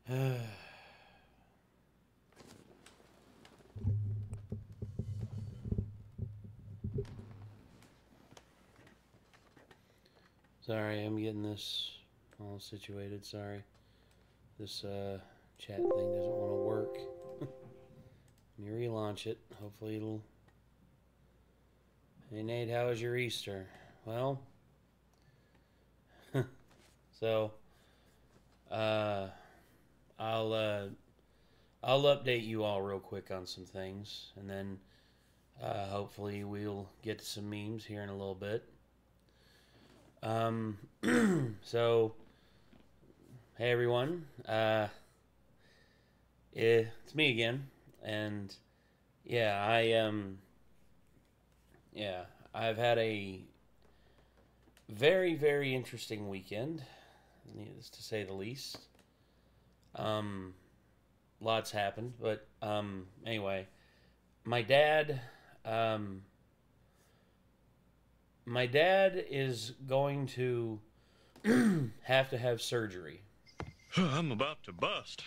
Sorry, I'm getting this all situated. Sorry. This chat thing doesn't want to work. Let me relaunch it. Hopefully it'll... Hey Nate, how was your Easter? Well, so I'll update you all real quick on some things, and then hopefully we'll get to some memes here in a little bit. So hey everyone, it's me again, and yeah, I've had a very, very interesting weekend, needless to say the least. Lots happened, but anyway, my dad is going to have to have surgery. I'm about to bust.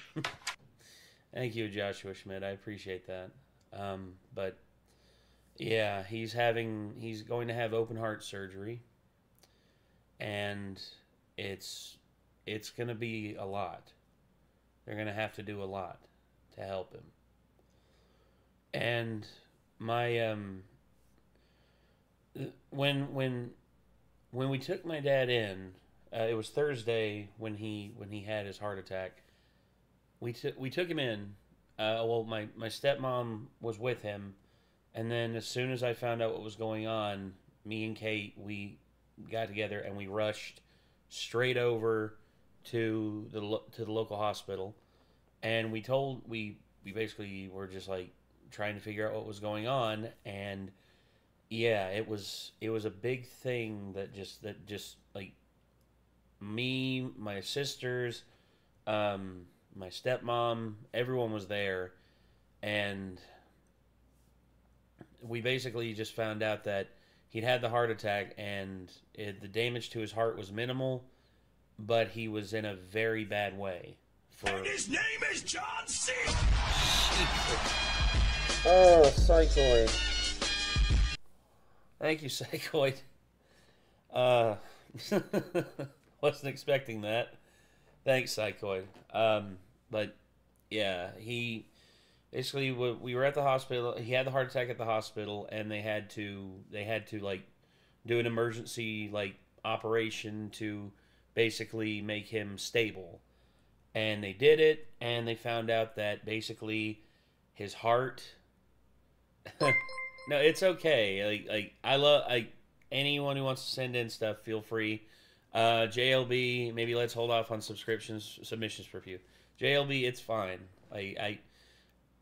Thank you, Joshua Schmidt. I appreciate that. But yeah, he's going to have open heart surgery, and it's going to be a lot. They're going to have to do a lot to help him. And my when we took my dad in, it was Thursday when he had his heart attack. We took him in. Well, my stepmom was with him, and then as soon as I found out what was going on, me and Kate, we got together and we rushed straight over to the local hospital, and we basically were just like trying to figure out what was going on. And yeah, it was a big thing that just like me, my sisters, my stepmom, everyone was there, and we basically just found out that he'd had the heart attack, and the damage to his heart was minimal, but he was in a very bad way. And his name is John C. Oh, Psychoid. Thank you, Psychoid. Wasn't expecting that. Thanks, Psychoid. But yeah, he basically, we were at the hospital. He had the heart attack at the hospital, and they had to like do an emergency like operation to basically make him stable. And they did it, and they found out that basically his heart. No, it's okay. Like I love anyone who wants to send in stuff. Feel free. JLB, maybe let's hold off on submissions for a few. JLB, it's fine.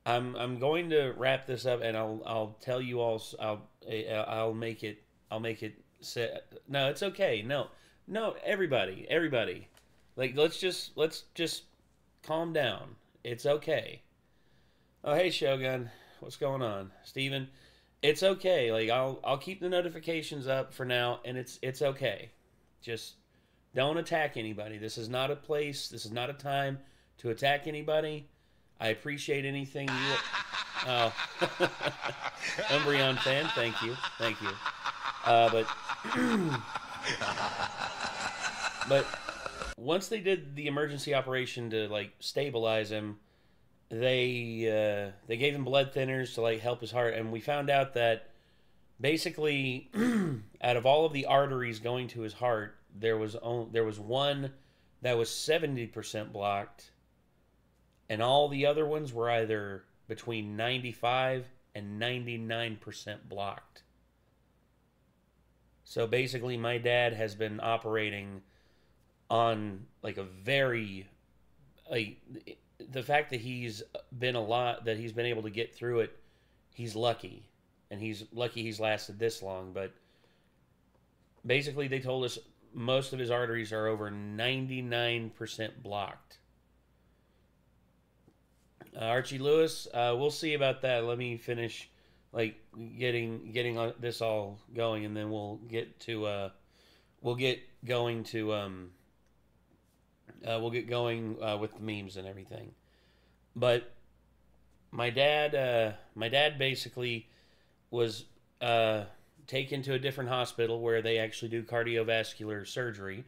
I'm going to wrap this up, and I'll tell you all. I'll make it No, it's okay. No, everybody. Like let's just calm down. It's okay. Oh, hey Shogun, what's going on, Steven? It's okay. Like I'll keep the notifications up for now, and it's okay. Just don't attack anybody. This is not a place. This is not a time to attack anybody. I appreciate anything you... Oh. Umbreon fan, thank you. But once they did the emergency operation to, like, stabilize him, they gave him blood thinners to, like, help his heart, and we found out that basically, out of all of the arteries going to his heart, there was one that was 70% blocked, and all the other ones were either between 95 and 99% blocked. So basically, my dad has been operating on like a very, like, the fact that he's been able to get through it, he's lucky. And he's lucky he's lasted this long. But basically, they told us most of his arteries are over 99% blocked. Archie Lewis, we'll see about that. Let me finish, like, getting this all going, and then we'll get going to we'll get going with the memes and everything. But my dad basically was taken to a different hospital where they actually do cardiovascular surgery,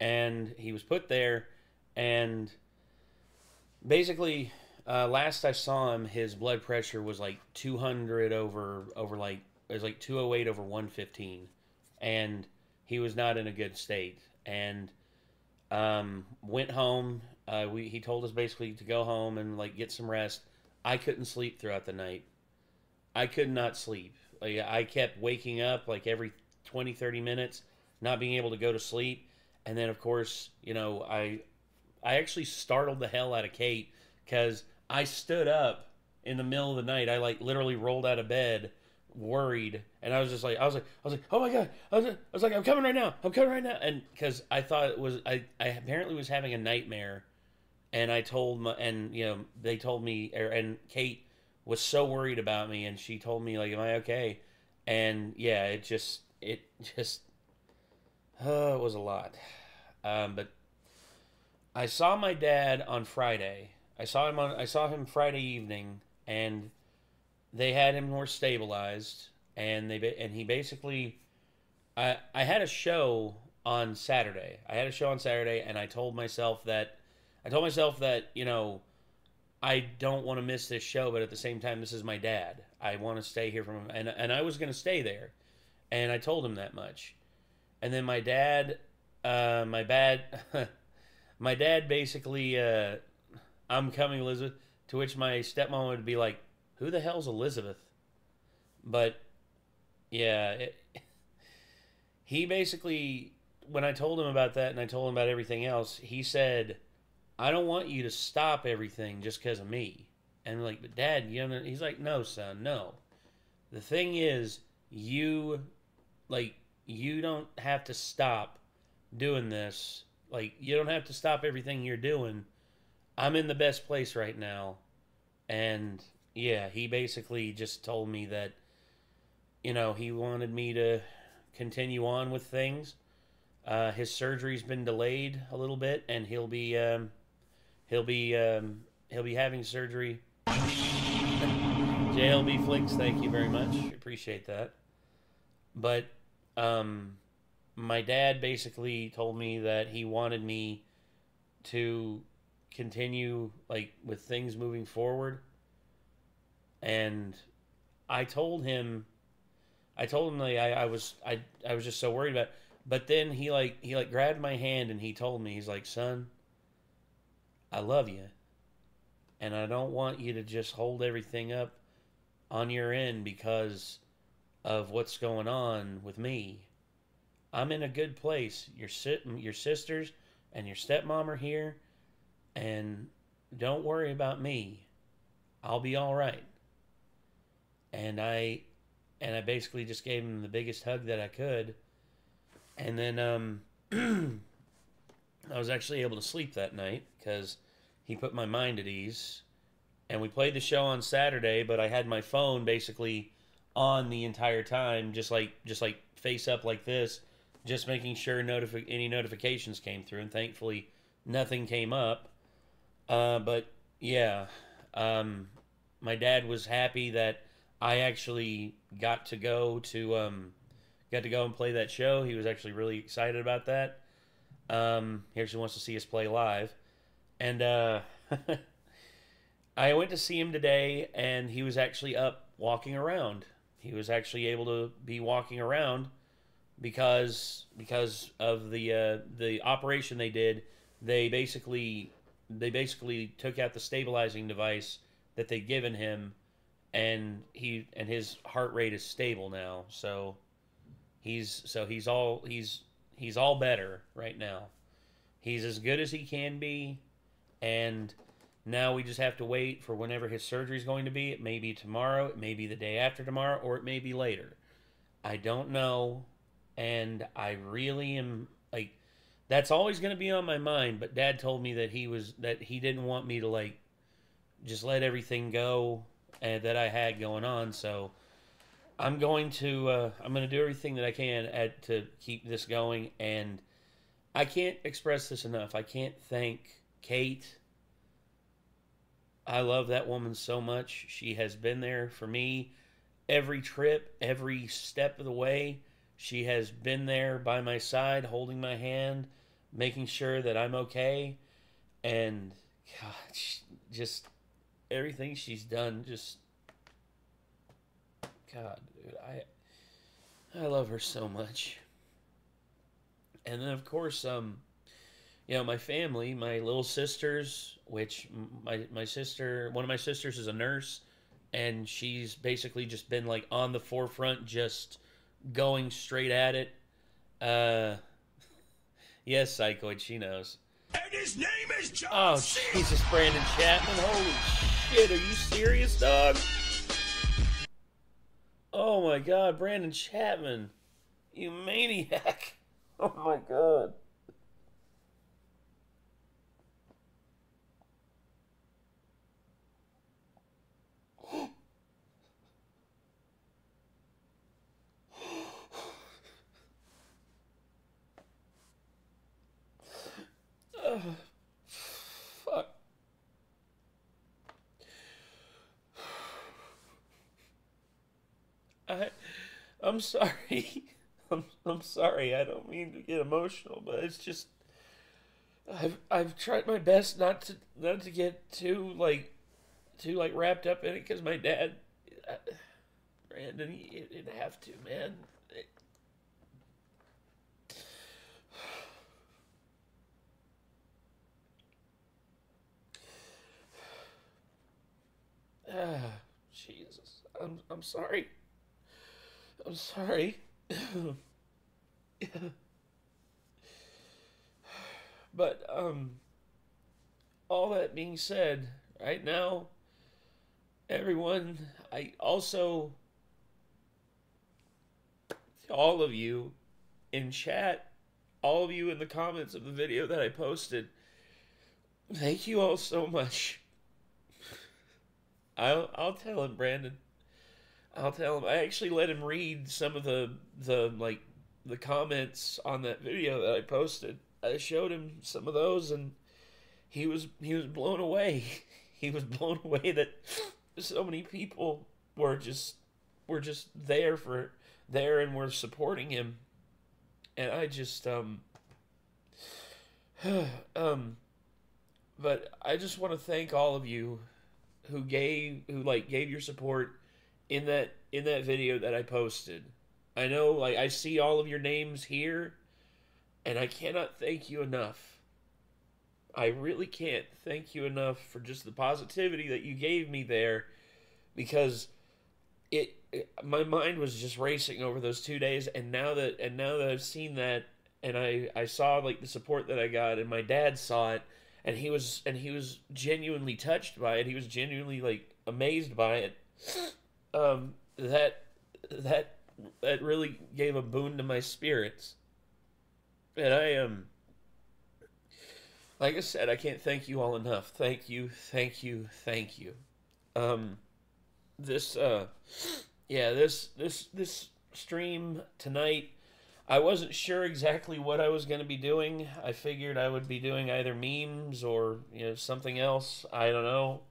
and he was put there, and basically, last I saw him, his blood pressure was like 200 over like it was like 208 over 115, and he was not in a good state. And went home. He told us basically to go home and like get some rest. I couldn't sleep throughout the night. I could not sleep. Like, I kept waking up like every 20, 30 minutes, not being able to go to sleep. And then, of course, I actually startled the hell out of Kate because I stood up in the middle of the night. I like literally rolled out of bed, worried, and I was like, oh my god! I was like, I'm coming right now! I'm coming right now! And because I thought it was, I apparently was having a nightmare, and I told my, and they told me, and Kate was so worried about me, and she told me like, am I okay? And yeah, it just it was a lot. But I saw my dad on Friday. I saw him Friday evening, and they had him more stabilized, and he basically I had a show on Saturday. And I told myself that I don't want to miss this show, but at the same time, this is my dad. I want to stay here from him, and I was going to stay there, and I told him that much. And then my dad basically, I'm coming, Elizabeth. To which my stepmom would be like, "Who the hell's Elizabeth?" But yeah, he basically, when I told him about that and I told him about everything else, he said, "I don't want you to stop everything just because of me." And I'm like, "But Dad, he's like, "No, son, no. The thing is, you don't have to stop doing this. Like, you don't have to stop everything you're doing. I'm in the best place right now." And yeah, he basically just told me that, he wanted me to continue on with things. His surgery's been delayed a little bit, and he'll be having surgery. JLB Flicks, thank you very much. Appreciate that. But my dad basically told me that he wanted me to continue like with things moving forward, and I told him like I was just so worried about it. But then he grabbed my hand and he told me, he's like, "Son, I love you, and I don't want you to just hold everything up on your end because of what's going on with me. I'm in a good place. Your sisters and your stepmom are here, and don't worry about me. I'll be all right." And I basically just gave him the biggest hug that I could. And then I was actually able to sleep that night because he put my mind at ease. And we played the show on Saturday, but I had my phone basically on the entire time, just like face up like this, just making sure any notifications came through. And thankfully, nothing came up. But yeah, my dad was happy that I actually got to go and play that show. He was actually really excited about that. He actually wants to see us play live, and I went to see him today, and he was actually up walking around. He was actually able to be walking around because of the operation they did. They basically took out the stabilizing device that they'd given him, and his heart rate is stable now. So he's all better right now. He's as good as he can be, and now we just have to wait for whenever his surgery is going to be. It may be tomorrow, it may be the day after tomorrow, or it may be later. I don't know, and I really am like, that's always going to be on my mind. But Dad told me that he didn't want me to like just let everything go that I had going on. So I'm going to do everything that I can to keep this going, and I can't express this enough. I can't thank Kate. I love that woman so much. She has been there for me every trip, every step of the way. She has been there by my side, holding my hand, making sure that I'm okay. And God, just everything she's done, just God, dude, I love her so much. And then of course, my family, my little sisters, which my sister, one of my sisters is a nurse, and she's basically just been like on the forefront, just going straight at it. Uh, yes, Psychoid, she knows. And his name is John Oh, C. Jesus, Brandon Chapman. Holy shit, are you serious, dog? Oh my God, Brandon Chapman. You maniac. Oh my God. Fuck. I'm sorry. I'm sorry. I don't mean to get emotional, but it's just I've tried my best not to get too wrapped up in it, because my dad, Brandon, he didn't have to, man. Jesus. I'm sorry. I'm sorry. But all that being said, right now, everyone, I also, all of you in chat, all of you in the comments of the video that I posted, thank you all so much. I'll tell him, Brandon. I'll tell him. I actually let him read some of the comments on that video that I posted. I showed him some of those, and he was blown away. He was blown away that so many people were just there and were supporting him. And I just but I just want to thank all of you who gave your support in that video that I posted. I know, I see all of your names here, and I cannot thank you enough. I really can't thank you enough for just the positivity that you gave me there, because my mind was just racing over those 2 days, and now that I've seen that, and I saw the support that I got, and my dad saw it, and he was genuinely touched by it. He was genuinely amazed by it. That really gave a boon to my spirits. And I like I said, I can't thank you all enough. Thank you, thank you, thank you. This stream tonight, I wasn't sure exactly what I was going to be doing. I figured I would be doing either memes or, something else. I don't know.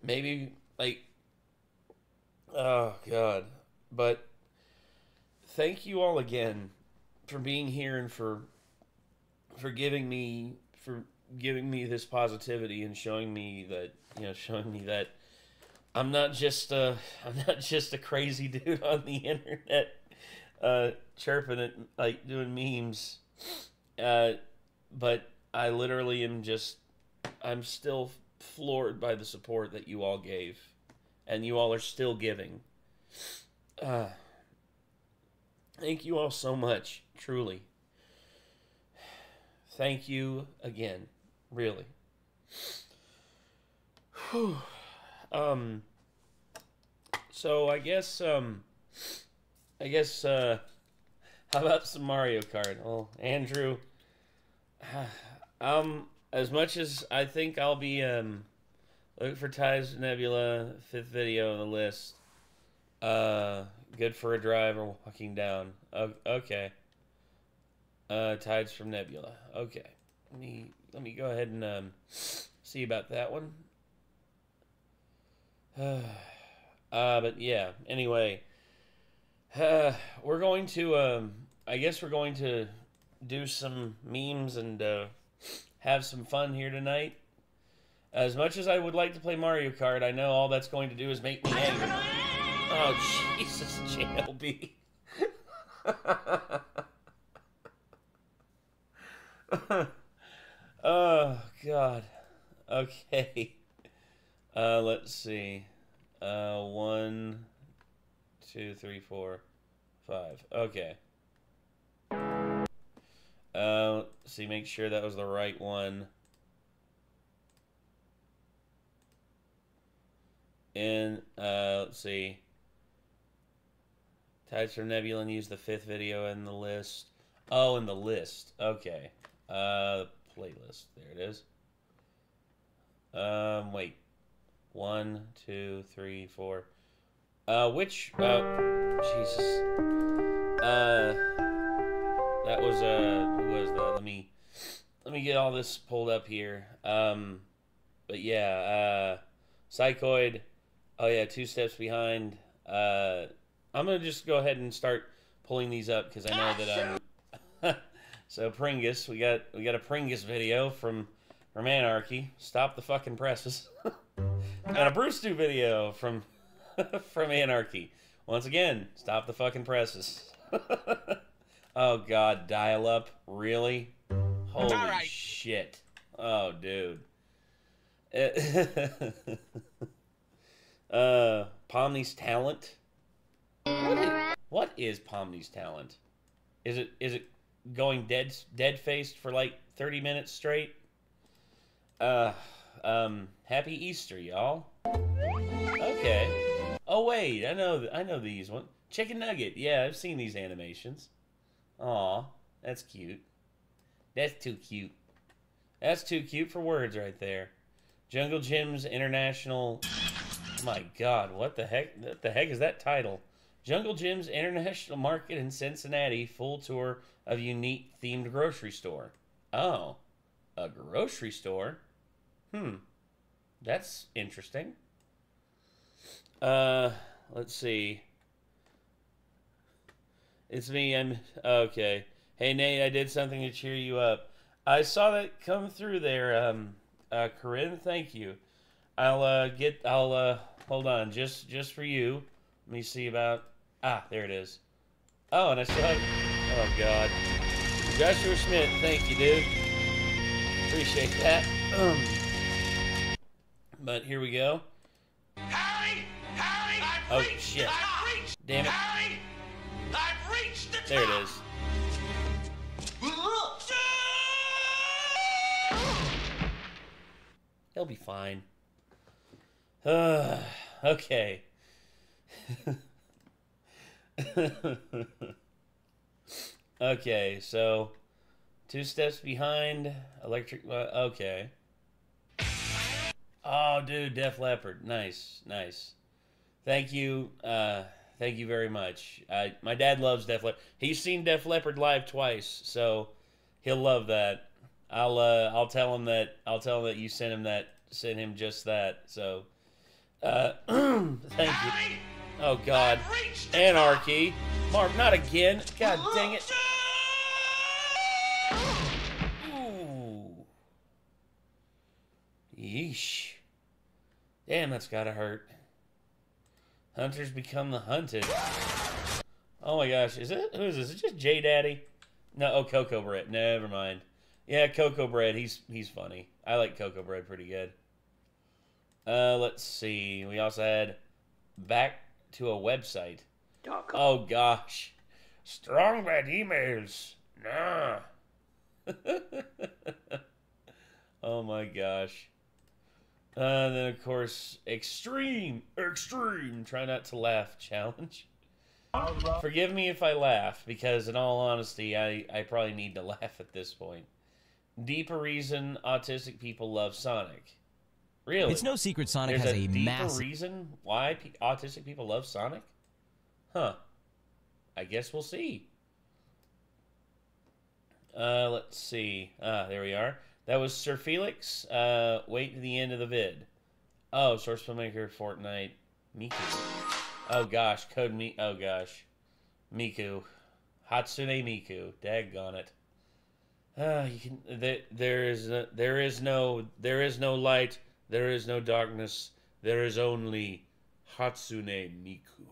Maybe, oh, God. But thank you all again for being here and for giving me this positivity and showing me that I'm not just a crazy dude on the internet chirping it, doing memes, but I literally I'm still floored by the support that you all gave, and you all are still giving. Thank you all so much, truly. Thank you again, really. Whew. So I guess how about some Mario Kart? Oh, Andrew, as much as I think I'll be looking for Ties Nebula, 5th video on the list. Good for a drive or walking down. Okay. Tides from Nebula. Okay. Let me go ahead and see about that one. But yeah, anyway, we're going to, I guess we're going to do some memes and have some fun here tonight. As much as I would like to play Mario Kart, I know all that's going to do is make me angry. Oh, Jesus, JLB. Oh, God. Okay. Let's see. 1, 2, 3, 4, 5. Okay. Let's see, make sure that was the right one. And, let's see. Tides from Nebula and use the 5th video in the list. Oh, in the list. Okay. Playlist. There it is. Wait. 1, 2, 3, 4. Which, Jesus. That was, who was that? Let me get all this pulled up here. But yeah, Psychoid. Oh yeah, 2 steps behind. I'm gonna just go ahead and start pulling these up because I know that I'm. So Pringus, we got a Pringus video from Anarchy. Stop the fucking presses. And a Brewstew video from Anarchy. Once again, stop the fucking presses. Oh God, dial up, really? Holy shit! Oh dude. Pomni's talent. What is Pomni's talent? Is it going dead faced for like 30 minutes straight? Happy Easter, y'all. Okay. Oh wait, I know these one. Chicken Nugget. Yeah, I've seen these animations. Aw, that's cute. That's too cute. That's too cute for words right there. Jungle Jim's International. Oh my God, what the heck? What the heck is that title? Jungle Jim's International Market in Cincinnati. Full tour of unique themed grocery store. Oh, a grocery store? That's interesting. Let's see. It's me. I'm okay. Hey Nate, I did something to cheer you up. I saw that come through there. Corinne, thank you. I'll hold on, just for you. Let me see about. There it is. Oh, and I still have. Oh God. Joshua Schmidt, thank you, dude. Appreciate that. But here we go. Harry, Oh shit! Damn it! I've reached the top. There it is. He'll be fine. Okay. Okay, so 2 steps behind. Electric. Okay. Oh, dude, Def Leppard. Nice, nice. Thank you. Thank you very much. My dad loves Def Leppard. He's seen Def Leppard live twice, so he'll love that. I'll tell him that you sent him just that. So, thank you. Oh God, Anarchy, Mark, not again. God dang it. Ooh. Yeesh. Damn, that's gotta hurt. Hunters become the hunted. Oh my gosh, is it? Who is this? Is it just J Daddy? No, oh, Cocoa Bread. Never mind. Yeah, Cocoa Bread. He's funny. I like Cocoa Bread pretty good. Let's see. We also had back to a website. Oh gosh, strong bad emails. Nah. Oh my gosh. Then of course, extreme, try not to laugh challenge. Forgive me if I laugh, because in all honesty, I probably need to laugh at this point. Deeper reason autistic people love Sonic. Really? It's no secret Sonic There's has a deeper massive reason why autistic people love Sonic? Huh. I guess we'll see. Let's see. There we are. That was Sir Felix. Wait to the end of the vid. Oh, Source Filmmaker, Fortnite, Miku. Oh gosh, Code Me. Oh gosh, Miku, Hatsune Miku. Daggone it. You can. There is no light. There is no darkness. There is only Hatsune Miku.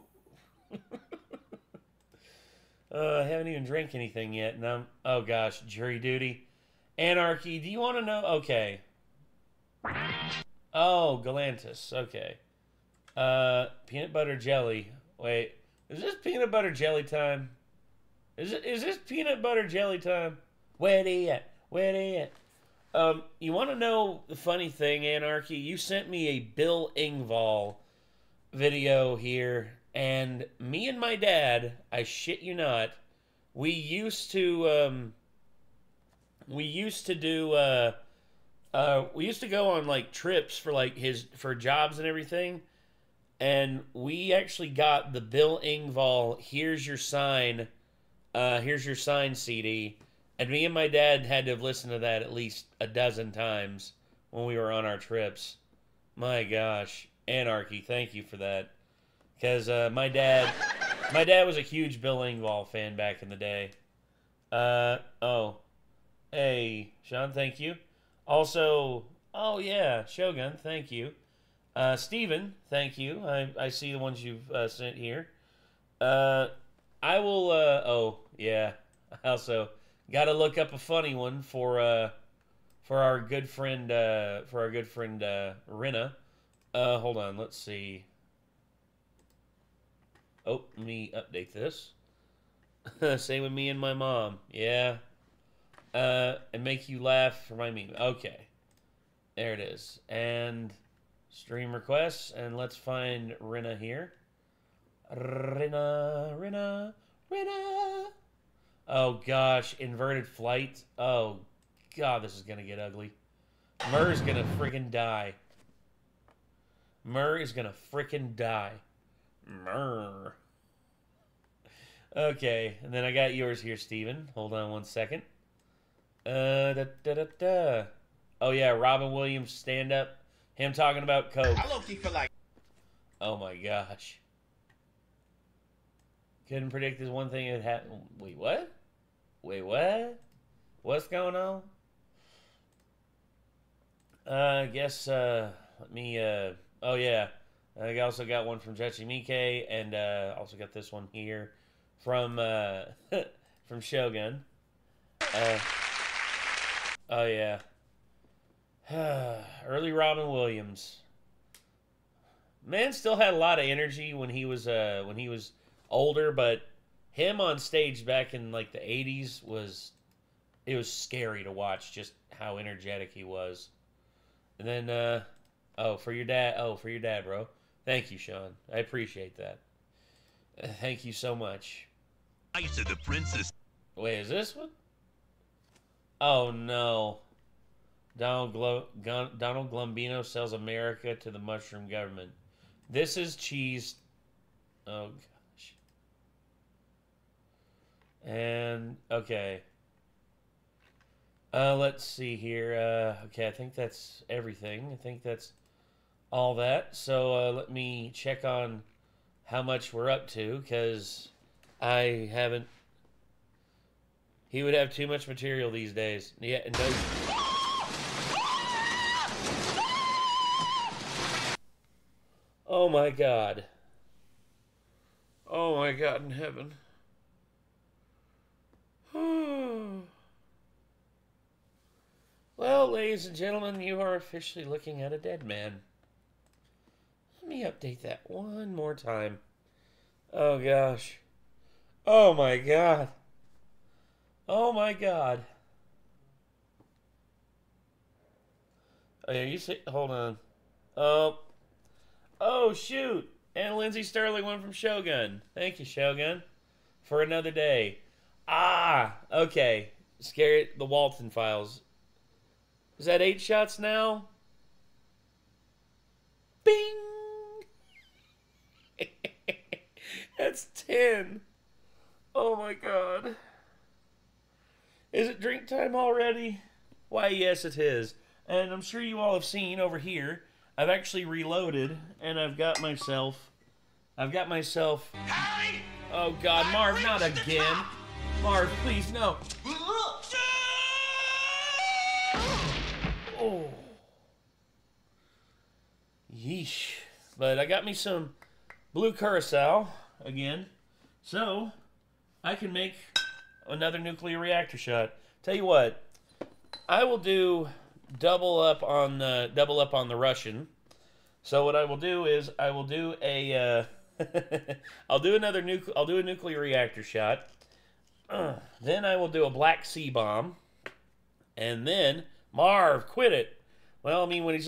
I haven't even drank anything yet, and I'm. Oh gosh, jury duty, Anarchy. Do you want to know? Okay. Oh, Galantis. Okay. Peanut butter jelly. Wait, is this peanut butter jelly time? Is this peanut butter jelly time? Where they at? Where they at? You want to know the funny thing, Anarchy? You sent me a Bill Engvall video here, and me and my dad, I shit you not, we used to go on like trips for like for jobs and everything, and we actually got the Bill Engvall Here's Your Sign CD, and me and my dad had to have listened to that at least a dozen times when we were on our trips. My gosh, Anarchy, thank you for that, because my dad was a huge Bill Engvall fan back in the day. Oh, hey Sean, thank you. Also, oh yeah, Shogun, thank you. Steven, thank you. I see the ones you've sent here. I will, oh, yeah. I also got to look up a funny one for our good friend, Rena. Hold on, let's see. Oh, let me update this. Same with me and my mom. Yeah. And make you laugh for my meme. Okay. There it is. And stream requests, and let's find Rena here. Rena. Oh gosh, inverted flight. Oh god, this is gonna get ugly. Murr is gonna freaking die. Murr. Okay, and then I got yours here, Steven. Hold on one second. Oh yeah, Robin Williams stand up. Him talking about Coke. I low-key feel like... Oh my gosh. Couldn't predict this one thing that happened. Wait, what? What's going on? I guess, let me, oh yeah. I also got one from Jechi Mike, and also got this one here from, from Shogun. Oh yeah. Early Robin Williams. Man still had a lot of energy when he was older, but him on stage back in like the 80s was scary to watch just how energetic he was. And then for your dad, bro. Thank you, Sean. I appreciate that. Thank you so much. Ice of the Princess. Wait, is this one? Oh no. Donald Glumbino sells America to the mushroom government. This is cheese. Oh gosh. And okay. Let's see here. Okay, I think that's everything. I think that's all that. So let me check on how much we're up to, because I haven't. He would have too much material these days. Yeah, and no. Oh my God. Oh my God in heaven. Well, ladies and gentlemen, you are officially looking at a dead man. Let me update that one more time. Oh gosh. Oh my God. Oh my God. Oh yeah, you see, hold on. Oh shoot. And Lindsay Sterling, one from Shogun. Thank you, Shogun, for another day. Ah, okay. Scary, the Walton Files. Is that 8 shots now? Bing! That's 10. Oh my God. Is it drink time already? Why, yes, it is. And I'm sure you all have seen over here, I've actually reloaded, and I've got myself... Harry! Oh, God, Marv, not again. Marv, please, no. Oh. Yeesh. But I got me some blue curacao, again, so I can make another nuclear reactor shot. Tell you what, I will do double up on the Russian. So what I will do is I will do a I'll do a nuclear reactor shot. Then I will do a Black Sea bomb, and then Marv, quit it. Well, I mean, when he's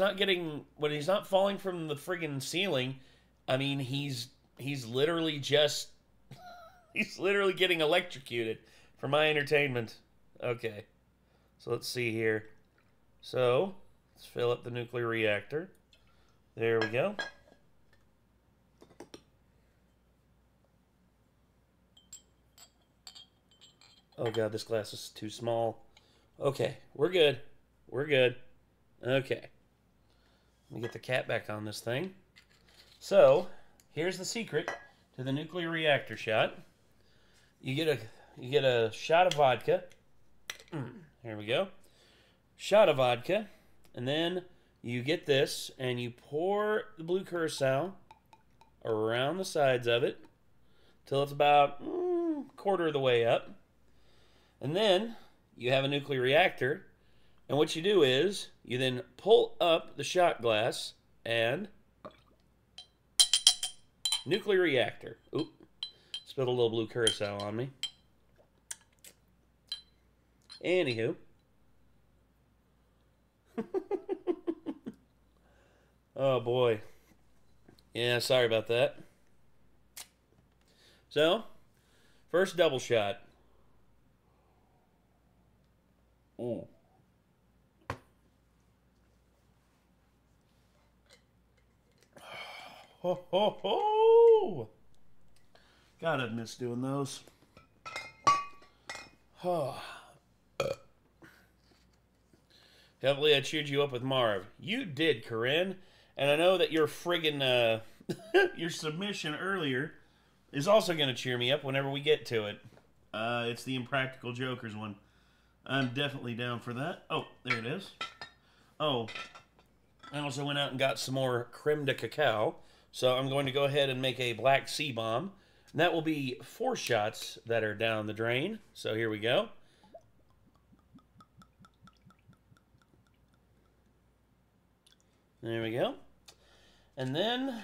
not falling from the friggin' ceiling, I mean, he's literally just he's literally getting electrocuted for my entertainment. Okay, so let's see here. So let's fill up the nuclear reactor. There we go. Oh God, this glass is too small. Okay, we're good. We're good. Okay. Let me get the cap back on this thing. So, here's the secret to the nuclear reactor shot. You get a shot of vodka. Here we go. Shot of vodka, and then you get this and you pour the blue curacao around the sides of it till it's about quarter of the way up. And then you have a nuclear reactor, and what you do is you then pull up the shot glass and nuclear reactor. Oop, spilled a little blue curacao on me. Anywho. Oh boy. Yeah, sorry about that. So, first double shot. Ooh. Ho, ho, ho! God, I've missed doing those. Oh. Hopefully I cheered you up with Marv. You did, Corinne. And I know that your friggin' your submission earlier is also going to cheer me up whenever we get to it. It's the Impractical Jokers one. I'm definitely down for that. Oh, there it is. Oh, I also went out and got some more creme de cacao. So I'm going to go ahead and make a Black Sea bomb. And that will be 4 shots that are down the drain. So here we go. There we go. And then,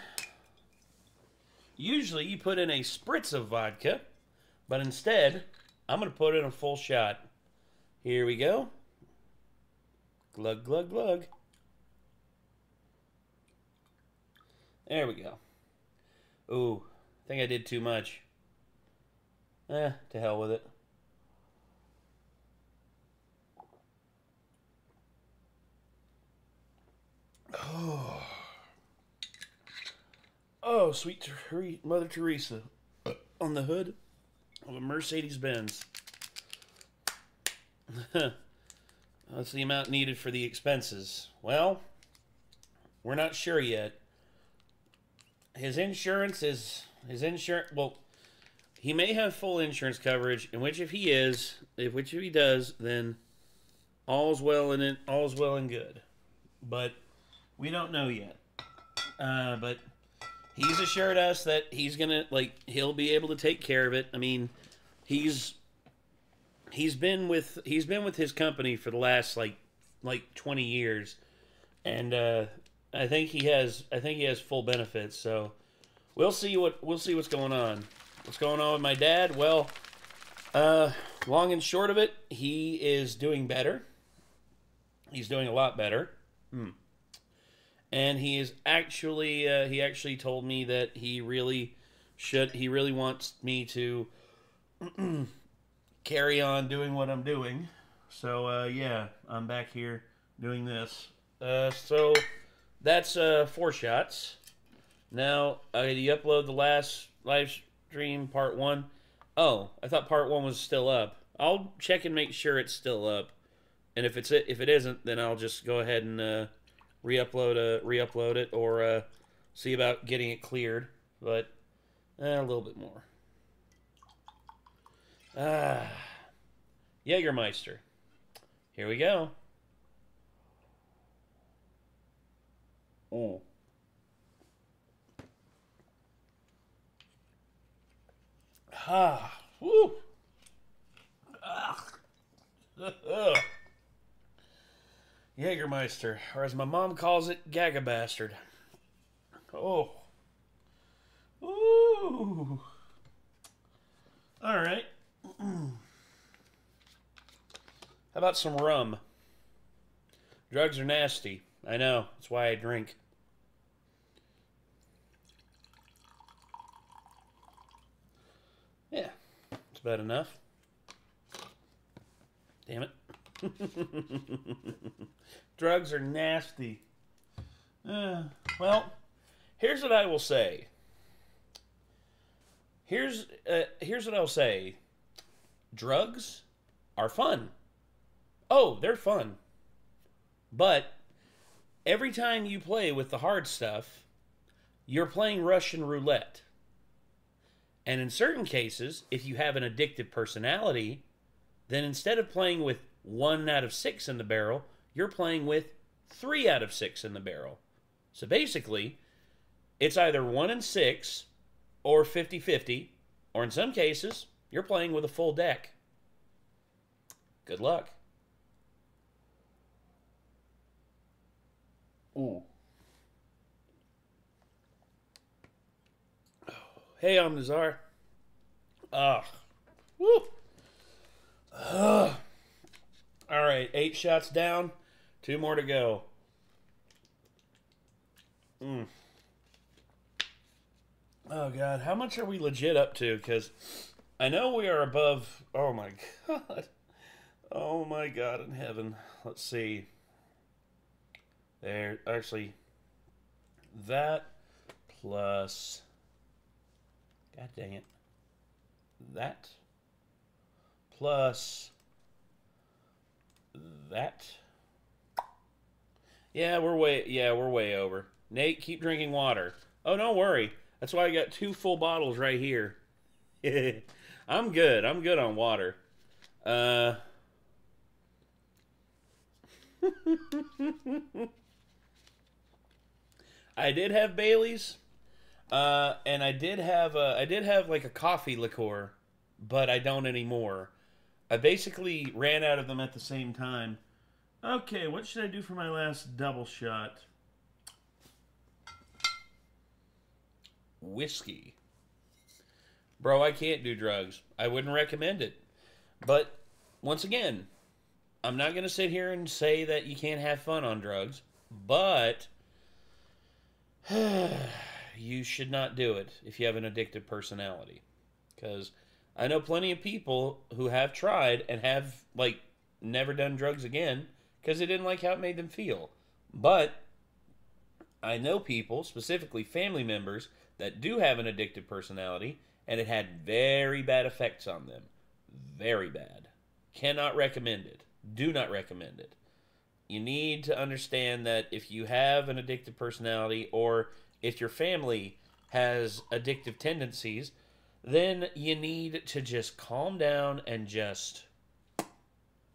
usually you put in a spritz of vodka, but instead, I'm going to put in a full shot. Here we go. Glug, glug, glug. There we go. Ooh, I think I did too much. To hell with it. Oh. Oh, sweet Mother Teresa on the hood of a Mercedes-Benz. That's the amount needed for the expenses. Well, we're not sure yet. His insurance, well, he may have full insurance coverage, in which if he does, then all's well and good. But we don't know yet. But he's assured us that he's gonna, he'll be able to take care of it. I mean, he's been with his company for the last like 20 years, and I think he has full benefits. So we'll see what's going on. What's going on with my dad? Well, long and short of it, he is doing better. He's doing a lot better. And he actually told me that he really wants me to carry on doing what I'm doing. So yeah, I'm back here doing this. So that's 4 shots. Now did you upload the last live stream part 1? Oh, I thought part 1 was still up. I'll check and make sure it's still up. And if it isn't, then I'll just go ahead and re-upload it, or see about getting it cleared. But a little bit more. Jägermeister. Here we go. Oh. Woo. Jägermeister, or as my mom calls it, Gaga Bastard. Oh. Ooh. All right. How about some rum? Drugs are nasty. I know. That's why I drink. Yeah. It's about enough. Damn it. Drugs are nasty. Well, here's what I will say. Here's what I'll say. Drugs are fun. Oh, they're fun. But every time you play with the hard stuff, you're playing Russian roulette. And in certain cases, if you have an addictive personality, then instead of playing with 1 out of 6 in the barrel, you're playing with 3 out of 6 in the barrel. So basically, it's either 1 in 6 or 50-50, or in some cases, you're playing with a full deck. Good luck. Ooh. Hey, I'm Nazar. Woo. All right, 8 shots down, 2 more to go. Oh, God. How much are we legit up to? Because I know we are above... Oh, my God. Oh, my God in heaven. Let's see. There. Actually, that plus... God dang it. That plus that. Yeah, we're way over. Nate, keep drinking water. Oh, don't worry. That's why I got 2 full bottles right here. I'm good. I'm good on water. I did have Bailey's, and I did have like a coffee liqueur, but I don't anymore. I basically ran out of them at the same time. Okay, what should I do for my last double shot? Whiskey. Bro, I can't do drugs. I wouldn't recommend it. But, once again, I'm not going to sit here and say that you can't have fun on drugs, but you should not do it if you have an addictive personality. Because I know plenty of people who have tried and have, like, never done drugs again because they didn't like how it made them feel. But I know people, specifically family members, that do have an addictive personality, and it had very bad effects on them. Very bad. Cannot recommend it. Do not recommend it. You need to understand that if you have an addictive personality, or if your family has addictive tendencies, then you need to just calm down and just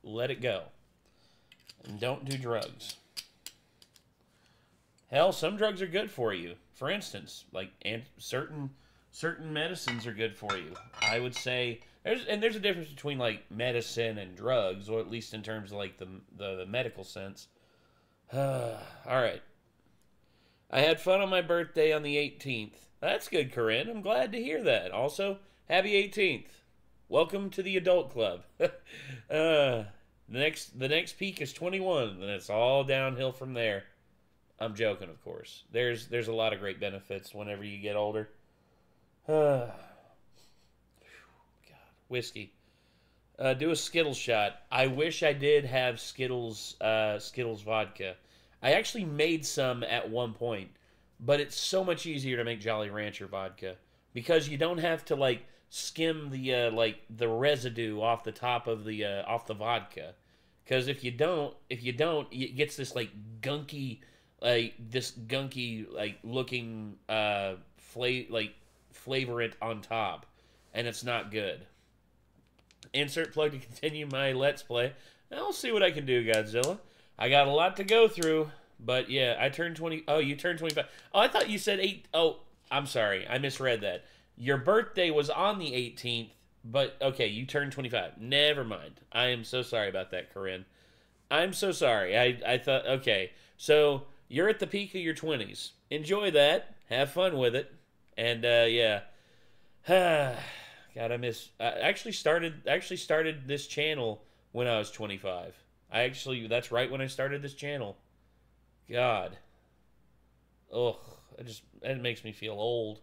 let it go. And don't do drugs. Hell, some drugs are good for you. For instance, like certain medicines are good for you. I would say there's a difference between like medicine and drugs, or at least in terms of like the medical sense. All right. I had fun on my birthday on the 18th. That's good, Corinne. I'm glad to hear that. Also, happy 18th. Welcome to the adult club. The next peak is 21, and it's all downhill from there. I'm joking, of course. There's a lot of great benefits whenever you get older. God, whiskey. Do a Skittles shot. I wish I did have Skittles vodka. I actually made some at one point, but it's so much easier to make Jolly Rancher vodka because you don't have to like skim the like the residue off the top of the vodka. Because if you don't, it gets this like gunky, looking flavorant on top, and it's not good. Insert plug to continue my Let's Play. I'll see what I can do, Godzilla. I got a lot to go through, but yeah, I turned 20. Oh, you turned 25. Oh, I thought you said 8. Oh, I'm sorry, I misread that. Your birthday was on the 18th, but okay, you turned 25. Never mind. I am so sorry about that, Corinne. I'm so sorry. I thought, okay, so you're at the peak of your 20s. Enjoy that. Have fun with it. And yeah. God, I miss. I actually started this channel when I was 25. That's right when I started this channel. God. Ugh, it makes me feel old.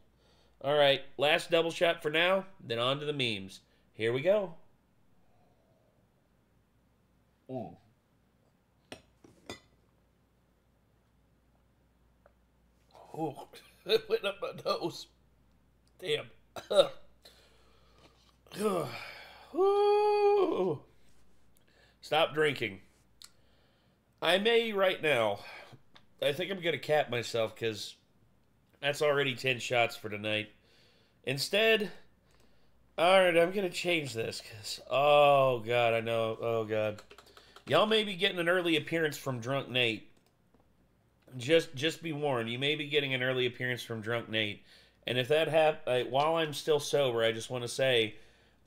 All right, last double shot for now, then on to the memes. Here we go. Ooh. Oh, it went up my nose. Damn. Stop drinking. I may right now. I think I'm going to cap myself because that's already 10 shots for tonight. Instead, alright, I'm going to change this because, oh God, I know, oh God. Y'all may be getting an early appearance from Drunk Nate. Just be warned, you may be getting an early appearance from Drunk Nate. And if that happens, while I'm still sober, I just want to say,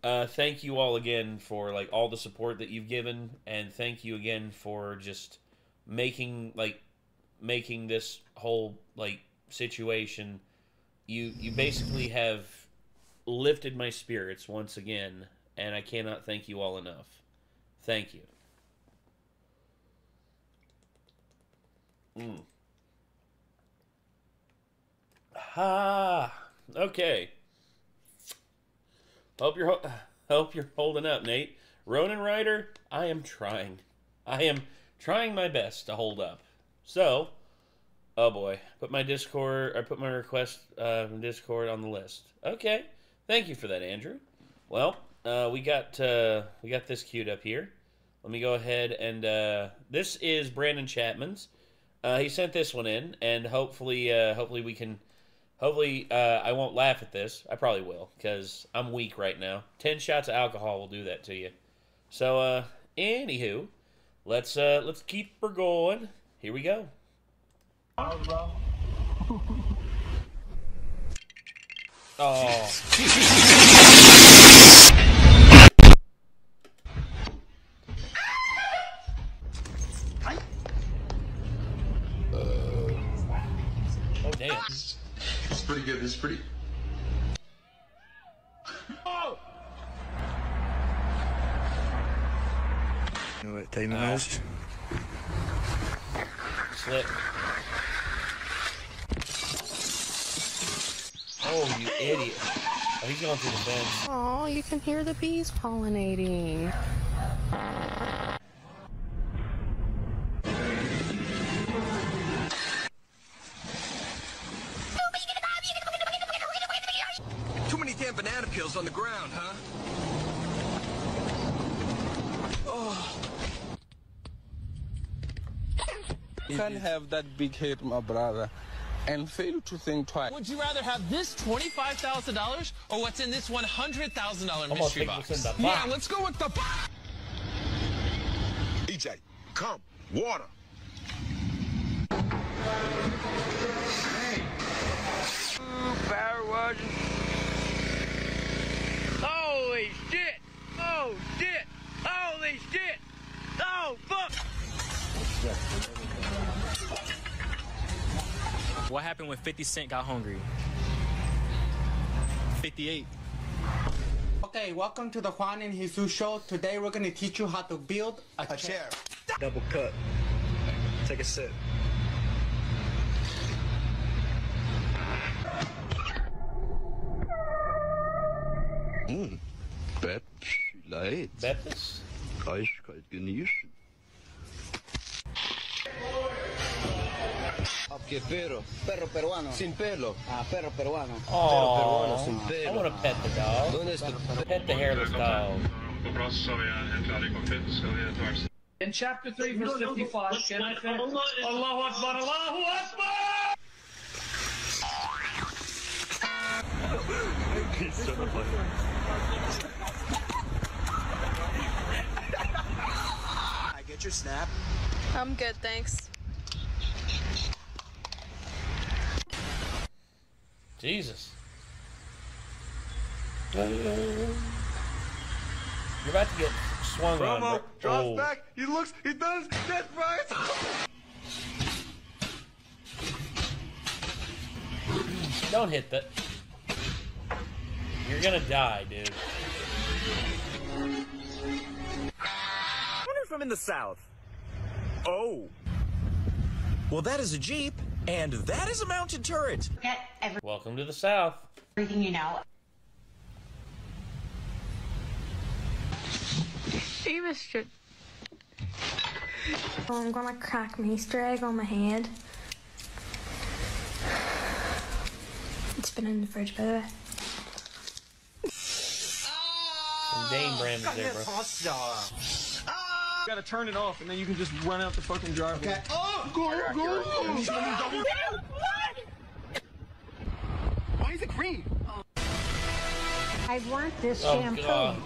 thank you all again for like all the support that you've given, and thank you again for just making this whole like situation. You basically have lifted my spirits once again, and I cannot thank you all enough. Thank you. Okay. Hope you're holding up, Nate. Ronin Rider, I am trying. I am trying my best to hold up. So, oh boy, put my request from Discord on the list. Okay, thank you for that, Andrew. Well, we got this queued up here. Let me go ahead and this is Brandon Chapman's. He sent this one in, and hopefully we can. Hopefully, I won't laugh at this. I probably will, because I'm weak right now. 10 shots of alcohol will do that to you. So, anywho, let's keep her going. Here we go. Oh. Oh, damn. It's pretty good. It's pretty. Oh! You know what time it is? Slip. Oh, you idiot. Oh, he's going through the fence. Oh, you can hear the bees pollinating. Too many damn banana peels on the ground, huh? Oh. You can't have that big head, my brother, and fail to think twice. Would you rather have this $25,000 or what's in this $100,000 mystery box? Yeah, let's go with the EJ, come, water. power washing. Holy shit! Oh shit! Holy shit! Oh fuck! What happened when 50 Cent got hungry? 58. Okay, welcome to the Juan and Jesus show. Today we're gonna teach you how to build a chair. Double cut. Take a sip. Bettleid. Beppis? Eiskalt genießen. A ¿Qué perro? Perro peruano. Sin pelo. Ah, perro peruano. Perro peruano sin I pelo. want to pet the dog. ¿Dónde está? Pet the hairless dog. In chapter 3, verse 55, can I finish? Allahu Akbar, Allahu Akbar! I get your snap. I'm good, thanks. Jesus. You're about to get swung on. Romo drops Oh. back. He looks. He does. That's right. Don't hit that. You're gonna die, dude. I wonder if I'm in the South. Oh. Well, that is a Jeep, and that is a mounted turret. Get Welcome to the South. everything you know. Hey, Mr. Oh, I'm gonna crack my Easter egg on my head. It's been in the fridge, by the way. Some Dane brand is there, bro. You gotta turn it off and then you can just run out the fucking driveway. Okay. Oh, go. Why is it green? I want this Oh, shampoo. God.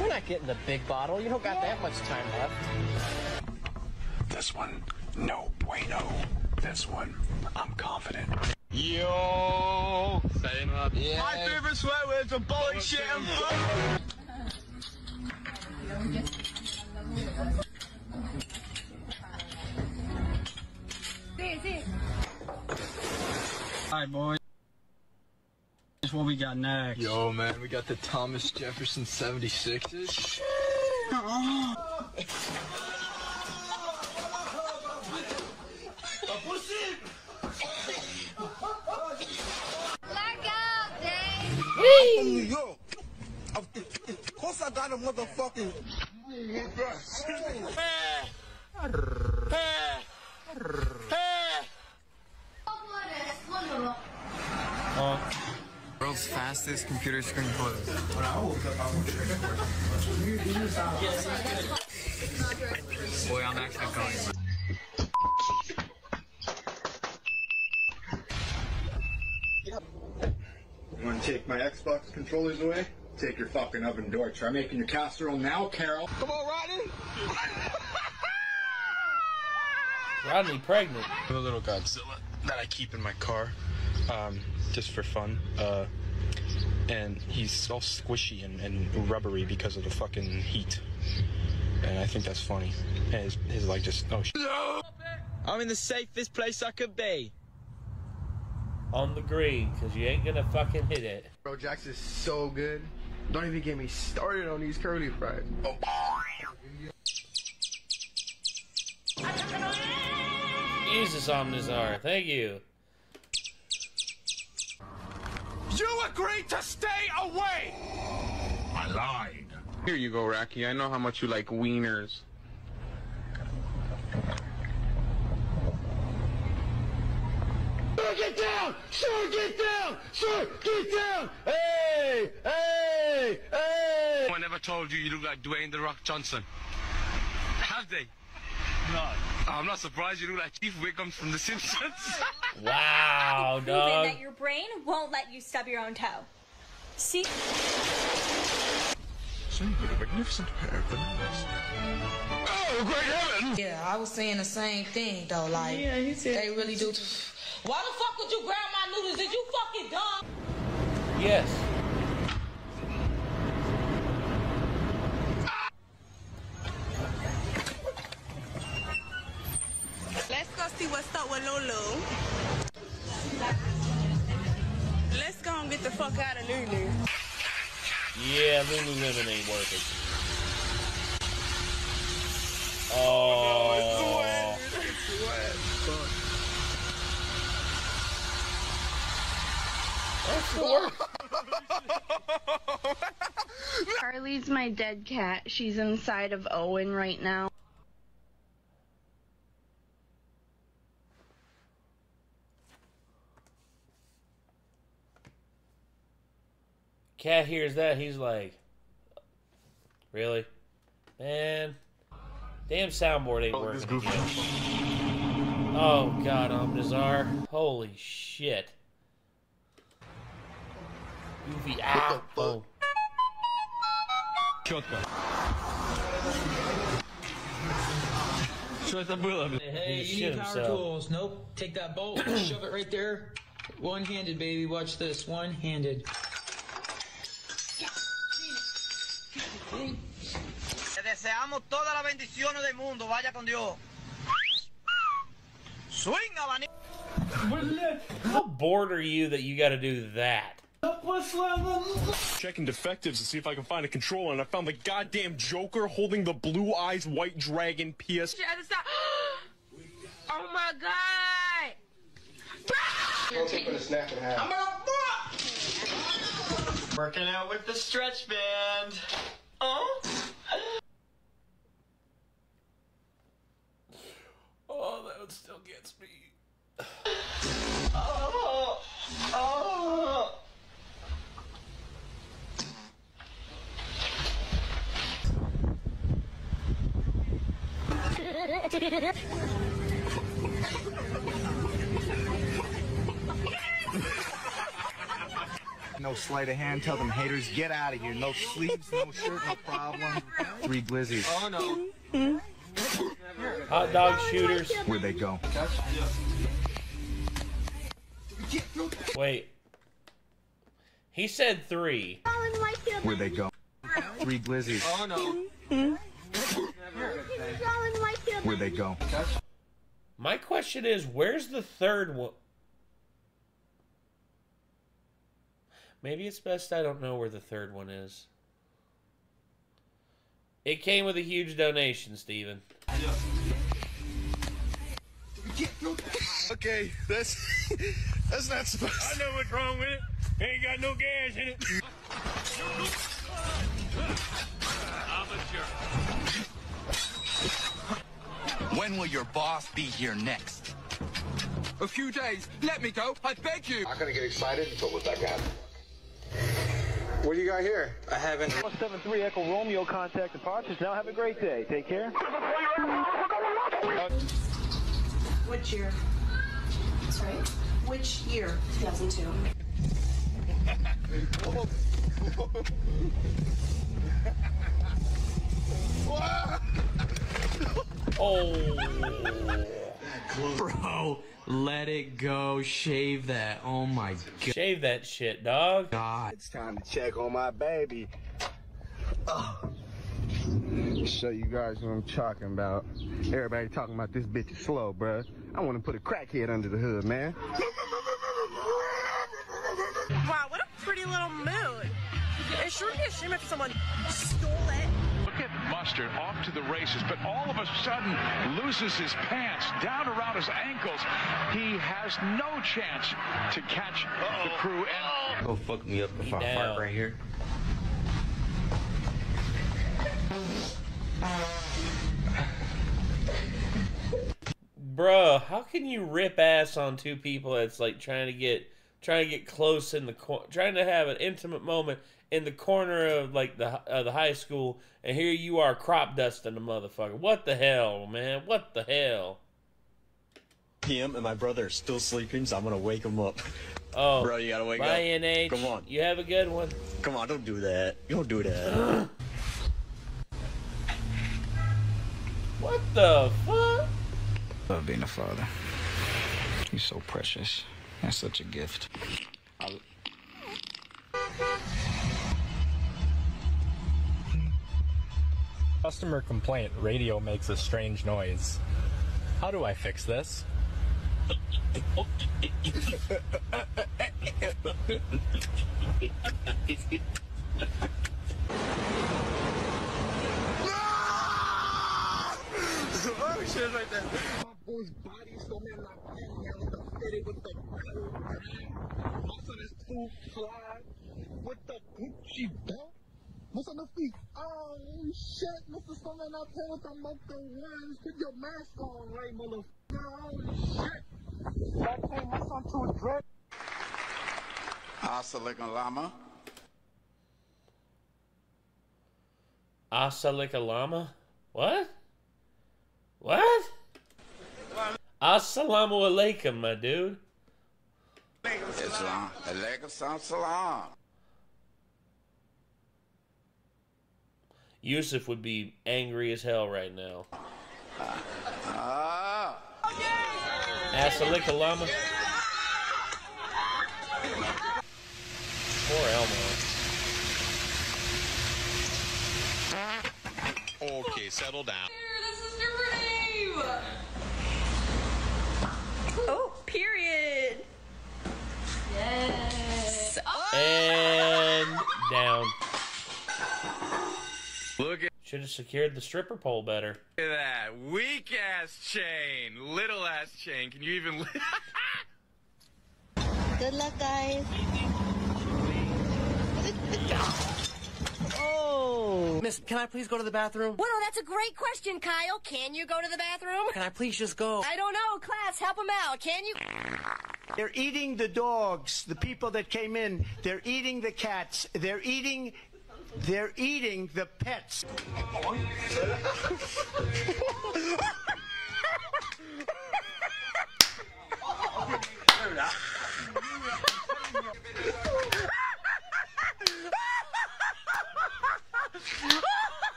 We're not getting the big bottle. You don't got that much time left. This one, no bueno. This one, I'm confident. Yo! Same up. Yeah. My favorite sweat words are bullet shit and fuck. Alright, boys. That's what we got next. Yo, man, we got the Thomas Jefferson 76s. From New York. Of course, I got a motherfucking. World's fastest computer screen closed. Boy, I'm actually going. You want to take my Xbox controllers away? Take your fucking oven door. Try making your casserole now, Carol. Come on, Rodney. Rodney pregnant. I have a little Godzilla that I keep in my car, just for fun. And he's all squishy and rubbery because of the fucking heat. And I think that's funny. And his like just, oh shit. No! I'm in the safest place I could be. On the green, because you ain't gonna fucking hit it. Bro, Jax is so good. Don't even get me started on these curly fries. Oh. Jesus, Omnizar, thank you. You agreed to stay away! I lied. Here you go, Rocky. I know how much you like wieners. Sir, get down! Sir, get down! Sir, get down! Hey! Hey! Hey! I never told you you look like Dwayne "The Rock" Johnson. Have they? No. I'm not surprised you look like Chief Wiggum from The Simpsons. Wow, Proven dog. that your brain won't let you stub your own toe. See? So you got a magnificent pair of bananas. Oh, great heaven! Yeah, I was saying the same thing though. Like, Yeah, he said- they really do. Why the fuck would you grab my noodles? Did you fucking dumb? Yes. Let's go see what's up with Lulu. Let's go and get the fuck out of Lulu. Yeah, Lululemon ain't worth it. Oh. It's wet. It's wet. That's the worst. Carly's my dead cat. She's inside of Owen right now. Cat hears that, he's like, really? Man, damn soundboard ain't working again. Oh God, Nazar. Holy shit. Goofy, ow. Oh. Hey, you need power tools. Nope. Take that bolt, shove it right there. One-handed, baby. Watch this. One-handed. Te deseamos todas las bendiciones del mundo. Vaya con Dios. Swing, abanico. How bored are you that you got to do that? Checking defectives to see if I can find a controller, and I found the goddamn Joker holding the Blue Eyes White Dragon PS. Oh my God! Don't take a snack and half. Working out with the stretch band. Oh. Oh, that one still gets me. Oh. Oh. No sleight of hand. Tell them haters get out of here. No sleeves, no shirt, no problem. 3 glizzies. Oh no. Hot dog shooters. Where'd they go? Wait. He said 3. Where'd they go? 3 glizzies. Oh no. Where'd they go? My question is, where's the third one? Maybe it's best I don't know where the third one is. It came with a huge donation, Steven. Okay, that's not supposed to... I know what's wrong with it. Ain't got no gas in it. I'm a jerk. When will your boss be here next? A few days. Let me go. I beg you. I'm gonna get excited until what's that happen. What do you got here? I haven't. 173 Echo Romeo contact departures. Now have a great day. Take care. Which year? Sorry? Which year? 2002. Oh. Bro, let it go. Shave that. Oh my God. Shave that shit, dog. God. It's time to check on my baby. Show you guys what I'm talking about. Everybody talking about this bitch is slow, bruh. I want to put a crackhead under the hood, man. Wow, what a pretty little mood. It sure would be a shame if someone stole it. Look at Mustard off to the races, but all of a sudden loses his pants down around his ankles. He has no chance to catch the crew. And Go fuck me up if I fart right here. Bruh, how can you rip ass on 2 people that's like trying to get close in the trying to have an intimate moment in the corner of like the high school, and here you are crop dusting the motherfucker. What the hell, man? What the hell? Him and my brother are still sleeping, so I'm gonna wake him up. Oh, bro, you gotta wake up. Bye, NH. Come on. You have a good one. Come on, don't do that. Don't do that. What the fuck? Love being a father. He's so precious. That's such a gift. Customer complaint. Radio makes a strange noise. How do I fix this? Oh, shit, right there. My boy's body so man like with the fitted with the also this too fly with the Gucci belt. What's on the feet? Oh shit, Mr. Snowman not playing with the mocha ones. Put your mask on, right, motherfucker. Oh shit. That take my son to a drug. Assalamualaikum lama. Asa like a llama? What? What? Assalamu alaikum, my dude. Islam. Alaikum salam. Yusuf would be angry as hell right now. Asa like a llama. Poor Elmo. Okay, settle down. Oh, period. Yes. And down. Look at Should have secured the stripper pole better. that weak ass chain, little ass chain. Can you even? Good luck, guys. Oh. Miss, can I please go to the bathroom? Well, that's a great question, Kyle. Can you go to the bathroom? Can I please just go? I don't know. Class, help him out. Can you? They're eating the dogs, the people that came in. They're eating the cats. They're eating the pets.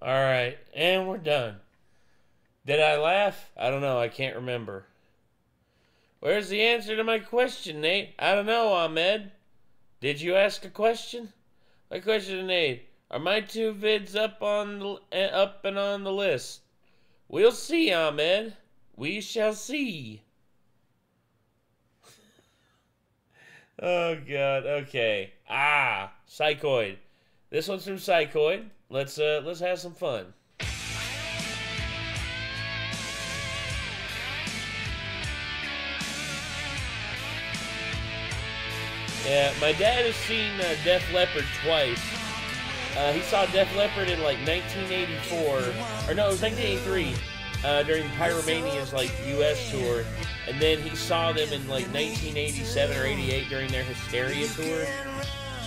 Alright, and we're done. Did I laugh? I don't know, I can't remember. Where's the answer to my question, Nate? I don't know, Ahmed. Did you ask a question? My question to Nate. Are my 2 vids up and on the list? We'll see, Ahmed. We shall see. Oh, God. Okay. Psychoid. This one's from Psychoid. Let's have some fun. Yeah, my dad has seen Def Leppard twice. He saw Def Leppard in like 1984, or no, it was 1983 during Pyromania's like U.S. tour, and then he saw them in like 1987 or 88 during their Hysteria tour.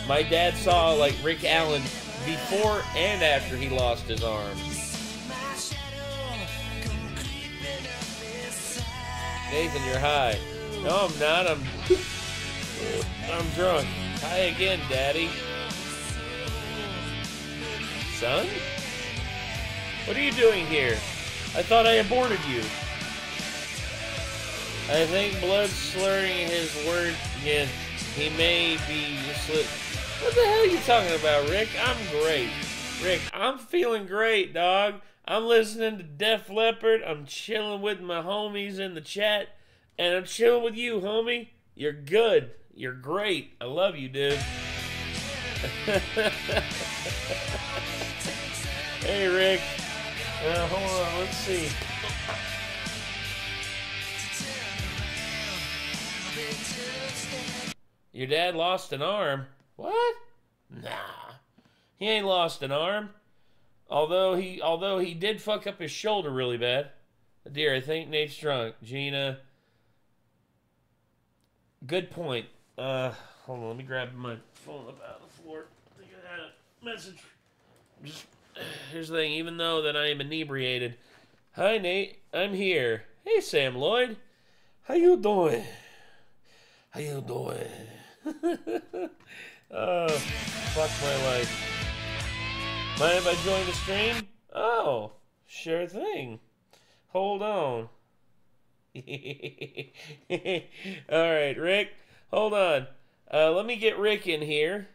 My dad saw like Rick Allen before and after he lost his arm. Nathan, you're high. No, I'm not. I'm drunk. Hi again, Daddy. Son? What are you doing here? I thought I aborted you. I think Blood's slurring his words again. He may be slip. What the hell are you talking about, Rick? I'm great. Rick, I'm feeling great, dog. I'm listening to Def Leppard. I'm chilling with my homies in the chat. And I'm chilling with you, homie. You're good. You're great. I love you, dude. Hey, Rick. Hold on. Let's see. Your dad lost an arm? What? Nah. He ain't lost an arm. Although he did fuck up his shoulder really bad. Dear, I think Nate's drunk. Gina. Good point. Hold on, let me grab my phone up out of the floor. I think I had a message. Here's the thing, even though that I am inebriated. Hi, Nate. I'm here. Hey, Sam Lloyd. How you doing? How you doing? Oh, fuck my life. Mind if I join the stream? Oh, sure thing. Hold on. Alright, Rick. Hold on. Let me get Rick in here.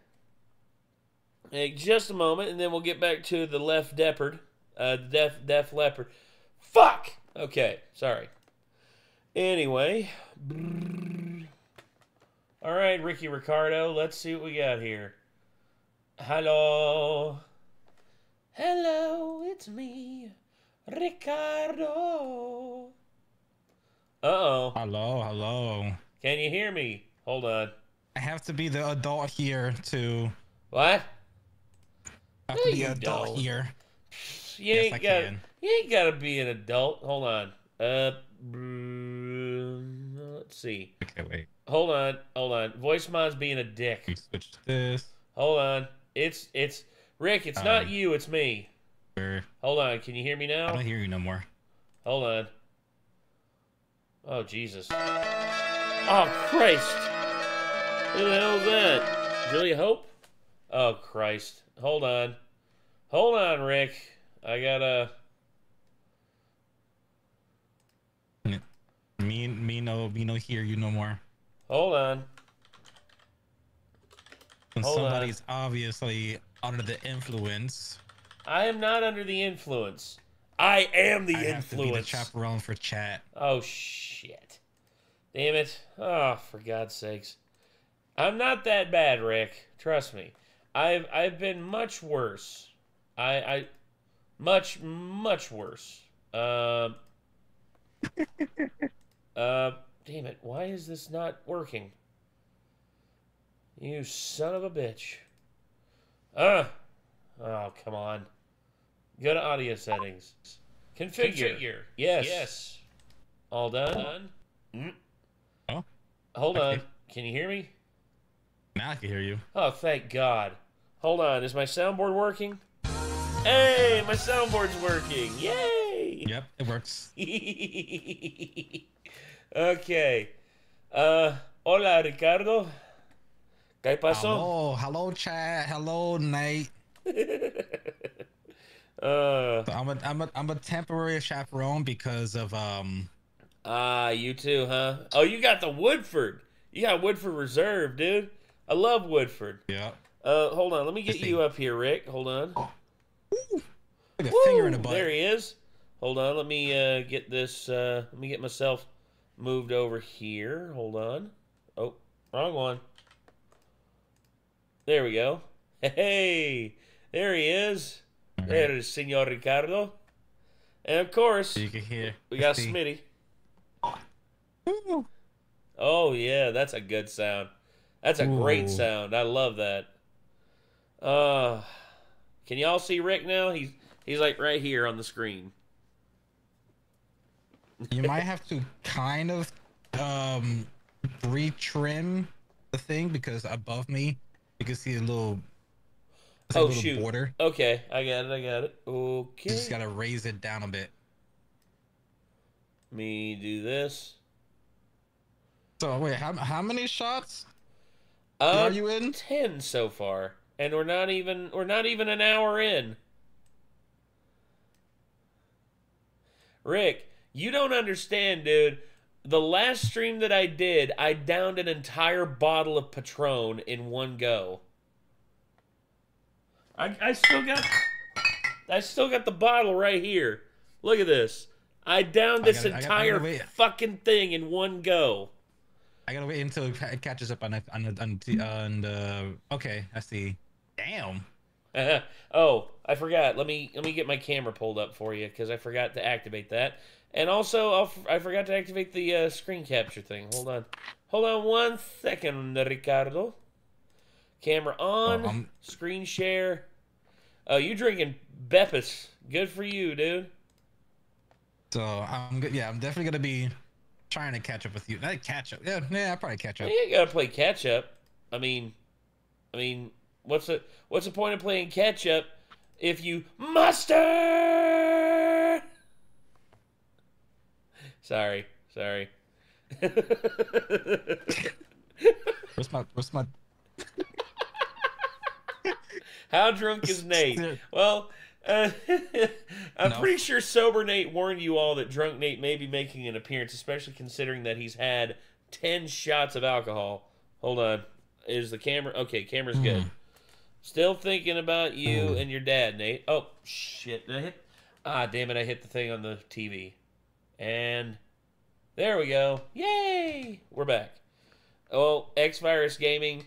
Just a moment, and then we'll get back to the Def Leppard. Fuck! Okay, sorry. Anyway. Alright, Ricky Ricardo, let's see what we got here. Hello. Hello, it's me, Ricardo. Uh-oh. Hello. Can you hear me? Hold on. I have to be the adult here to What? I have to be an adult here. You Yes, ain't I got. can. You ain't got to be an adult. Hold on. Let's see. Okay, wait. Hold on. Voice mod's being a dick. Switch this. Hold on. It's Rick. It's not you. It's me. Sure. Hold on. Can you hear me now? I don't hear you no more. Hold on. Oh Jesus. Oh Christ. Who the hell is that? Julia Hope? Oh Christ. Hold on. Hold on, Rick. I gotta. Me no hear you no more. Hold on. When Hold somebody's obviously under the influence. I am not under the influence. I am the I have to be the influence. chaperone for chat. Oh shit. Damn it. Oh, for God's sakes. I'm not that bad, Rick. Trust me. I've been much worse. I much worse. Damn it. Why is this not working? You son of a bitch. Oh, come on. Go to audio settings. Configure. Yes. All done? Oh? Hold on. Can you hear me? Now I can hear you. Oh, thank God. Hold on. Is my soundboard working? Hey, my soundboard's working. Yay! Yep, it works. Okay. Hola, Ricardo. ¿Qué pasó? Hello, chat. Hello, Nate. So I'm a temporary chaperone because of you too, huh? Oh, you got the Woodford. You got Woodford Reserve, dude. I love Woodford. Yeah. Hold on. Let me get you up here, Rick. Hold on. Like a finger in the butt. There he is. Hold on. Let me get this. Let me get myself moved over here. Hold on. Oh, wrong one. There we go. Hey, there he is. Right. There is Senor Ricardo. And of course, you can hear. We got Smitty. Oh yeah, that's a good sound. That's a great sound. I love that. Can y'all see Rick now? He's like right here on the screen. You might have to kind of retrim the thing because above me you can see a little shoot. Border. Okay, I got it. Okay. You just gotta raise it down a bit. Me do this. So wait, how many shots are you in? 10 so far, and we're not even an hour in. Rick, you don't understand, dude. The last stream that I did, I downed an entire bottle of Patron in one go. I still got the bottle right here. Look at this. I downed this entire fucking thing in one go. I gotta wait until it catches up on okay, I see. Damn. Oh, I forgot. Let me get my camera pulled up for you because I forgot to activate that. And also, I forgot to activate the screen capture thing. Hold on 1 second, Ricardo. Camera on. Screen share. Oh, you drinking Beppis? Good for you, dude. So I'm good. Yeah, I'm definitely gonna be trying to catch up with you. Not catch up. Yeah, I'll probably catch up. You gotta play catch up. I mean, what's the point of playing catch up if you muster? Sorry. What's my? How drunk is Nate? Well, I'm pretty sure sober Nate warned you all that drunk Nate may be making an appearance, especially considering that he's had 10 shots of alcohol. Hold on. Is the camera... Okay, camera's good. Still thinking about you and your dad, Nate. Oh, shit. Did I hit... damn it. I hit the thing on the TV. And there we go. Yay! We're back. Oh, X-Virus Gaming...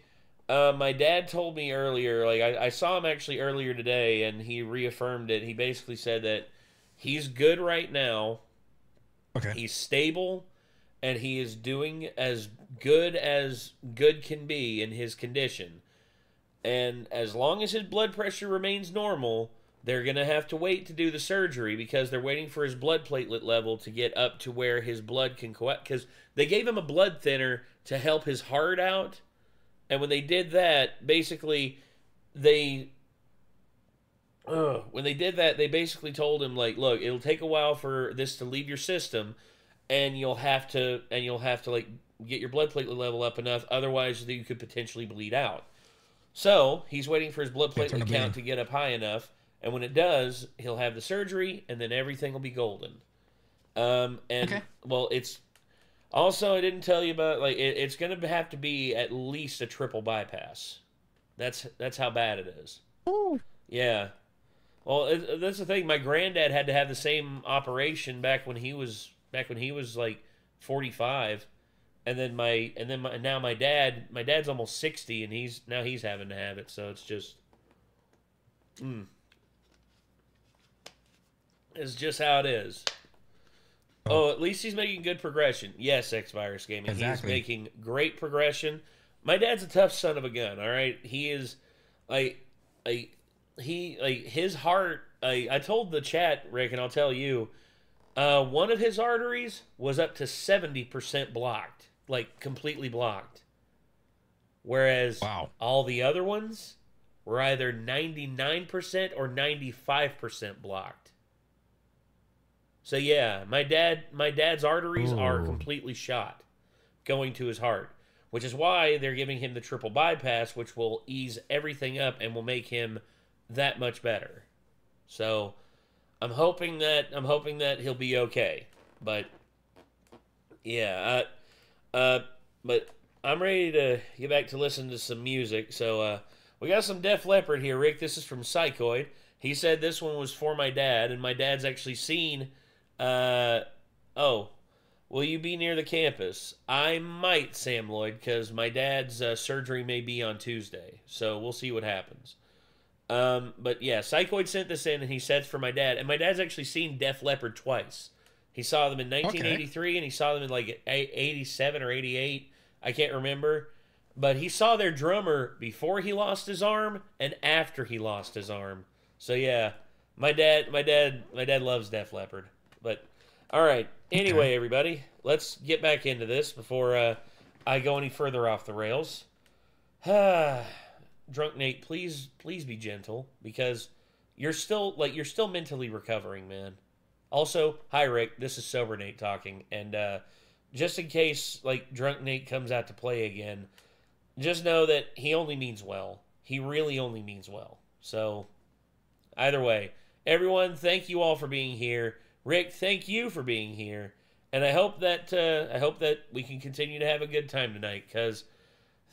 my dad told me earlier, like I saw him actually earlier today, and he reaffirmed it. He basically said that he's good right now. Okay. He's stable, and he is doing as good can be in his condition. And as long as his blood pressure remains normal, they're going to have to wait to do the surgery because they're waiting for his blood platelet level to get up to where his blood can coagulate. Because they gave him a blood thinner to help his heart out. And when they did that, basically, they basically told him, like, look, it'll take a while for this to leave your system, and you'll have to like get your blood platelet level up enough, otherwise you could potentially bleed out. So he's waiting for his blood platelet count to get up high enough, and when it does, he'll have the surgery, and then everything will be golden. Well, it's also, I didn't tell you about, like, it's going to have to be at least a triple bypass. That's how bad it is. Ooh. Yeah. Well, that's the thing. My granddad had to have the same operation back when he was like 45, and then my dad's almost 60, and he's having to have it. So it's just, it's just how it is. Oh, at least he's making good progression. Yes, X-Virus Gaming. Exactly. He's making great progression. My dad's a tough son of a gun, all right? He is, his heart, I told the chat, Rick, and I'll tell you, one of his arteries was up to 70% blocked, like completely blocked. Whereas all the other ones were either 99% or 95% blocked. So yeah, my dad's arteries are completely shot going to his heart, which is why they're giving him the triple bypass, which will ease everything up and will make him that much better. So I'm hoping that he'll be okay. But yeah, but I'm ready to get back to listen to some music. So we got some Def Leppard here, Rick. This is from Psychoid. He said this one was for my dad, and my dad's actually seen. Will you be near the campus? I might, Sam Lloyd, because my dad's surgery may be on Tuesday. So we'll see what happens. But yeah, Psychoid sent this in, and he said it's for my dad. And my dad's actually seen Def Leppard twice. He saw them in 1983, and he saw them in like 87 or 88. I can't remember. But he saw their drummer before he lost his arm and after he lost his arm. So yeah, my dad loves Def Leppard. But all right. Anyway, everybody, let's get back into this before I go any further off the rails. Drunk Nate, please be gentle, because you're still mentally recovering, man. Also, hi Rick, this is Sober Nate talking, and just in case like Drunk Nate comes out to play again, just know that he only means well. He really only means well. So either way, everyone, thank you all for being here. Rick, thank you for being here, and I hope that we can continue to have a good time tonight, because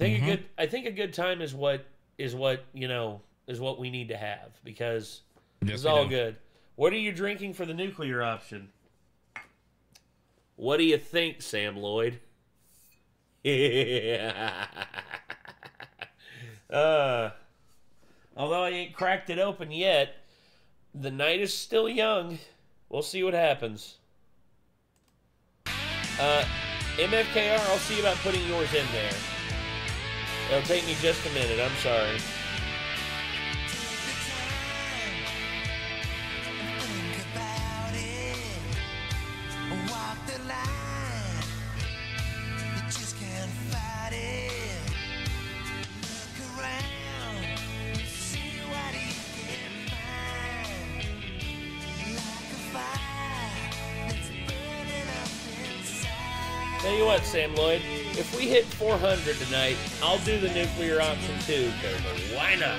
I think a good time is what we need to have, because it's all good. What are you drinking for the nuclear option? What do you think, Sam Lloyd? Although I ain't cracked it open yet, the night is still young. We'll see what happens. MFKR, I'll see about putting yours in there. It'll take me just a minute. I'm sorry. Tell you what, Sam Lloyd, if we hit 400 tonight, I'll do the nuclear option too, because why not?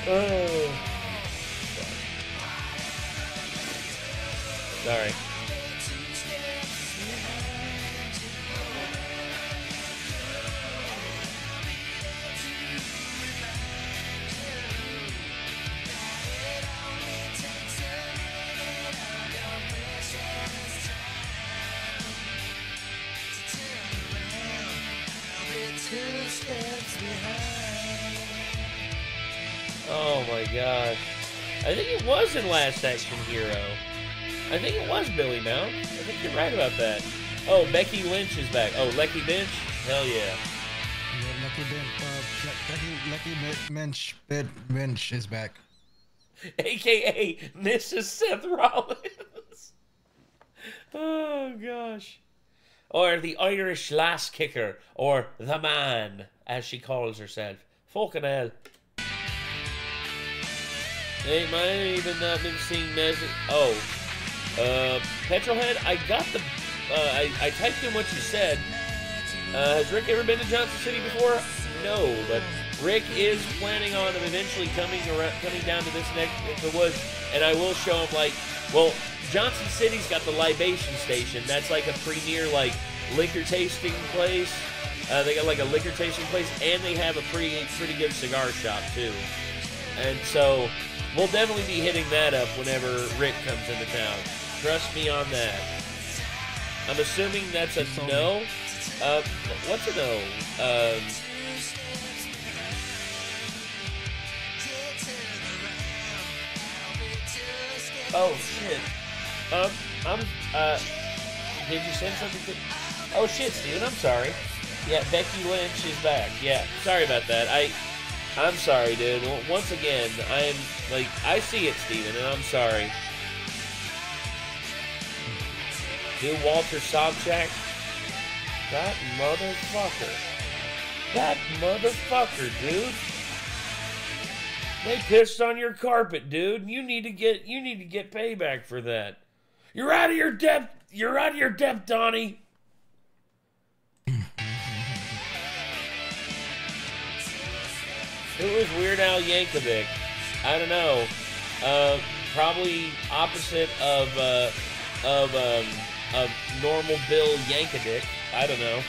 Oh. Sorry. Oh my gosh. I think it was in Last Action Hero. I think it was Billy Mount. I think you're right about that. Oh, Becky Lynch is back. Oh, Lecky Bench? Hell yeah. Lucky Mensch is back. AKA Mrs. Seth Rollins. Oh, gosh. Or the Irish lass kicker, or the man, as she calls herself. Fucking hell. Hey, I ain't even been seeing message. Oh. Petrolhead, I got the... I typed in what you said. Has Rick ever been to Johnson City before? No, but Rick is planning on him eventually coming down to this neck of the woods, and I will show him, like, well, Johnson City's got the libation station. That's like a premier, like, liquor tasting place. They got like a liquor tasting place, and they have a pretty good cigar shop too. And so we'll definitely be hitting that up whenever Rick comes into town. Trust me on that. I'm assuming that's a no. What's a no? Oh shit. Did you send something to? Oh shit, Steven, I'm sorry. Yeah, Becky Lynch is back. Yeah, sorry about that. I'm sorry, dude. Once again, I see it, Steven, and I'm sorry. Do Walter Sobchak? That motherfucker. That motherfucker, dude. They pissed on your carpet, dude. You need to get payback for that. You're out of your depth. You're out of your depth, Donnie. Who is Weird Al Yankovic? I don't know. Probably opposite of normal Bill Yankadick. I don't know.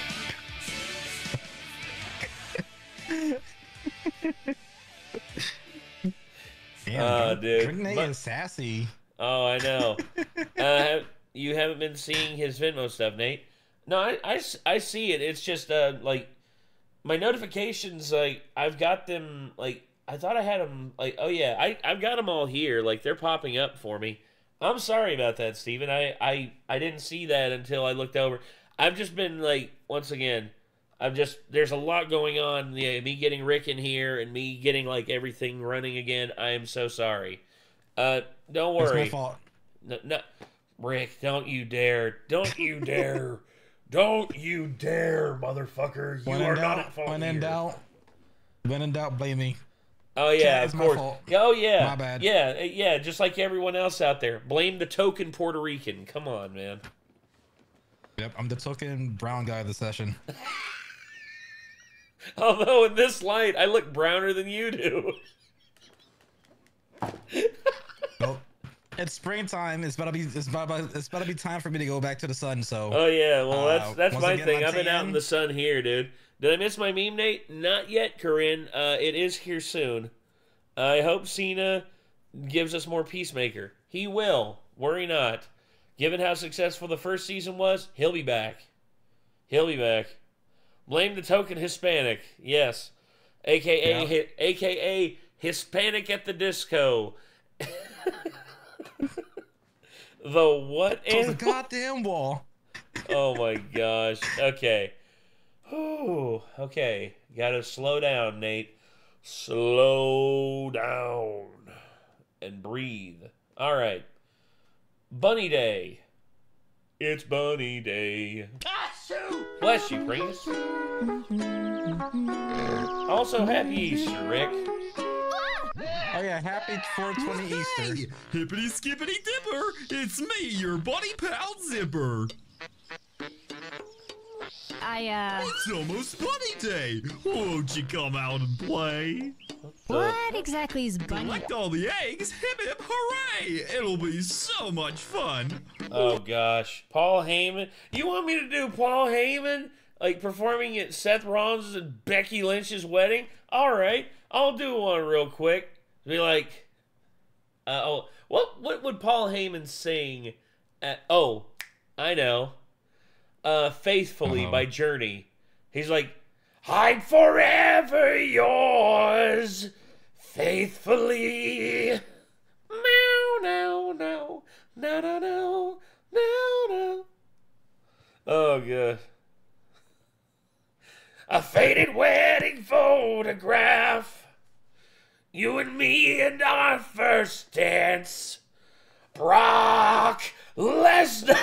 Damn, dude. Renee is sassy. Oh, I know. You haven't been seeing his Venmo stuff, Nate? No, I see it. It's just, like, my notifications, like, I've got them, like, I thought I had them, like, oh, yeah, I've got them all here. Like, they're popping up for me. I'm sorry about that, Steven. I didn't see that until I looked over. I've just been, like, once again, there's a lot going on. Yeah, me getting Rick in here and me getting, like, everything running again. I am so sorry. Don't worry. It's my fault. No, Rick, don't you dare. Don't you dare. Don't you dare, motherfucker. You are not at fault. When in doubt, blame me. Oh, yeah, It's of my course. fault. Oh, yeah. My bad. Yeah, just like everyone else out there. Blame the token Puerto Rican. Come on, man. Yep, I'm the token brown guy of the session. Although in this light, I look browner than you do. Nope. It's springtime. It's about to be time for me to go back to the sun. So. Oh yeah, well that's my again, thing. my I've been out in tan. the sun here, dude. Did I miss my meme, Nate? Not yet, Corinne. It is here soon. I hope Cena gives us more Peacemaker. He will. Worry not. Given how successful the first season was, he'll be back. He'll be back. Blame the token Hispanic. Yes. AKA Hispanic at the disco. The what? Close the goddamn wall. Oh my gosh. Okay. Whew. Okay. Gotta slow down, Nate. Slow down. And breathe. Alright. Bunny Day. It's Bunny Day. Bless you, Prius. Also, happy Easter, Rick. Oh yeah, happy 420 Easter. Hippity skippity dipper, it's me, your buddy pal Zipper. It's almost Bunny Day. Won't you come out and play? What exactly is Bunny? Collect all the eggs, hip hip hooray! It'll be so much fun. Oh gosh, Paul Heyman. You want me to do Paul Heyman? Like performing at Seth Rollins and Becky Lynch's wedding? All right, I'll do one real quick. Be like, what would Paul Heyman sing at? Oh, I know. Faithfully by Journey. He's like, I'm forever yours, faithfully. Meow, no, no, no, no, no, no, no. Oh, God. A faded wedding photograph. You and me and our first dance. Brock Lesnar.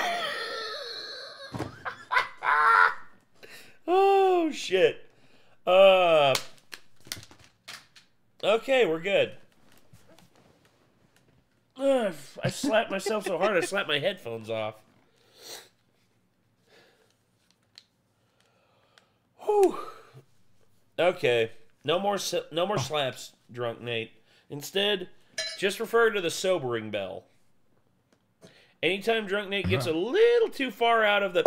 Oh, shit. Okay, we're good. I slapped myself so hard I slapped my headphones off. Whew. Okay, no more slaps, drunk Nate. Instead, just refer to the sobering bell. Anytime drunk Nate gets a little too far out of the...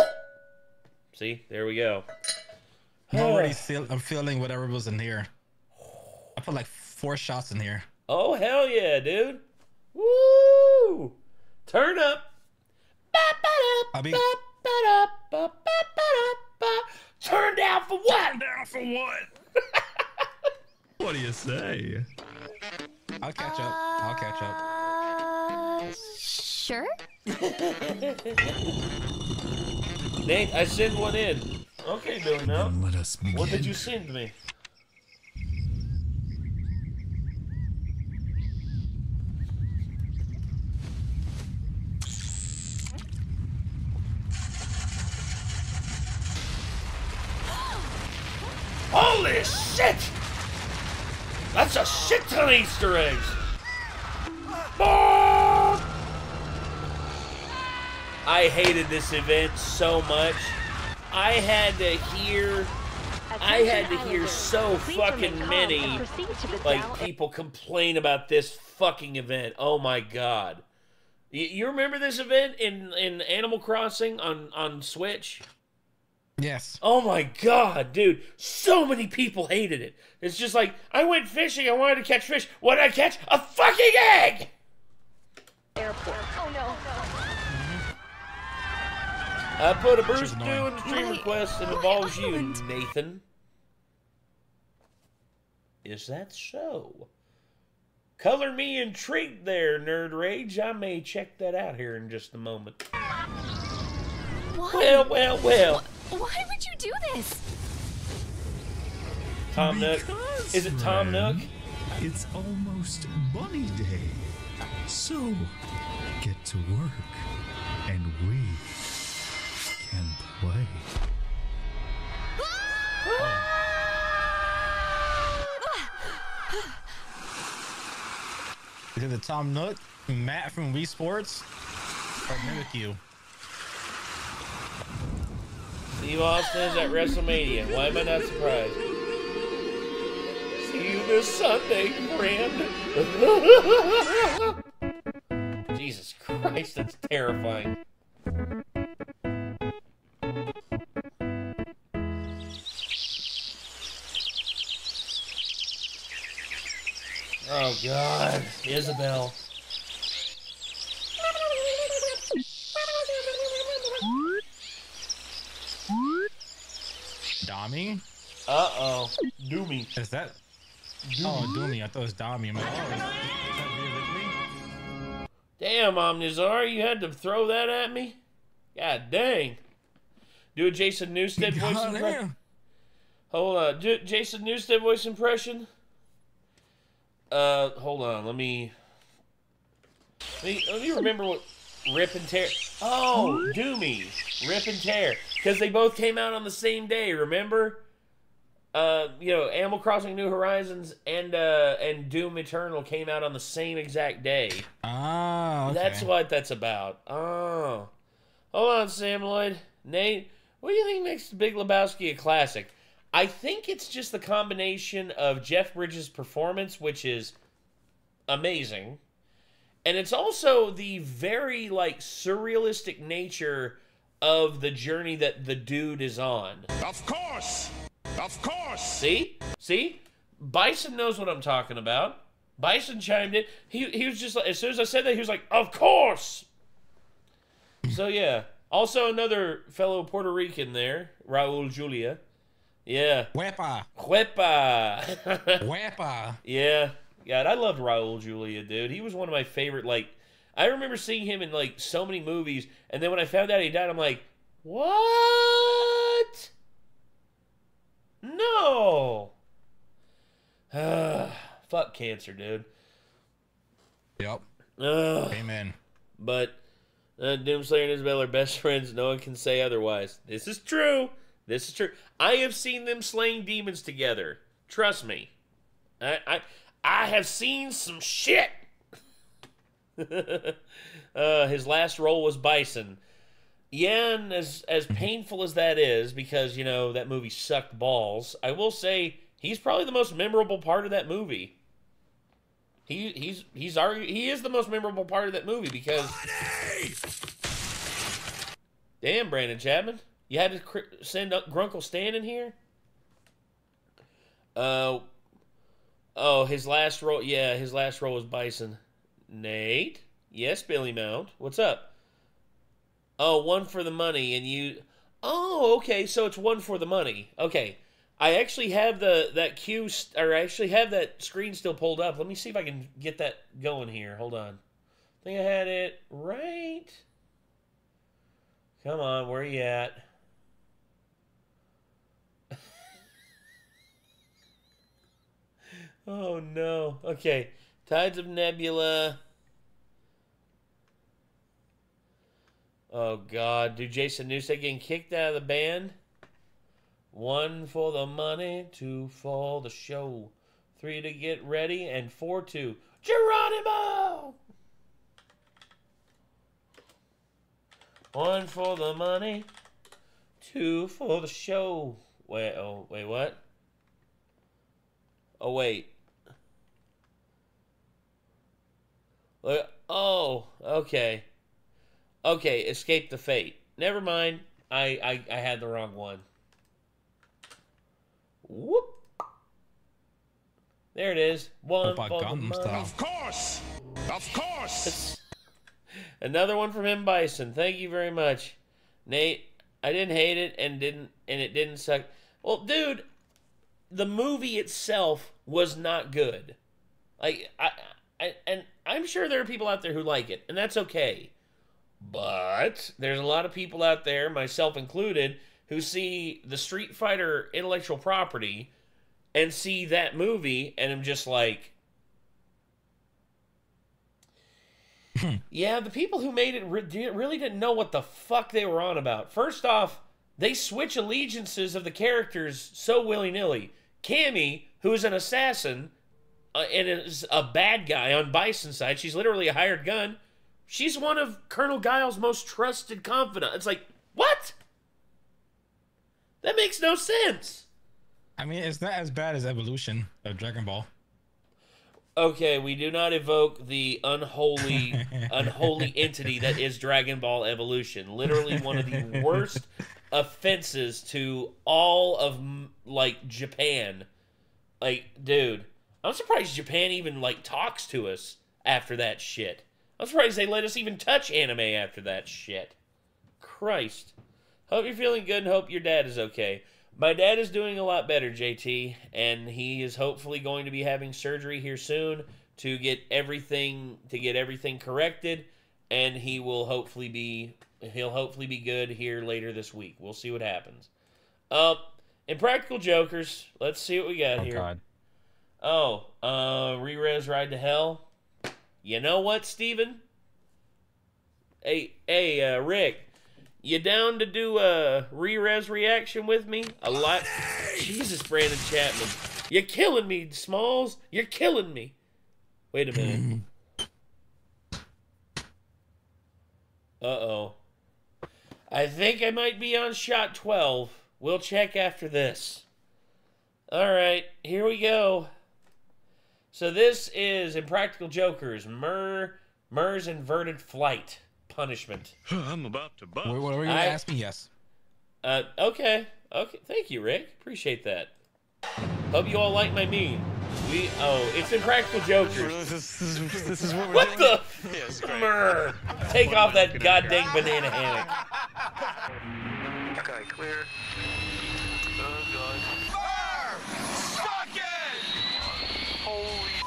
See, there we go. I'm feeling whatever was in here. I put like 4 shots in here. Oh, hell yeah, dude. Woo! Turn up. Turn down for what? Turn down for what? What do you say? I'll catch up. I'll catch up. Sure? Nate, I sent one in. Okay, Billy, now. Let us begin. What did you send me? Holy shit! That's a shit ton of Easter eggs! Oh! I hated this event so much. I had to hear so fucking many like people complain about this fucking event. Oh my god. You remember this event in Animal Crossing on Switch? Yes. Oh my god, dude. So many people hated it. It's just like, I went fishing, I wanted to catch fish. What did I catch? A fucking egg! Airport. Oh no. I put a Bruce Dew in the stream request that involves you, Nathan. Is that so? Color me intrigued there, Nerd Rage. I may check that out here in just a moment. Why? Well. Why would you do this? Tom Nook. Is it Tom Nook? It's almost Bunny Day. So, get to work, and we can play. Is it the Tom Nook, Matt from Wii Sports, or Mimikyu? Steve Austin is at WrestleMania. Why am I not surprised? See you this Sunday, friend. Jesus Christ, that's terrifying. Oh God, Isabel. Dami? Uh-oh. Doomy. Is that? Oh, Doomy. I thought it was Dami. I'm like, oh, is that Rhea Ripley? Damn, Omnizar, you had to throw that at me? God dang. Do a Jason Newsted voice impression. Hold on. Do Jason Newsted voice impression. Hold on. Let me remember what Rip and Tear. Oh, Doomy. Rip and Tear. Because they both came out on the same day, remember? Animal Crossing New Horizons and Doom Eternal came out on the same exact day. Oh, okay. That's what that's about. Oh. Hold on, Sam Lloyd. Nate, what do you think makes The Big Lebowski a classic? I think it's just the combination of Jeff Bridges' performance, which is amazing, and it's also the very, surrealistic nature of the journey that the dude is on. Of course! Of course! See? Bison knows what I'm talking about. Bison chimed in. He was just like, as soon as I said that, he was like, of course! So, yeah. Also, another fellow Puerto Rican there, Raul Julia. Yeah. Huepa. Huepa. Yeah. God, I loved Raul Julia, dude. He was one of my favorite, I remember seeing him in, so many movies, and then when I found out he died, I'm like, what? No. Fuck cancer, dude. Yep. Amen. But Doomslayer and Isabel are best friends. No one can say otherwise. This is true. This is true. I have seen them slaying demons together. Trust me. I have seen some shit. His last role was Bison. Yeah, and as painful as that is, because, you know, that movie sucked balls, I will say he's probably the most memorable part of that movie. He is the most memorable part of that movie because... Damn, Brandon Chapman. You had to send Grunkle Stan in here? Oh, his last role... Yeah, his last role was Bison. Nate? Yes, Billy Mount. What's up? Oh, one for the money, and you... Oh, okay, so it's one for the money. Okay. I actually have that cue, or I actually have that screen still pulled up. Let me see if I can get that going here. Hold on. I think I had it right. Come on, where are you at? Oh, no. Okay. Tides of Nebula. Oh, God. Dude, Jason Newsted getting kicked out of the band? 1 for the money, 2 for the show, 3 to get ready, and 4 to Geronimo! 1 for the money, 2 for the show. Wait, what? Oh, wait. Oh, okay. Okay, Escape the Fate. Never mind. I had the wrong one. Whoop. There it is. 1 for the money. Of course. Of course. Another one from him, Bison. Thank you very much. Nate, I didn't hate it and it didn't suck. Well, dude, the movie itself was not good. Like and I'm sure there are people out there who like it, and that's okay. But there's a lot of people out there, myself included, who see the Street Fighter intellectual property and see that movie and I'm just like, yeah, the people who made it really didn't know what the fuck they were on about. First off, they switch allegiances of the characters so willy-nilly. Cammy, who is an assassin and is a bad guy on Bison's side, she's literally a hired gun. She's one of Colonel Guile's most trusted confidants. It's like, what? That makes no sense. I mean, it's not as bad as Evolution of Dragon Ball. Okay, we do not evoke the unholy entity that is Dragon Ball Evolution. Literally one of the worst offenses to all of, like, Japan. Like, dude, I'm surprised Japan even, like, talks to us after that shit. I'm surprised they let us even touch anime after that shit. Christ. Hope you're feeling good and hope your dad is okay. My dad is doing a lot better, JT, and he is hopefully going to be having surgery here soon to get everything corrected, and he'll hopefully be good here later this week. We'll see what happens. Impractical Jokers, let's see what we got here. God. Re-Res Ride to Hell. You know what, Steven? Hey, Rick. You down to do a re-res reaction with me? A lot. Jesus, Brandon Chapman. You're killing me, Smalls. You're killing me. Wait a minute. Uh-oh. I think I might be on shot 12. We'll check after this. Alright, here we go. So this is Impractical Jokers. Mur's Inverted Flight. Punishment. I'm about to bust. What were you going to ask me? Yes. Okay. Thank you, Rick. Appreciate that. Hope you all like my meme. It's Impractical Jokers. This is what we're what doing. The? Yeah, it's great. Murr. Take off that goddamn banana hammock. Okay, clear. Oh, God. Suck it! Holy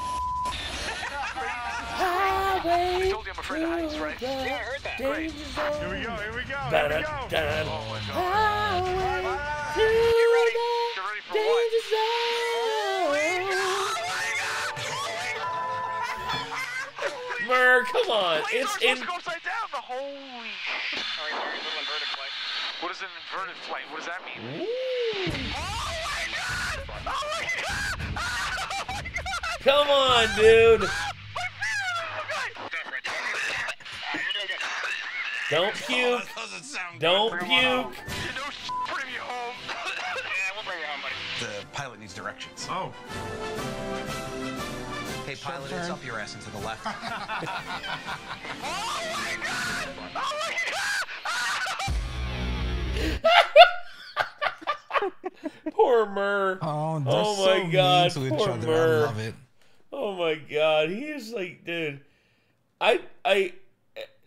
Highway I told you I'm afraid of heights, right? Yeah, I heard that. Great. Here we go. Oh my God. Oh, my God. Highway You ready? You ready for for what? Mer, come on. It's in. Go upside down. The holy. All right, very little inverted flight. What is an inverted flight? What does that mean? Ooh. Oh my god! Oh my god! Oh my god! Come on, dude. Don't puke. Don't puke. You know, bring you home. Yeah, we'll bring you home, buddy. The pilot needs directions. Oh. Hey, pilot, it's up your ass and to the left. Oh my god! Oh my god! Poor Murr. Oh, my god. To each Poor other. Murr. I love it. Oh my god. He is like, dude.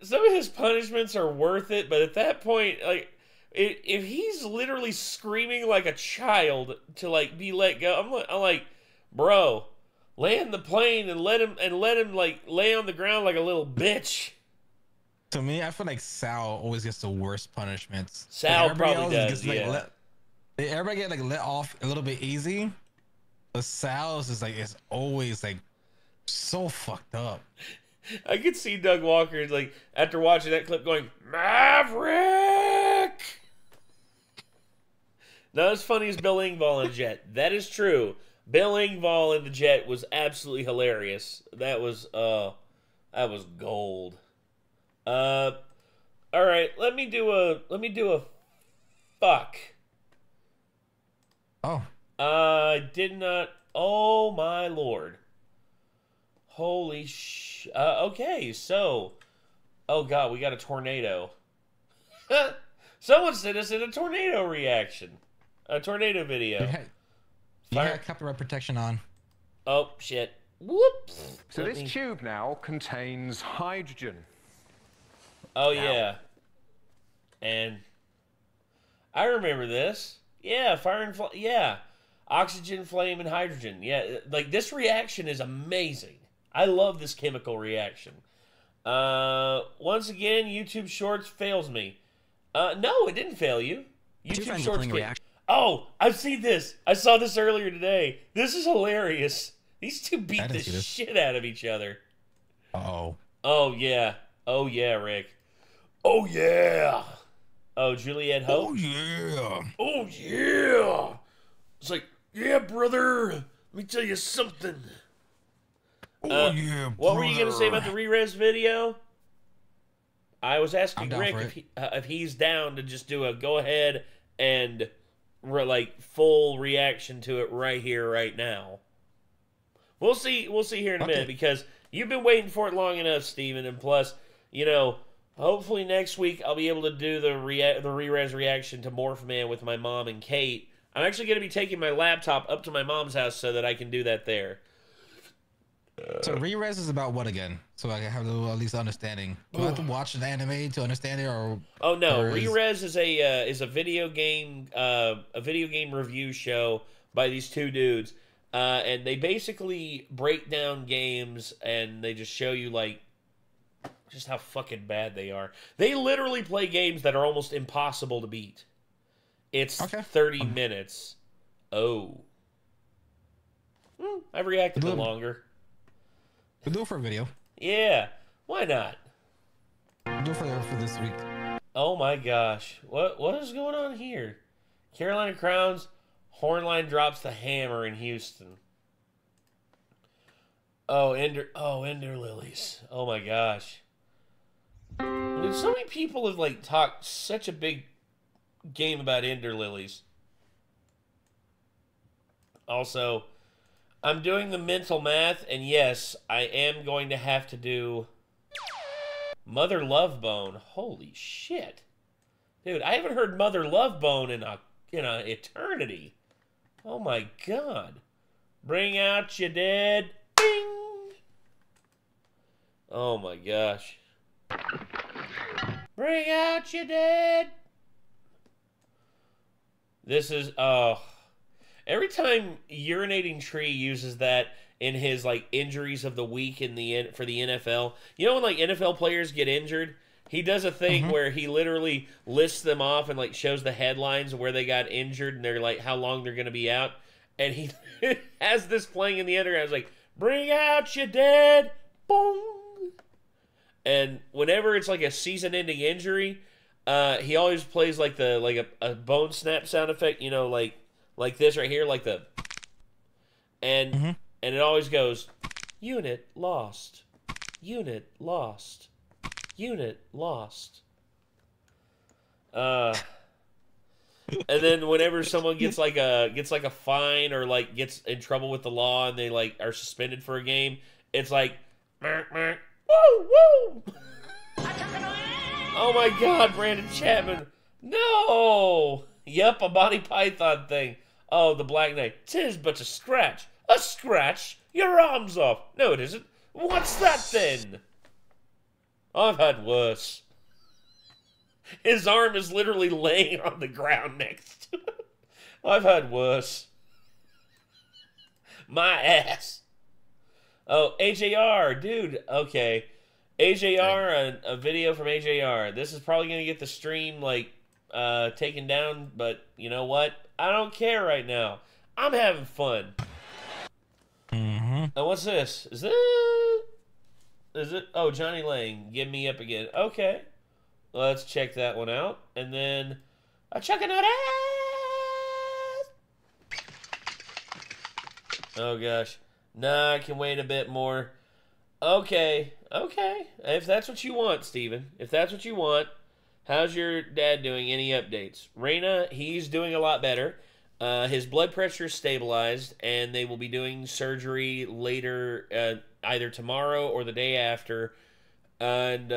Some of his punishments are worth it, but at that point, like, if he's literally screaming like a child to like be let go, I'm like, bro, land the plane and let him like lay on the ground like a little bitch. To me, I feel like Sal always gets the worst punishments. Sal like probably does. Gets, yeah. Everybody get like let off a little bit easy, but Sal's is like it's always like so fucked up. I could see Doug Walker like after watching that clip going, Maverick. Not as funny as Bill Engvall in a jet. That is true. Bill Engvall in the jet was absolutely hilarious. That was gold. All right, let me do a fuck. Oh. Did not. Oh my lord. Holy okay, so. Oh god, we got a tornado. Someone sent us in a tornado reaction. A tornado video. You had copyright protection on. Oh, shit. Whoops. So this tube now contains hydrogen. Oh, yeah. And I remember this. Yeah, fire and yeah. Oxygen, flame, and hydrogen. Yeah, like this reaction is amazing. I love this chemical reaction. Once again, YouTube Shorts fails me. No, it didn't fail you. YouTube Shorts reaction. Oh, I've seen this. I saw this earlier today. This is hilarious. These two beat the shit out of each other. Uh-oh. Oh, yeah. Oh, yeah, Rick. Oh, yeah. Oh, Juliette Hope? Oh, yeah. Oh, yeah. It's like, yeah, brother. Let me tell you something. Oh, yeah, what were you going to say about the re-res video? I was asking Rick if he's down to just do a go-ahead and like full reaction to it right here, right now. We'll see here in a minute because you've been waiting for it long enough, Steven, and plus, you know, hopefully next week I'll be able to do the re-res reaction to Morphman with my mom and Kate. I'm actually going to be taking my laptop up to my mom's house so that I can do that there. So re-res is about what again? So I can have a little at least understanding. Do I have to watch an anime to understand it, or? Oh no, re-res is a video game review show by these two dudes, and they basically break down games and they just show you like just how fucking bad they are. They literally play games that are almost impossible to beat. It's 30 minutes. Oh, I've reacted to longer. We'll do it for a video. Yeah, why not? We'll do it for this week. Oh my gosh, what is going on here? Carolina Crowns, Hornline drops the hammer in Houston. Oh, Ender Lilies. Oh my gosh. Dude, so many people have like talked such a big game about Ender Lilies. Also, I'm doing the mental math, and yes, I am going to have to do Mother Love Bone. Holy shit. Dude, I haven't heard Mother Love Bone in a eternity. Oh my god. Bring out your dead. Bing! Oh my gosh. Bring out your dead. This is, every time Urinating Tree uses that in his like injuries of the week for the NFL, you know when like NFL players get injured He does a thing where he literally lists them off and like shows the headlines where they got injured and they're like how long they're going to be out. And he has this playing in the underground. It's like, bring out your dead, boom. And whenever it's like a season-ending injury, he always plays like a bone snap sound effect. You know, like this right here, like the, and it always goes, unit lost, unit lost, unit lost. And then whenever someone gets like a fine or like gets in trouble with the law and they like are suspended for a game, it's like, woo woo. Oh my God, Brandon Chapman, no. Yep, a Monty Python thing. Oh, the Black Knight. 'Tis but a scratch. A scratch? Your arm's off. No, it isn't. What's that then? I've had worse. His arm is literally laying on the ground next to him. I've had worse. My ass. Oh, AJR, dude. Okay. AJR, a video from AJR. This is probably going to get the stream, like, taken down, but you know what? I don't care right now. I'm having fun. Oh, what's this? Is it? Oh, Johnny Lang, Give Me Up Again. Okay. Let's check that one out. And then, check it out. Oh, gosh. Nah, I can wait a bit more. Okay. Okay. If that's what you want, Steven. If that's what you want. How's your dad doing? Any updates? Raina, he's doing a lot better. His blood pressure is stabilized, and they will be doing surgery later, either tomorrow or the day after. And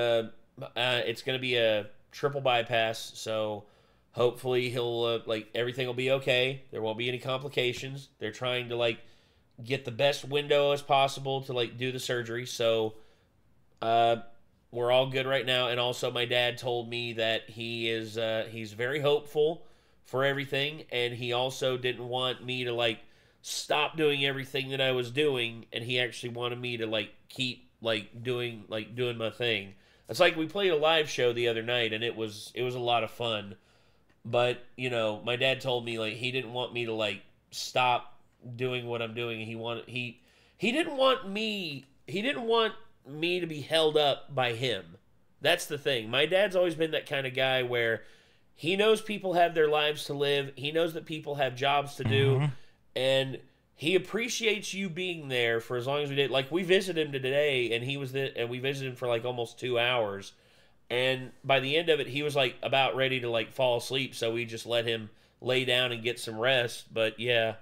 it's going to be a triple bypass, so hopefully he'll, everything will be okay. There won't be any complications. They're trying to, get the best window as possible to, do the surgery, so we're all good right now. And also my dad told me that he's very hopeful for everything, and he also didn't want me to, stop doing everything that I was doing, and he actually wanted me to, keep, doing my thing. It's like we played a live show the other night, and it was a lot of fun. But, my dad told me, he didn't want me to, stop doing what I'm doing. He didn't want me to be held up by him. That's the thing. My dad's always been that kind of guy where he knows people have their lives to live. He knows that people have jobs to do. And he appreciates you being there for as long as we did. We visited him today, and and we visited him for almost 2 hours. And by the end of it, he was about ready to fall asleep. So we just let him lay down and get some rest. But yeah,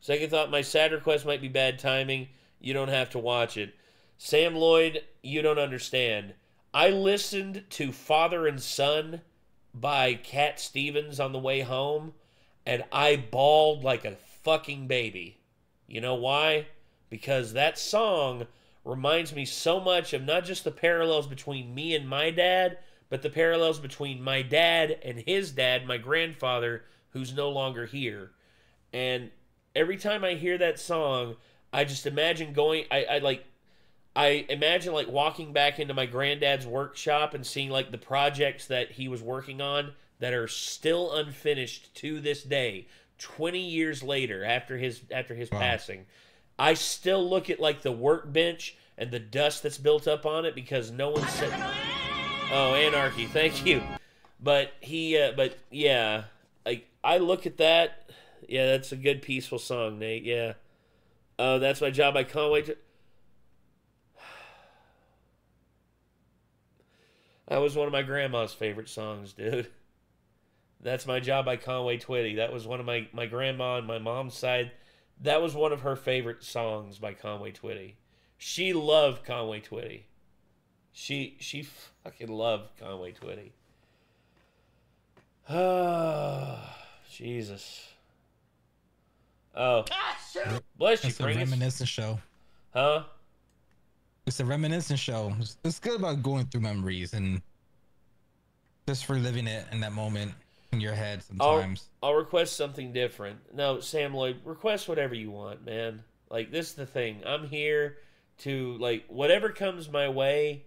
second thought, my sad request might be bad timing. You don't have to watch it. Sam Lloyd, you don't understand. I listened to Father and Son by Cat Stevens on the way home, and I bawled like a fucking baby. You know why? Because that song reminds me so much of not just the parallels between me and my dad, but the parallels between my dad and his dad, my grandfather, who's no longer here. And every time I hear that song, I just imagine going, I imagine walking back into my granddad's workshop and seeing the projects that he was working on that are still unfinished to this day, 20 years later after his passing. I still look at the workbench and the dust that's built up on it because no one said, "Oh, Anarchy, thank you." But yeah, I look at that. Yeah, that's a good peaceful song, Nate. Yeah. Oh, That's My Job. I can't wait to. That was one of my grandma's favorite songs, dude. That's My Job by Conway Twitty. That was one of my grandma on my mom's side. That was one of her favorite songs by Conway Twitty. She loved Conway Twitty. She fucking loved Conway Twitty. Oh, Jesus. Oh. Bless you, It's a reminiscent show. Huh? It's a reminiscent show. It's good about going through memories and just reliving it in that moment in your head sometimes. I'll request something different. No, Sam Lloyd, request whatever you want, man. This is the thing. I'm here to, whatever comes my way,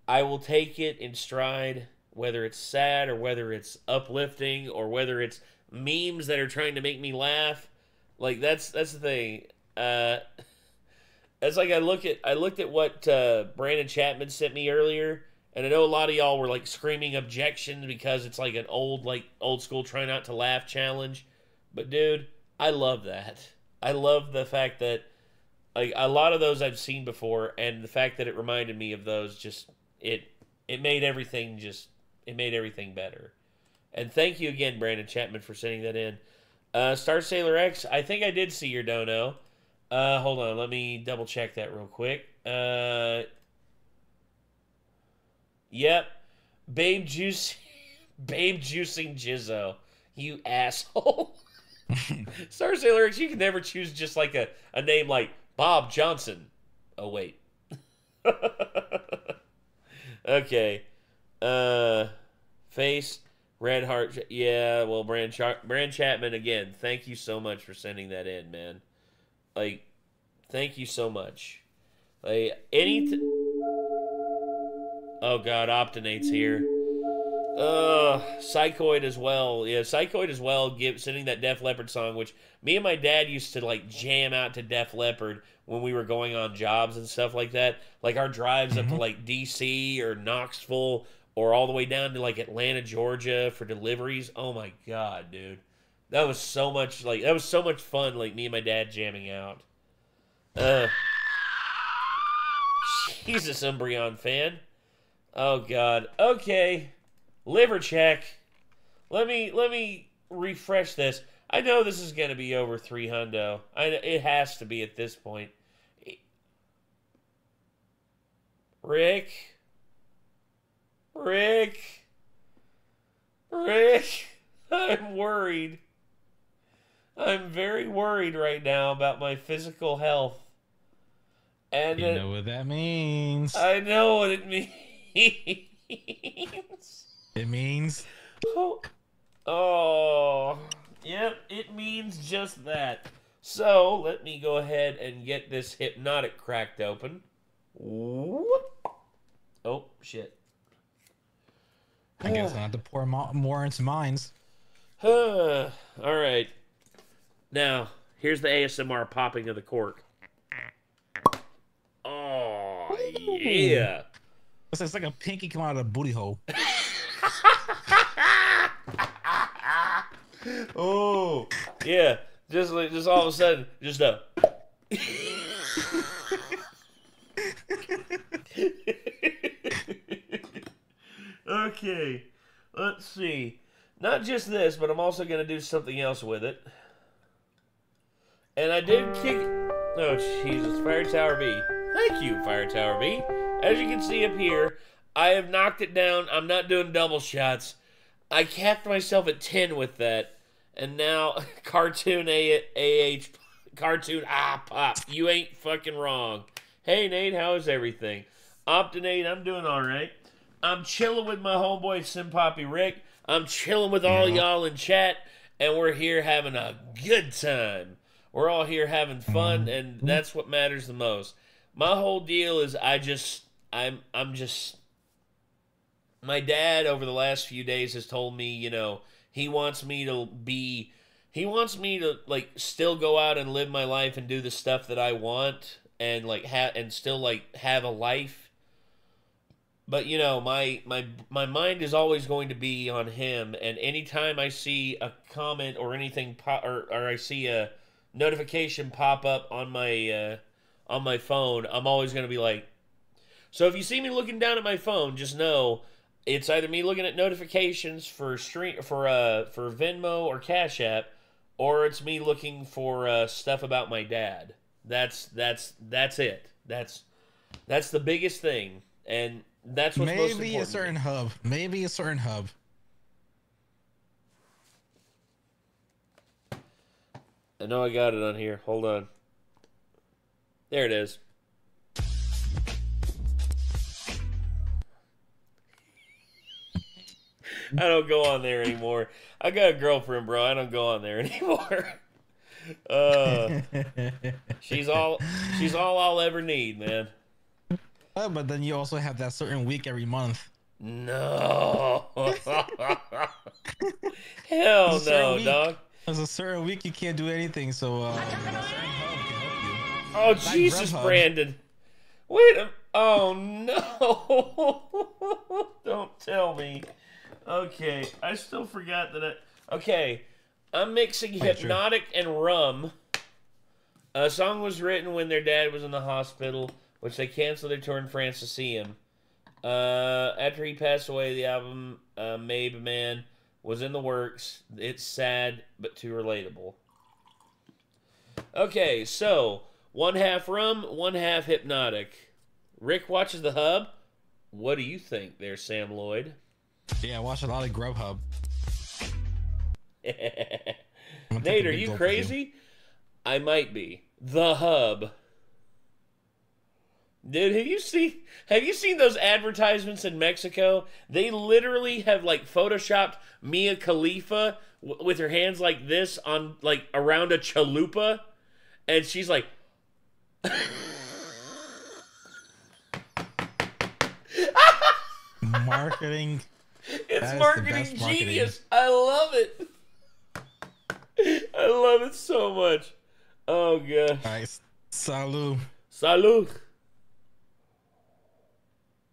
I will take it in stride, whether it's sad or whether it's uplifting or whether it's memes that are trying to make me laugh. Like that's the thing. It's like I looked at what Brandon Chapman sent me earlier, and I know a lot of y'all were like screaming objections because it's like an old school try not to laugh challenge. But dude, I love that. I love the fact that like a lot of those I've seen before, and the fact that it reminded me of those just it made everything better. And thank you again, Brandon Chapman, for sending that in. Star Sailor X, I think I did see your dono. Hold on, let me double check that real quick. Yep. Babe juicing Jizzo. You asshole. Star Sailor X, you can never choose just like a name like Bob Johnson. Oh, wait. Okay. Face, Red Heart. Yeah, well, Brand Chapman, again, thank you so much for sending that in, man. Like, thank you so much. Like, oh, God, Optinate's here. Psychoid as well. Yeah, Psychoid as well, sending that Def Leppard song, which me and my dad used to, like, jam out to Def Leppard when we were going on jobs and stuff like that. Like, our drives up to, like, D.C. or Knoxville or all the way down to, like, Atlanta, Georgia for deliveries. Oh, my God, dude. That was so much fun, like, me and my dad jamming out. Jesus, Umbreon fan. Oh, God. Okay. Liver check. Let me refresh this. I know this is going to be over 300. It has to be at this point. Rick. I'm worried. I'm very worried right now about my physical health. And you know what that means. I know what it means. It means... Oh, yep, it means just that. So, let me go ahead and get this hypnotic cracked open. Whoop. Oh, shit. I guess I'll have to pour more into mines. Alright. Now, here's the ASMR popping of the cork. Oh, yeah. It's like a pinky come out of a booty hole. Oh, yeah. Just all of a sudden, just a... Okay, let's see. Not just this, but I'm also going to do something else with it. And I did kick... Oh, Jesus. Fire Tower B. Thank you, Fire Tower B. As you can see up here, I have knocked it down. I'm not doing double shots. I capped myself at 10 with that. And now, Cartoon Pop. You ain't fucking wrong. Hey, Nate, how is everything? Optinate, I'm doing all right. I'm chilling with my homeboy Simpoppy Rick. I'm chilling with all y'all in chat, and we're here having a good time. We're all here having fun, and that's what matters the most. My whole deal is I'm just... My dad, over the last few days, has told me, you know, he wants me to, like, still go out and live my life and do the stuff that I want, and, like, still have a life. But, you know, my mind is always going to be on him, and anytime I see a comment or anything, or I see a notification pop up on my phone, I'm always going to be like... So if you see me looking down at my phone, just know it's either me looking at notifications for Venmo or Cash App, or it's me looking for stuff about my dad. That's it. That's the biggest thing, and that's what's most important. Maybe a certain hub. I know I got it on here. Hold on. There it is. I don't go on there anymore. I got a girlfriend, bro. I don't go on there anymore. She's all I'll ever need, man. But then you also have that certain week every month. No. Hell no, dog. There's a certain week you can't do anything, so oh Jesus, Brandon. Wait a oh no. Don't tell me. Okay, I still forgot that okay. I'm mixing Hypnotic and Rum. A song was written when their dad was in the hospital, which they canceled their tour in France to see him. After he passed away, the album Maybe Man was in the works. It's sad, but too relatable. Okay, so 1/2 Rum, 1/2 Hypnotic. Rick watches the Hub. What do you think there, Sam Lloyd? Yeah, I watch a lot of Grubhub. Nate, are you crazy? I might be. The Hub. Dude, have you seen those advertisements in Mexico? They literally have like photoshopped Mia Khalifa with her hands like this on like around a chalupa, and she's like marketing. It's marketing genius. I love it. I love it so much. Oh gosh. All right, salud. Salud.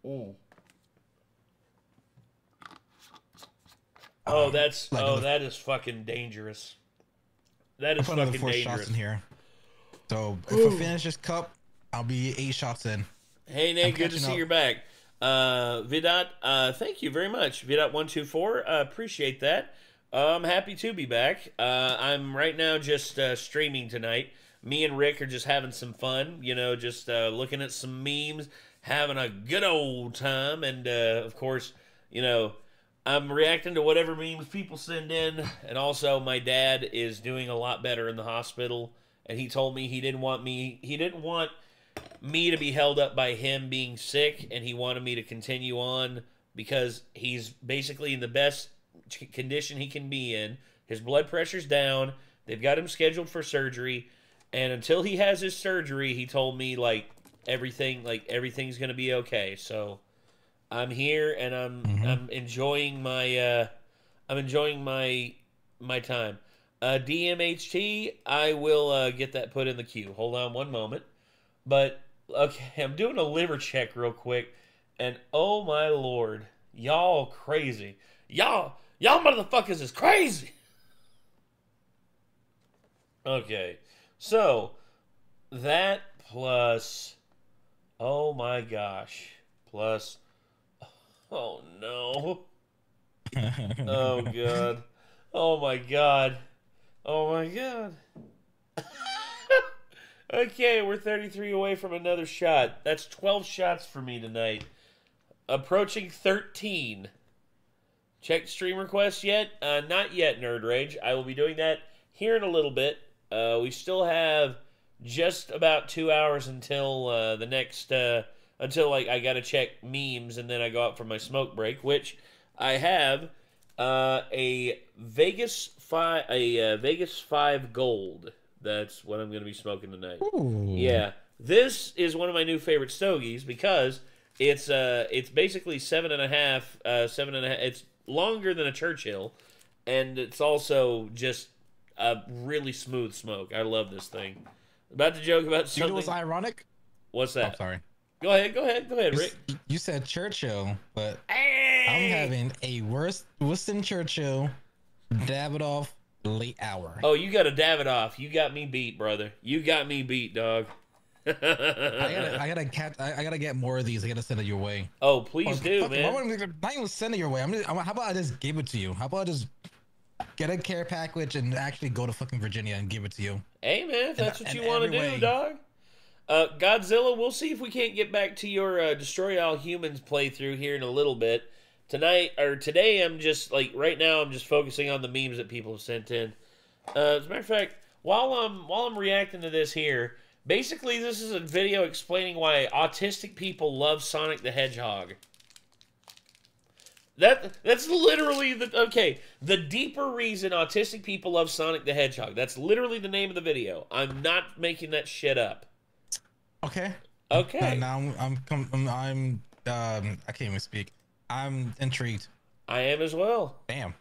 Ooh. Oh, that's that is fucking dangerous. That is fucking dangerous. Shots in here. So if I finish this cup, I'll be 8 shots in. Hey Nate, good to see you're back. Vidat, thank you very much. Vidat124, appreciate that. I'm happy to be back. I'm right now just streaming tonight. Me and Rick are just having some fun, you know, just looking at some memes, having a good old time, and of course, you know, I'm reacting to whatever memes people send in, and also my dad is doing a lot better in the hospital, and he told me he didn't want me to be held up by him being sick, and he wanted me to continue on because he's basically in the best condition he can be in. His blood pressure's down. They've got him scheduled for surgery, and until he has his surgery, he told me like everything's gonna be okay. So I'm here, and I'm enjoying my my time. DMHT, I will get that put in the queue. Hold on one moment. But okay, I'm doing a liver check real quick, and oh my lord, y'all crazy. Y'all motherfuckers is crazy. Okay, so that plus, oh my gosh, plus, oh no, oh god, oh my god, oh my god. Okay, we're 33 away from another shot. That's 12 shots for me tonight. Approaching 13. Check stream requests yet? Not yet, Nerd Rage. I will be doing that here in a little bit. We still have just about 2 hours until the next until like I gotta check memes and then I go out for my smoke break, which I have a Vegas 5 Gold. That's what I'm going to be smoking tonight. Ooh. Yeah, this is one of my new favorite stogies because it's basically 7.5. It's longer than a Churchill, and it's also just a really smooth smoke. I love this thing. About to joke about something. You know what's ironic? What's that? Oh, sorry. Go ahead, Rick. You said Churchill, but I'm having a Winston Churchill Davidoff late hour. Oh, you got to Davidoff. You got me beat, brother. You got me beat, dog. I gotta get more of these. I gotta send it your way. Oh, please do, man. Not even send it your way. How about I just give it to you? How about I just get a care package and actually go to fucking Virginia and give it to you? Hey, man, if that's what you want to do, dog. Godzilla, we'll see if we can't get back to your Destroy All Humans playthrough here in a little bit. Today, I'm just, like, right now, I'm just focusing on the memes that people have sent in. As a matter of fact, while I'm reacting to this here, basically this is a video explaining why autistic people love Sonic the Hedgehog. That's literally the deeper reason autistic people love Sonic the Hedgehog. That's literally the name of the video. I'm not making that shit up. Okay. Okay. Now I can't even speak. I'm intrigued. I am as well. Damn.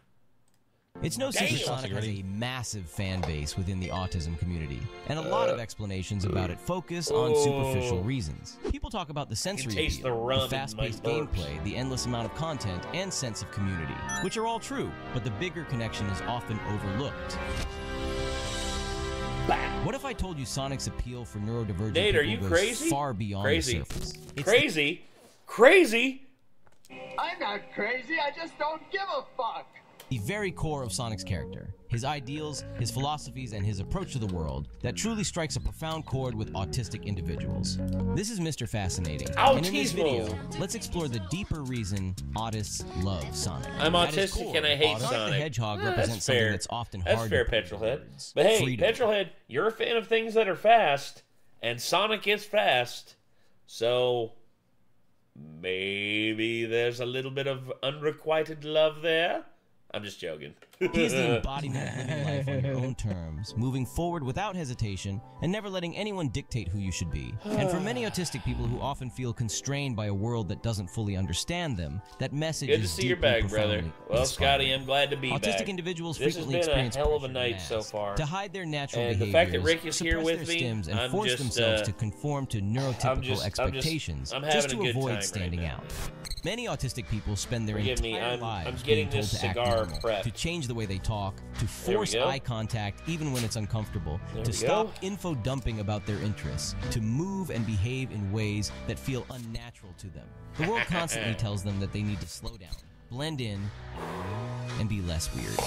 It's no secret Sonic has a massive fan base within the autism community, and a lot of explanations about it focus on superficial reasons. People talk about the sensory appeal, the fast-paced gameplay, the endless amount of content, and sense of community, which are all true, but the bigger connection is often overlooked. What if I told you Sonic's appeal for neurodivergent Nate, are you people crazy? goes far beyond the surface? Crazy? Crazy? I'm not crazy, I just don't give a fuck. The very core of Sonic's character, his ideals, his philosophies, and his approach to the world that truly strikes a profound chord with autistic individuals. This is Mr. Fascinating, and in this video, let's explore the deeper reason autists love Sonic. I'm autistic and I hate Sonic. The Hedgehog represents something that's often hard That's fair, to put Petrolhead. into words. But hey, Freedom. Petrolhead, you're a fan of things that are fast, and Sonic is fast, so maybe there's a little bit of unrequited love there. I'm just joking. He is the embodiment of living life on your own terms, moving forward without hesitation, and never letting anyone dictate who you should be. And for many autistic people who often feel constrained by a world that doesn't fully understand them, that message Good to is see you're deeply back, brother. profoundly Well, inspiring. Scotty, I'm glad to be back. Autistic individuals This has frequently been experience a hell of a pressure night and so ask far. to hide their natural And behaviors, the fact that Rick is here suppress with their me, stims, and I'm force just, themselves to conform to neurotypical expectations, I'm just having to a good avoid time standing right out. Many autistic people spend their Forgive me, entire I'm lives getting being told this to act cigar normal, prepped. to change the way they talk, to There we force go. eye contact even when it's uncomfortable, There to we stop go. info dumping about their interests, to move and behave in ways that feel unnatural to them. The world constantly tells them that they need to slow down, blend in, and be less weird.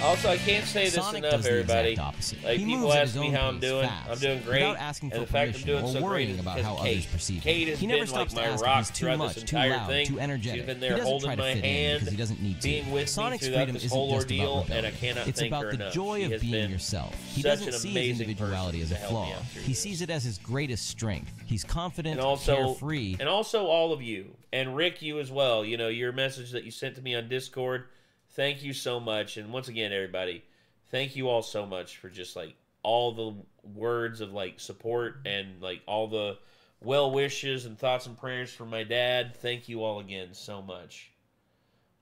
Also, I can't say this Sonic enough, does the everybody. exact opposite. Like, He people moves at ask his me own how I'm pace, doing. fast, I'm doing great. without asking And for the fact I'm permission doing or so great worrying is about because how Kate. others perceive Kate him. has He never been stops like to my ask rock if he's too throughout much, this too entire loud, thing. too energetic. She's been He there doesn't holding try to my fit in hand, because he doesn't need to. being with Sonic's me throughout freedom this isn't whole just about ordeal, and I rebellion. cannot It's thank about her the enough. joy She of has being been yourself. He such doesn't an see his amazing individuality person as a to help me flaw. out through He this. sees it as his greatest strength. He's confident, And also, carefree. and also all of you, and Rick, you as well. You know, your message that you sent to me on Discord. Thank you so much. And once again, everybody, thank you all so much for just like all the words of like support and like all the well wishes and thoughts and prayers for my dad. Thank you all again so much.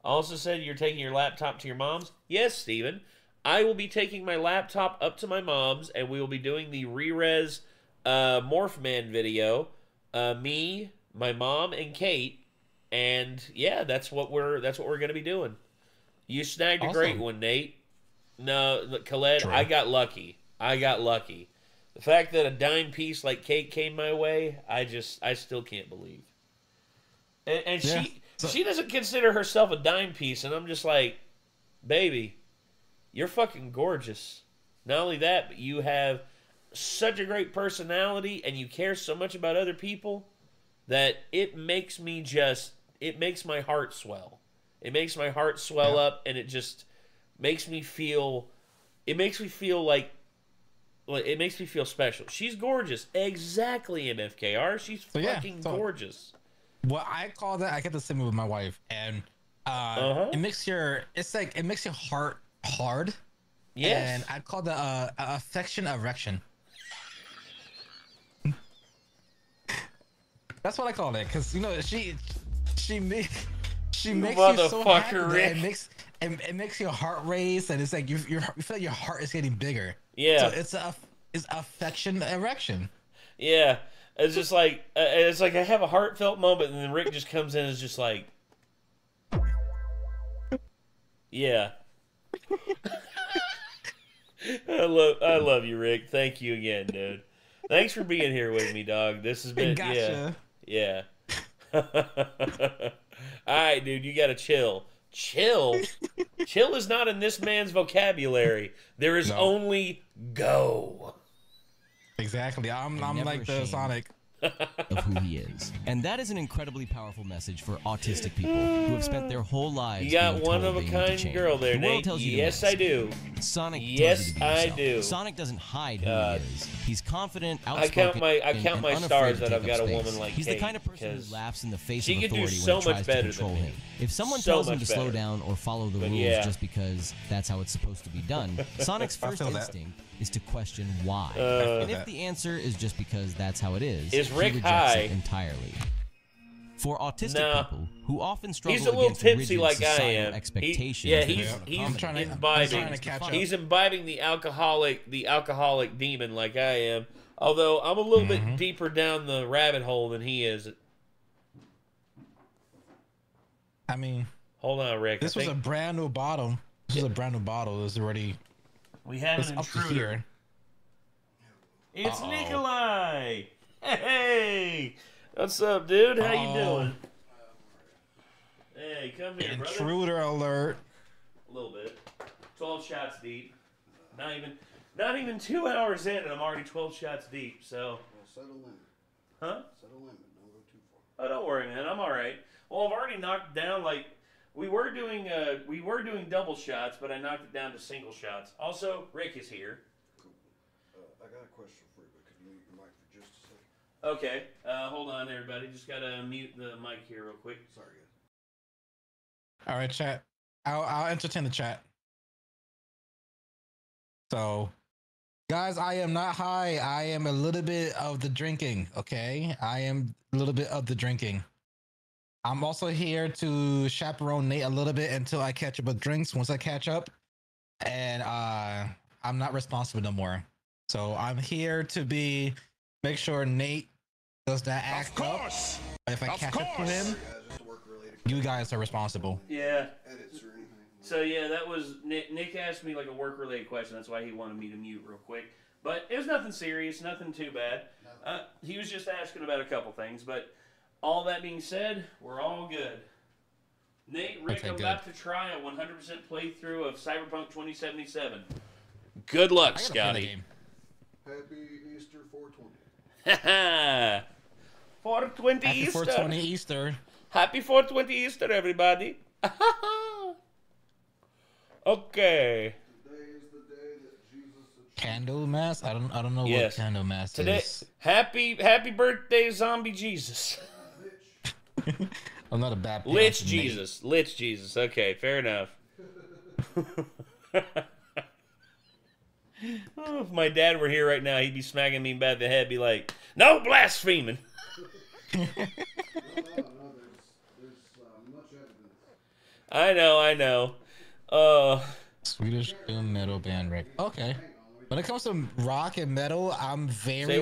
Also said you're taking your laptop to your mom's. Yes, Steven. I will be taking my laptop up to my mom's, and we will be doing the re-res Morphman video. Me, my mom, and Kate. And yeah, that's what we're gonna be doing. You snagged a great one, Nate. No, look, Khaled, True. I got lucky. The fact that a dime piece like Kate came my way, I still can't believe. And Yeah. she doesn't consider herself a dime piece, and I'm just like, baby, you're fucking gorgeous. Not only that, but you have such a great personality, and you care so much about other people that it makes my heart swell. It makes my heart swell up, and it just makes me feel. It makes me feel like. It makes me feel special. She's gorgeous, exactly, MFKR. She's fucking gorgeous. What I call that, I get the same with my wife, and it makes your heart hard. Yes. And I call that affection erection. That's what I call it, because you know she makes you so happy that it makes your heart race, and it's like you feel like your heart is getting bigger. Yeah. So it's affection erection. Yeah. It's just like I have a heartfelt moment, and then Rick just comes in and is just like, yeah. I love you, Rick. Thank you again, dude. Thanks for being here with me, dog. This has been yeah. All right, dude, you gotta chill. Chill is not in this man's vocabulary. There is only go. Exactly. I'm like the Sonic of who he is. And that is an incredibly powerful message for autistic people who have spent their whole lives. You got one of a kind girl there, Nate. Yes, I do. Sonic yes, I do. Sonic doesn't hide who he is. He's confident, I count outspoken, my stars that I've got a space. woman like He's Kate. the kind of person because laughs in the face she of could do authority so when it tries much to better control than me. him. If someone So tells him much to slow better. down or follow the But rules yeah. just because that's how it's supposed to be done, Sonic's first instinct is to question why. And if the answer is just because that's how it is, Is he Rick rejects high? it entirely. For autistic Nah. people who often struggle He's a little against tipsy rigid like I societal am. expectations, He's I'm trying to imbibing. catch up. He's imbibing the alcoholic demon like I am. Although I'm a little bit deeper down the rabbit hole than he is. I mean, hold on, Rick. This was a brand new bottle. This is a brand new bottle. It was already. We have an up to intruder. here. It's Nikolai. Hey, what's up, dude? How you doing? Hey, come here, brother. Intruder alert. A little bit. 12 shots deep. Not even 2 hours in, and I'm already 12 shots deep. So. Settle in. Huh? Settle in, but don't go too far. Oh, don't worry, man. I'm all right. Well, I've already knocked down we were doing double shots, but I knocked it down to single shots. Also, Rick is here. Cool. I got a question for you, but could you mute your mic for just a second? Okay. Hold on, everybody. Just gotta mute the mic here real quick. Sorry, guys. All right, chat. I'll entertain the chat. So, guys, I am not high. I am a little bit of the drinking. Okay, I am a little bit of the drinking. I'm also here to chaperone Nate a little bit until I catch up with drinks. Once I catch up, and I'm not responsible no more. So I'm here to make sure Nate does that act Of course. up. If I catch up with him, you guys are responsible. Yeah. Edits or anything. So yeah, that was Nick asked me like a work-related question. That's why he wanted me to mute real quick. But it was nothing serious, nothing too bad. He was just asking about a couple things. But all that being said, we're all good. Nate, Rick, I'm about to try a 100% playthrough of Cyberpunk 2077. Good luck, Scotty. Happy Easter 420. Haha. 420 Happy Easter. 420 Easter. Happy 420 Easter, everybody. Okay. Candle mass? I don't know what candle mass is. Happy birthday, zombie Jesus. I'm not a bad person. Lich Jesus. Lich Jesus. Okay, fair enough. Oh, if my dad were here right now, he'd be smacking me by the head, be like, "No blaspheming." I know. Swedish doom metal band, Rick. Okay. When it comes to rock and metal, I'm very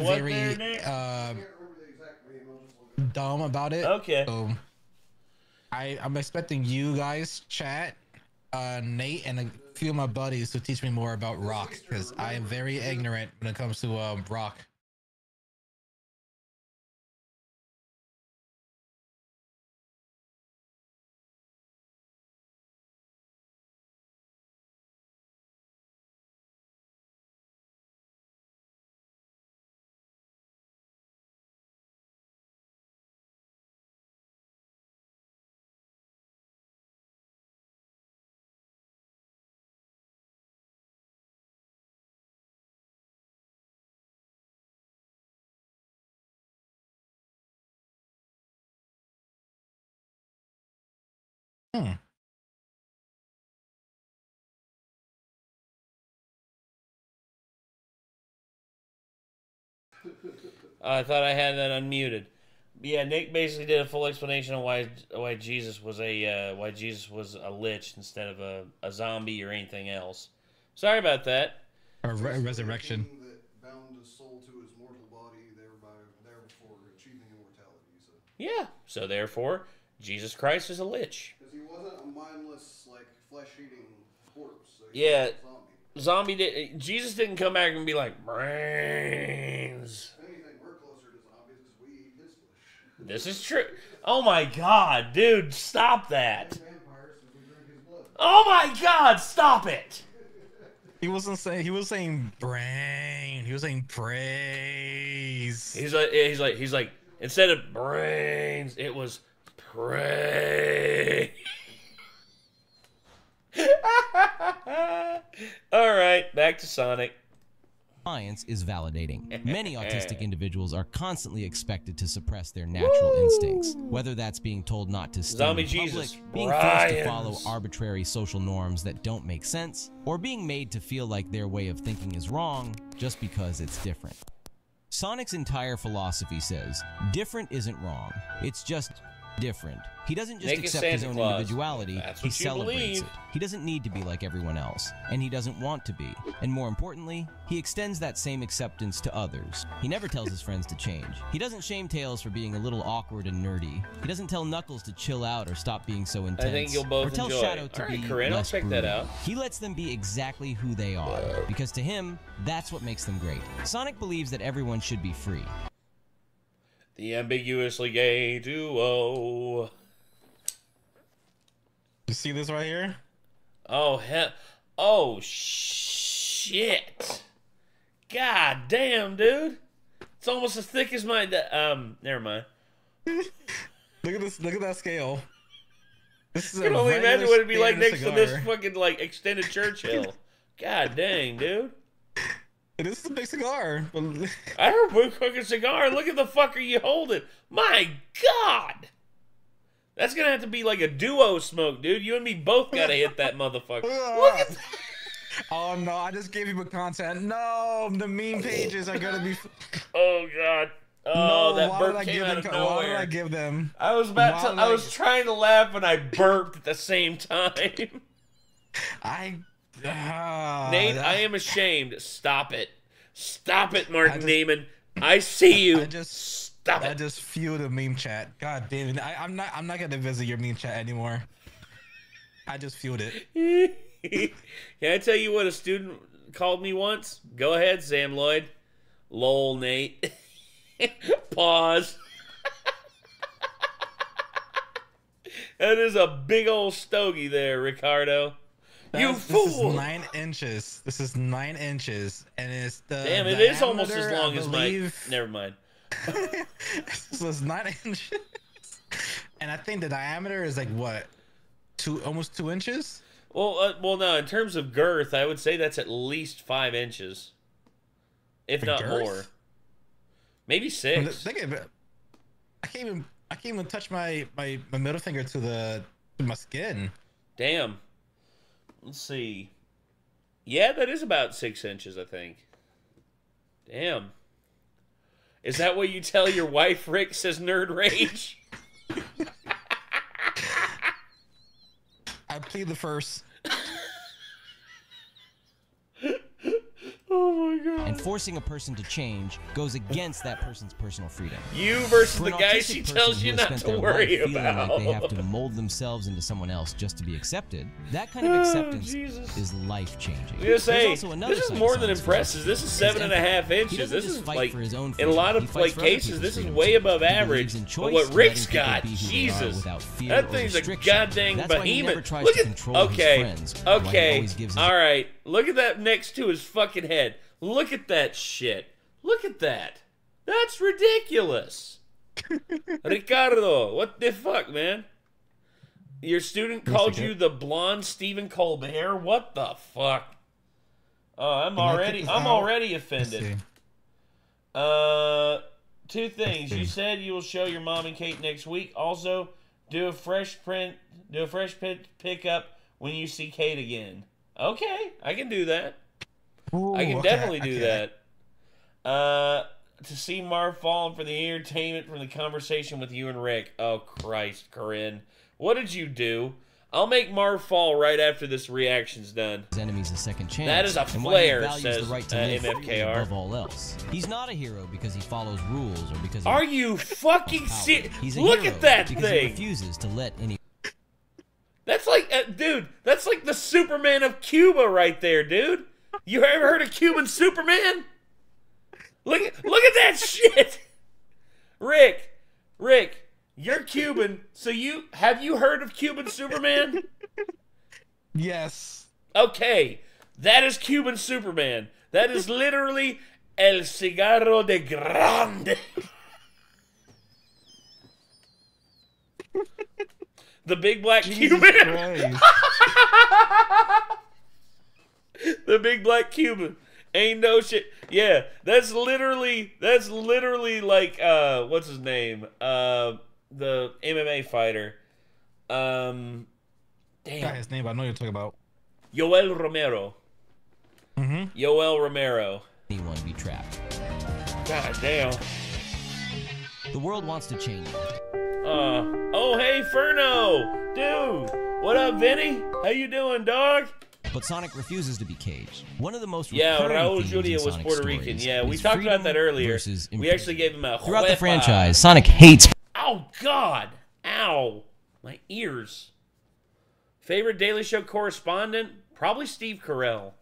dumb about it. Okay. So I'm expecting you guys, chat, Nate, and a few of my buddies to teach me more about rock, because I am very ignorant when it comes to rock. I thought I had that unmuted. Yeah, Nick basically did a full explanation of why Jesus was a lich instead of a zombie or anything else. Sorry about that. A resurrection. That bound his soul to his mortal body, therefore achieving immortality. So. Yeah. So therefore, Jesus Christ is a lich. Because he wasn't a mindless, flesh-eating corpse. So yeah. Jesus didn't come back and be like, brains. If anything, we're closer to zombies because we eat his flesh. This is true. Oh my God, dude, stop that. Oh my God, stop it. He was saying brain. He was saying praise. He's like, instead of brains, it was pray. All right, back to Sonic. parents is validating. Many autistic individuals are constantly expected to suppress their natural instincts, whether that's being told not to steal in public, being forced to follow arbitrary social norms that don't make sense, or being made to feel like their way of thinking is wrong just because it's different. Sonic's entire philosophy says, different isn't wrong, it's just different. He doesn't just accept his own individuality, he celebrates it. He doesn't need to be like everyone else, and he doesn't want to be. And more importantly, he extends that same acceptance to others. He never tells his friends to change. He doesn't shame Tails for being a little awkward and nerdy. He doesn't tell Knuckles to chill out or stop being so intense. I think you'll both or tell enjoy Shadow it. to Alright, be Corinne, I'll less check that out. He lets them be exactly who they are, because to him, that's what makes them great. Sonic believes that everyone should be free. The ambiguously gay duo. You see this right here? Oh, hell. Oh, shit. God damn, dude. It's almost as thick as my... never mind. Look at this. Look at that scale. This is I can only imagine what it'd be like next to this fucking, like, extended Churchill. God dang, dude. This is a big cigar. I heard we're cooking cigar. Look at the fucker you holding. My God. That's gonna have to be like a duo smoke, dude. You and me both gotta hit that motherfucker. Look at that. Oh no, I just gave you content. No, the meme pages are gonna be. Oh God. Oh, no, that burp came out of nowhere. Why did I give them? I was about to. I was trying to laugh and I burped at the same time. Nate, I am ashamed. Stop it. Stop it, Martin Neiman. I see you. Stop it. I just fueled a meme chat. God damn it. I'm not gonna visit your meme chat anymore. I just fueled it. Can I tell you what a student called me once? Go ahead, Sam Lloyd. Lol, Nate. Pause. That is a big old stogie there, Ricardo. You fool! This is 9 inches. This is 9 inches, and it's the. Damn, it is almost as long as my. Never mind. This is 9 inches, and I think the diameter is like what, almost 2 inches. Well, no. In terms of girth, I would say that's at least 5 inches, if not more. Maybe 6. I can't even touch my middle finger to my skin. Damn. Let's see. Yeah, that is about 6 inches, I think. Damn. Is that what you tell your wife, Rick? Says Nerd Rage. I plead the first. Oh my God. And forcing a person to change goes against that person's personal freedom. You versus the guy she tells you not to worry about. Like they have to mold themselves into someone else just to be accepted. That kind of acceptance is life-changing. This is more than impressive. This is 7.5 inches. This is like, in a lot of like cases, this is way above average. But what Rick's got, Jesus, that thing's a goddamn behemoth. Look at, okay, all right. Look at that next to his fucking head. Look at that shit. Look at that. That's ridiculous. Ricardo, what the fuck, man? Your student called you the blonde Stephen Colbert? What the fuck? Oh, I'm already offended. 2 things. You said you will show your mom and Kate next week. Also, do a fresh pickup when you see Kate again. Okay, I can do that. Ooh, I can definitely do that. To see Marv falling for the entertainment from the conversation with you and Rick. Oh, Christ, Corinne. What did you do? I'll make Marv fall right after this reaction's done. His enemy's a second chance. That is a flare, says MFKR. Above all else. He's not a hero because he follows rules or because Are you fucking serious? Look at that thing. He refuses to let any... That's like, dude, that's like the Superman of Cuba right there, dude. You ever heard of Cuban Superman? Look at that shit. Rick, you're Cuban, so have you heard of Cuban Superman? Yes. Okay, that is Cuban Superman. That is literally El Cigarro de Grande. The big black Cuban. The big black Cuban. Ain't no shit. Yeah, that's literally like what's his name? The MMA fighter. Damn. Got his name, but I know you're talking about. Yoel Romero. Yoel Romero. Anyone be trapped. God damn. The world wants to change. Oh hey Furno, dude. What up, Vinny? How you doing, dog? But Sonic refuses to be caged. One of the most Raul Julia was Puerto Rican. Yeah, we talked about that earlier. We actually gave him a throughout the franchise. Sonic hates. Oh God! Ow! My ears. Favorite Daily Show correspondent? Probably Steve Carell.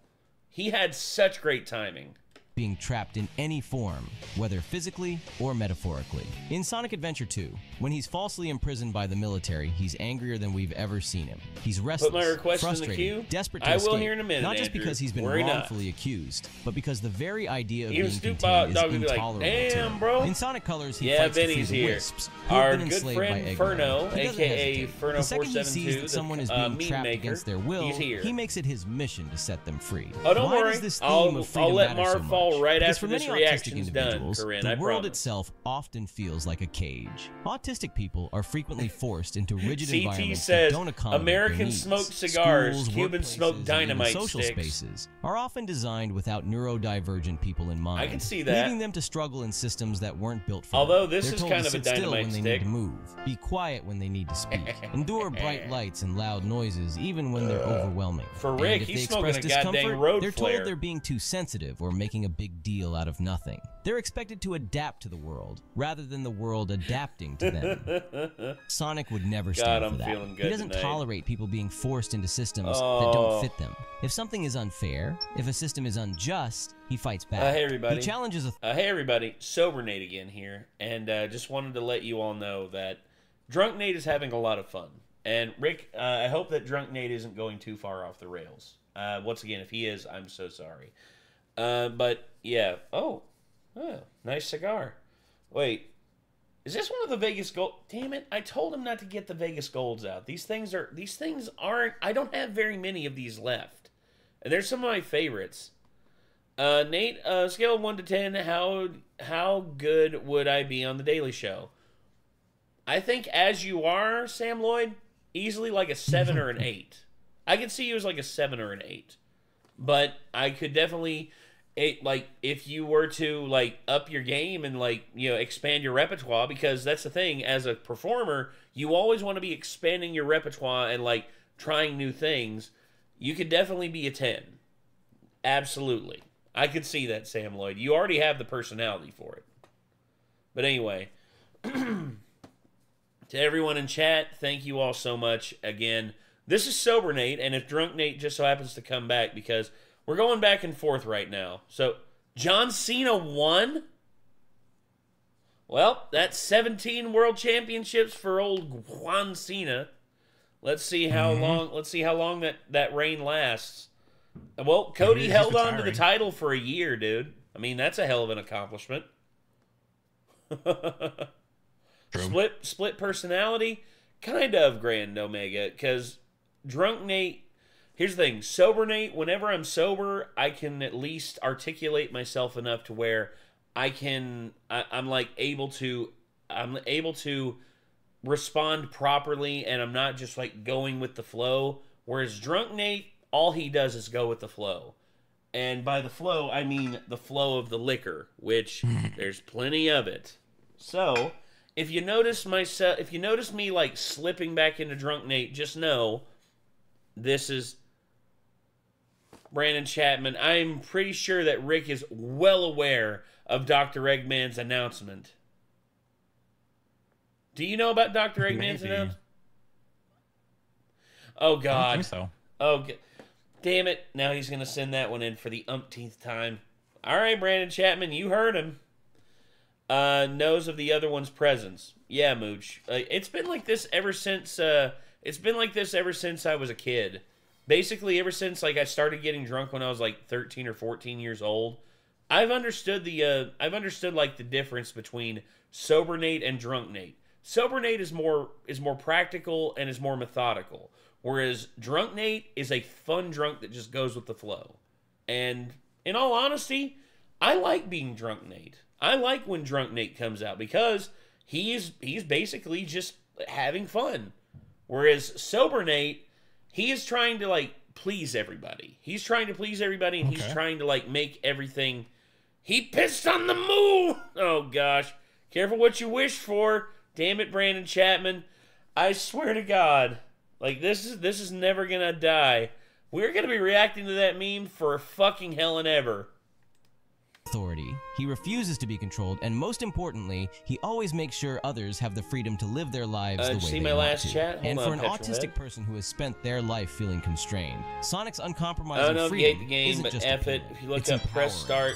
He had such great timing. Being trapped in any form, whether physically or metaphorically. In Sonic Adventure 2, when he's falsely imprisoned by the military, he's angrier than we've ever seen him. He's restless, Put my request frustrated, in the queue. desperate to I escape, will here in a minute, not just Andrew. because he's been wrongfully accused, but because the very idea of Even being Snoop contained Dogg is would be like, intolerable damn, to him. bro. In Sonic Colors, he Yeah, fights to free Vinny's the here. Wisps, who have Our been good enslaved friend by Furno, Eggman. He doesn't aka hesitate. Furno The second he 472, sees that someone is being meme trapped maker, against their will, he's here. he makes it his mission to set them free. Oh, don't Why worry. does this theme I'll of freedom let matter Marv so fall much? right Because after for this many reaction's autistic done, individuals, Corinne, the I world promise. itself often feels like a cage. Autistic people are frequently forced into rigid CT environments says, that don't accommodate Americans their needs. smoke cigars, Schools, Cubans smoke workplaces, and dynamite even social sticks. spaces are often designed without neurodivergent people in mind. I can see that. Leaving them to struggle in systems that weren't built for Although them. this They're is told kind to of a sit still dynamite when they stick. need to move, be quiet when they need to speak, endure bright lights and loud noises even when they're overwhelming. For And Rick, if he's they smoking express a goddamn discomfort, road they're flare. told they're being too sensitive or making a big deal out of nothing. They're expected to adapt to the world rather than the world adapting to them. Sonic would never stand God, for I'm that. feeling He good doesn't tonight. tolerate people being forced into systems that Oh. don't fit them. If something is unfair, if a system is unjust, he fights back. Hey everybody. He challenges hey everybody, Sober Nate again here, and just wanted to let you all know that Drunk Nate is having a lot of fun. And Rick, I hope that Drunk Nate isn't going too far off the rails. Once again, if he is, I'm so sorry. But yeah, oh, nice cigar. Wait, is this one of the Vegas Gold? Damn it! I told him not to get the Vegas Golds out. These things aren't. I don't have very many of these left, and they're some of my favorites. Nate, scale of 1 to 10, how good would I be on the Daily Show? I think as you are, Sam Lloyd, easily like a 7 or an 8. I could see you as like a 7 or an 8, but I could definitely. Like if you were to like up your game and like expand your repertoire, because that's the thing, as a performer you always want to be expanding your repertoire and like trying new things. You could definitely be a 10. Absolutely, I could see that, Sam Lloyd. You already have the personality for it. But anyway, to everyone in chat, thank you all so much again. This is Sober Nate, and if Drunk Nate just so happens to come back, because we're going back and forth right now. So, John Cena won? Well, that's 17 world championships for old Juan Cena. Let's see how long that reign lasts. Well, Cody held on to the title for a year, dude. I mean, that's a hell of an accomplishment. Split personality, kind of Grand Omega, because Drunk Nate. Here's the thing, Sober Nate, whenever I'm sober, I can at least articulate myself enough to where I'm able to respond properly, and I'm not just like going with the flow. Whereas Drunk Nate, all he does is go with the flow. And by the flow, I mean the flow of the liquor, which there's plenty of it. So, if you notice me like slipping back into Drunk Nate, just know this is Brandon Chapman. I'm pretty sure that Rick is well aware of Dr. Eggman's announcement. Do you know about Dr. Eggman's announcement? Oh, God. I don't think so. Oh, damn it. Now he's going to send that one in for the umpteenth time. All right, Brandon Chapman, you heard him. Knows of the other one's presence. Yeah, Mooch. It's been like this ever since I was a kid. Basically, ever since like I started getting drunk when I was like 13 or 14 years old, I've understood like the difference between Sober Nate and Drunk Nate. Sober Nate is more practical and is more methodical, whereas Drunk Nate is a fun drunk that just goes with the flow. And in all honesty, I like being Drunk Nate. I like when Drunk Nate comes out because he's basically just having fun. Whereas Sober Nate, he is trying to, like, please everybody. He's trying to please everybody, and he's trying to, like, make everything... He pissed on the moon! Oh, gosh. Careful what you wish for. Damn it, Brandon Chapman. I swear to God. Like, this is never gonna die. We're gonna be reacting to that meme for fucking hell and ever. Authority. He refuses to be controlled, and most importantly, he always makes sure others have the freedom to live their lives the way see they my want last to. chat? And Hold for on, an Petrolhead. autistic person who has spent their life feeling constrained, Sonic's I uncompromising don't know if you hate freedom the game, isn't but just F it. appeal. If you look It's up Press empowering. Start,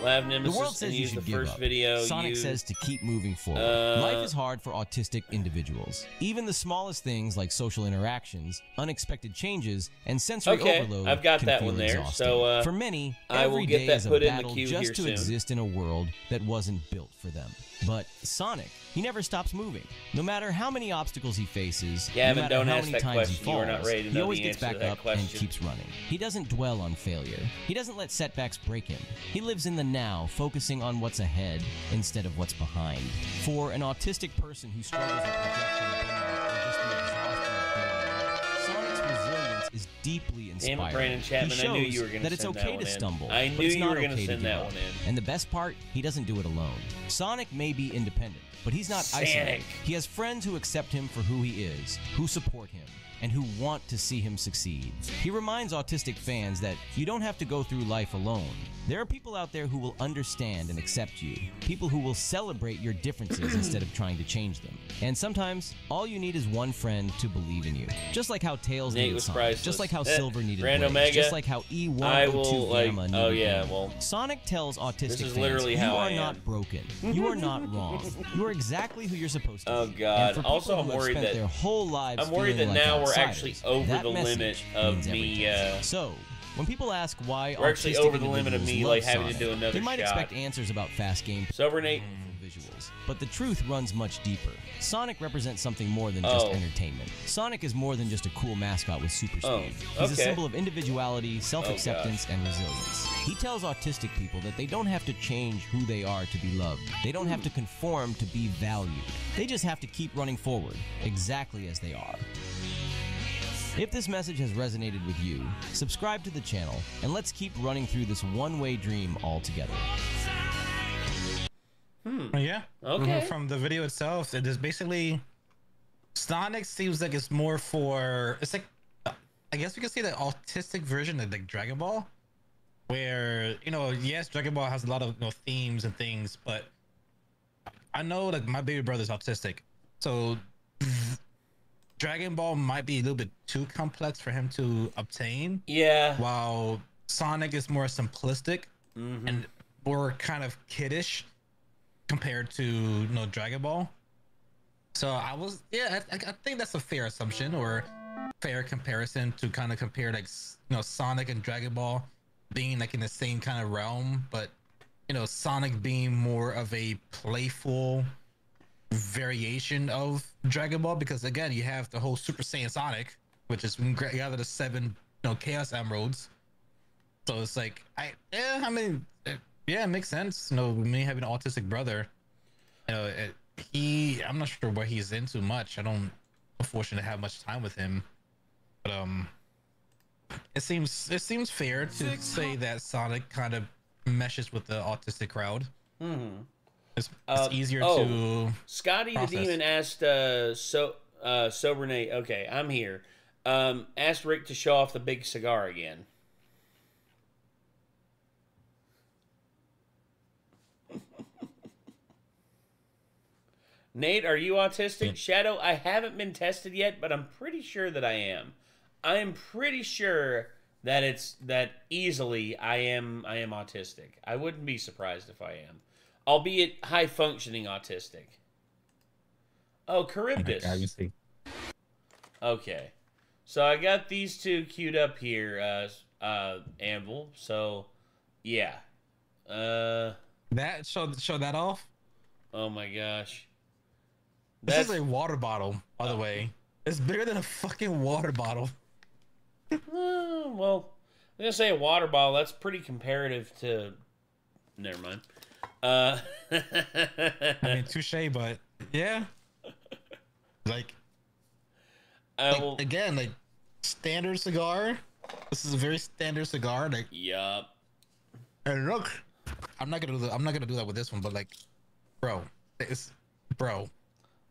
Lav The world Nemesis, says and you use the should give first up. video. Sonic says to keep moving forward. Life is hard for autistic individuals. Even the smallest things like social interactions, unexpected changes, and sensory overload I've got can that feel one there. exhausting. So for many, I will every get day that is a put in the battle queue just here to soon. exist in a world that wasn't built for them. But Sonic, he never stops moving. No matter how many obstacles he faces, Gavin, no matter don't how ask many that times he question. You are not falls, ready to he know always the gets answer to back that up and question. keeps running. He doesn't dwell on failure. He doesn't let setbacks break him. He lives in the now, focusing on what's ahead instead of what's behind. For an autistic person who struggles with rejection, burnout, or just the exhaustion of daily life, Sonic's resilience is deeply inspiring. Damn it, Brandon Chapman, He I knew shows you were gonna that it's send okay that one to in. stumble. I but knew it's you not were gonna okay to send give that up. one in. And the best part, he doesn't do it alone. Sonic may be independent, but he's not Sonic. isolated. He has friends who accept him for who he is, who support him, and who want to see him succeed. He reminds autistic fans that you don't have to go through life alone. There are people out there who will understand and accept you, people who will celebrate your differences instead of trying to change them. And sometimes, all you need is one friend to believe in you. Just like how Tails Nate needed was Sonic, priceless. just like how That Silver needed Grand Blaze, Omega, just like how E1 I O2 will, like, Gamma needed oh yeah, him. well, Sonic tells autistic this is fans, literally you how are I am. not broken. You are not wrong. You are exactly who you're supposed to be. Oh God! And for people Also, I'm who have worried spent that their whole lives I'm worried that feeling like now we're outsiders, actually over that the limit message of means me. everything. So, when people ask why We're actually autistic over the limit of me, individuals like, love having to Sonic, do another they might shot. expect answers about fast gameplay Sober Nate. visuals, but the truth runs much deeper. Sonic represents something more than just entertainment. Sonic is more than just a cool mascot with super speed. He's a symbol of individuality, self-acceptance, and resilience. He tells autistic people that they don't have to change who they are to be loved. They don't have to conform to be valued. They just have to keep running forward, exactly as they are. If this message has resonated with you, subscribe to the channel, and let's keep running through this one-way dream all together. Yeah. Okay. From the video itself, it is basically Sonic seems like it's more for it's like I guess we could say the autistic version of like Dragon Ball, where yes, Dragon Ball has a lot of themes and things, but I know like my baby brother's autistic, so Dragon Ball might be a little bit too complex for him to obtain. Yeah. While Sonic is more simplistic and more kind of kiddish compared to Dragon Ball. So I think that's a fair assumption or fair comparison to kind of compare like Sonic and Dragon Ball being like in the same kind of realm, but Sonic being more of a playful variation of Dragon Ball, because again you have the whole Super Saiyan Sonic, which is when you gather the 7 Chaos Emeralds. So it's like it makes sense. Me having an autistic brother, I'm not sure what he's into much. I don't unfortunately have much time with him, but it seems fair to say that Sonic kind of meshes with the autistic crowd. It's easier to Scotty process. the Demon asked Sober Nate, okay, I'm here. Asked Rick to show off the big cigar again. Nate, are you autistic? Shadow, I haven't been tested yet, but I'm pretty sure that I am. I am pretty sure that easily I am autistic. I wouldn't be surprised if I am. Albeit high functioning autistic. Oh, Charybdis. I can see. Okay. So I got these two queued up here, Anvil. So yeah. That show that off? Oh my gosh. This is a water bottle, by the way. It's bigger than a fucking water bottle. Well, gonna say a water bottle. That's pretty comparative to. Never mind. I mean, touche, but yeah. Like again, like standard cigar. This is a very standard cigar. Like, yup. And look, I'm not gonna do that with this one, but like, bro,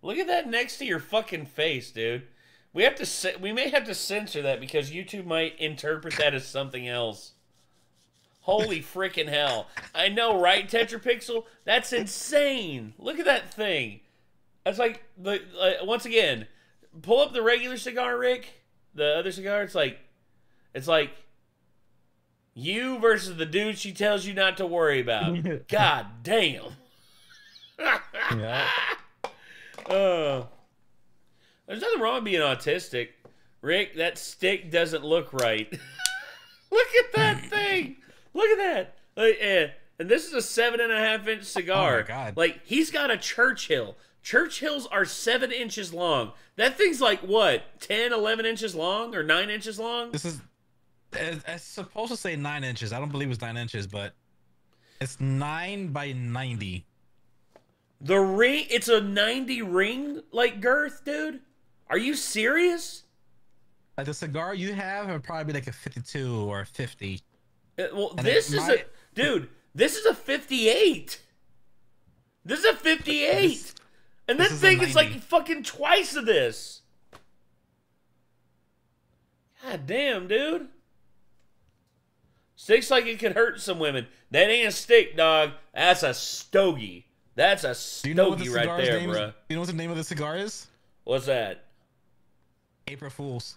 look at that next to your fucking face, dude. We may have to censor that because YouTube might interpret that as something else. Holy freaking hell! I know, right, Tetrapixel? That's insane. Look at that thing. That's like once again, pull up the regular cigar, Rick. The other cigar, it's like you versus the dude she tells you not to worry about. God damn. Yeah. There's nothing wrong with being autistic. Rick, that stick doesn't look right. Look at that thing. Look at that. And this is a 7.5-inch cigar. Oh my God. Like, he's got a Churchill. Churchills are 7 inches long. That thing's like, what, 10, 11 inches long or 9 inches long? This is, it's supposed to say 9 inches. I don't believe it's 9 inches, but it's 9 by 90. The ring, it's a 90 ring, like, girth, dude? Are you serious? Like, the cigar you have would probably be like a 52 or a 50. Well, this is a... Dude, this is a 58. This is a 58. And this thing is like fucking twice of this. God damn, dude. Sticks like it could hurt some women. That ain't a stick, dog. That's a stogie. That's a stogie right there, bro. You know what the name of the cigar is? What's that? April Fools.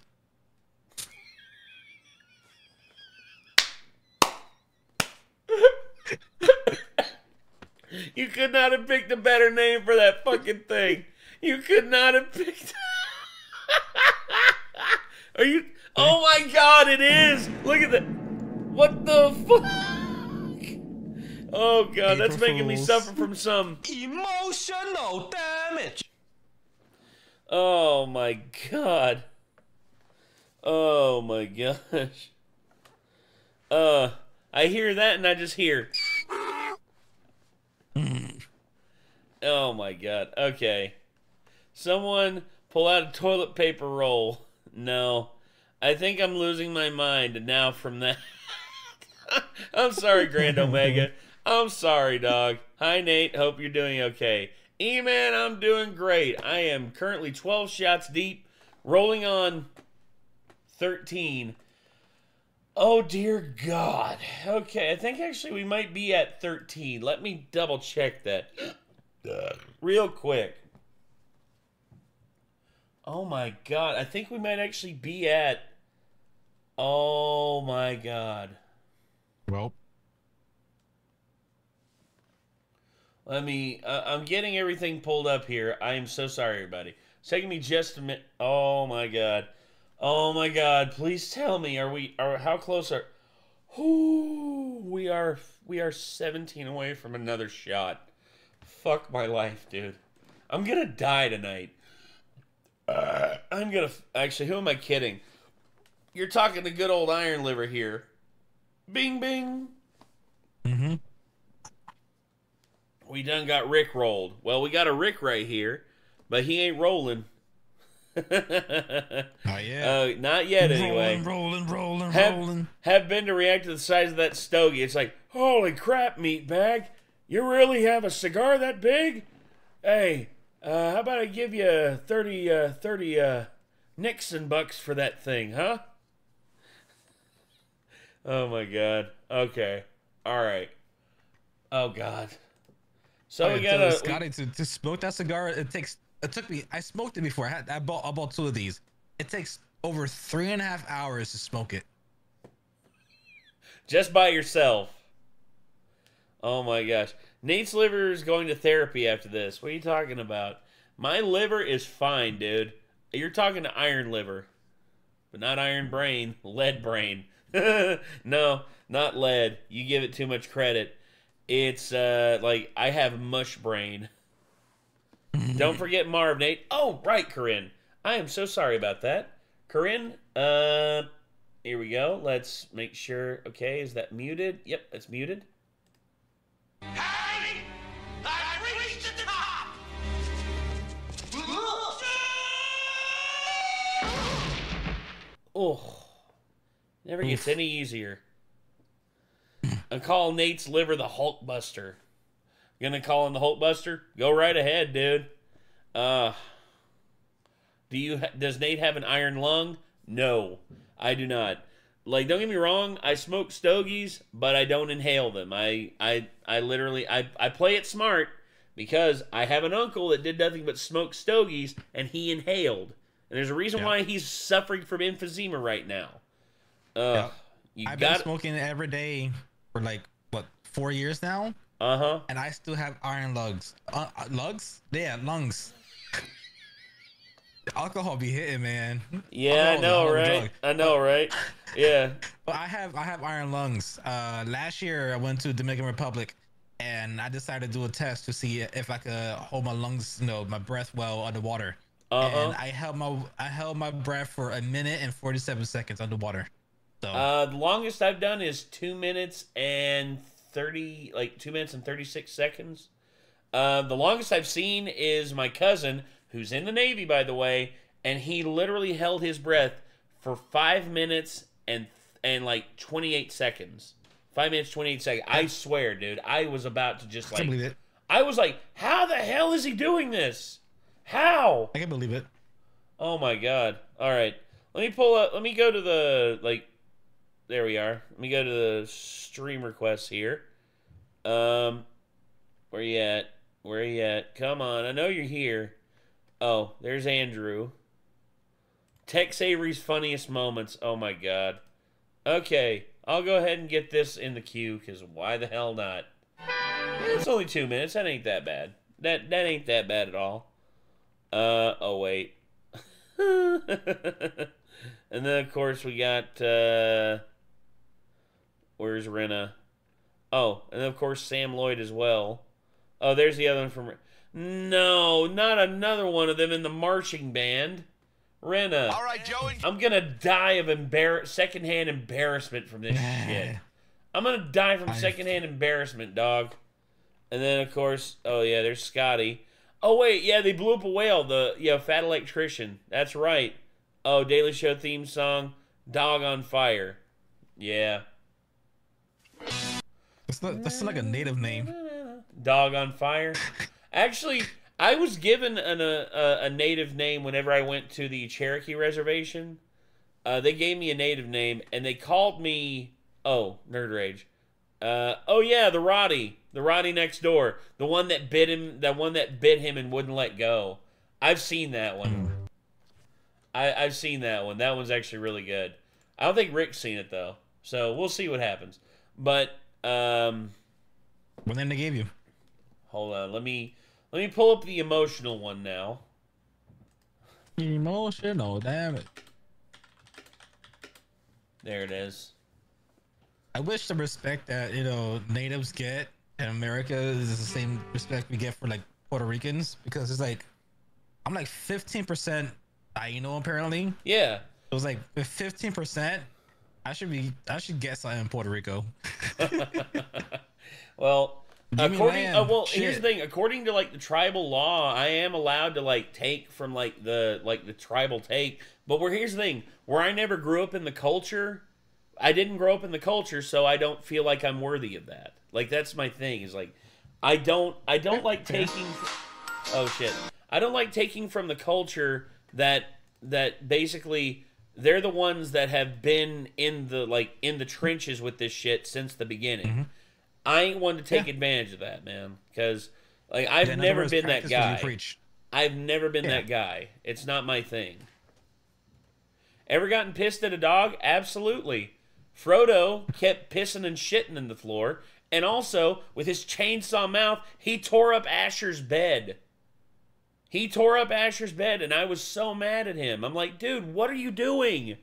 You could not have picked a better name for that fucking thing. You could not have picked... Are you... Oh my God, it is! Look at that. What the fuck? Oh God, that's making me suffer from some... Emotional damage. Oh my God. Oh my gosh. I hear that and I just hear... Oh my God. Okay. Someone pull out a toilet paper roll. No. I think I'm losing my mind now from that. I'm sorry, Grand Omega. I'm sorry, dog. Hi, Nate. Hope you're doing okay. E-Man, I'm doing great. I am currently 12 shots deep, rolling on 13. Oh, dear God. Okay, I think actually we might be at 13. Let me double check that real quick. Oh, my God. I think we might actually be at... Oh, my God. Well. Let me... I'm getting everything pulled up here. I am so sorry, everybody. It's taking me just a minute. Oh, my God. Oh my God! Please tell me, how close are? Ooh, we are 17 away from another shot. Fuck my life, dude. I'm gonna die tonight. Actually, who am I kidding? You're talking to good old Iron Liver here. Bing, bing. Mm-hmm. We done got Rick rolled. Well, we got a Rick right here, but he ain't rolling. Not yet. Not yet, anyway. Rolling. Have been to react to the size of that stogie. It's like, holy crap, meatbag. You really have a cigar that big? Hey, how about I give you 30 Nixon bucks for that thing, huh? Oh, my God. Okay. All right. Oh, God. So we gotta... Scotty, to smoke that cigar, it took me... I smoked it before. I bought 2 of these. It takes over 3.5 hours to smoke it. Just by yourself. Oh my gosh. Nate's liver is going to therapy after this. What are you talking about? My liver is fine, dude. You're talking to iron liver. But not iron brain. Lead brain. No, not lead. You give it too much credit. It's like I have mush brain. Don't forget Marv, Nate. Oh, right, Corinne. I am so sorry about that. Corinne, Here we go. Let's make sure. Okay, is that muted? Yep, it's muted. I reached the top! Oh, never gets any easier. I call Nate's liver the Hulkbuster. Gonna call him the Hulkbuster? Go right ahead, dude. Does Nate have an iron lung? No, I do not. Like, don't get me wrong, I smoke stogies, but I don't inhale them. I literally play it smart because I have an uncle that did nothing but smoke stogies and he inhaled. And there's a reason why he's suffering from emphysema right now. I've been smoking every day for like, what, 4 years now? Uh-huh. And I still have iron lungs. Lugs? Yeah, lungs. The alcohol be hitting, man. Yeah, I know, right? I know, right? Yeah. But I have iron lungs. Last year I went to Dominican Republic and I decided to do a test to see if I could hold my lungs, you know, my breath well underwater. And I held my breath for 1 minute and 47 seconds underwater. So the longest I've done is 2 minutes and 30, like 2 minutes and 36 seconds. The longest I've seen is my cousin, who's in the Navy, by the way, and he literally held his breath for 5 minutes and like 28 seconds. 5 minutes, 28 seconds. I swear, dude, I was about to just like, I was like, how the hell is he doing this? How? I can believe it. Oh my God. All right. Let me pull up, let me go to the, like, there we are. Let me go to the stream requests here. Where you at? Where you at? Come on, I know you're here. Oh, there's Andrew. Tex Avery's funniest moments. Oh my God. Okay, I'll go ahead and get this in the queue, because why the hell not? It's only 2 minutes. That ain't that bad. That ain't that bad at all. Oh wait. And then of course we got where's Rena? Oh, and then of course Sam Lloyd as well. Oh, there's the other one from... No, not another one of them in the marching band. Rena. All right, Joey. I'm gonna die of secondhand embarrassment from this shit. I'm gonna die from secondhand embarrassment, dog. And then, of course, oh yeah, there's Scotty. Oh wait, yeah, they blew up a whale. The Fat Electrician. That's right. Oh, Daily Show theme song, Dog on Fire. Yeah. That's like a native name. Dog on Fire. Actually, I was given a native name whenever I went to the Cherokee Reservation. They gave me a native name, and they called me... Oh, Nerd Rage. Oh yeah, the Roddy next door, the one that bit him and wouldn't let go. I've seen that one. I've seen that one. That one's actually really good. I don't think Rick's seen it though, so we'll see what happens. But what name they gave you? Hold on, let me pull up the emotional one now. Emotional, damn it. There it is. I wish the respect that, you know, natives get in America is the same respect we get for like Puerto Ricans, because it's like I'm like 15% Taino apparently. Yeah. It was like with 15%, I should get something in Puerto Rico. Well, here's the thing. According to like the tribal law, I am allowed to like take from like the tribal take. But here's the thing: where I never grew up in the culture, I didn't grow up in the culture, so I don't feel like I'm worthy of that. Like that's my thing. Is like I don't like taking. Oh shit! I don't like taking from the culture that basically they're the ones that have been in the trenches with this shit since the beginning. Mm-hmm. I ain't one to take advantage of that, man, because like I've never been that guy. I've never been that guy. It's not my thing. Ever gotten pissed at a dog? Absolutely. Frodo kept pissing and shitting in the floor, and also with his chainsaw mouth, he tore up Asher's bed. He tore up Asher's bed, and I was so mad at him. I'm like, dude, what are you doing?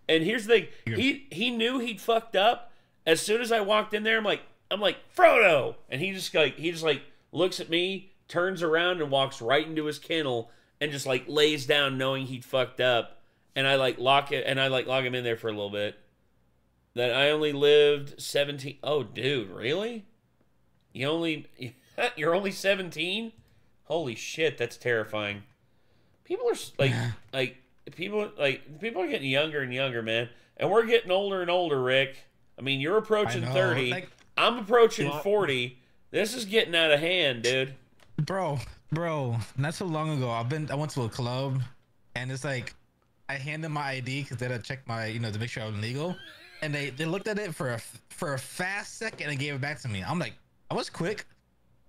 And here's the thing: he knew he'd fucked up. As soon as I walked in there, I'm like, Frodo, and he just looks at me, turns around, and walks right into his kennel, and just like lays down, knowing he'd fucked up. And I lock him in there for a little bit, that I only lived 17. Oh, dude, really? You're only 17? Holy shit, that's terrifying. People are people are getting younger and younger, man, and we're getting older and older. Rick, I mean, you're approaching 30. Like, I'm approaching 40. This is getting out of hand, dude. Bro, not so long ago, I went to a club, and it's like, I handed my ID because they had to check my, to make sure I was legal, and they looked at it for a fast second and gave it back to me. I'm like, I was quick.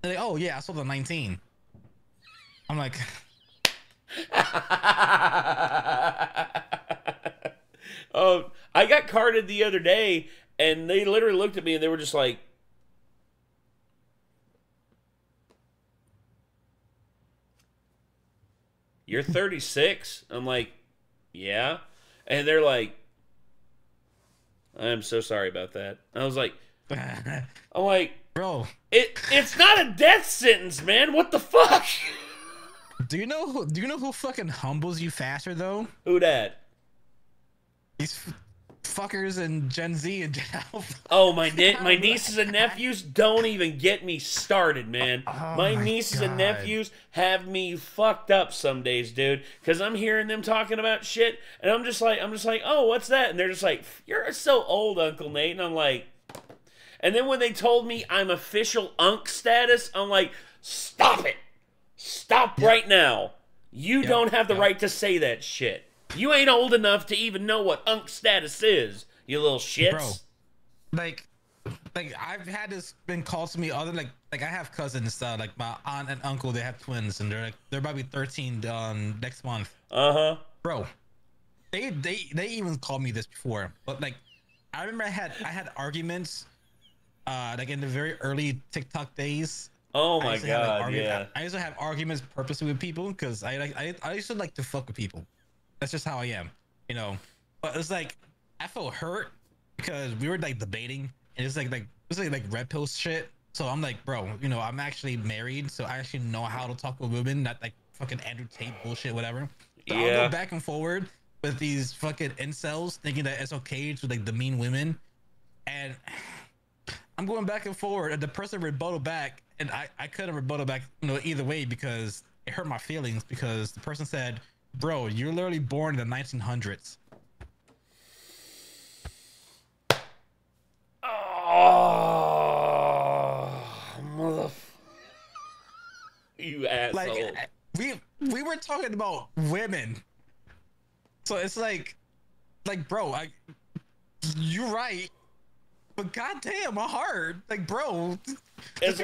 They're like, oh yeah, I sold a 19. I'm like, oh, I got carded the other day, and they literally looked at me and they were just like, "You're 36?" I'm like, "Yeah," and they're like, "I'm so sorry about that." I was like, "I'm like, bro, it's not a death sentence, man. What the fuck?" Do you know who fucking humbles you faster though? Who dat? These fuckers in Gen Z and Gen Alpha. Oh, my nieces and nephews, don't even get me started, man. My nieces and nephews have me fucked up some days, dude, because I'm hearing them talking about shit, and I'm just like, oh, what's that? And they're just like, you're so old, Uncle Nate. And I'm like, and then when they told me I'm official Unc status, I'm like, stop it. Stop right now. You don't have the right to say that shit. You ain't old enough to even know what Unc status is, you little shits. Bro, like I've had this been called to me other like I have cousins, like my aunt and uncle, they have twins, and they're about to be 13 next month. Bro, they even called me this before, but like I remember I had arguments, like in the very early TikTok days. Oh my god, yeah. I used to have arguments purposely with people because I used to like to fuck with people. That's just how I am, But it's like I felt hurt because we were like debating, and it's like red pill shit. So I'm like, bro, I'm actually married, so I actually know how to talk with women, not like fucking Andrew Tate bullshit, whatever. So I'll go back and forward with these fucking incels thinking that it's okay to like demean women, and I'm going back and forward, and the person rebutted back, and I couldn't rebuttal back, either way because it hurt my feelings because the person said, bro, you're literally born in the 1900s. Oh, you asshole. Like, we were talking about women. So it's like, bro, you're right. But goddamn, my heart, like, bro, it's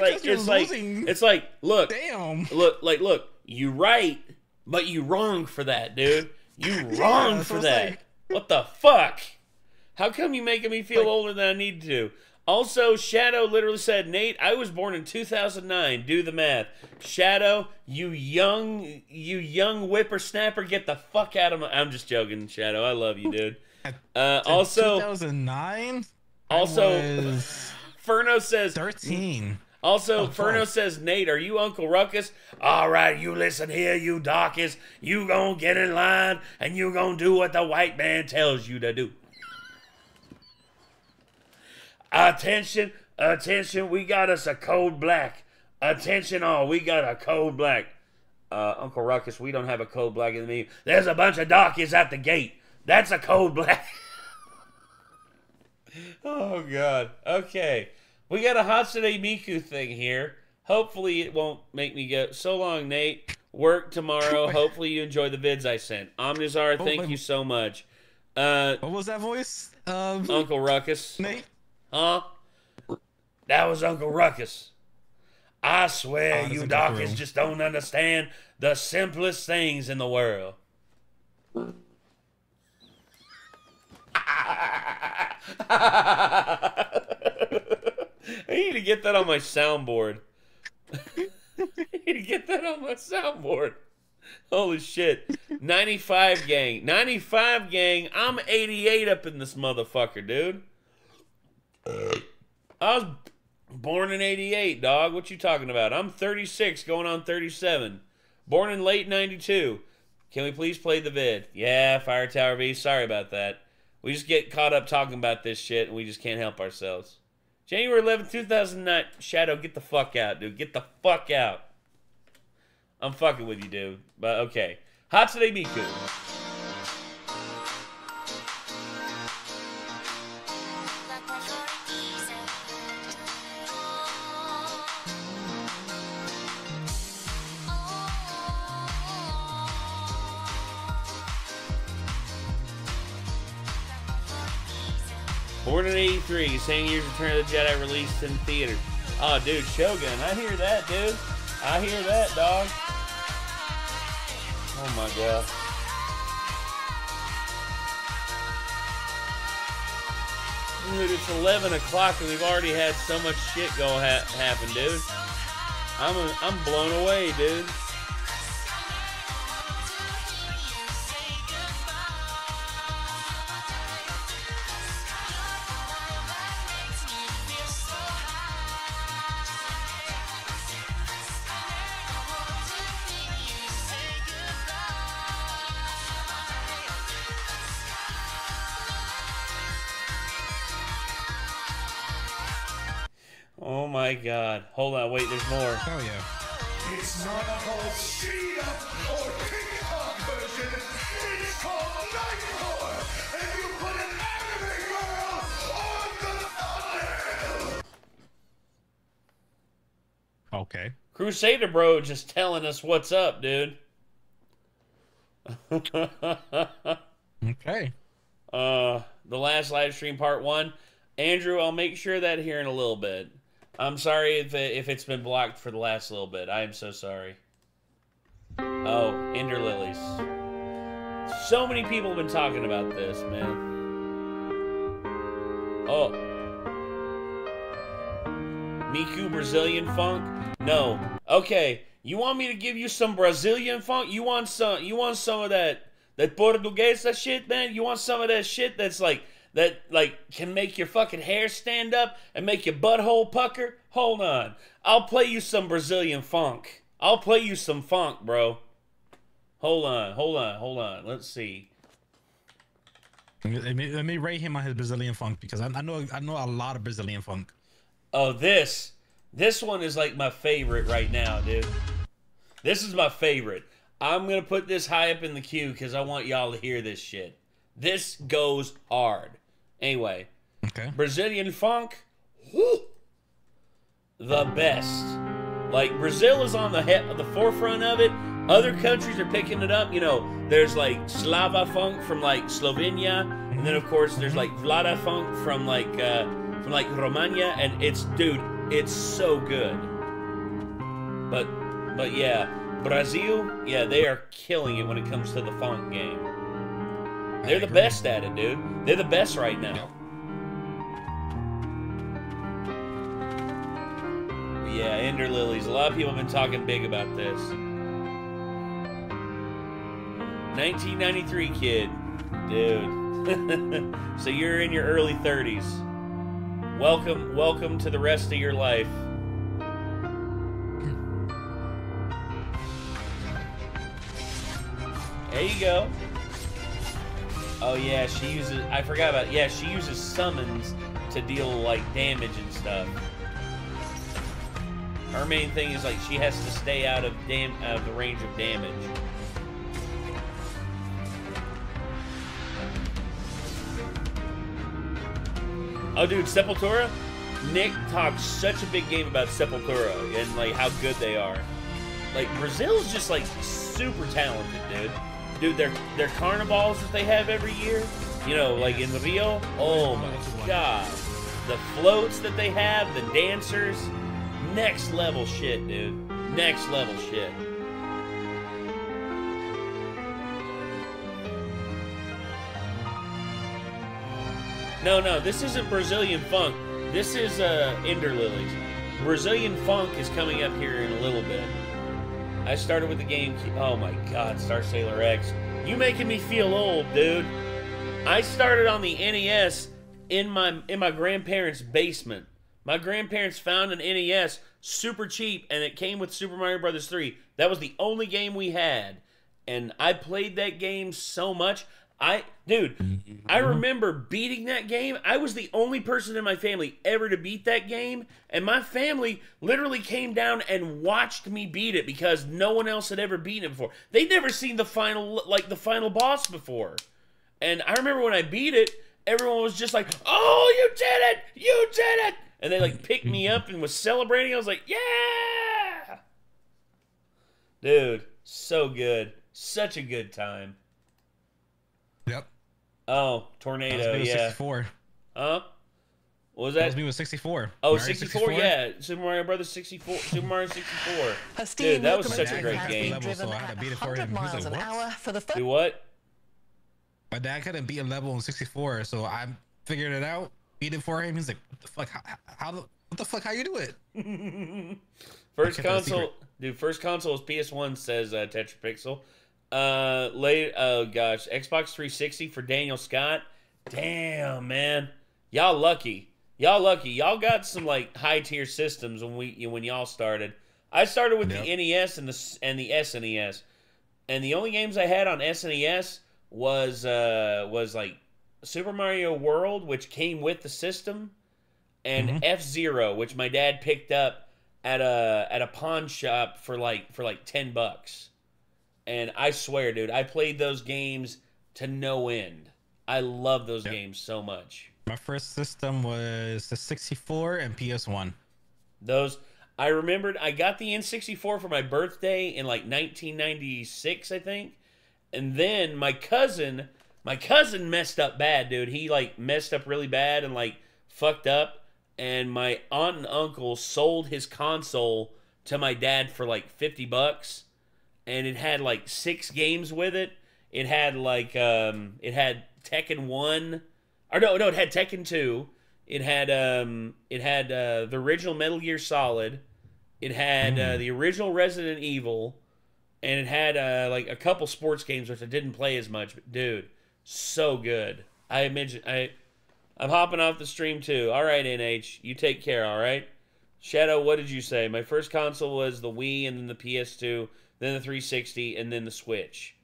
like, look, damn, look, you right, but you wrong for that, dude. You wrong for that. Like, what the fuck? How come you making me feel older than I need to? Also, Shadow literally said, Nate, I was born in 2009. Do the math. Shadow, you young whippersnapper, get the fuck out of my... I'm just joking, Shadow. I love you, dude. Also... 2009? Also, Furno says... 13. Also, Furno says, Nate, are you Uncle Ruckus? All right, you listen here, you darkies. You gonna get in line, and you gonna do what the white man tells you to do. Attention, we got us a code black. Attention all, we got a code black. Uncle Ruckus, we don't have a code black in the meeting. There's a bunch of darkies at the gate. That's a code black. Oh, God. Okay. We got a Hatsune Miku thing here. Hopefully it won't make me go. So long, Nate. Work tomorrow. Hopefully you enjoy the vids I sent. Omnizar, thank you so much. What was that voice? Uncle Ruckus. Nate? Huh? That was Uncle Ruckus. I swear you darkies just don't understand the simplest things in the world. I need to get that on my soundboard. I need to get that on my soundboard. Holy shit. 95 gang. 95 gang. I'm 88 up in this motherfucker, dude. I was born in 88, dog. What you talking about? I'm 36 going on 37. Born in late 92. Can we please play the vid? Yeah, Fire Tower V. Sorry about that. We just get caught up talking about this shit, and we just can't help ourselves. January 11th, 2009. Shadow, get the fuck out, dude. Get the fuck out. I'm fucking with you, dude. But, okay. Hatsune Miku. Born in 83, same year's Return of the Jedi released in theaters. Oh, dude, Shogun. I hear that, dude. I hear that, dog. Oh, my God. Dude, it's 11 o'clock and we've already had so much shit go happen, dude. I'm blown away, dude. Oh my God. Hold on, wait, there's more. Oh yeah. It's not called Sheet Up or TikTok version. It's called Nightcore. And you put an anime girl on the thumbnail. Okay. Crusader Bro just telling us what's up, dude. Okay. The last live stream part 1. Andrew, I'll make sure that here in a little bit. I'm sorry if it's been blocked for the last little bit. I am so sorry. Oh, Ender Lilies. So many people have been talking about this, man. Oh. Miku Brazilian funk? No. Okay. You want me to give you some Brazilian funk? You want some of that Portuguesa shit, man? You want some of that shit that's like can make your fucking hair stand up and make your butthole pucker? Hold on. I'll play you some Brazilian funk. I'll play you some funk, bro. Hold on. Let's see. Let me rate him on his Brazilian funk because I know a lot of Brazilian funk. Oh, this one is like my favorite right now, dude. This is my favorite. I'm gonna put this high up in the queue because I want y'all to hear this shit. This goes hard. Anyway, okay. Brazilian funk, whoo, the best. Like Brazil is on the forefront of it. Other countries are picking it up. You know, there's like Slava funk from like Slovenia, and then of course there's like Vlada funk from like Romania, and it's so good. But yeah, Brazil, yeah, they are killing it when it comes to the funk game. They're the best at it, dude. They're the best right now. Yeah, Ender Lilies. A lot of people have been talking big about this. 1993 kid. Dude. So you're in your early 30s. Welcome to the rest of your life. There you go. Oh yeah, she uses, I forgot about it. Yeah, she uses summons to deal like damage and stuff. Her main thing is like she has to stay out of the range of damage. Oh dude, Sepultura? Nick talks such a big game about Sepultura and like how good they are. Like Brazil's just like super talented, dude. Dude, their carnivals that they have every year, you know, like in Rio, oh my God. The floats that they have, the dancers, next level shit, dude. Next level shit. No, this isn't Brazilian funk. This is Ender Lilies. Brazilian funk is coming up here in a little bit. I started with the game. Oh my God, Star Sailor X. You making me feel old, dude. I started on the NES in my grandparents' basement. My grandparents found an NES super cheap, and it came with Super Mario Bros. 3. That was the only game we had, and I played that game so much. Dude, I remember beating that game. I was the only person in my family ever to beat that game, and my family literally came down and watched me beat it because no one else had ever beaten it before. They'd never seen the final boss before. And I remember when I beat it, everyone was just like, "Oh, you did it! You did it!" And they like picked me up and was celebrating. I was like, "Yeah!" Dude, so good. Such a good time. Yep. Oh, Tornado, that was yeah. 64. Huh? What was that? That was me with 64. Oh, Mario 64, yeah. Super Mario Brothers 64. Super Mario 64. Dude, that was such a great game. Level, so I had to beat it for him. He was like, what? Do what? My dad couldn't beat a level in 64, so I figured it out, beat it for him. He's like, what the fuck? What the fuck? How you do it? First console, dude. First console is PS1, says Tetrapixel. Oh gosh, Xbox 360 for Daniel Scott. Damn, man, y'all lucky. Y'all got some like high tier systems when y'all started. I started with the NES and the SNES, and the only games I had on SNES was like Super Mario World, which came with the system, and F-Zero, which my dad picked up at a pawn shop for like $10. And I swear, dude, I played those games to no end. I love those games so much. My first system was the 64 and PS1. I remembered I got the N64 for my birthday in like 1996, I think. And then my cousin messed up bad, dude. He like messed up really bad and like fucked up. And my aunt and uncle sold his console to my dad for like $50. And it had like 6 games with it. It had like it had Tekken 1, or no, it had Tekken 2. It had the original Metal Gear Solid. It had the original Resident Evil, and it had like a couple sports games which I didn't play as much. But dude, so good. I'm hopping off the stream too. All right, NH, you take care. All right, Shadow, what did you say? My first console was the Wii, and then the PS2. Then the 360, and then the Switch.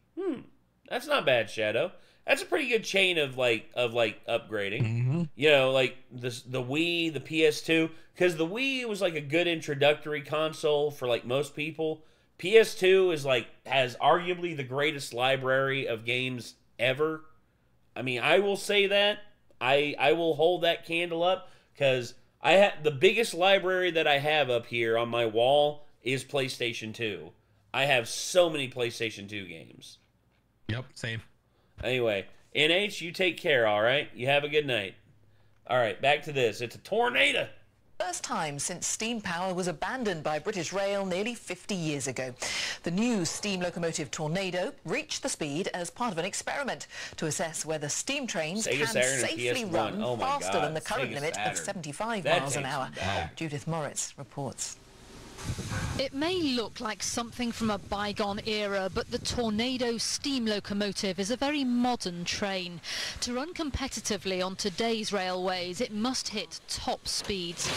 That's not bad, Shadow. That's a pretty good chain of upgrading. You know, like the Wii, the PS2, because the Wii was like a good introductory console for like most people. PS2 is like has arguably the greatest library of games ever. I mean, I will say that. I will hold that candle up because I have the biggest library that I have up here on my wall is PlayStation 2. I have so many PlayStation 2 games. Yep, same. Anyway, NH, you take care, all right? You have a good night. All right, back to this. It's a tornado. First time since steam power was abandoned by British Rail nearly 50 years ago. The new steam locomotive Tornado reached the speed as part of an experiment to assess whether steam trains can safely run faster than the current limit of 75 miles an hour. Judith Moritz reports. It may look like something from a bygone era, but the Tornado steam locomotive is a very modern train. To run competitively on today's railways, it must hit top speeds.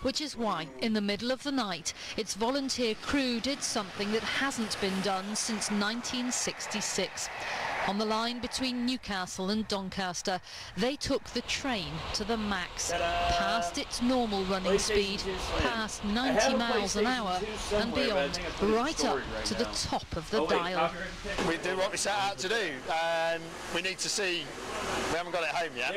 Which is why, in the middle of the night, its volunteer crew did something that hasn't been done since 1966. On the line between Newcastle and Doncaster, they took the train to the max, past its normal running speed, past 90 miles an hour and beyond, right up to the top of the dial. We do what we set out to do, and we need to see, we haven't got it home yet,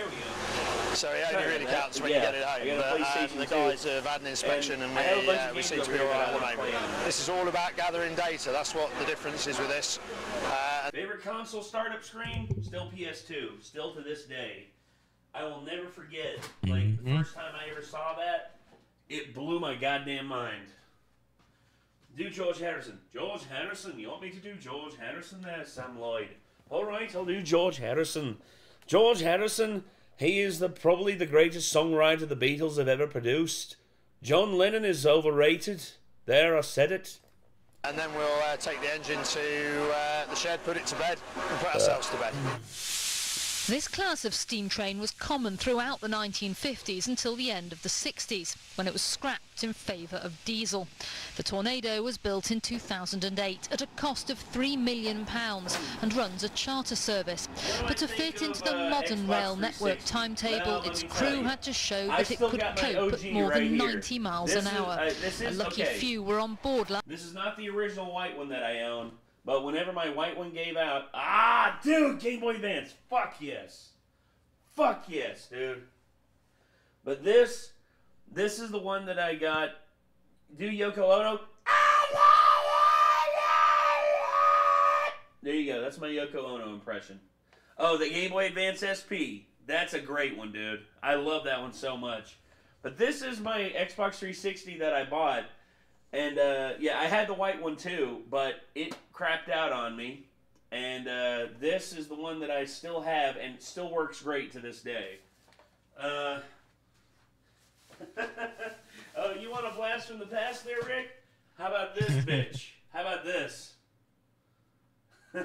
so it only really counts when you get it home, but the guys have had an inspection and we seem to be alright at the moment. This is all about gathering data, that's what the difference is with this. Favorite console startup screen? Still PS2. Still to this day. I will never forget, like, the first time I ever saw that, it blew my goddamn mind. Do George Harrison. George Harrison, you want me to do George Harrison there, Sam Lloyd? Alright, I'll do George Harrison. George Harrison, he is probably the greatest songwriter the Beatles have ever produced. John Lennon is overrated. There, I said it. And then we'll take the engine to the shed, put it to bed, and put ourselves to bed. This class of steam train was common throughout the 1950s until the end of the 60s, when it was scrapped in favour of diesel. The Tornado was built in 2008 at a cost of £3 million and runs a charter service. But to fit into the modern rail network timetable, its crew had to show that it could cope at more than 90 miles an hour. A lucky few were on board. This is not the original white one that I own. But whenever my white one gave out, ah, dude, Game Boy Advance, fuck yes. Fuck yes, dude. But this is the one that I got. Do Yoko Ono. There you go, that's my Yoko Ono impression. Oh, the Game Boy Advance SP. That's a great one, dude. I love that one so much. But this is my Xbox 360 that I bought. And, yeah, I had the white one too, but it crapped out on me. And this is the one that I still have, and it still works great to this day. Oh, you want a blast from the past there, Rick? How about this, bitch? How about this? How's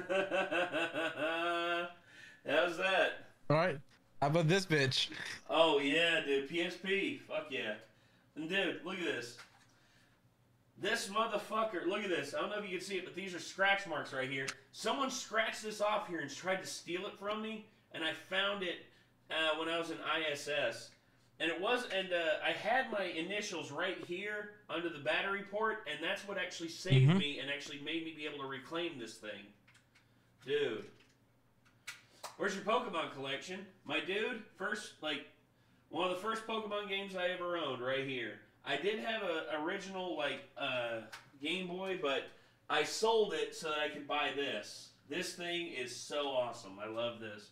that? All right. How about this, bitch? Oh, yeah, dude. PSP. Fuck yeah. And, dude, look at this. This motherfucker, look at this. I don't know if you can see it, but these are scratch marks right here. Someone scratched this off here and tried to steal it from me, and I found it when I was in ISS. And I had my initials right here under the battery port, and that's what actually saved me and actually made me be able to reclaim this thing. Dude. Where's your Pokemon collection? My dude, one of the first Pokemon games I ever owned right here. I did have an original, Game Boy, but I sold it so that I could buy this. This thing is so awesome. I love this.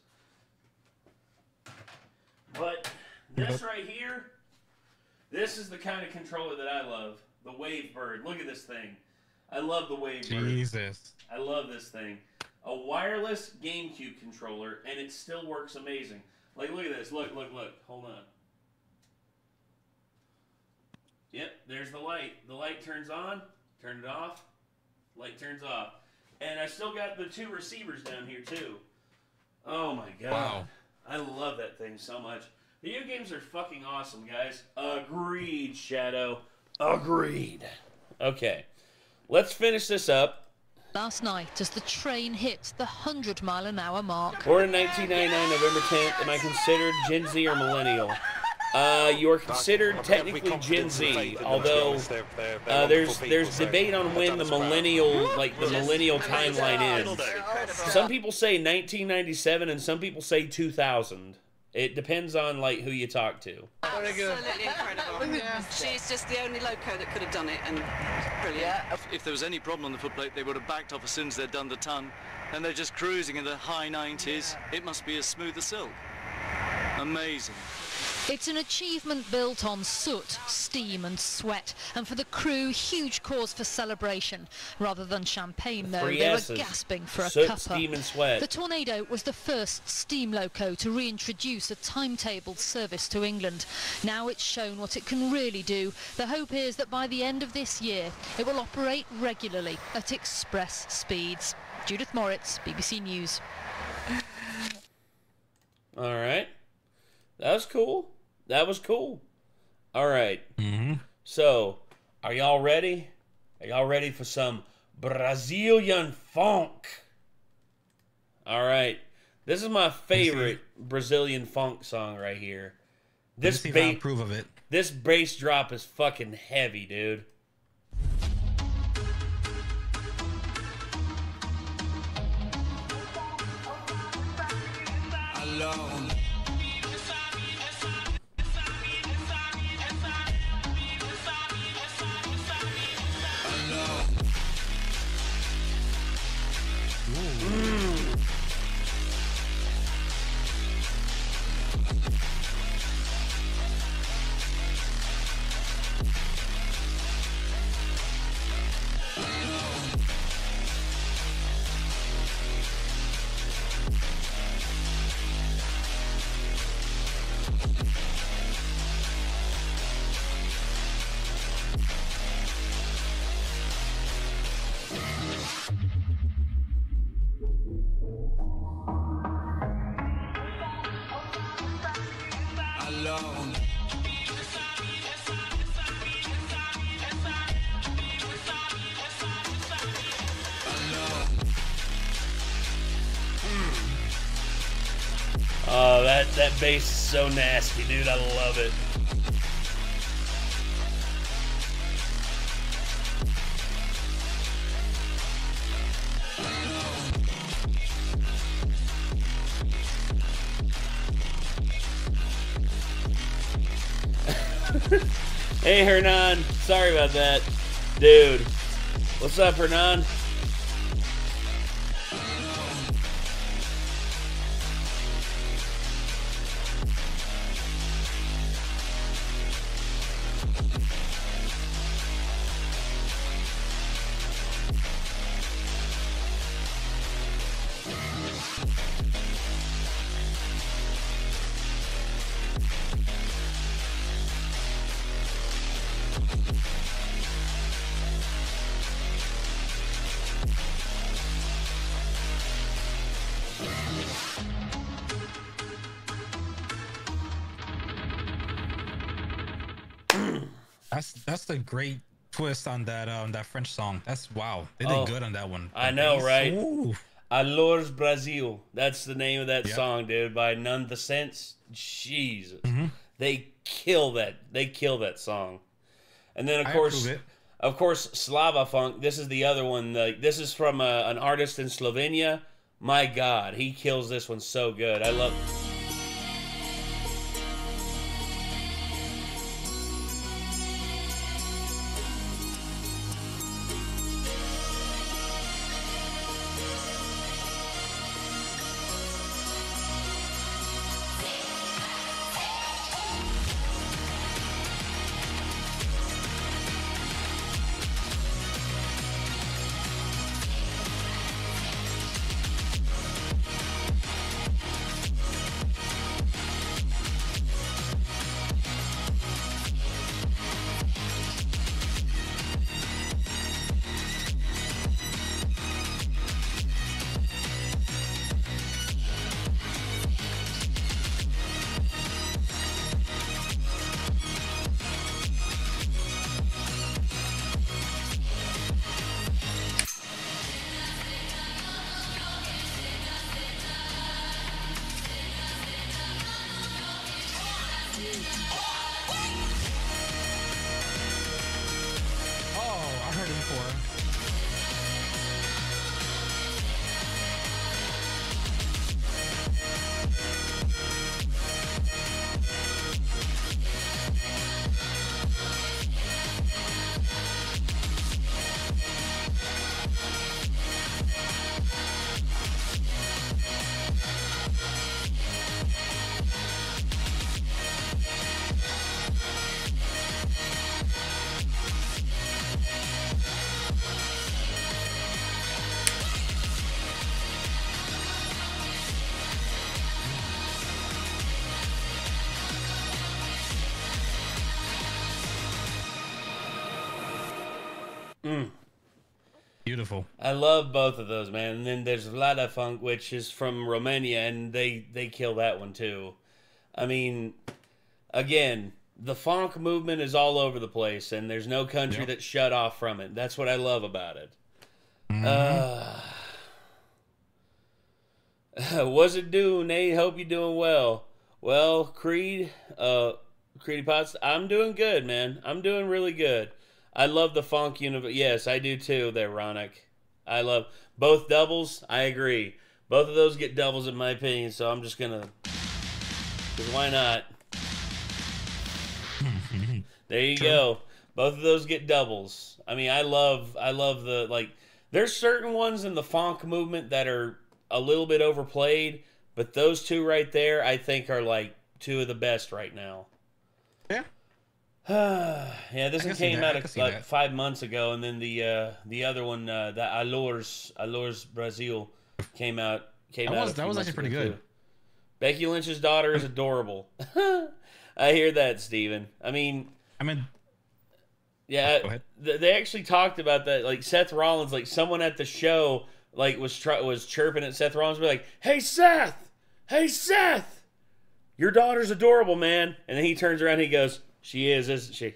But this right here, this is the kind of controller that I love. The Wavebird. Look at this thing. I love the Wavebird. Jesus. I love this thing. A wireless GameCube controller, and it still works amazing. Like, look at this. Look. Hold on. Yep, there's the light. The light turns on, turn it off, light turns off. And I still got the two receivers down here, too. Oh, my God. Wow. I love that thing so much. Video games are fucking awesome, guys. Agreed, Shadow. Agreed. Okay, let's finish this up. Last night, as the train hit the 100-mile-an-hour mark. Born in 1999, November 10th. Am I considered Gen Z or millennial? You are considered technically Gen Z, although there's debate on when the millennial timeline is. Some people say 1997 and some people say 2000. It depends on who you talk to. Absolutely incredible. Yeah. She's just the only loco that could have done it, and brilliant. Yeah. If there was any problem on the footplate, they would have backed off as soon as they'd done the ton, and they're just cruising in the high 90s. It must be as smooth as silk. Amazing. It's an achievement built on soot, steam and sweat, and for the crew, huge cause for celebration. Rather than champagne, though, they were gasping for a soot, cuppa. Steam and sweat. The Tornado was the first steam loco to reintroduce a timetabled service to England. Now it's shown what it can really do. The hope is that by the end of this year, it will operate regularly at express speeds. Judith Moritz, BBC News. All right. That was cool. That was cool. All right. So, are y'all ready? Are y'all ready for some Brazilian funk? All right. This is my favorite Brazilian funk song right here. This bass, approve of it. This bass drop is fucking heavy, dude. Alone. alone. Oh, that bass is so nasty, dude. I love it. Hey, Hernan. Sorry about that. Dude. What's up, Hernan? That's the great twist on that French song. That's wow. They did good on that one. I know, right? Alors Brazil. That's the name of that song, dude, by None the Sense. Jesus. They kill that. They kill that song. And then of course Slava Funk. This is the other one. This is from an artist in Slovenia. My God, he kills this one so good. I love. Beautiful. I love both of those, man. And then there's Vlada Funk, which is from Romania, and they kill that one too. I mean, again, the funk movement is all over the place, and there's no country that's shut off from it. That's what I love about it. What's it doing, Nate? Hope you're doing well. Well, Creedy Potts, I'm doing good, man. I'm doing really good. I love the funk universe. Yes, I do too there, Ronick. I love both doubles. I agree. Both of those get doubles in my opinion, so I'm just going to... Because why not? There you go. Both of those get doubles. I mean, I love the, like, there's certain ones in the funk movement that are a little bit overplayed, but those two right there, I think, are, like, two of the best right now. Yeah. Yeah, this one came out like 5 months ago, and then the other one, the Alors Brazil, came out. That was actually pretty good. Too. Becky Lynch's daughter is adorable. I hear that, Steven. I mean, yeah, go ahead. They actually talked about that. Like Seth Rollins, like someone at the show, like was chirping at Seth Rollins, be like, "Hey Seth, your daughter's adorable, man. And then he turns around and he goes, she is, isn't she?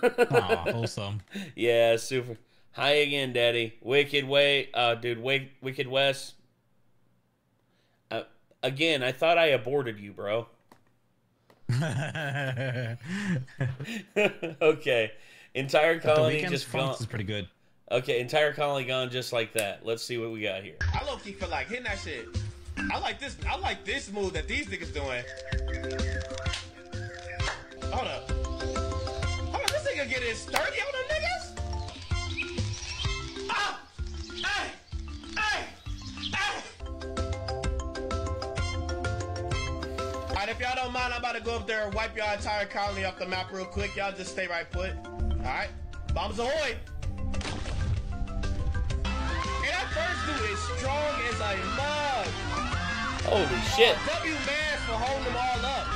Aw, wholesome. Yeah, super. Hi again, Daddy. Wicked Wicked Wes. Again, I thought I aborted you, bro. Okay. Entire colony just gone. Is pretty good. Okay, entire colony gone just like that. Let's see what we got here. I low-key feel like hitting that shit. I like this move that these niggas doing. Hold up. This nigga get his 30 on them niggas? Ah! Hey! Hey! Hey! Alright, if y'all don't mind, I'm about to go up there and wipe y'all entire colony off the map real quick. Y'all just stay right put. Alright? Bombs ahoy! And that first dude is strong as a mug. Holy shit. W man for holding them all up.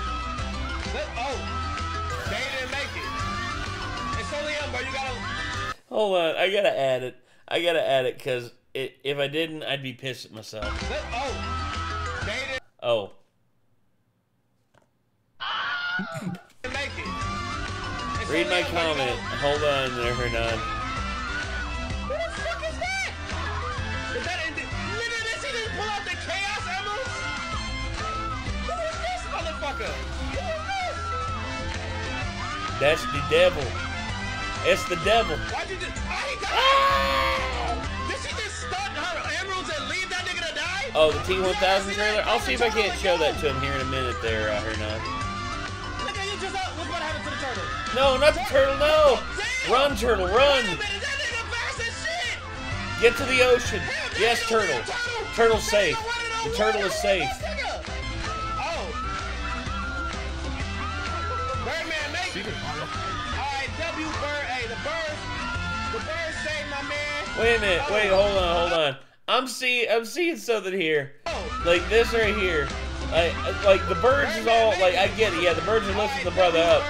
They didn't make it. It's only him, bro. You gotta. Hold on, I gotta add it. Because if I didn't, I'd be pissed at myself. They didn't. Oh. Make it. Read my comment. Hold on there, Hernan. Who the fuck is that? Nigga, did he just pull out the Chaos Emeralds? Who is this motherfucker? Who is this? That's the devil. It's the devil. Why'd you just... Did she just stun her emeralds and leave that nigga to die? Oh, the T-1000 trailer? I'll see if I can't show that to him here in a minute there, Hernan. Nigga, you just... Look what happened to the turtle. No, not the turtle, no! Run, turtle, run! Get to the ocean. Yes, turtle. Turtle's safe. The turtle is safe. Birdman, make it. Alright, W Bird. Hey, the bird saved my man. Wait a minute. Wait, hold on. I'm seeing something here. Like this right here. Like the birds is all like I get it. Yeah, the birds are lifting the brother up.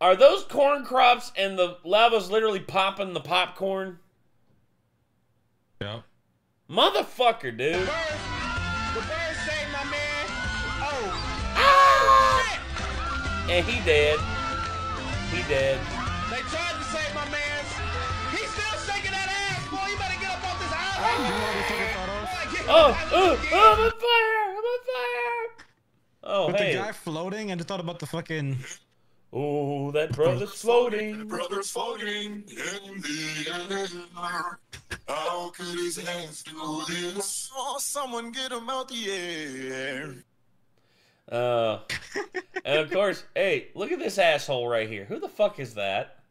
Are those corn crops and the lava's literally popping the popcorn? Yeah. Motherfucker, dude. The bird saved my man. Oh. Ah! And he dead. He dead. They tried to save my man. He's still shaking that ass, boy. You better get up off this island. I'm on fire! I'm on fire! Oh, With hey. the guy floating and just thought about the fucking... Oh, that brother's floating. That brother's floating in the air. How could his hands do this? Oh, someone get him out the air. And of course, hey, look at this asshole right here. Who the fuck is that?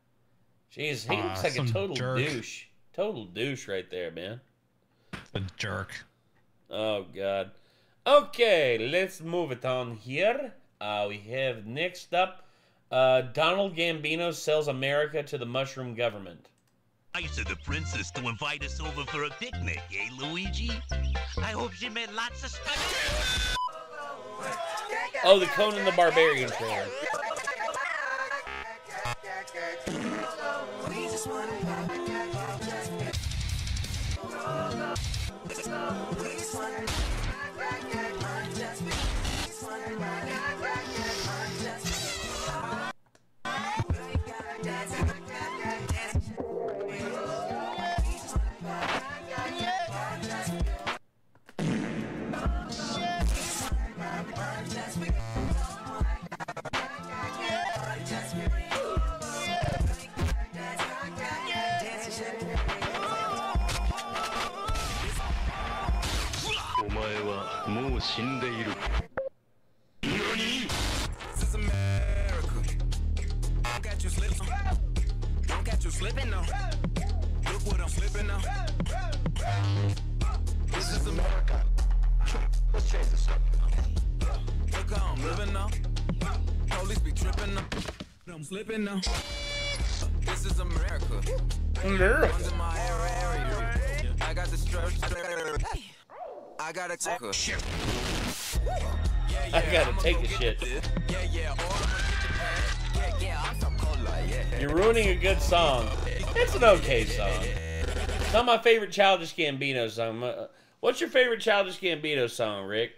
Jeez, he looks like a total douche. Total douche right there, man. A jerk. Oh, God. Okay, let's move it on here. We have next up, Donald Gambino sells America to the mushroom government. Nice of the princess to invite us over for a picnic, eh, Luigi? I hope she made lots of stuff. Oh, the Conan the Barbarian trailer. This is America. Don't catch you slipping. Don't catch you slipping now. Look what I'm flipping now. This is America. Let's change this up. Look how I'm living now. Police be tripping now. I'm slipping now. This is America. Under my area. I got the strap. I gotta take a shit. I gotta take a shit. You're ruining a good song. It's an okay song. It's not my favorite Childish Gambino song. What's your favorite Childish Gambino song, Rick?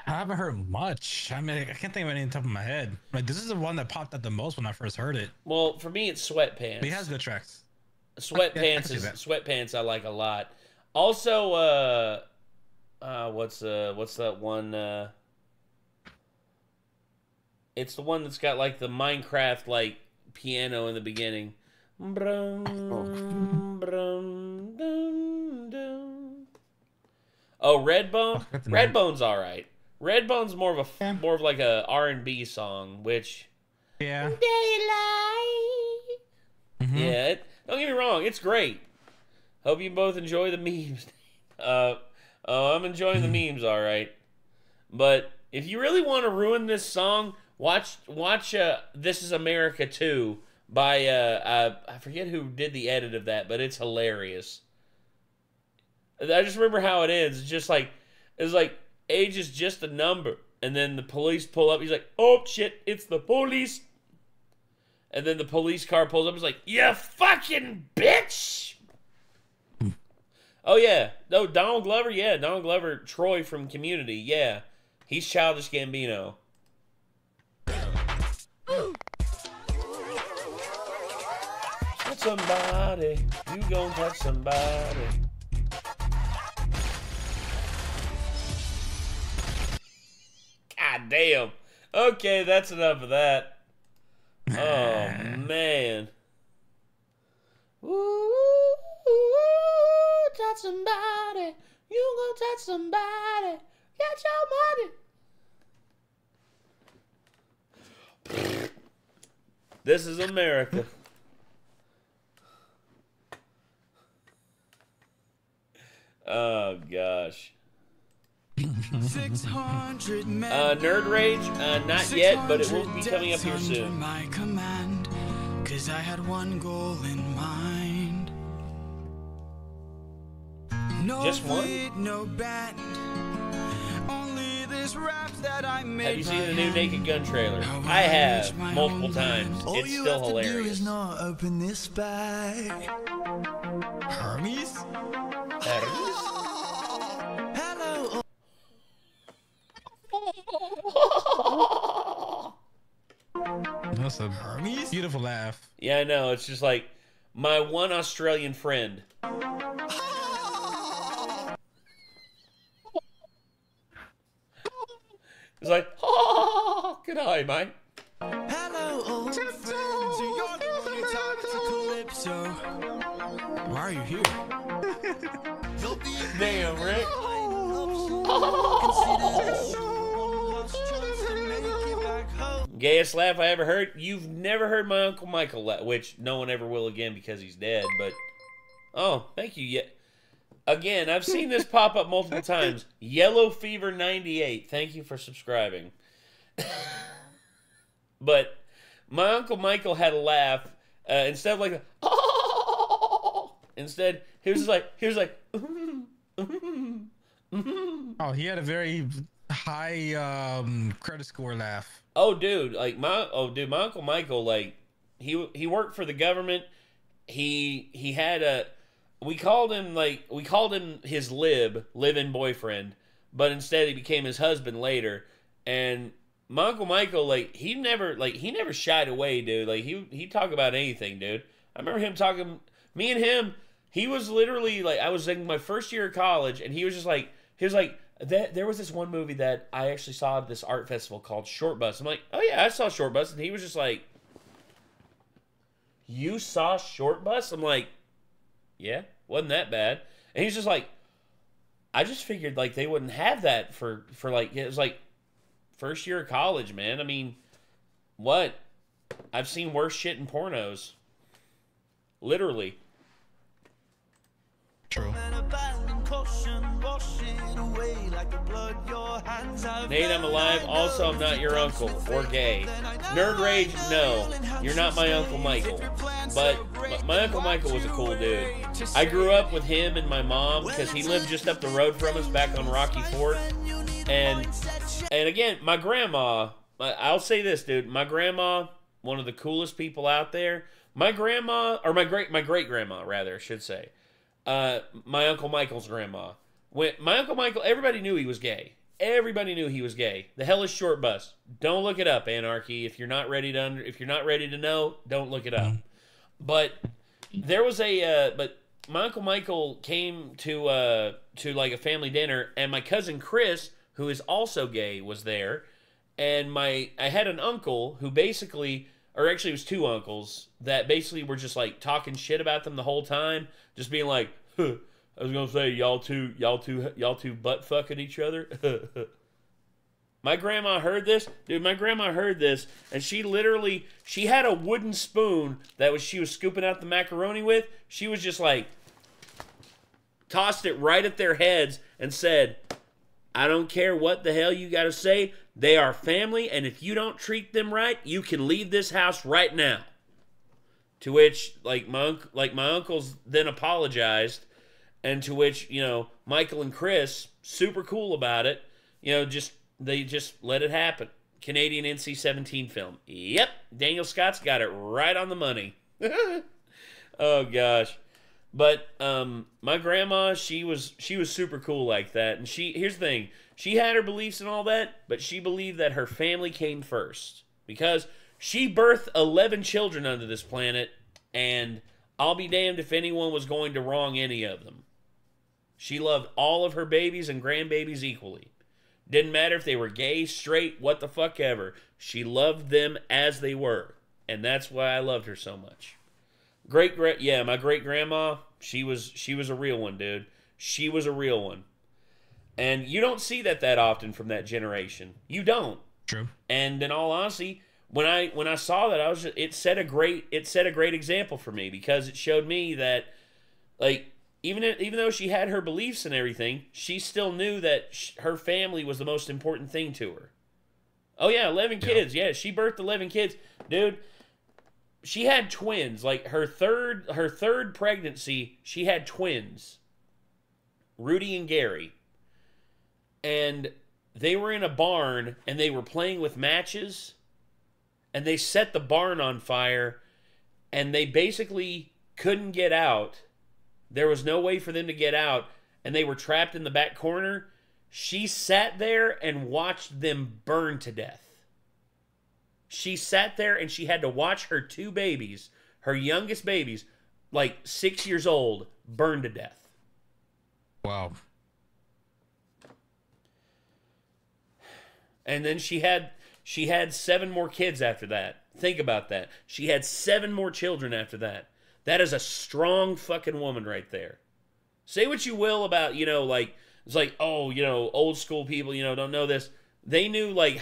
I haven't heard much. I mean, I can't think of any on top of my head. Like, this is the one that popped up the most when I first heard it. Well, for me, it's Sweatpants. But he has good tracks. Sweatpants I like a lot. Also, what's that one? It's the one that's got like the Minecraft like piano in the beginning. Brum, brum, dum, dum. Oh, Redbone. Redbone's all right. Redbone's more of like a R&B song, which yeah. Yeah, don't get me wrong, it's great. Hope you both enjoy the memes. I'm enjoying the memes, all right. But if you really want to ruin this song, watch This Is America 2 by I forget who did the edit of that, but it's hilarious. I just remember how it ends. It's like age is just a number, and then the police pull up. He's like, "Oh shit, it's the police!" And then the police car pulls up. He's like, "You fucking bitch!" Oh yeah, no, Donald Glover. Yeah, Donald Glover, Troy from Community. Yeah, he's Childish Gambino. Touch somebody, you gon' touch somebody. God damn. Okay, that's enough of that. Oh, man. Ooh, touch somebody. You gonna touch somebody. Get your money. This is America. Oh, gosh. 600 Nerd Rage, not yet, but it will be coming up here soon. My command, 'cause I had one goal in mind. No Just one? beat, no band. Only this rap that I made. Have you seen the new Naked Gun trailer? I have, multiple times. It's still hilarious. Not open this bag. Hermes? Hermes? Hello. That's a beautiful laugh. Yeah, I know. It's just like my one Australian friend. It's like, oh, good eye, mate. Hello, old friends. You're the only time to Calypso. Why are you here? Damn, Rick. Gayest laugh I ever heard. You've never heard my Uncle Michael laugh, which no one ever will again because he's dead, but oh, thank you. Yeah. Again, I've seen this pop up multiple times. Yellow Fever 98. Thank you for subscribing. But my Uncle Michael had a laugh instead of like a, oh, instead he was like oh, he had a very high credit score laugh. Oh dude, like my Uncle Michael, like he worked for the government. He had a we called him his live-in boyfriend, but instead he became his husband later. And my Uncle Michael, like he never shied away, dude. Like he talk about anything, dude. I remember him talking, me and him, he was literally like, I was in my first year of college, and he was like, there was this one movie that I actually saw at this art festival called Short Bus. I'm like, oh yeah, I saw Short Bus. And he was just like, you saw Short Bus? I'm like, yeah, wasn't that bad. And he's just like, I just figured like they wouldn't have that for like, it was like first year of college, man. I mean, what? I've seen worse shit in pornos. Literally. True. Nate, I'm alive. Also, I'm not your uncle or gay. Nerd Rage, no. You're not my Uncle Michael. But my Uncle Michael was a cool dude. I grew up with him and my mom because he lived just up the road from us back on Rocky Fort. And again, my grandma, I'll say this, dude. My grandma, one of the coolest people out there. My grandma, or my great grandma, rather, I should say. My Uncle Michael's grandma. My Uncle Michael, everybody knew he was gay. Everybody knew he was gay. The hell is short bus? Don't look it up, Anarchy. If you're not ready to know, don't look it up. But there was but my Uncle Michael came to like a family dinner, and my cousin Chris, who is also gay, was there. And I had an uncle who basically, or actually it was two uncles, that basically were just like talking shit about them the whole time, just being like, huh, I was gonna say y'all two butt fucking each other. My grandma heard this, dude. My grandma heard this, and she had a wooden spoon that she was scooping out the macaroni with. She was just like, tossed it right at their heads and said, I don't care what the hell you got to say. They are family, and if you don't treat them right, you can leave this house right now. To which, my uncles then apologized, and to which, Michael and Chris, super cool about it, they just let it happen. Canadian NC-17 film. Yep, Daniel Scott's got it right on the money. Oh gosh. But my grandma, she was super cool like that. And here's the thing, she had her beliefs and all that, but she believed that her family came first. Because she birthed 11 children onto this planet, and I'll be damned if anyone was going to wrong any of them. She loved all of her babies and grandbabies equally. Didn't matter if they were gay, straight, what the fuck ever. She loved them as they were. And that's why I loved her so much. My great grandma, she was a real one, dude. She was a real one. And you don't see that often from that generation. You don't. True. And in all honesty, when I saw that, it set a great example for me, because it showed me that, like, even though she had her beliefs and everything, she still knew that her family was the most important thing to her. Oh yeah, 11 kids. Yeah, she birthed 11 kids, dude. She had twins. Like her third pregnancy, she had twins, Rudy and Gary. And they were in a barn, and they were playing with matches, and they set the barn on fire, and they basically couldn't get out. There was no way for them to get out, and they were trapped in the back corner. She sat there and watched them burn to death. She sat there and she had to watch her two babies, her youngest babies, like 6 years old, burn to death. Wow. And then she had 7 more kids after that. Think about that. She had 7 more children after that. That is a strong fucking woman right there. Say what you will about, it's like, oh, old school people, don't know this. They knew what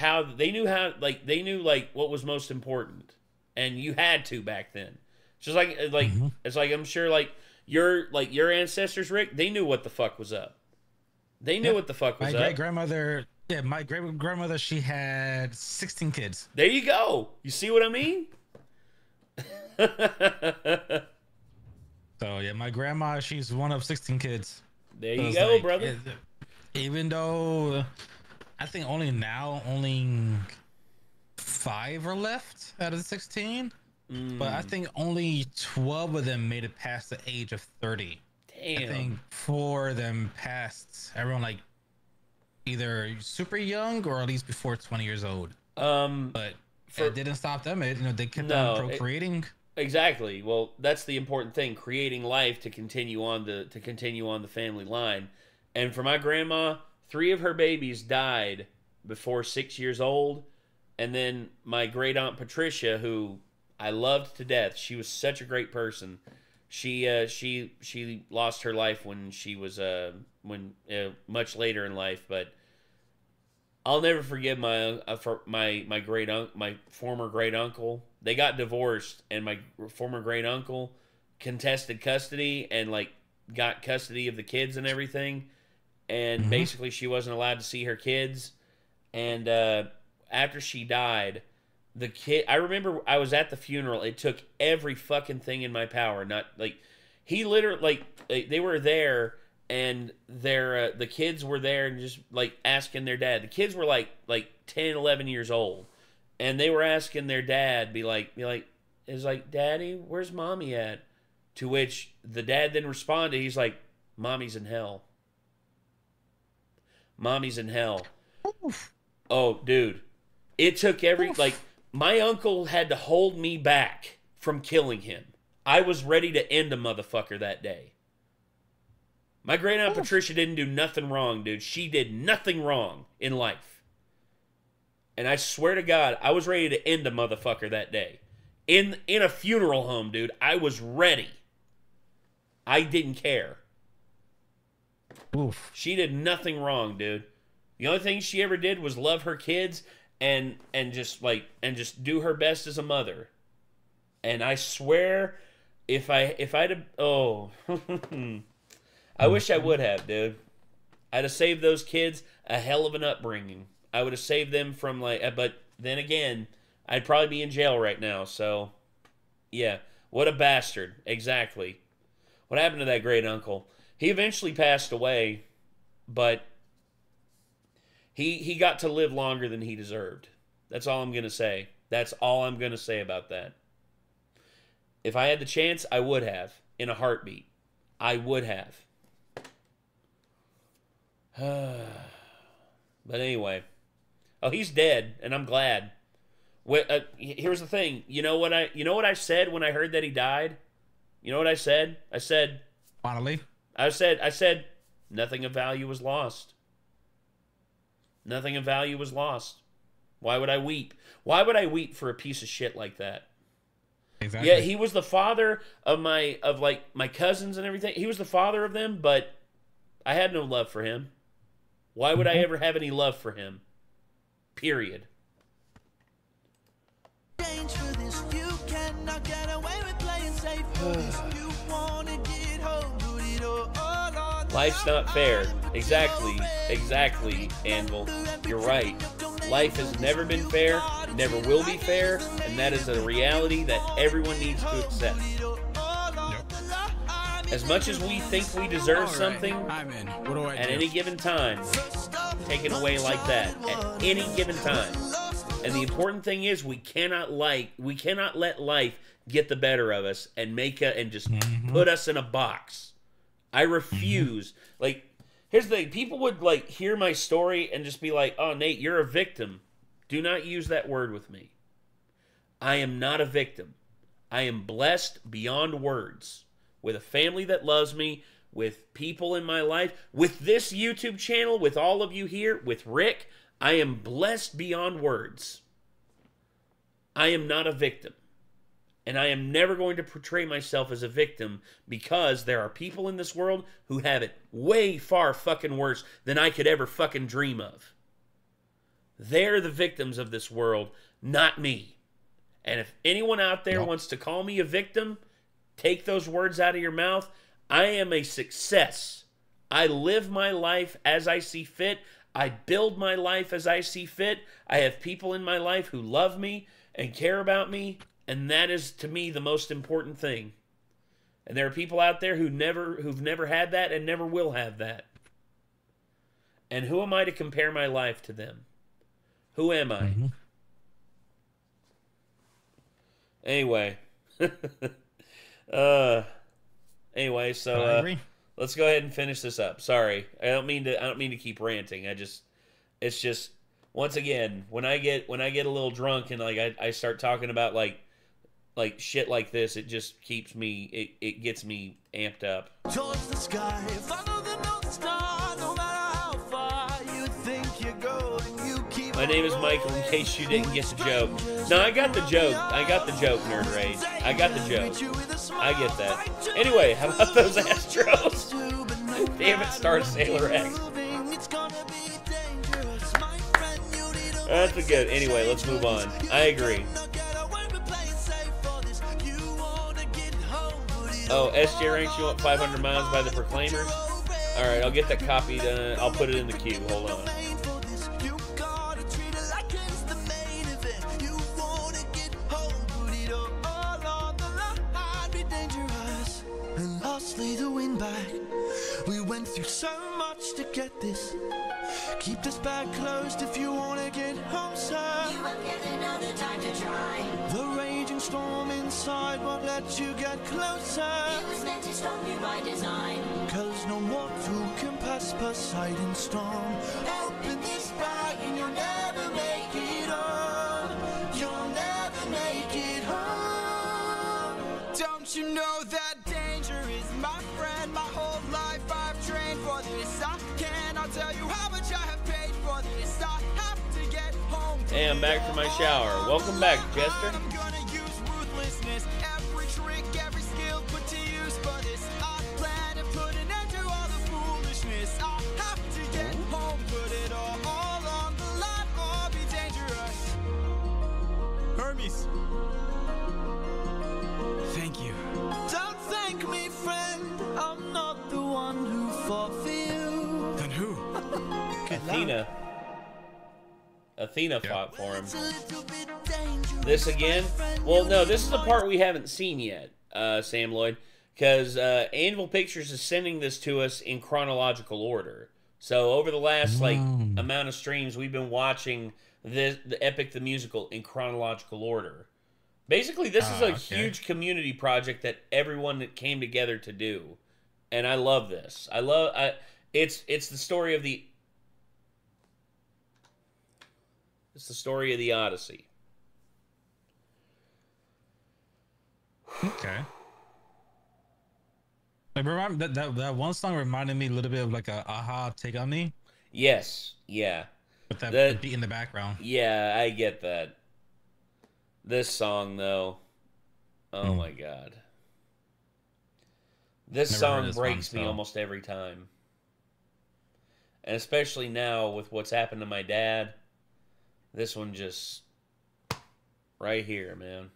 was most important. And you had to back then. It's just it's like, I'm sure, your ancestors, Rick, they knew what the fuck was up. They knew what the fuck was up. My great-grandmother, she had 16 kids. There you go. You see what I mean? So yeah, my grandma, she's one of 16 kids. There you go, brother. Even though I think only 5 are left out of the 16, but I think only 12 of them made it past the age of 30. Damn. I think 4 of them passed. Everyone either super young or at least before 20 years old. But it didn't stop them. They kept on procreating. Exactly. Well, that's the important thing, creating life to continue on the family line. And for my grandma, 3 of her babies died before 6 years old. And then my great aunt Patricia, who I loved to death, she was such a great person. She lost her life when she was much later in life, but I'll never forget my former great uncle. They got divorced, and my former great uncle contested custody and got custody of the kids and everything. And basically, she wasn't allowed to see her kids. And after she died, I remember I was at the funeral. It took every fucking thing in my power. He literally they were there. And the kids were there and just asking their dad. The kids were like 10, 11 years old, and they were asking their dad, Daddy, where's mommy at? To which the dad then responded, he's like, Mommy's in hell. Mommy's in hell. Oh, dude. It took like, my uncle had to hold me back from killing him. I was ready to end a motherfucker that day. My great aunt Patricia didn't do nothing wrong, dude. She did nothing wrong in life. And I swear to God, I was ready to end a motherfucker that day. In a funeral home, dude. I was ready. I didn't care. Oof. She did nothing wrong, dude. The only thing she ever did was love her kids and just do her best as a mother. And I swear, if I'd have, I wish I would have, dude. I'd have saved those kids a hell of an upbringing. I would have saved them from but then again, I'd probably be in jail right now. So, yeah, what a bastard. Exactly. What happened to that great uncle? He eventually passed away, but he got to live longer than he deserved. That's all I'm going to say. That's all I'm going to say about that. If I had the chance, I would have. In a heartbeat. I would have. But anyway. Oh, he's dead, and I'm glad. Here's the thing. You know what I said when I heard that he died? You know what I said? I said, finally. I said, nothing of value was lost. Nothing of value was lost. Why would I weep? Why would I weep for a piece of shit like that? Exactly. Yeah, he was the father of my cousins and everything. He was the father of them, but I had no love for him. Why would I ever have any love for him? Period. Life's not fair. Exactly, Anvil. You're right. Life has never been fair, never will be fair, and that is a reality that everyone needs to accept. As much as we think we deserve something, at any given time, taken away like that, at any given time. And the important thing is we cannot let life get the better of us and just put us in a box. I refuse. Like, here's the thing. People would hear my story and just be like, "Oh, Nate, you're a victim." Do not use that word with me. I am not a victim. I am blessed beyond words. With a family that loves me, with people in my life, with this YouTube channel, with all of you here, with Rick, I am blessed beyond words. I am not a victim. And I am never going to portray myself as a victim because there are people in this world who have it way far fucking worse than I could ever fucking dream of. They're the victims of this world, not me. And if anyone out there wants to call me a victim, take those words out of your mouth. I am a success. I live my life as I see fit. I build my life as I see fit. I have people in my life who love me and care about me, and that is, to me, the most important thing. And there are people out there who've never had that and never will have that. And who am I to compare my life to them? Who am I? Anyway. Anyway, so let's go ahead and finish this up. Sorry, I don't mean to keep ranting. It's just once again when I get a little drunk and I start talking about like shit like this, it just keeps me it gets me amped up. Towards the sky, follow the North Star, no matter how far you think you're going, you keep. My name is Michael, in case you didn't get the joke. No, I got the joke. I got the joke, Nerd Rage. I got the joke. I get that. Anyway, how about those Astros? Damn it, Star Sailor X. That's a good. Anyway, let's move on. I agree. Oh, SJ ranks you want 500 miles by the Proclaimers? Alright, I'll get that copied. I'll put it in the queue. Hold on. The wind back. We went through so much to get this. Keep this bag closed if you wanna get home, sir. You won't get another time to try. The raging storm inside won't let you get closer. It was meant to stop you by design. Cause no mortal can pass Poseidon's storm. Open this bag and you'll never make it home. You'll never make it home. Don't you know that danger is my friend? My whole life I've trained for this. I cannot tell you how much I have paid for this. I have to get home. Hey, I'm back from my shower. Welcome back, Jester. I'm gonna use ruthlessness, every trick, every skill put to use for this. I plan to put an end to all the foolishness. I have to get home, put it all on the line, or be dangerous. Hermes. Thank you. Don't thank me, friend. I'm not the one who fought for you. Then who? Athena. Athena fought for him. This again? Well, no, this is the part we haven't seen yet, Sam Lloyd, because Anvil Pictures is sending this to us in chronological order. So over the last amount of streams, we've been watching the Epic the Musical in chronological order. Basically, this is a huge community project that everyone came together to do, and I love this. It's the story of the. It's the story of the Odyssey. Okay. Like, remember that one song reminded me a little bit of like a Aha Take On Me. Yes. Yeah. With that beat in the background. Yeah, I get that. This song, though, oh my God. This song breaks me almost every time. And especially now with what's happened to my dad, this one just right here, man.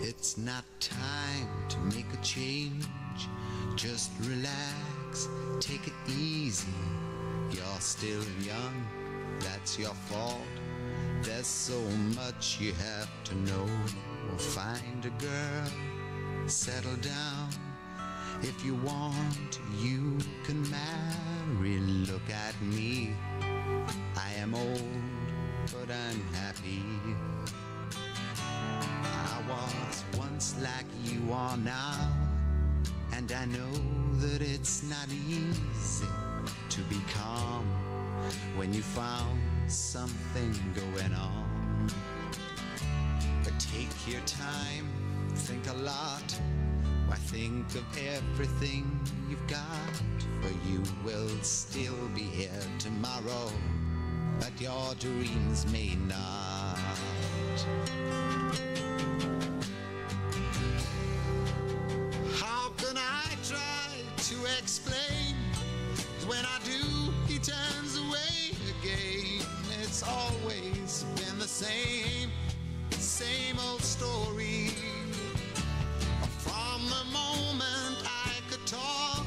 It's not time to make a change. Just relax, take it easy. You're still young, that's your fault. There's so much you have to know. Find a girl, settle down. If you want, you can marry. Look at me, I am old, but I'm happy. I was once like you are now, and I know that it's not easy to be calm when you found something going on. But take your time, think a lot. Why, think of everything you've got, for you will still be here tomorrow, but your dreams may not. How can I try to explain? When I do, he turns away again. It's always been the same old story. From the moment I could talk,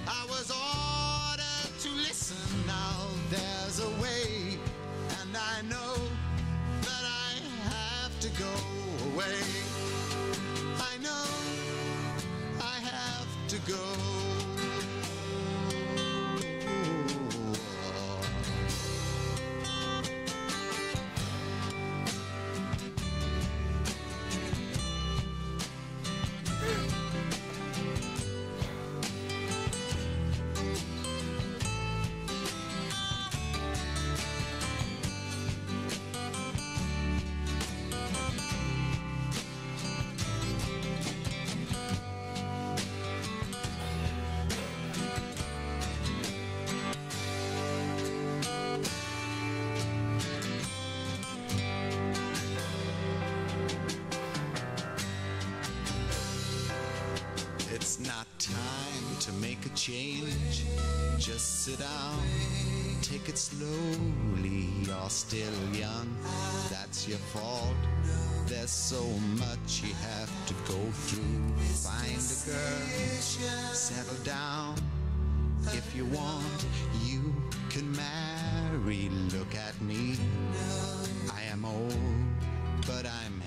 I was ordered to listen. Now there's a way, and I know that I have to go away. I know I have to go. It's not time to make a change. Just sit down, take it slowly. You're still young, that's your fault. There's so much you have to go through. Find a girl, settle down. If you want, you can marry. Look at me, I am old, but I'm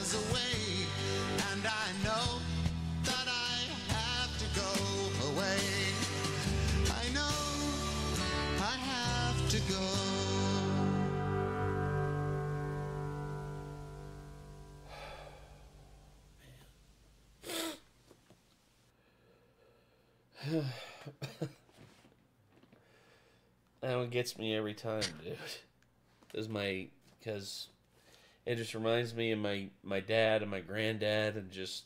miles away, and I know that I have to go away. I know I have to go. That one gets me every time, dude. Because it just reminds me of my dad and my granddad, and just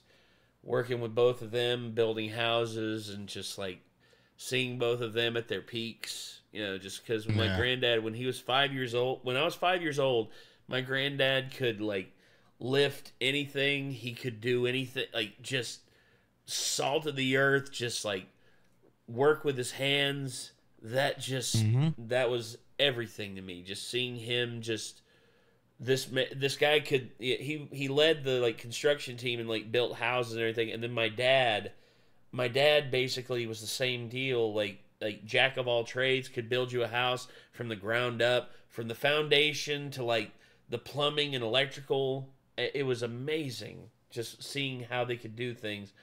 working with both of them, building houses, and just like seeing both of them at their peaks. You know, just because my granddad, when he was 5 years old, when I was 5 years old, my granddad could like lift anything. He could do anything, like just salt of the earth, just like work with his hands. That just that was everything to me. Just seeing him, just this guy could, he led the like construction team and like built houses and everything. And then my dad basically was the same deal. Like jack of all trades, could build you a house from the ground up, from the foundation to like the plumbing and electrical. It was amazing just seeing how they could do things.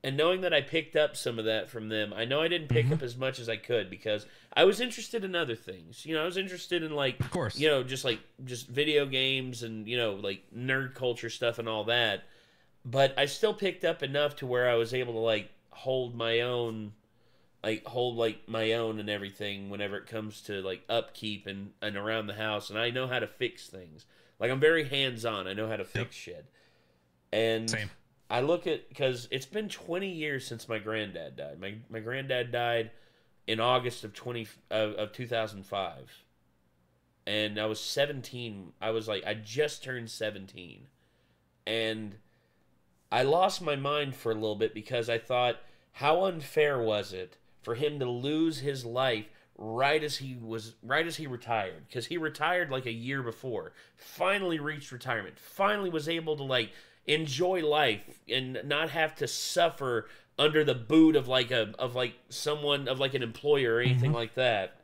And knowing that I picked up some of that from them. I know I didn't pick up as much as I could because I was interested in other things. You know, I was interested in like, of course, you know, just video games and, you know, like nerd culture stuff and all that. But I still picked up enough to where I was able to like hold my own and everything whenever it comes to like upkeep and around the house. And I know how to fix things. Like I'm very hands-on. I know how to fix shit. And same. I look at, because it's been 20 years since my granddad died. My granddad died in August of 2005. And I was 17. I just turned 17. And I lost my mind for a little bit because I thought, how unfair was it for him to lose his life right as he retired? Because he retired like a year before. Finally reached retirement. Finally was able to like enjoy life and not have to suffer under the boot of an employer or anything like that.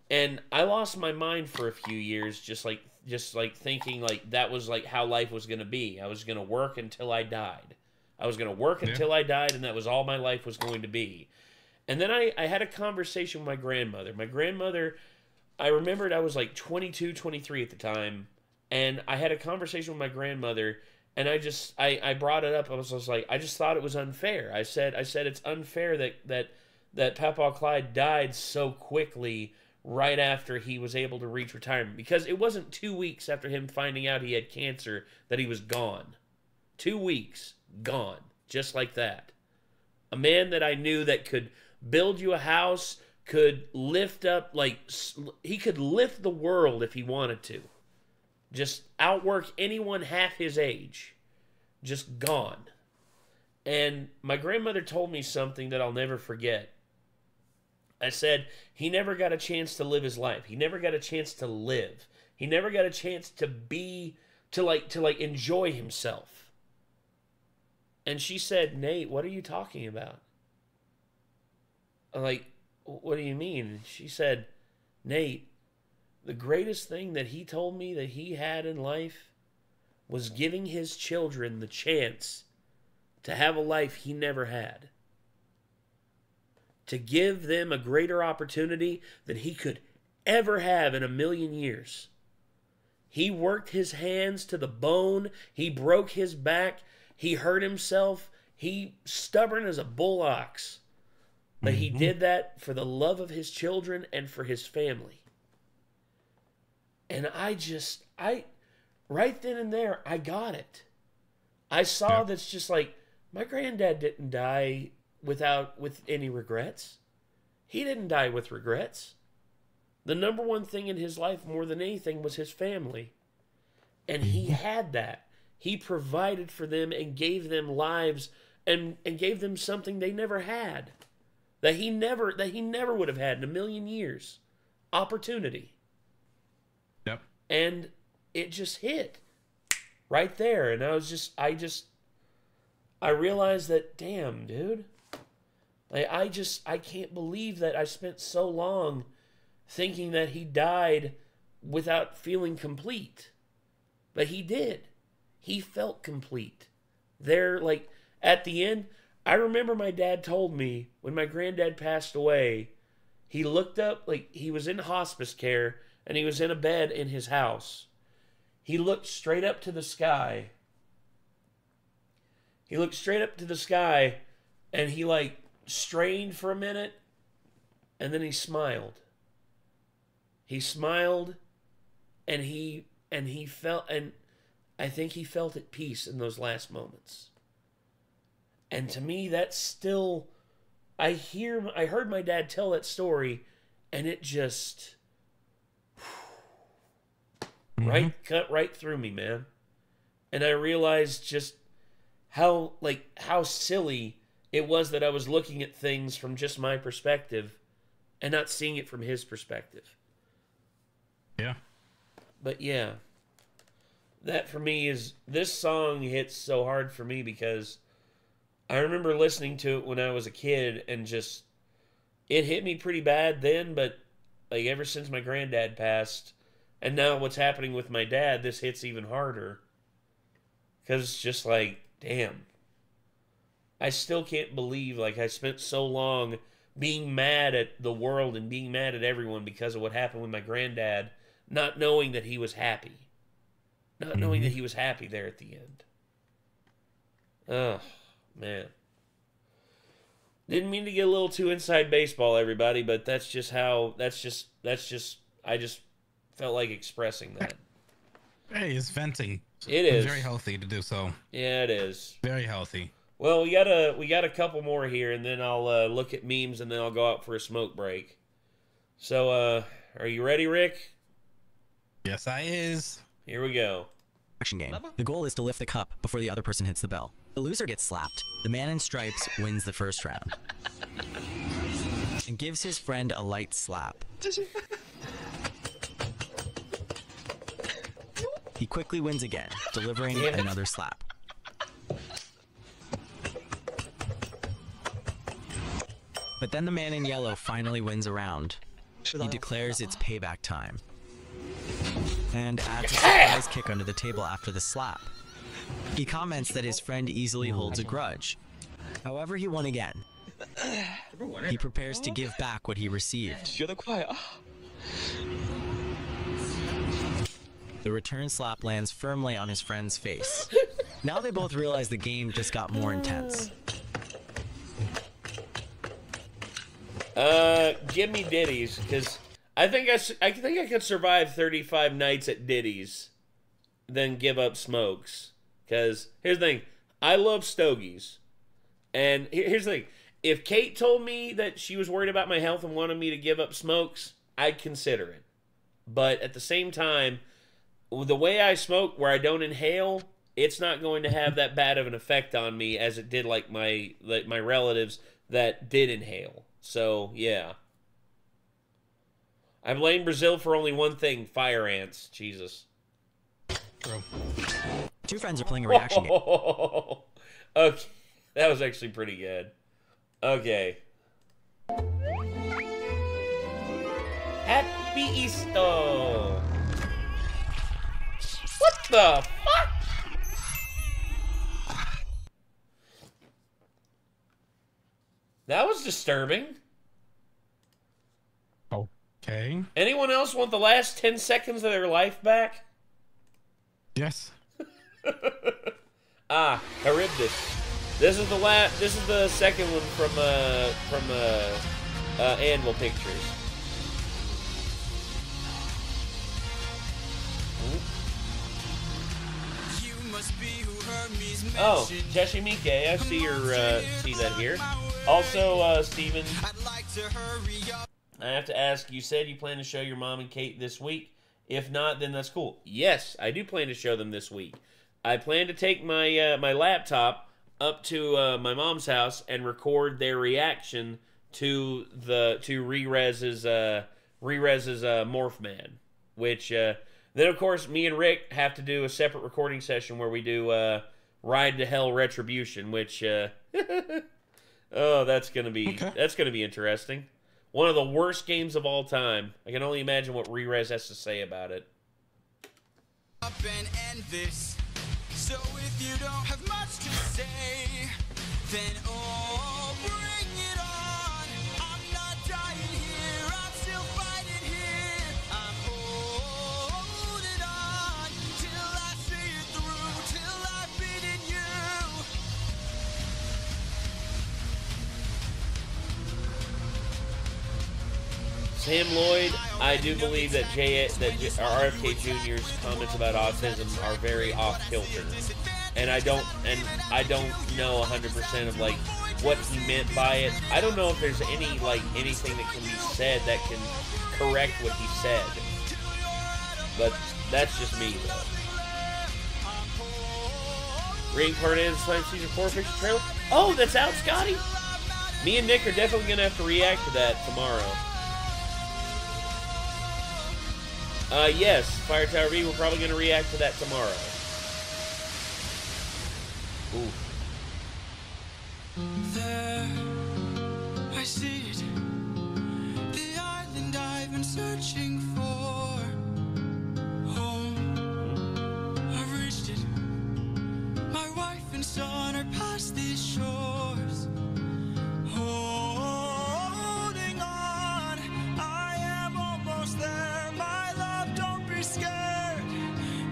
And I lost my mind for a few years, just like thinking like that was like how life was going to be. I was going to work until I died. Until I died, and that was all my life was going to be. And then I had a conversation with my grandmother. My grandmother, I remembered I was like 22, 23 at the time, and I had a conversation with my grandmother. And I brought it up. I was like, I just thought it was unfair. I said it's unfair that Papa Clyde died so quickly right after he was able to reach retirement. Because it wasn't 2 weeks after him finding out he had cancer that he was gone. 2 weeks, gone. Just like that. A man that I knew that could build you a house, could lift up, like, he could lift the world if he wanted to. Just outwork anyone half his age. Just gone. And my grandmother told me something that I'll never forget. I said, he never got a chance to live his life. He never got a chance to live. He never got a chance to enjoy himself. And she said, Nate, what are you talking about? I'm like, what do you mean? And she said, Nate, the greatest thing that he told me that he had in life was giving his children the chance to have a life he never had. To give them a greater opportunity than he could ever have in a million years. He worked his hands to the bone. He broke his back. He hurt himself. He stubborn as a bull ox. But he did that for the love of his children and for his family. And right then and there, I got it. I saw that's just like, my granddad didn't die with any regrets. He didn't die with regrets. The number one thing in his life more than anything was his family. And he had that. He provided for them and gave them lives and gave them something they never had. That he never would have had in a million years. Opportunity. Yep. And it just hit right there. And I realized that, damn, dude. I can't believe that I spent so long thinking that he died without feeling complete. But he did. he felt complete. There, like, at the end, I remember my dad told me when my granddad passed away, he looked up, like, he was in hospice care, and he was in a bed in his house. He looked straight up to the sky. He looked straight up to the sky, and he, like, strained for a minute, and then he smiled. He smiled, and he felt, and I think he felt at peace in those last moments. And to me, that's still, I heard my dad tell that story, and it just, cut right through me, man. And I realized just how silly it was that I was looking at things from just my perspective and not seeing it from his perspective. Yeah. But yeah, that for me is, this song hits so hard for me because I remember listening to it when I was a kid and just, it hit me pretty bad then, but like ever since my granddad passed and now what's happening with my dad, this hits even harder. Because it's just like, damn. I still can't believe, like, I spent so long being mad at the world and being mad at everyone because of what happened with my granddad, not knowing that he was happy. Not knowing that he was happy there at the end. Oh, man. Didn't mean to get a little too inside baseball, everybody, but that's just how, I just felt like expressing that. Hey, it's venting. It is. It's very healthy to do so. Yeah, it is. Very healthy. Well, we got a couple more here, and then I'll look at memes, and then I'll go out for a smoke break. So, are you ready, Rick? Yes, I is. Here we go. Action game. The goal is to lift the cup before the other person hits the bell. The loser gets slapped. The man in stripes wins the first round and gives his friend a light slap. He quickly wins again, delivering another slap. But then the man in yellow finally wins a round. He declares it's payback time and adds a surprise kick under the table after the slap. He comments that his friend easily holds a grudge. However, he won again. He prepares to give back what he received. The return slap lands firmly on his friend's face. Now they both realize the game just got more intense. Give me Diddy's, because I think I could survive 35 nights at Diddy's, then give up smokes. Because here's the thing, I love stogies, and here's the thing: if Kate told me that she was worried about my health and wanted me to give up smokes, I'd consider it. But at the same time, the way I smoke, where I don't inhale, it's not going to have that bad of an effect on me as it did like my relatives that did inhale. So, yeah. I blame Brazil for only one thing, fire ants. Jesus. Bro. Two friends are playing a reaction game. Okay. That was actually pretty good. Okay. Happy Easter! What the fuck? That was disturbing. Okay. Anyone else want the last 10 seconds of their life back? Yes. Charybdis. This is the second one from Anvil Pictures. Oh, Jeshimike, I see that here. Also, Steven, I have to ask, you said you plan to show your mom and Kate this week. If not, then that's cool. Yes, I do plan to show them this week. I plan to take my my laptop up to my mom's house and record their reaction to Re-Rez's Morph Man, which then of course me and Rick have to do a separate recording session where we do Ride to Hell Retribution, which oh, that's gonna be interesting. One of the worst games of all time. I can only imagine what Re-Rez has to say about it. So if you don't have much to say, then oh, bring it on. I'm not dying here, I'm still fighting here. I'm holding on till I see it through, till I've beaten you. Sam Lloyd, I do believe that RFK Jr.'s comments about autism are very off kilter, and I don't know 100% of like what he meant by it. I don't know if there's any like anything that can be said that can correct what he said, but that's just me though. Reincarnated Season 4 picture trailer. Oh, that's out, Scotty. Me and Nick are definitely gonna have to react to that tomorrow. Yes, Fire Tower V, we're probably going to react to that tomorrow. Ooh. There, I see it. The island I've been searching for. Home, I've reached it. My wife and son are past these shores. Holding on, I am almost there. Scared.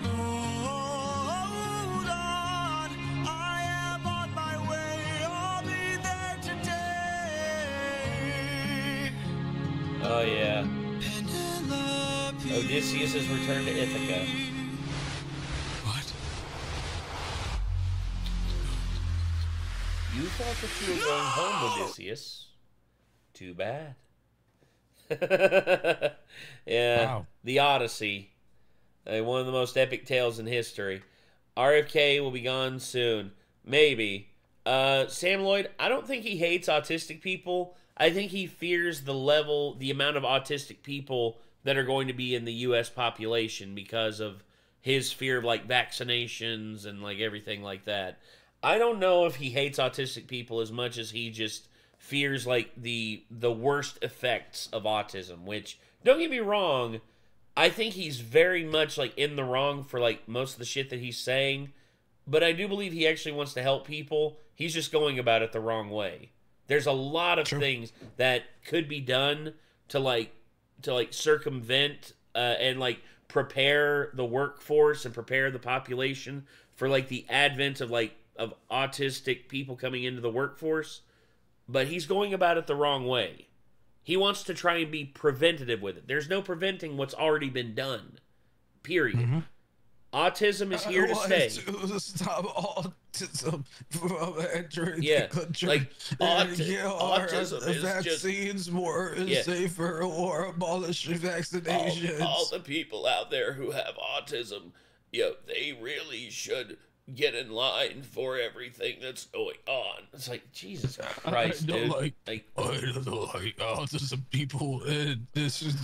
Hold on, I am on my way. I'll be there today. Oh yeah. Odysseus has returned to Ithaca. What? You thought that you were going home, Odysseus. Too bad. Yeah, wow. The Odyssey. One of the most epic tales in history. RFK will be gone soon. Maybe. Sam Lloyd, I don't think he hates autistic people. I think he fears the amount of autistic people that are going to be in the U.S. population because of his fear of, like, vaccinations and, like, everything like that. I don't know if he hates autistic people as much as he just fears, like, the worst effects of autism, which, don't get me wrong, I think he's very much, like, in the wrong for, like, most of the shit that he's saying. But I do believe he actually wants to help people. He's just going about it the wrong way. There's a lot of things that could be done to circumvent and, like, prepare the workforce and prepare the population for, like, the advent of autistic people coming into the workforce. But he's going about it the wrong way. He wants to try and be preventative with it. There's no preventing what's already been done. Period. Mm-hmm. Autism is here to stay. To stop autism from entering the country. Like, autism is vaccines more safer or abolish vaccinations. All the people out there who have autism, they really should get in line for everything that's going on. It's like, Jesus Christ, dude. I don't like autism people, and this is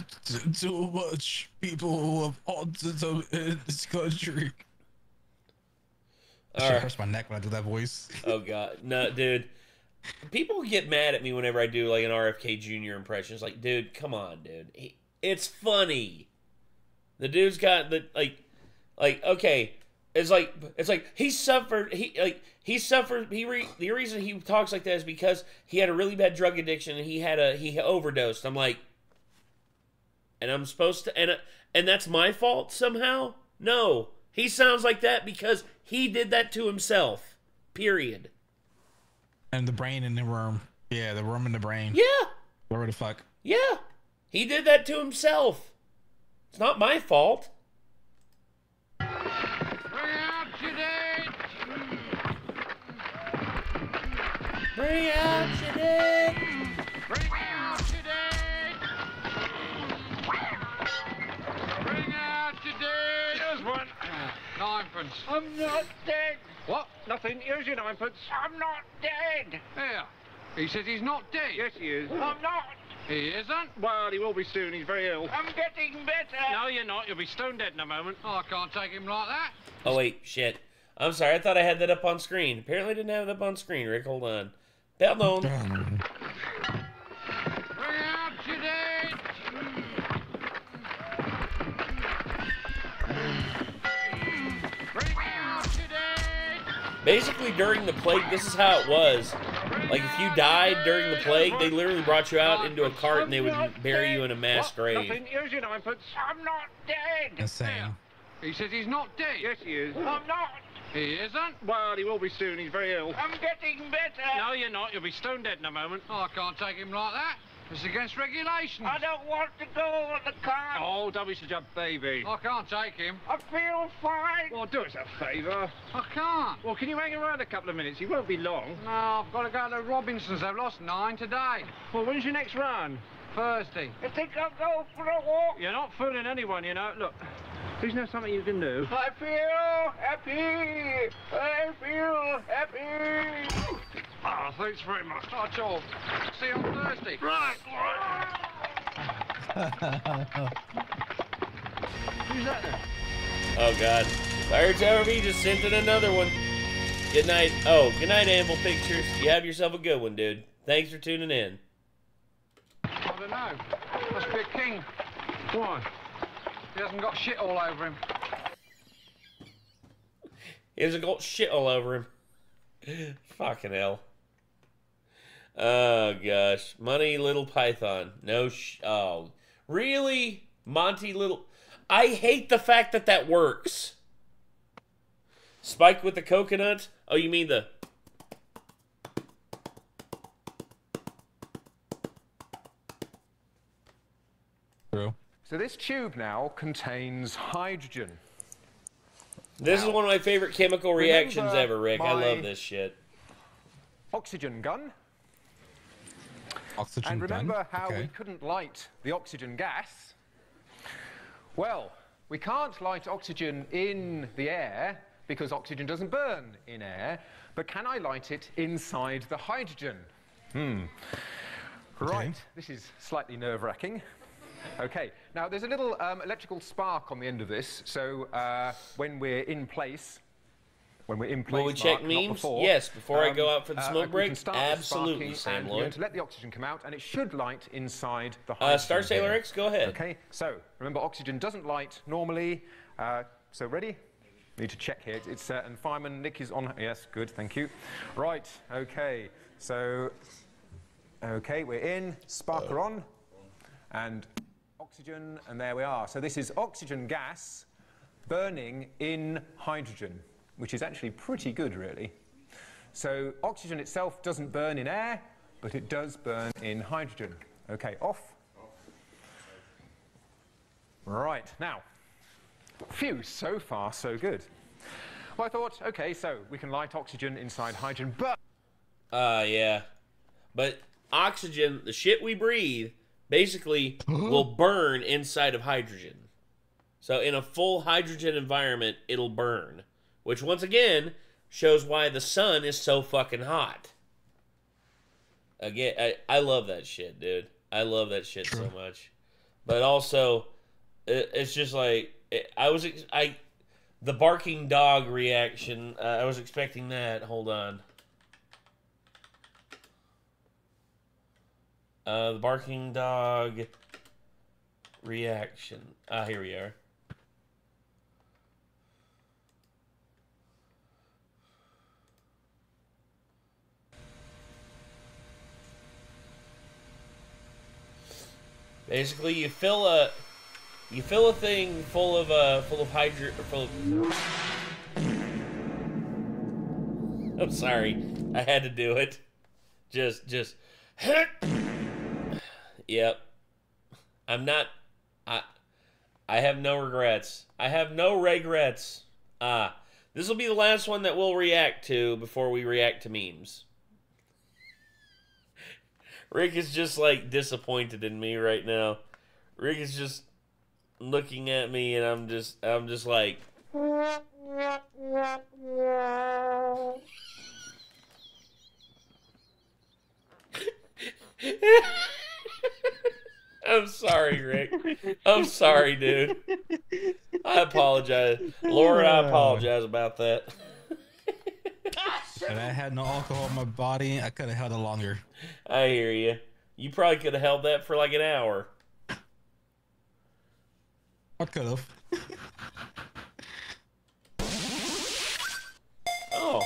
too much people who have autism in this country. That shit hurts my neck when I do that voice. Oh, God. No, dude. People get mad at me whenever I do, like, an RFK Jr. impression. It's like, dude, come on, dude. It's funny. The dude's got the, okay... It's like he suffered. The reason he talks like that is because he had a really bad drug addiction and he overdosed. I'm like, and I'm supposed to, and that's my fault somehow? No, he sounds like that because he did that to himself. Period. And the brain in the worm. Yeah, the worm in the brain. Yeah. Where the fuck? Yeah, he did that to himself. It's not my fault. Bring out your dick! Bring out your dick! Bring out your dick! Here's one. Ninepence. I'm not dead. What? Nothing. Here's your ninepence. I'm not dead. Here. He says he's not dead. Yes, he is. I'm not. He isn't? Well, he will be soon. He's very ill. I'm getting better. No, you're not. You'll be stone dead in a moment. Oh, I can't take him like that. Oh, wait. Shit. I'm sorry. I thought I had that up on screen. Apparently I didn't have it up on screen, Rick. Hold on. Pardon. Bring out your dead! Bring out your dead! Basically, during the plague, this is how it was. Like, if you died during the plague, they literally brought you out into a cart and they would bury you in a mass grave. Nothing. Here's your ninepence. I'm not dead. Insane. He says he's not dead. Yes, he is. I'm not. He isn't? Well, he will be soon. He's very ill. I'm getting better. No, you're not. You'll be stone dead in a moment. Oh, I can't take him like that. It's against regulations. I don't want to go on the cart. Oh, don't be such a baby. I can't take him. I feel fine. Well, do us a favour. I can't. Well, can you hang around a couple of minutes? He won't be long. No, I've got to go to Robinson's. They've lost 9 today. Well, when's your next run? Thursday. I think I'll go for a walk. You're not fooling anyone, you know. Look, isn't there something you can do? I feel happy. I feel happy. Oh, thanks very much. That's all. See you on Thursday. Right. Who's that then? Oh, God. Fire Tower V just sent in another one. Good night. Oh, good night, Anvil Pictures. You have yourself a good one, dude. Thanks for tuning in. I don't know. Must be a king. Why? He hasn't got shit all over him. He hasn't got shit all over him. Fucking hell. Oh, gosh. Money Little Python. No oh. Really? Monty Little... I hate the fact that that works. Spike with the coconut? Oh, you mean the... True. So this tube now contains hydrogen. This is one of my favorite chemical reactions ever, Rick. I love this shit. Oxygen gun. Oxygen and remember gun? how Okay. we couldn't light the oxygen gas? Well, we can't light oxygen in the air because oxygen doesn't burn in air, but can I light it inside the hydrogen? Right, this is slightly nerve-wracking. Okay, now there's a little electrical spark on the end of this, so when we're in place, will we check memes? Yes, before I go out for the smoke break. Absolutely, Sam Lloyd. We're going to let the oxygen come out, and it should light inside the hydrogen. hydrogen. Star Sailor X, go ahead. Okay, so remember, oxygen doesn't light normally. So ready? Need to check here. It's and Fireman Nick is on. Yes, good, thank you. Right, okay. So, okay, we're in. Sparker on, and oxygen, and there we are. So this is oxygen gas burning in hydrogen, which is actually pretty good, really. So oxygen itself doesn't burn in air, but it does burn in hydrogen. Okay, off. Right, now, phew, so far so good. Well, I thought, okay, so we can light oxygen inside hydrogen, but... yeah. But oxygen, the shit we breathe, basically will burn inside of hydrogen. So in a full hydrogen environment, it'll burn. Which, once again, shows why the sun is so fucking hot. Again, I love that shit, dude. I love that shit so much. But also, it's just like, the barking dog reaction, I was expecting that. Hold on. The barking dog reaction. Here we are. Basically, you fill a thing full of I'm sorry, I had to do it. Just. Yep. I'm not. I have no regrets. I have no regrets. This will be the last one that we'll react to before we react to memes. Rick is just like disappointed in me right now. Rick is just looking at me, and I'm just like. I'm sorry, Rick. I'm sorry, dude. I apologize. Laura, I apologize about that. If I had no alcohol in my body, I could have held it longer. I hear you. You probably could have held that for like an hour. I could have. Oh,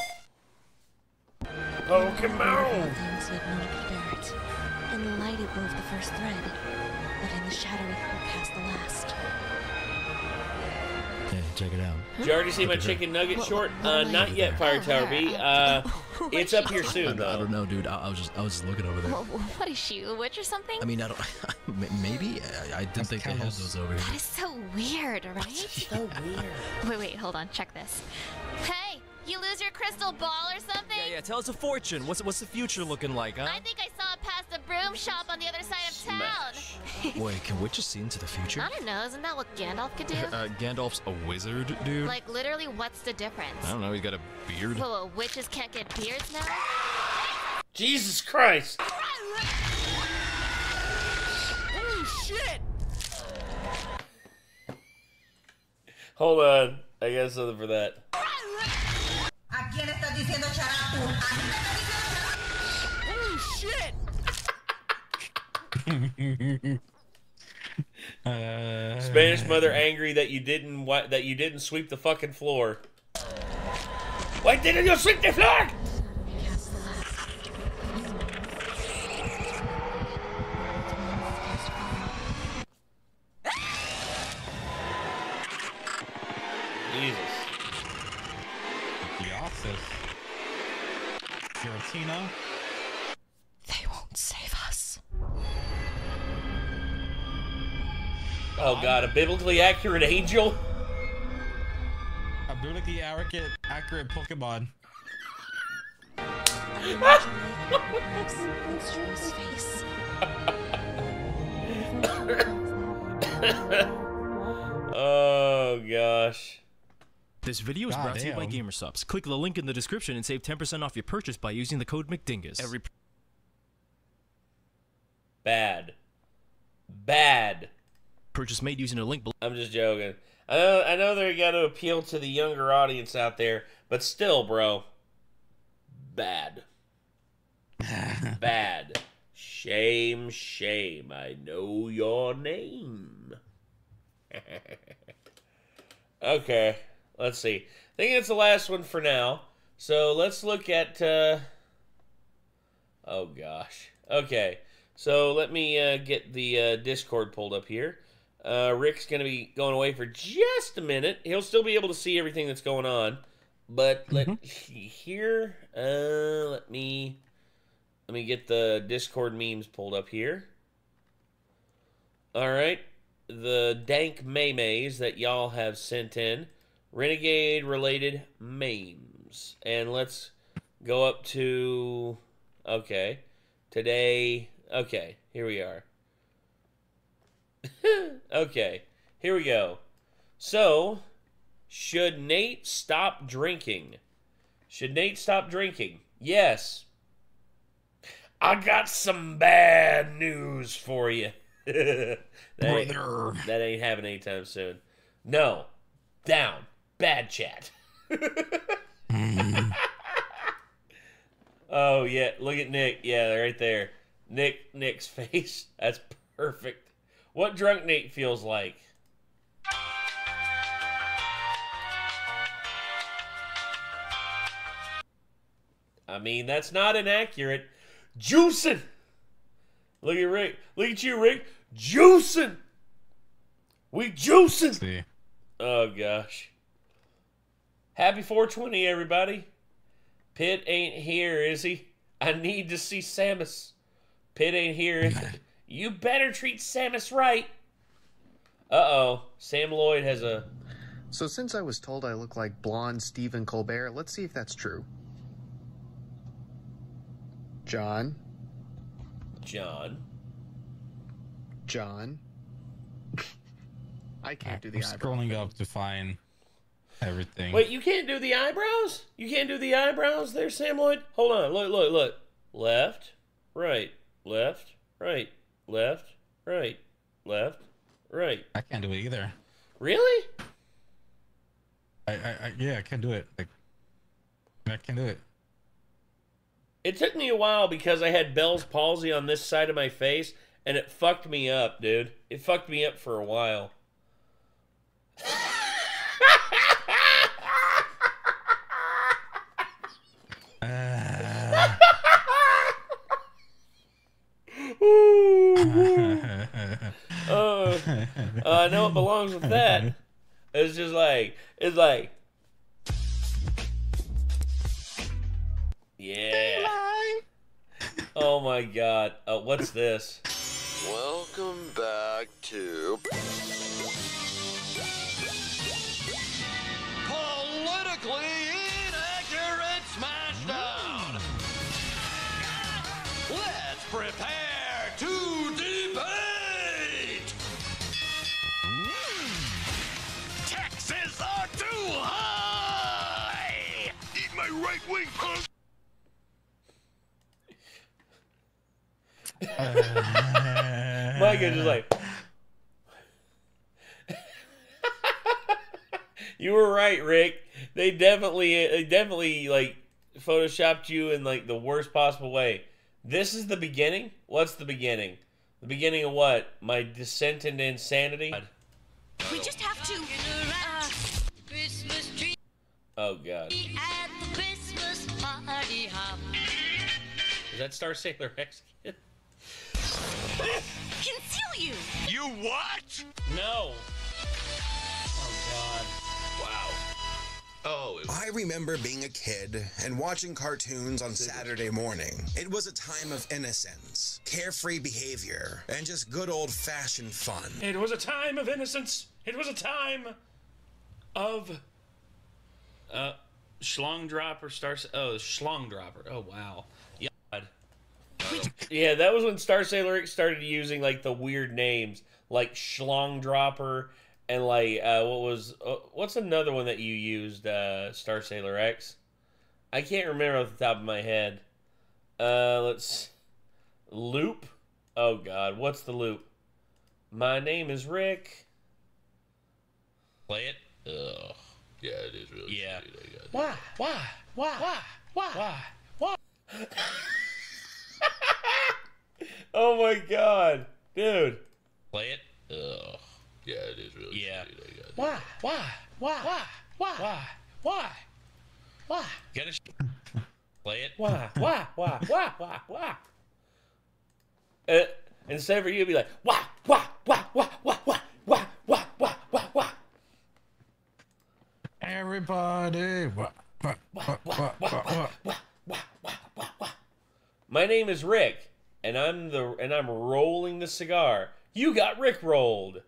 Pokemon! Things he had known could bear it. In the light it wove the first thread, but in the shadow it grew past the last. Hey, check it out. Did you already see my chicken nugget short? Not yet, Fire Tower B. It's up here soon, though. I don't know, dude. I was just looking over there. What is she, a witch or something? I mean, I don't. Maybe I didn't think they had those over That here. is so weird, right? So weird. Wait, hold on. Check this. Hey, you lose your crystal ball or something? Yeah, tell us a fortune. What's the future looking like, huh? I think I saw it past the broom shop on the other side of town. Wait, can witches see into the future? I don't know. Isn't that what Gandalf could do? Gandalf's a wizard, dude. Like, literally, what's the difference? I don't know. He's got a beard. Whoa, witches can't get beards now? Jesus Christ! Oh, shit! Hold on. I got something for that. ¿A quién estás diciendo charapu? Oh, shit! Spanish mother angry that you didn't sweep the fucking floor. Why didn't you sweep the floor? Jesus. Giratina. They won't save us. Oh god, a biblically accurate angel? A biblically accurate Pokemon. Oh gosh. This video is brought to you by GamerSupps. Click the link in the description and save 10% off your purchase by using the code McDingus. Bad. Bad. Purchase made using a link below. I'm just joking. I know they got to appeal to the younger audience out there, but still, bro. Bad. Bad. Shame, shame. I know your name. Okay. Let's see. I think that's the last one for now. So let's look at... Oh, gosh. Okay. So let me get the Discord pulled up here. Rick's going to be going away for just a minute. He'll still be able to see everything that's going on. But let me get the Discord memes pulled up here. All right. The dank memes that y'all have sent in. Renegade-related memes. And let's go up to... Okay. Today... Okay, here we are. Okay, here we go. So, should Nate stop drinking? Should Nate stop drinking? Yes. I got some bad news for you. that ain't happening anytime soon. No. Down. Bad chat. Oh, yeah. Look at Nick. Yeah, right there. Nick's face. That's perfect. What drunk Nate feels like. I mean, that's not inaccurate. Juicing. Look at Rick. Look at you, Rick. Juicing. We juicing. See. Oh, gosh. Happy 420, everybody. Pitt ain't here, is he? I need to see Samus. Pitt ain't here, is he? You better treat Samus right. Uh-oh. Sam Lloyd has a... So since I was told I look like blonde Stephen Colbert, let's see if that's true. John. I can't do the eyebrows. I'm scrolling up to find everything. Wait, you can't do the eyebrows? You can't do the eyebrows there, Sam Lloyd? Hold on. Look. Left, right, left, right, left, right, left, right. I can't do it either. Really? Yeah, I can't do it. Like, I can't do it. It took me a while because I had Bell's palsy on this side of my face, and it fucked me up, dude. It fucked me up for a while. I know it belongs with that. It's just like, yeah. Oh my God. What's this? Welcome back to Politically Inaccurate Smashdown. Let's prepare to debate. Taxes are too high. Eat my right wing, punk. Mike is just like, you were right, Rick. They definitely like photoshopped you in like the worst possible way. This is the beginning? What's the beginning? The beginning of what? My descent into insanity? We just have to, Oh God. at the Christmas party hop. Is that Star Sailor X kid? Conceal you! You what? No. Oh God. Wow. Oh, I remember being a kid and watching cartoons on Saturday morning. It was a time of innocence, carefree behavior, and just good old-fashioned fun. It was a time of innocence. It was a time of Schlong Dropper Star. Oh, Schlong Dropper. Oh wow. Yeah. Yeah, that was when Star Sailor X started using like the weird names like Schlong Dropper and like what's another one that you used, Star Sailor X? I can't remember off the top of my head. Loop. Oh God, what's the loop? My name is Rick. Play it. Ugh. Yeah, it is really. Yeah. Why? Oh my God, dude. Play it. Ugh. Yeah, it is really. Yeah. Why? Gotta play it. Why? Instead for you to be like, wah. Everybody. My name is Rick, and I'm rolling the cigar. You got Rick rolled.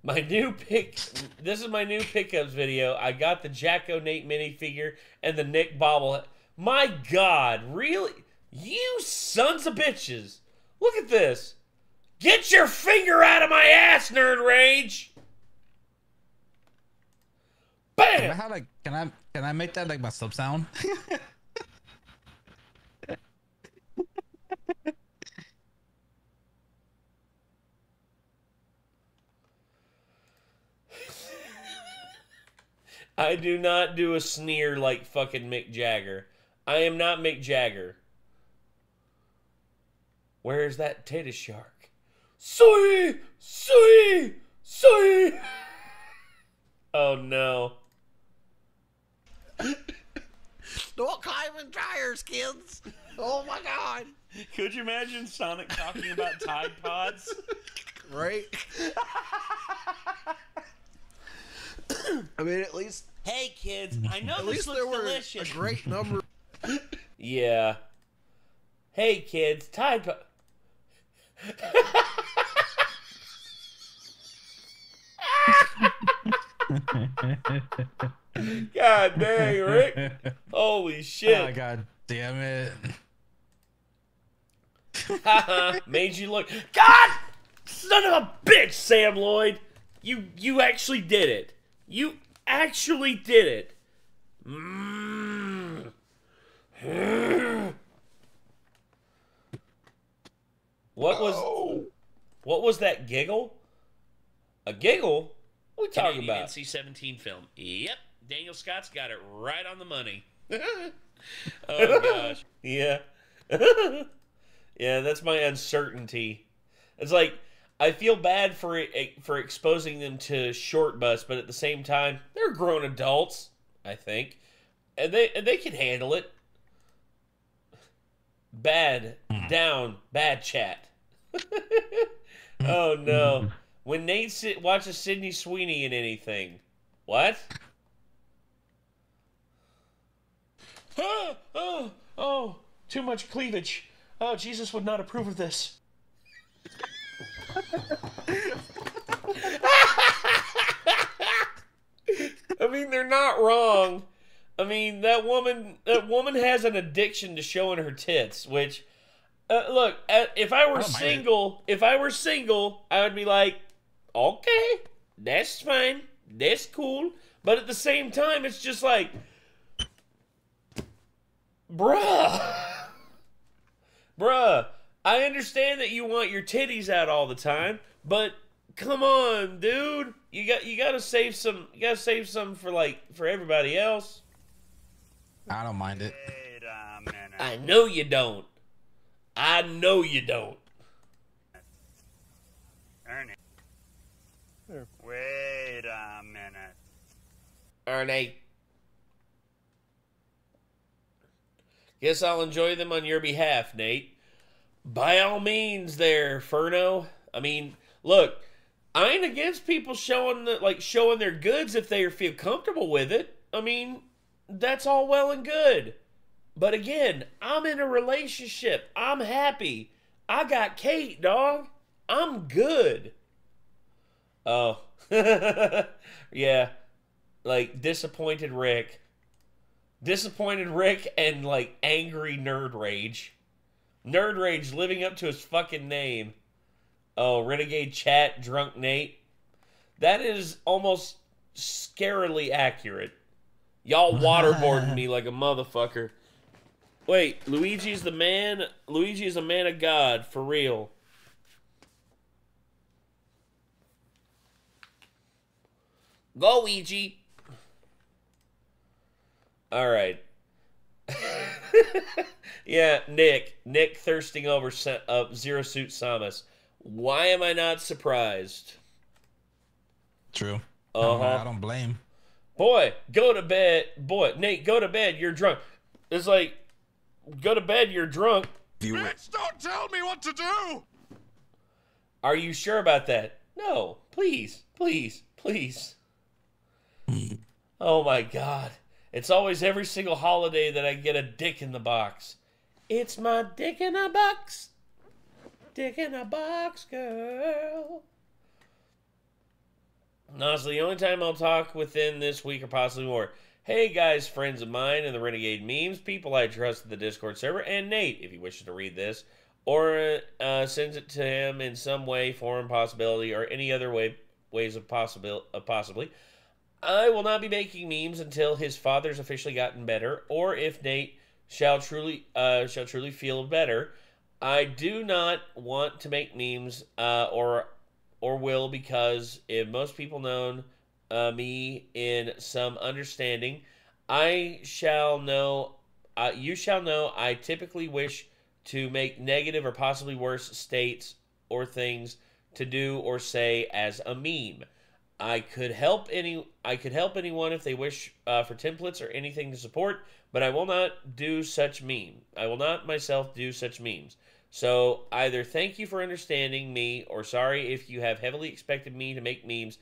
This is my new pickups video. I got the Jacko Nate minifigure and the Nick bobblehead. My God, really? You sons of bitches. Look at this. Get your finger out of my ass, Nerd Rage. Bam! Can I make that like my sub sound? I do not do a sneer like fucking Mick Jagger. I am not Mick Jagger. Where's that titty shark? Soy! Oh no. Don't climb in dryers, kids. Oh my God. Could you imagine Sonic talking about Tide Pods? Right? I mean, at least. Hey kids, I know At this least looks there were delicious. a great number. Yeah. Hey kids, Tide Pod. God dang, Rick. Holy shit. Oh, God damn it. Made you look. God! Son of a bitch, Sam Lloyd. You actually did it. You actually did it. What was that giggle? A giggle? What are we talking about? NC-17 film. Yep. Daniel Scott's got it right on the money. Oh gosh. Yeah. Yeah, that's my uncertainty. It's like I feel bad for exposing them to short bus, but at the same time, they're grown adults, I think. And they can handle it. Bad chat. Oh no. when Nate watches Sydney Sweeney in anything. What? Oh, too much cleavage. Oh, Jesus would not approve of this. I mean, they're not wrong. I mean, that woman has an addiction to showing her tits, which, look, if I were single, I would be like, okay, that's fine, that's cool. But at the same time, it's just like, bruh, I understand that you want your titties out all the time, but come on, dude, you gotta save some. You gotta save some for everybody else. I don't mind it. Wait a minute. I know you don't. I know you don't. Ernie. Wait a minute. Ernie. Guess I'll enjoy them on your behalf, Nate. By all means there, Furno. I mean, look, I ain't against people showing their goods if they feel comfortable with it. I mean, that's all well and good. But again, I'm in a relationship. I'm happy. I got Kate, dog. I'm good. Oh. Yeah. Like, disappointed Rick. Disappointed Rick and, like, angry Nerd Rage. Nerd Rage living up to his fucking name. Oh, Renegade Chat, Drunk Nate. That is almost scarily accurate. Y'all waterboarding me like a motherfucker. Wait, Luigi's the man? Luigi is a man of God, for real. Go, Ouija. Alright. Yeah, Nick thirsting over Zero Suit Samus. Why am I not surprised? True. I don't blame. Boy, go to bed. Boy, Nate, go to bed. You're drunk. It's like, go to bed. You're drunk. Bitch, don't tell me what to do! Are you sure about that? No. Please. Please. Please. Oh, my God. It's always every single holiday that I get a dick in the box. It's my dick in a box. Dick in a box, girl. Honestly, the only time I'll talk within this week or possibly more. Hey guys, friends of mine in the Renegade memes, people I trust in the Discord server, and Nate, if he wishes to read this, or sends it to him in some way, form, possibility, or any other ways of possibly. I will not be making memes until his father's officially gotten better, or if Nate shall truly feel better. I do not want to make memes, or will, because if most people know me in some understanding, you shall know I typically wish to make negative or possibly worse states or things to do or say as a meme. I could help anyone if they wish for templates or anything to support, but I will not do such meme. I will not myself do such memes. So either thank you for understanding me, or sorry if you have heavily expected me to make memes.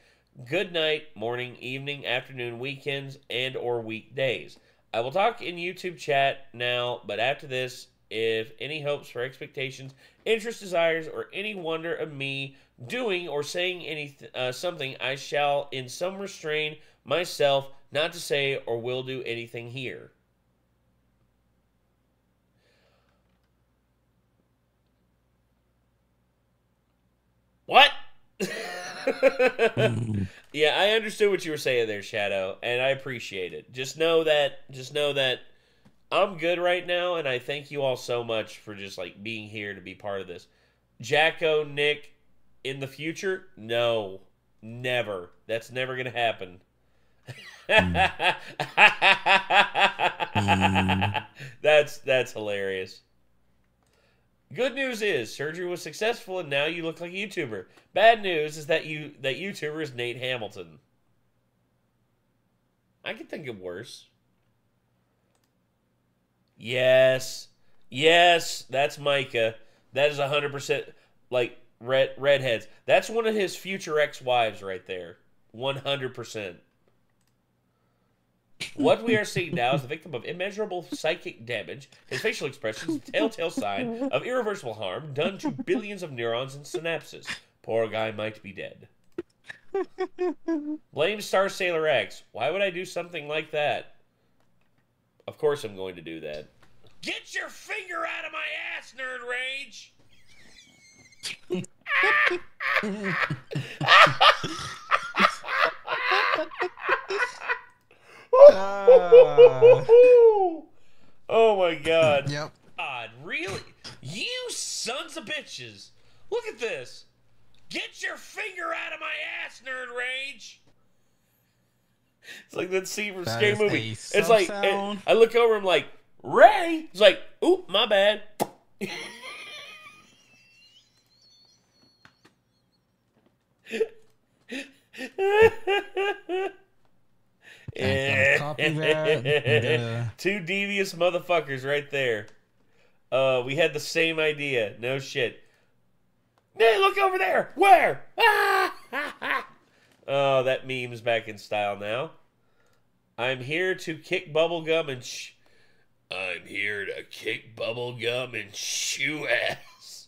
Good night, morning, evening, afternoon, weekends, and or weekdays. I will talk in YouTube chat now, but after this, if any hopes for expectations, interest, desires, or any wonder of me doing or saying something, I shall in some restrain myself not to say or will do anything here. What? Yeah, I understood what you were saying there, Shadow, and I appreciate it. Just know that I'm good right now, and I thank you all so much for just like being here to be part of this. Jacko, Nick, in the future? No. Never. That's never gonna happen. That's hilarious. Good news is surgery was successful and now you look like a YouTuber. Bad news is that YouTuber is Nate Hamilton. I can think of worse. Yes. Yes, that's Micah. That is 100%. Like, redheads. That's one of his future ex-wives right there. 100%. What we are seeing now is the victim of immeasurable psychic damage. His facial expression is a telltale sign of irreversible harm done to billions of neurons and synapses. Poor guy might be dead. Blame Star Sailor X. Why would I do something like that? Of course I'm going to do that. Get your finger out of my ass, Nerd Rage! Oh my god. Yep. God, really? You sons of bitches. Look at this. Get your finger out of my ass, Nerd Rage. It's like that scene from Scary Movie. It's like, I look over, I'm like, Ray? He's like, oop, my bad. Copy that. Two devious motherfuckers right there. We had the same idea. No shit. Hey, look over there. Where? Oh, that meme's back in style now. I'm here to kick bubblegum and I'm here to kick bubblegum and chew ass.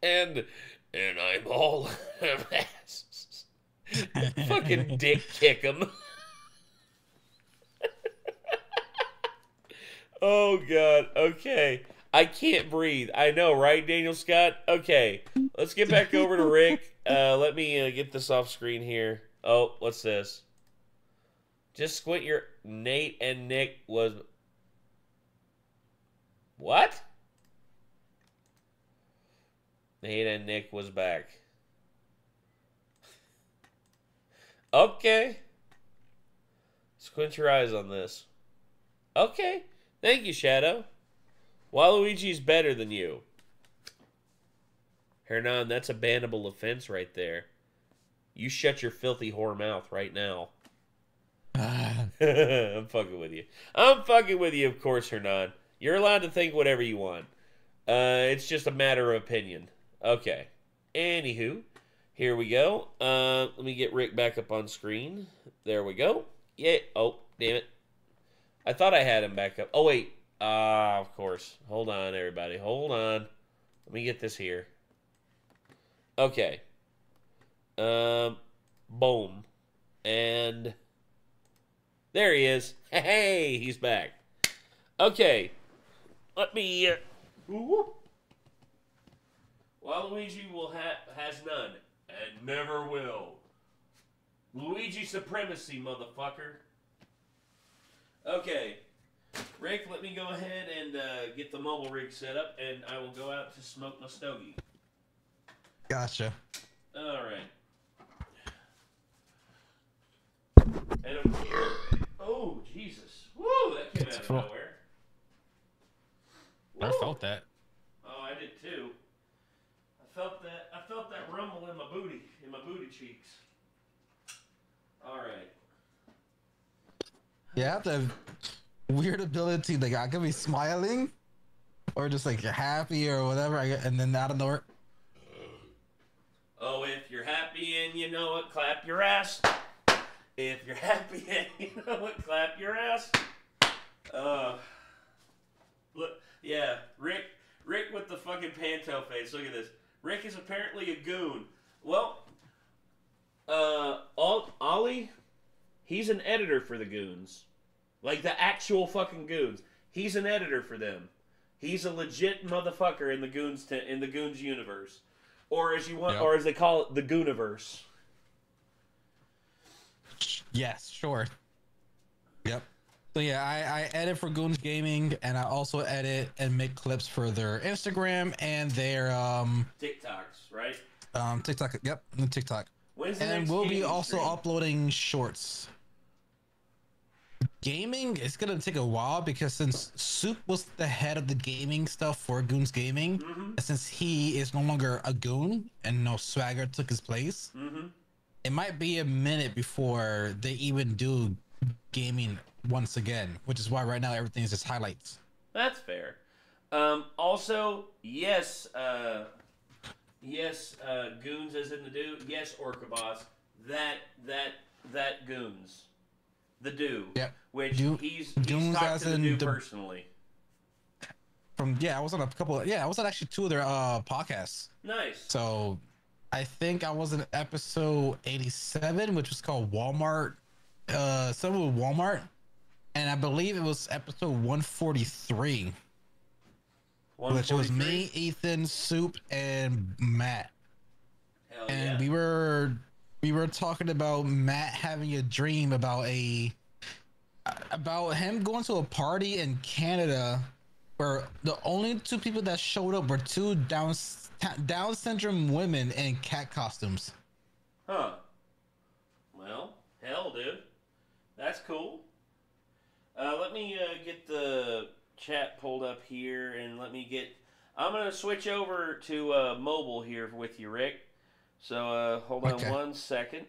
And I'm all of ass. Fucking dick kick him. Oh, God. Okay. I can't breathe. I know, right, Daniel Scott? Okay. Let's get back over to Rick. Let me get this off screen here. Oh, what's this? Just squint your... Nate and Nick was... What? Nate and Nick was back. Okay. Squint your eyes on this. Okay. Thank you, Shadow. Waluigi's better than you. Hernan, that's a bannable offense right there. You shut your filthy whore mouth right now. I'm fucking with you. I'm fucking with you, of course, Hernan. You're allowed to think whatever you want. It's just a matter of opinion. Okay. Anywho, here we go. Let me get Rick back up on screen. There we go. Yeah. Oh, damn it. I thought I had him back up. Oh, wait. Of course. Hold on, everybody. Hold on. Let me get this here. Okay. Boom. And there he is. Hey, he's back. Okay. Let me... Waluigi has none. And never will. Luigi supremacy, motherfucker. Okay. Rick, let me go ahead and get the mobile rig set up, and I will go out to smoke my stogie. Gotcha. All right. And oh, Jesus. Woo, that came out of nowhere. I felt that. Oh, I did too. I felt that rumble in my booty cheeks. All right. Yeah, I have the weird ability, like I could be smiling or just like happy or whatever, and then out of nowhere. Oh, if you're happy and you know it, clap your ass. If you're happy and you know it, clap your ass. Look, yeah, Rick with the fucking panto face. Look at this. Rick is apparently a goon. Well, Ollie, he's an editor for the goons. Like the actual fucking goons. He's an editor for them. He's a legit motherfucker in the goons universe, or as you want, or as they call it, the Gooniverse. Yes, sure. Yep. So yeah, I edit for Goons Gaming, and I also edit and make clips for their Instagram and their TikToks, right? TikTok. Yep, TikTok. When's the and next we'll be gaming also stream? uploading shorts. Gaming, it's gonna take a while because since Soup was the head of the gaming stuff for Goons Gaming, since he is no longer a goon and no Swagger took his place, it might be a minute before they even do gaming once again, which is why right now everything is just highlights. That's fair. Also, yes, Yes, Goons as in the do. Yes, Orca Boss. That Goons. The do. Yep. Which he's Goons talked as to the in do the- personally. I was on a couple. I was on actually 2 of their podcasts. Nice. So, I think I was in episode 87, which was called Walmart. Something with Walmart, and I believe it was episode 143. Which was me, Ethan, Soup, and Matt. Hell and yeah. we were talking about Matt having a dream about him going to a party in Canada where the only 2 people that showed up were 2 Down syndrome women in cat costumes. Huh. Well, hell, dude. That's cool. Let me get the chat pulled up here, and I'm going to switch over to mobile here with you, Rick. So, hold on 1 second.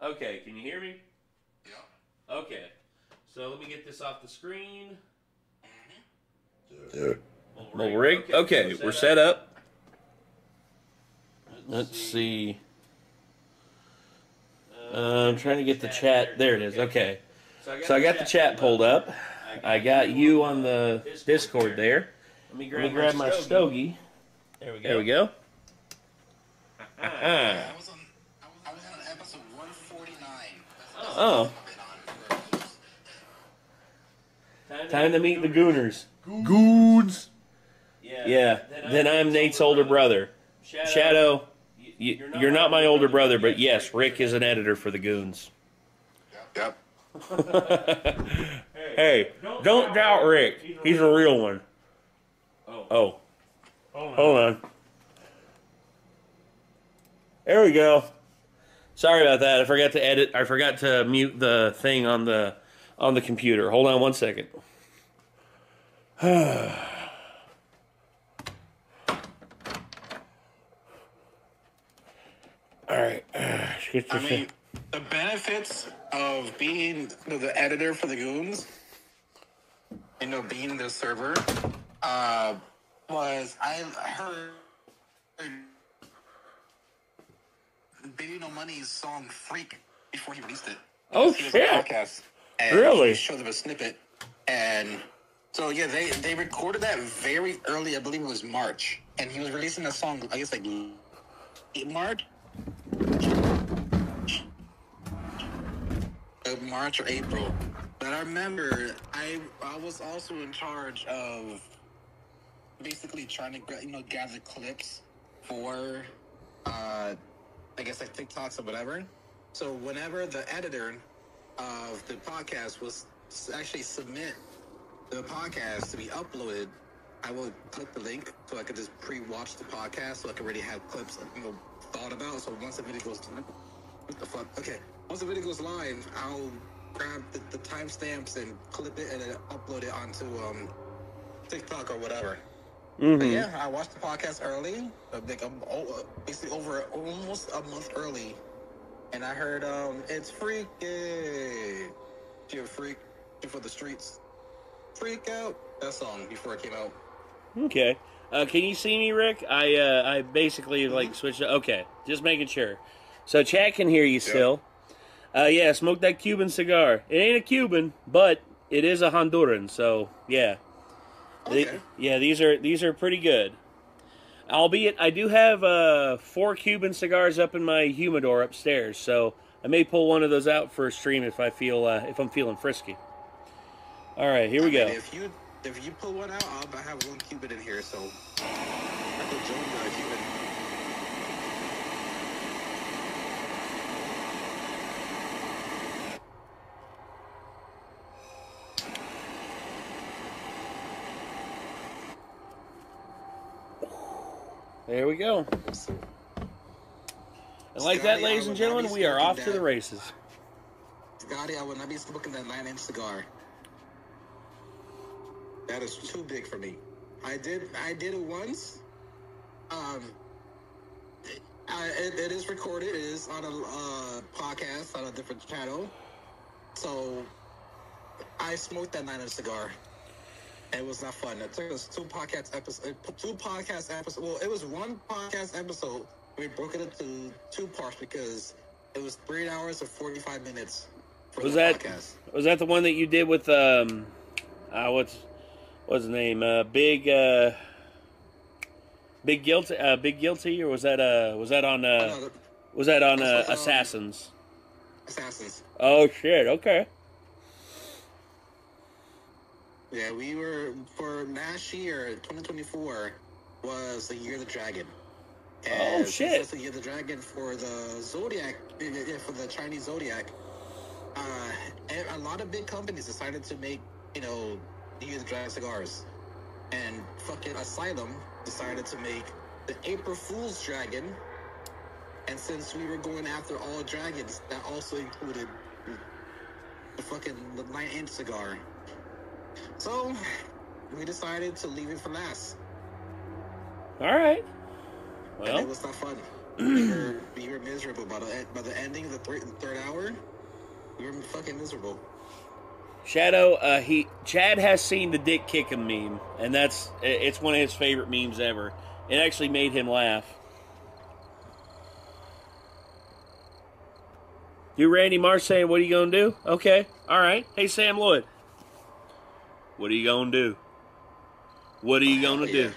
Okay, can you hear me? Yeah. Okay. So, let me get this off the screen. Mobile rig? Okay, we're set up. Let's see. I'm trying to get the chat. There it is. Okay. So I got the chat pulled up. I got you on the Discord there. Let me grab my stogie. There we go. There we go. I was on episode 149. Oh. Time to meet the Gooners. Goons. Yeah. Then I'm Nate's older brother. Shadow. You're not my older brother, but yes, Rick is an editor for the Goons. Yep. Hey, don't doubt Rick. He's a real one. Oh. Hold on. There we go. Sorry about that. I forgot to edit. I forgot to mute the thing on the computer. Hold on 1 second. All right. The benefits of being the editor for the Goons, being the server, was I heard Baby No Money's song "Freak" before he released it. Oh He was shit! on a podcast, and Really? He showed them a snippet, and so yeah, they recorded that very early. I believe it was March, and he was releasing the song. I guess like March. March or April, but I remember I was also in charge of basically trying to gather clips for I guess like TikToks or whatever. So whenever the editor of the podcast was actually submit the podcast to be uploaded, I would click the link so I could just pre-watch the podcast so I could already have clips thought about. So once the video goes what the fuck? Okay. Once the video goes live, I'll grab the timestamps and clip it and then upload it onto TikTok or whatever. But yeah, I watched the podcast early, basically over almost a month early, and I heard it's freaky. You're a freak for the streets. Freak out. That song before it came out. Okay. Can you see me, Rick? I basically switched. Okay, just making sure. So chat can hear you still. Yeah, smoke that Cuban cigar. It ain't a Cuban, but it is a Honduran. So yeah, Okay. these are pretty good. Albeit, I do have 4 Cuban cigars up in my humidor upstairs, so I may pull one of those out for a stream if I feel if I'm feeling frisky. All right, here we go. If you pull one out, I have 1 Cuban in here, so I could join the Cuban. There we go. And like that, ladies and gentlemen, we are off to the races. Scotty, I would not be smoking that 9-inch cigar. That is too big for me. I did it once. It is recorded. It is on a podcast on a different channel. So I smoked that 9-inch cigar. It was not fun. It took us two podcast episodes. Well, it was one podcast episode. We broke it into two parts because it was 3 hours and 45 minutes. For Was the that podcast. was that the one that you did with what's his name? Big Guilty, or was that on Assassins? Assassins. Oh shit! Okay. Yeah, we were for last year, 2024 was the Year of the Dragon. And shit! Since it's the Year of the Dragon for the Zodiac, for the Chinese Zodiac, a lot of big companies decided to make, Year of the Dragon cigars, and fucking Asylum decided to make the April Fool's Dragon. And since we were going after all dragons, that also included the fucking 9-inch cigar. So, we decided to leave it for last. All right. Well, and it was not fun. we were miserable by the ending of the third hour. We were fucking miserable. Shadow, Chad has seen the dick kick him meme, and it's one of his favorite memes ever. It actually made him laugh. You Randy Marsh saying, what are you gonna do? Okay, all right. Hey Sam Lloyd, what are you gonna do? What are you gonna do?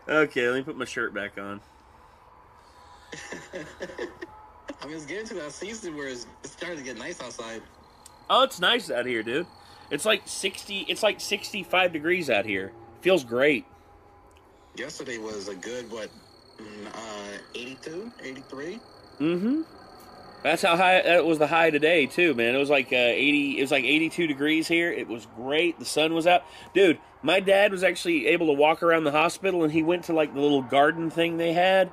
Okay, let me put my shirt back on. I mean, it's getting to that season where it's starting to get nice outside. Oh, it's nice out here, dude. It's like 65 degrees out here. Feels great. Yesterday was a good, 82, 83? Mm-hmm. That's how high, that was the high today, too, man. It was like 80, it was like 82 degrees here. It was great. The sun was out. Dude, my dad was actually able to walk around the hospital, and he went to, like, the little garden thing they had,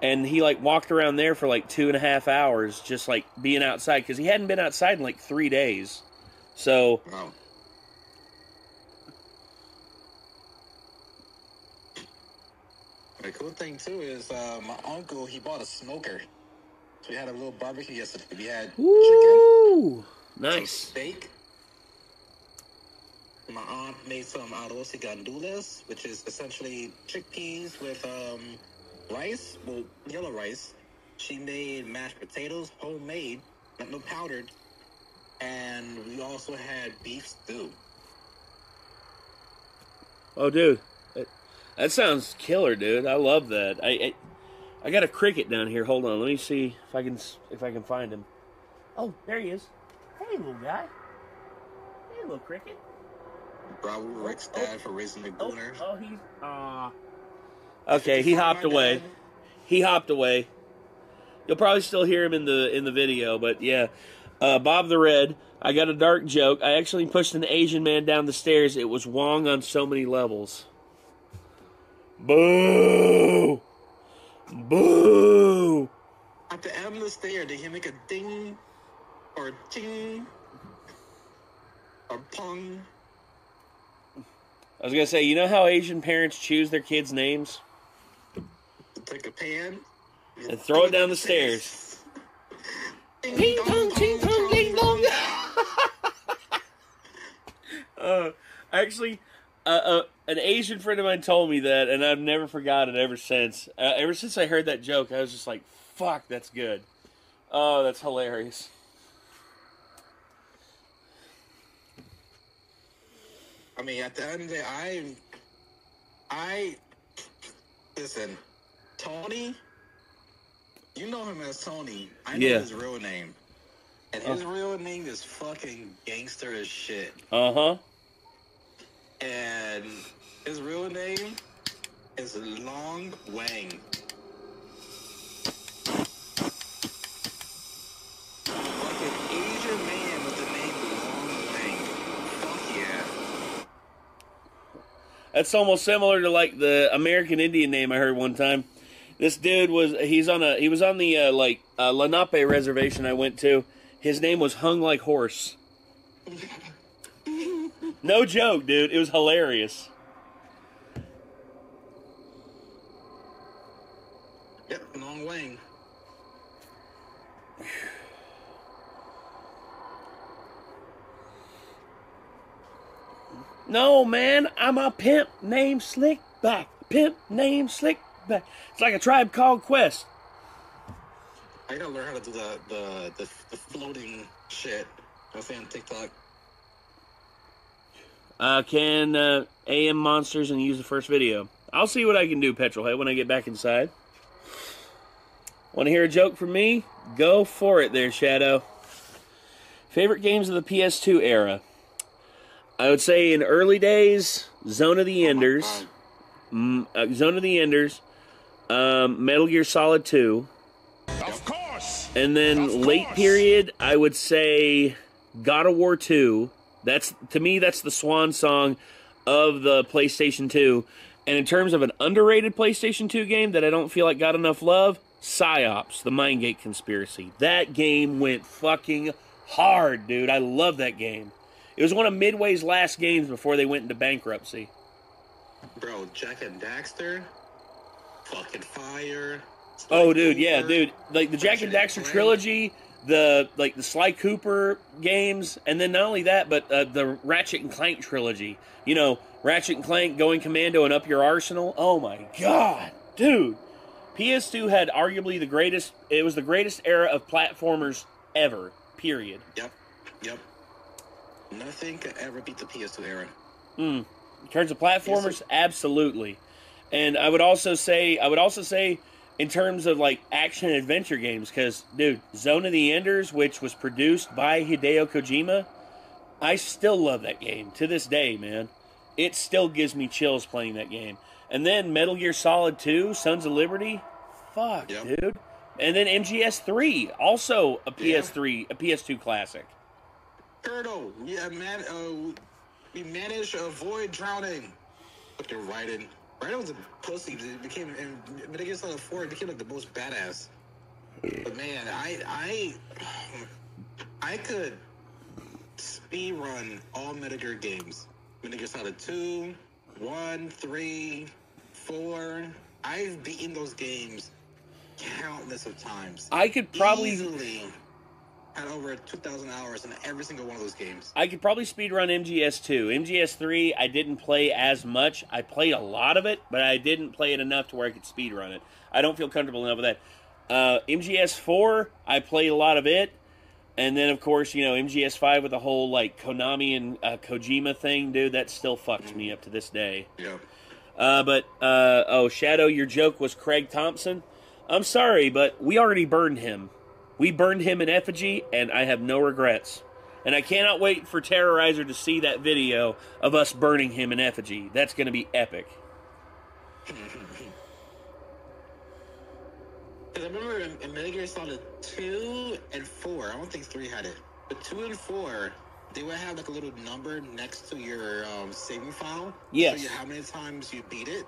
and he, like, walked around there for, like, 2.5 hours, just, like, being outside, because he hadn't been outside in, like, 3 days. So... Wow. The cool thing, too, is my uncle, he bought a smoker. So we had a little barbecue yesterday. We had chicken. Nice. Steak. My aunt made some arroz y gandules, which is essentially chickpeas with rice, well, yellow rice. She made mashed potatoes, homemade, no powdered. And we also had beef stew. Oh, dude. That sounds killer, dude. I love that. I got a cricket down here. Hold on. Let me see if I can find him. Oh, there he is. Hey, little guy. Hey, little cricket. Bravo Rick's dad for raising the gooners. Oh, he's... Okay, he hopped away. He hopped away. You'll probably still hear him in the video, but yeah. Bob the Red. I got a dark joke. I actually pushed an Asian man down the stairs. It was Wong on so many levels. Boo! Boo! At the end of the stair, did he make a ding or ting or pong? I was gonna say, you know how Asian parents choose their kids' names? Take a pan and throw it down the stairs. Ping pong, ting pong, ding dong. Actually, an Asian friend of mine told me that, and I've never forgot it ever since. Ever since I heard that joke, I was just like, fuck, that's good. Oh, that's hilarious. I mean, at the end of the day, listen, Tony, you know him as Tony. I know his real name. And his real name is fucking gangster as shit. Uh-huh. And his real name is Long Wang. Fucking Asian man with the name Long Wang. Fuck yeah. That's almost similar to like the American Indian name I heard one time. This dude he was on the Lenape reservation I went to. His name was Hung Like Horse. No joke, dude. It was hilarious. Yep, Long Wang. No, man, I'm a pimp named Slickback. Pimp named Slickback. It's like a Tribe Called Quest. I gotta learn how to do the floating shit. I was saying TikTok. Can AM monsters and use the first video. I'll see what I can do, Petrolhead, when I get back inside. Want to hear a joke from me? Go for it there, Shadow. Favorite games of the PS2 era? I would say in early days, Zone of the Enders. Zone of the Enders. Metal Gear Solid 2. Of course! And then late period, I would say God of War 2. To me, that's the swan song of the PlayStation 2. And in terms of an underrated PlayStation 2 game that I don't feel like got enough love, PsyOps, the Mindgate Conspiracy. That game went fucking hard, dude. I love that game. It was one of Midway's last games before they went into bankruptcy. Bro, Jack and Daxter, fucking fire. Oh, dude, yeah, dude. Like the Jack and Daxter trilogy, the Sly Cooper games, and then not only that, but the Ratchet and Clank trilogy. You know, Ratchet and Clank, Going Commando, and Up Your Arsenal. Oh my god, dude. PS2 had arguably the greatest. It was the greatest era of platformers ever. Period. Yep. Nothing could ever beat the PS2 era. In terms of platformers, absolutely. And I would also say, in terms of like action and adventure games, because dude, Zone of the Enders, which was produced by Hideo Kojima, I still love that game to this day, man. It still gives me chills playing that game. And then Metal Gear Solid 2, Sons of Liberty, fuck, dude. And then MGS3, also a PS2 classic. Turtle, yeah, man. We managed to avoid drowning. Look at Raiden. Raiden was a pussy. It became in Metal Gear Solid 4. It became like the most badass. But man, I could speed run all Metal Gear games. Metal Gear Solid 2, 1, 3, 4. I've beaten those games countless of times. I could probably easily had over 2,000 hours in every single one of those games. I could probably speedrun MGS2. MGS3, I didn't play as much. I played a lot of it, but I didn't play it enough to where I could speedrun it. I don't feel comfortable enough with that. MGS4, I played a lot of it. And then, of course, you know, MGS5 with the whole, like, Konami and Kojima thing, dude, that still fucks me up to this day. Yeah. Shadow, your joke was Craig Thompson. I'm sorry, but we already burned him. We burned him in effigy, and I have no regrets. And I cannot wait for Terrorizer to see that video of us burning him in effigy. That's going to be epic. Because I remember in Metal Gear Solid 2 and 4, I don't think 3 had it, but 2 and 4, they would have like a little number next to your saving file. Yes. To show you how many times you beat it.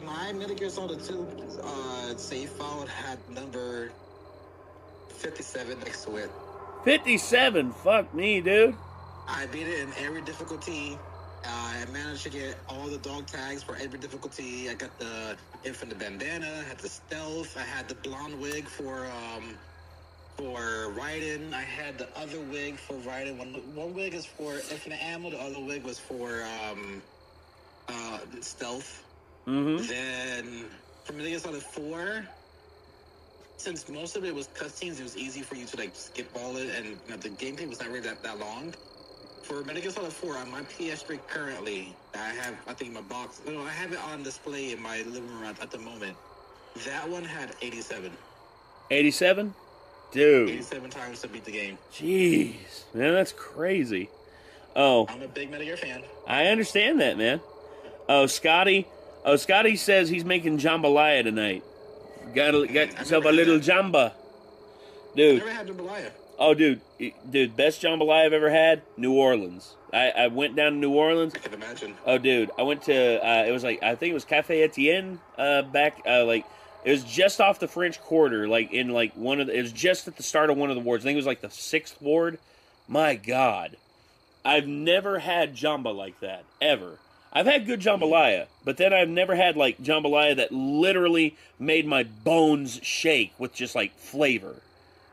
My Metal Gear Solid 2 save file had number 57 next to it. 57? Fuck me, dude. I beat it in every difficulty. I managed to get all the dog tags for every difficulty. I got the infinite bandana, I had the stealth, I had the blonde wig for Raiden. I had the other wig for Raiden. One wig is for infinite ammo, the other wig was for stealth. Then for Metal Gear Solid 4, since most of it was cutscenes, it was easy for you to like skip all it, and you know, the gameplay was not really that long. For Metal Gear Solid 4 on my PS3 currently, I have, I think, my box. No, I have it on display in my living room at the moment. That one had 87. 87? Dude. 87 times to beat the game. Jeez. Man, that's crazy. Oh. I'm a big Metal Gear fan. I understand that, man. Oh, Scotty. Oh, Scotty says he's making jambalaya tonight. Got yourself a little jamba. Dude. I never had jambalaya. Oh, dude, best jambalaya I've ever had, New Orleans. I went down to New Orleans. I can imagine. Oh, dude, I went to, it was like, I think it was Cafe Etienne, it was just off the French Quarter, like, in, like, it was just at the start of one of the wards. I think it was, like, the 6th ward. My God. I've never had jamba like that, ever. I've had good jambalaya, but then I've never had, like, jambalaya that literally made my bones shake with just, like, flavor.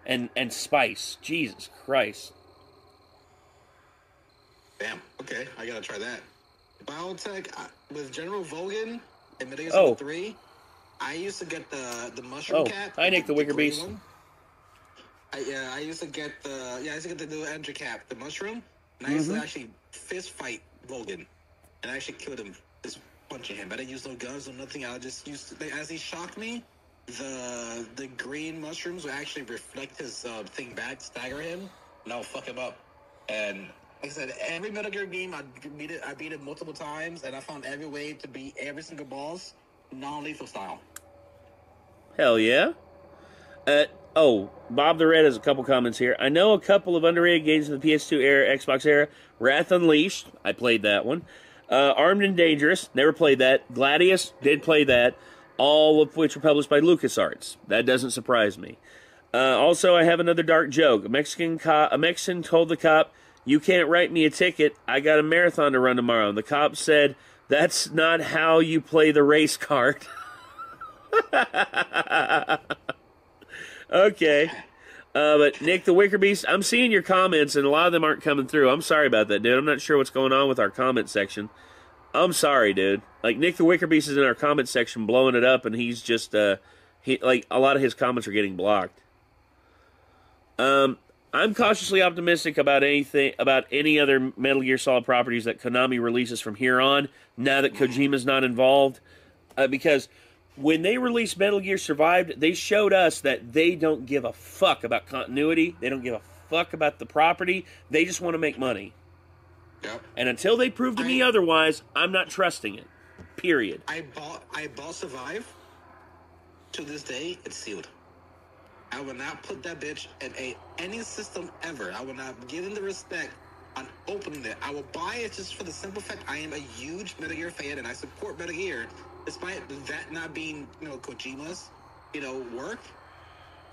And spice. Jesus Christ. Damn. Okay, I gotta try that. Biotech with General Vogan and Metagasol 3. I used to get the mushroom cap. Hi, Nick the Wicker Beast. I used to get the new entry cap, the mushroom, and I used to actually fist fight Vogan, and I actually killed him just punching him. I didn't use no guns or nothing. I just used to, as he shocked me, the green mushrooms would actually reflect his thing back, stagger him, and I'll fuck him up. And like I said, every Metal Gear game I beat it multiple times, and I found every way to beat every single boss non-lethal style. Hell yeah. Bob the Red has a couple comments here. I know a couple of underrated games in the PS2 era, Xbox era. Wrath Unleashed, I played that one. Armed and Dangerous, never played that. Gladius, did play that. All of which were published by LucasArts. That doesn't surprise me. Also, I have another dark joke. A Mexican told the cop, "You can't write me a ticket. I got a marathon to run tomorrow." And the cop said, "That's not how you play the race card." Okay. But Nick the Wicker Beast, I'm seeing your comments, and a lot of them aren't coming through. I'm sorry about that, dude. I'm not sure what's going on with our comment section. I'm sorry, dude. Like, Nick the Wicker Beast is in our comment section blowing it up, and he's just, a lot of his comments are getting blocked. I'm cautiously optimistic about any other Metal Gear Solid properties that Konami releases from here on, now that Kojima's not involved. Because when they released Metal Gear Survived, they showed us that they don't give a fuck about continuity. They don't give a fuck about the property. They just want to make money. Yep. And until they prove to me otherwise, I'm not trusting it. Period. I bought Survive. To this day, it's sealed. I will not put that bitch in any system ever. I will not give them the respect on opening it. I will buy it just for the simple fact I am a huge Metal Gear fan and I support Metal Gear. Despite that not being, Kojima's, work,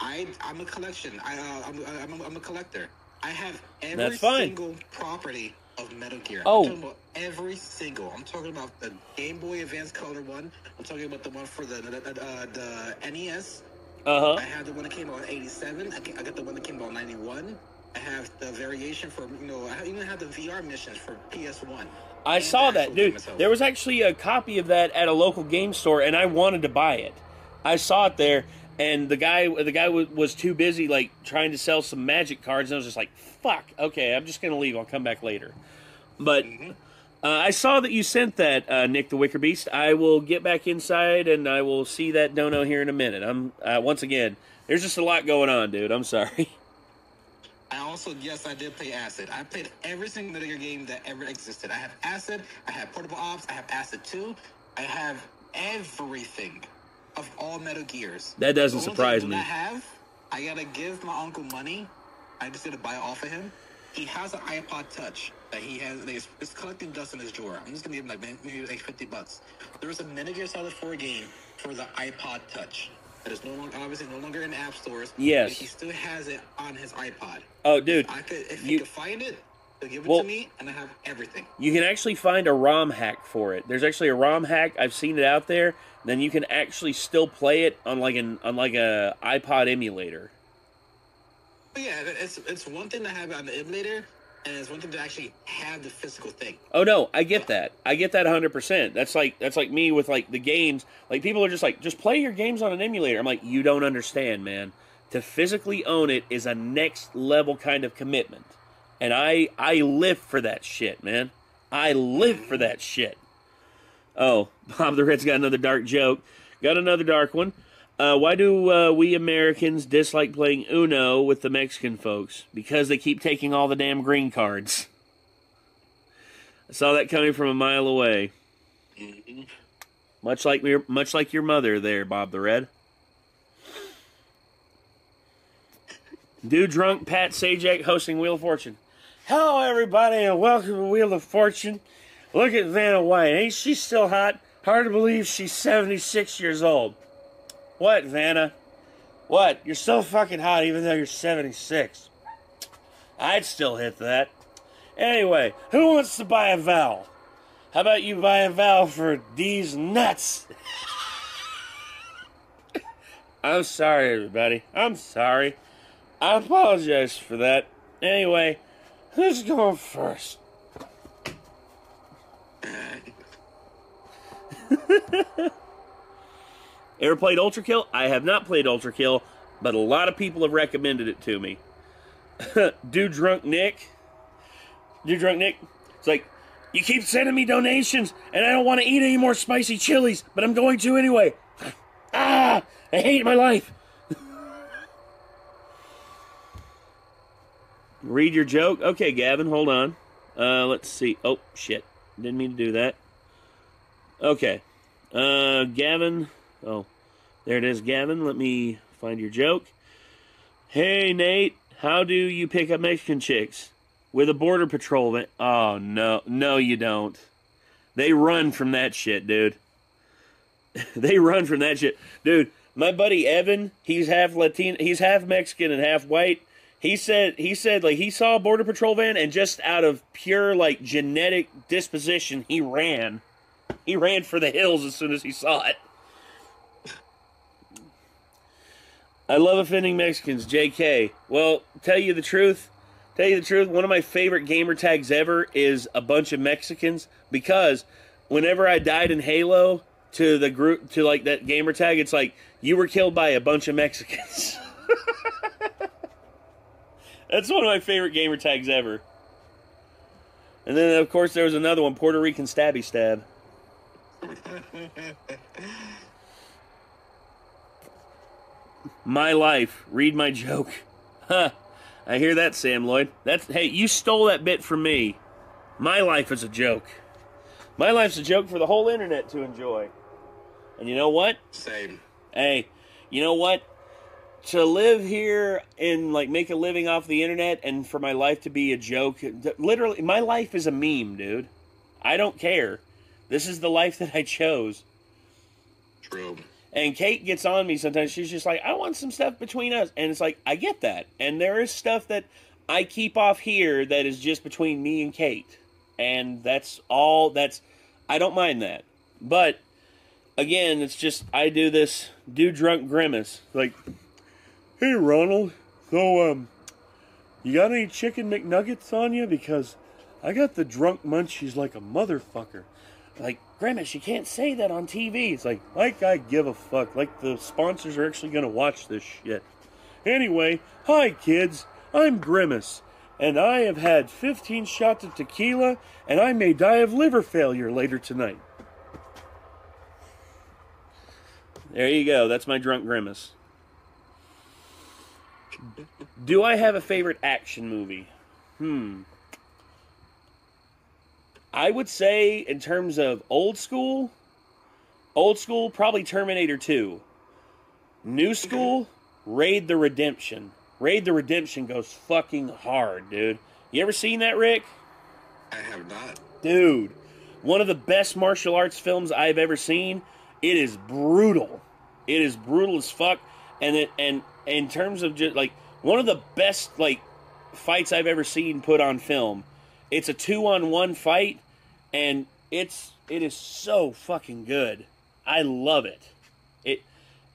I'm a collection. I'm a collector. I have every single property of Metal Gear. I'm talking about every single. I'm talking about the Game Boy Advance Color one. I'm talking about the one for the NES. I have the one that came out in '87. I got the one that came out in '91. I have the variation for, I even have the VR missions for PS1. I saw that, dude. There was actually a copy of that at a local game store, and I wanted to buy it. I saw it there, and the guy was too busy, trying to sell some Magic cards, and I was just like, fuck, okay, I'm just going to leave. I'll come back later. But I saw that you sent that, Nick the Wicker Beast. I will get back inside, and I will see that dono here in a minute. Once again, there's just a lot going on, dude. I'm sorry. Yes, I did play Acid. I played every single Metal Gear game that ever existed. I have Acid, I have Portable Ops, I have Acid 2, I have everything of all Metal Gears. That doesn't surprise me. I gotta give my uncle money. I just gotta buy it off of him. He has an iPod Touch that he has. It's collecting dust in his drawer. I'm just gonna give him maybe $50. There was a Metal Gear Solid 4 game for the iPod Touch. That is obviously no longer in app stores. Yes. But he still has it on his iPod. Oh, dude. If you could find it, give it to me, and I have everything. You can actually find a ROM hack for it. There's actually a ROM hack. I've seen it out there. Then you can actually still play it on a iPod emulator. But yeah, it's one thing to have it on the emulator, and it's one thing to actually have the physical thing. Oh no, I get that. I get that 100%. That's like me with the games. Like, people are just play your games on an emulator. I'm like, you don't understand, man. To physically own it is a next level kind of commitment. And I live for that shit, man. I live for that shit. Oh, Bob the Red's got another dark joke. Got another dark one. Why do we Americans dislike playing Uno with the Mexican folks? Because they keep taking all the damn green cards. I saw that coming from a mile away. Much like your mother there, Bob the Red. Dude Drunk Pat Sajak hosting Wheel of Fortune. Hello, everybody, and welcome to Wheel of Fortune. Look at Vanna White. Ain't she still hot? Hard to believe she's 76 years old. What, Vanna? What? You're so fucking hot even though you're 76. I'd still hit that. Anyway, who wants to buy a vowel? How about you buy a vowel for these nuts? I'm sorry, everybody. I'm sorry. I apologize for that. Anyway, who's going first? Ever played Ultra Kill? I have not played Ultra Kill, but a lot of people have recommended it to me. Dude Drunk Nick. It's like, you keep sending me donations, and I don't want to eat any more spicy chilies, but I'm going to anyway. I hate my life. Read your joke? Okay, Gavin, hold on. Let's see. Oh, shit. Didn't mean to do that. Okay. Gavin. Oh, there it is, Gavin. Let me find your joke. Hey, Nate. How do you pick up Mexican chicks? With a border patrol van. Oh, no. No, you don't. They run from that shit, dude. They run from that shit. Dude, my buddy Evan, he's half Latino, he's half Mexican and half white. He said like he saw a border patrol van and just out of pure like genetic disposition, he ran. He ran for the hills as soon as he saw it. I love offending Mexicans, JK. Well, tell you the truth, one of my favorite gamer tags ever is a bunch of Mexicans, because whenever I died in Halo to the group, to like that gamer tag, it's like, you were killed by a bunch of Mexicans. That's one of my favorite gamer tags ever. And then, of course, there was another one, Puerto Rican Stabby Stab. My life. Read my joke. Huh. I hear that, Sam Lloyd. Hey, you stole that bit from me. My life is a joke. My life's a joke for the whole internet to enjoy. And you know what? Same. Hey, you know what? To live here and like make a living off the internet and for my life to be a joke, literally, my life is a meme, dude. I don't care. This is the life that I chose. True. And Kate gets on me sometimes. She's just like, I want some stuff between us. And it's like, I get that. And there is stuff that I keep off here that is just between me and Kate. And that's all, I don't mind that. But, again, it's just, I do this drunk grimace. Like, hey, Ronald, so, you got any chicken McNuggets on you? Because I got the drunk munchies like a motherfucker. Like, Grimace, you can't say that on TV. It's like I give a fuck. Like, the sponsors are actually going to watch this shit. Anyway, hi, kids. I'm Grimace. And I have had 15 shots of tequila, and I may die of liver failure later tonight. There you go. That's my drunk Grimace. Do I have a favorite action movie? I would say, in terms of old school, probably Terminator 2. New school, Raid the Redemption. Raid the Redemption goes fucking hard, dude. You ever seen that, Rick? I have not. Dude, one of the best martial arts films I've ever seen. It is brutal. It is brutal as fuck. And in terms of just, like, one of the best, like, fights I've ever seen put on film. It's a 2-on-1 fight, and it is so fucking good. I love it.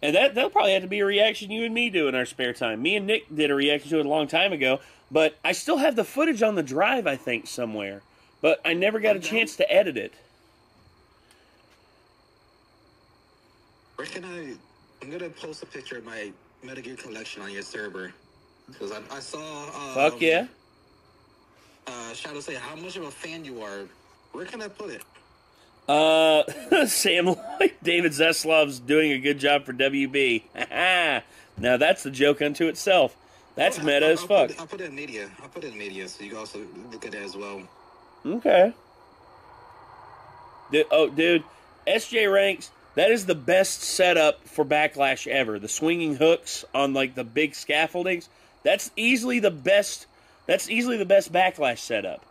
And that'll probably have to be a reaction you and me do in our spare time. Me and Nick did a reaction to it a long time ago, but I still have the footage on the drive, I think, somewhere. But I never got a chance to edit it. Where can I'm gonna post a picture of my Metal Gear collection on your server. Because I saw... Fuck yeah. Shadow say how much of a fan you are. Where can I put it? Sam Lloyd, David Zaslav's doing a good job for WB. Now that's the joke unto itself. That's meta as fuck. I'll put it in media. So you can also look at it as well. Okay. Dude, SJ Ranks, that is the best setup for Backlash ever. The swinging hooks on, like, the big scaffoldings. That's easily the best Backlash setup.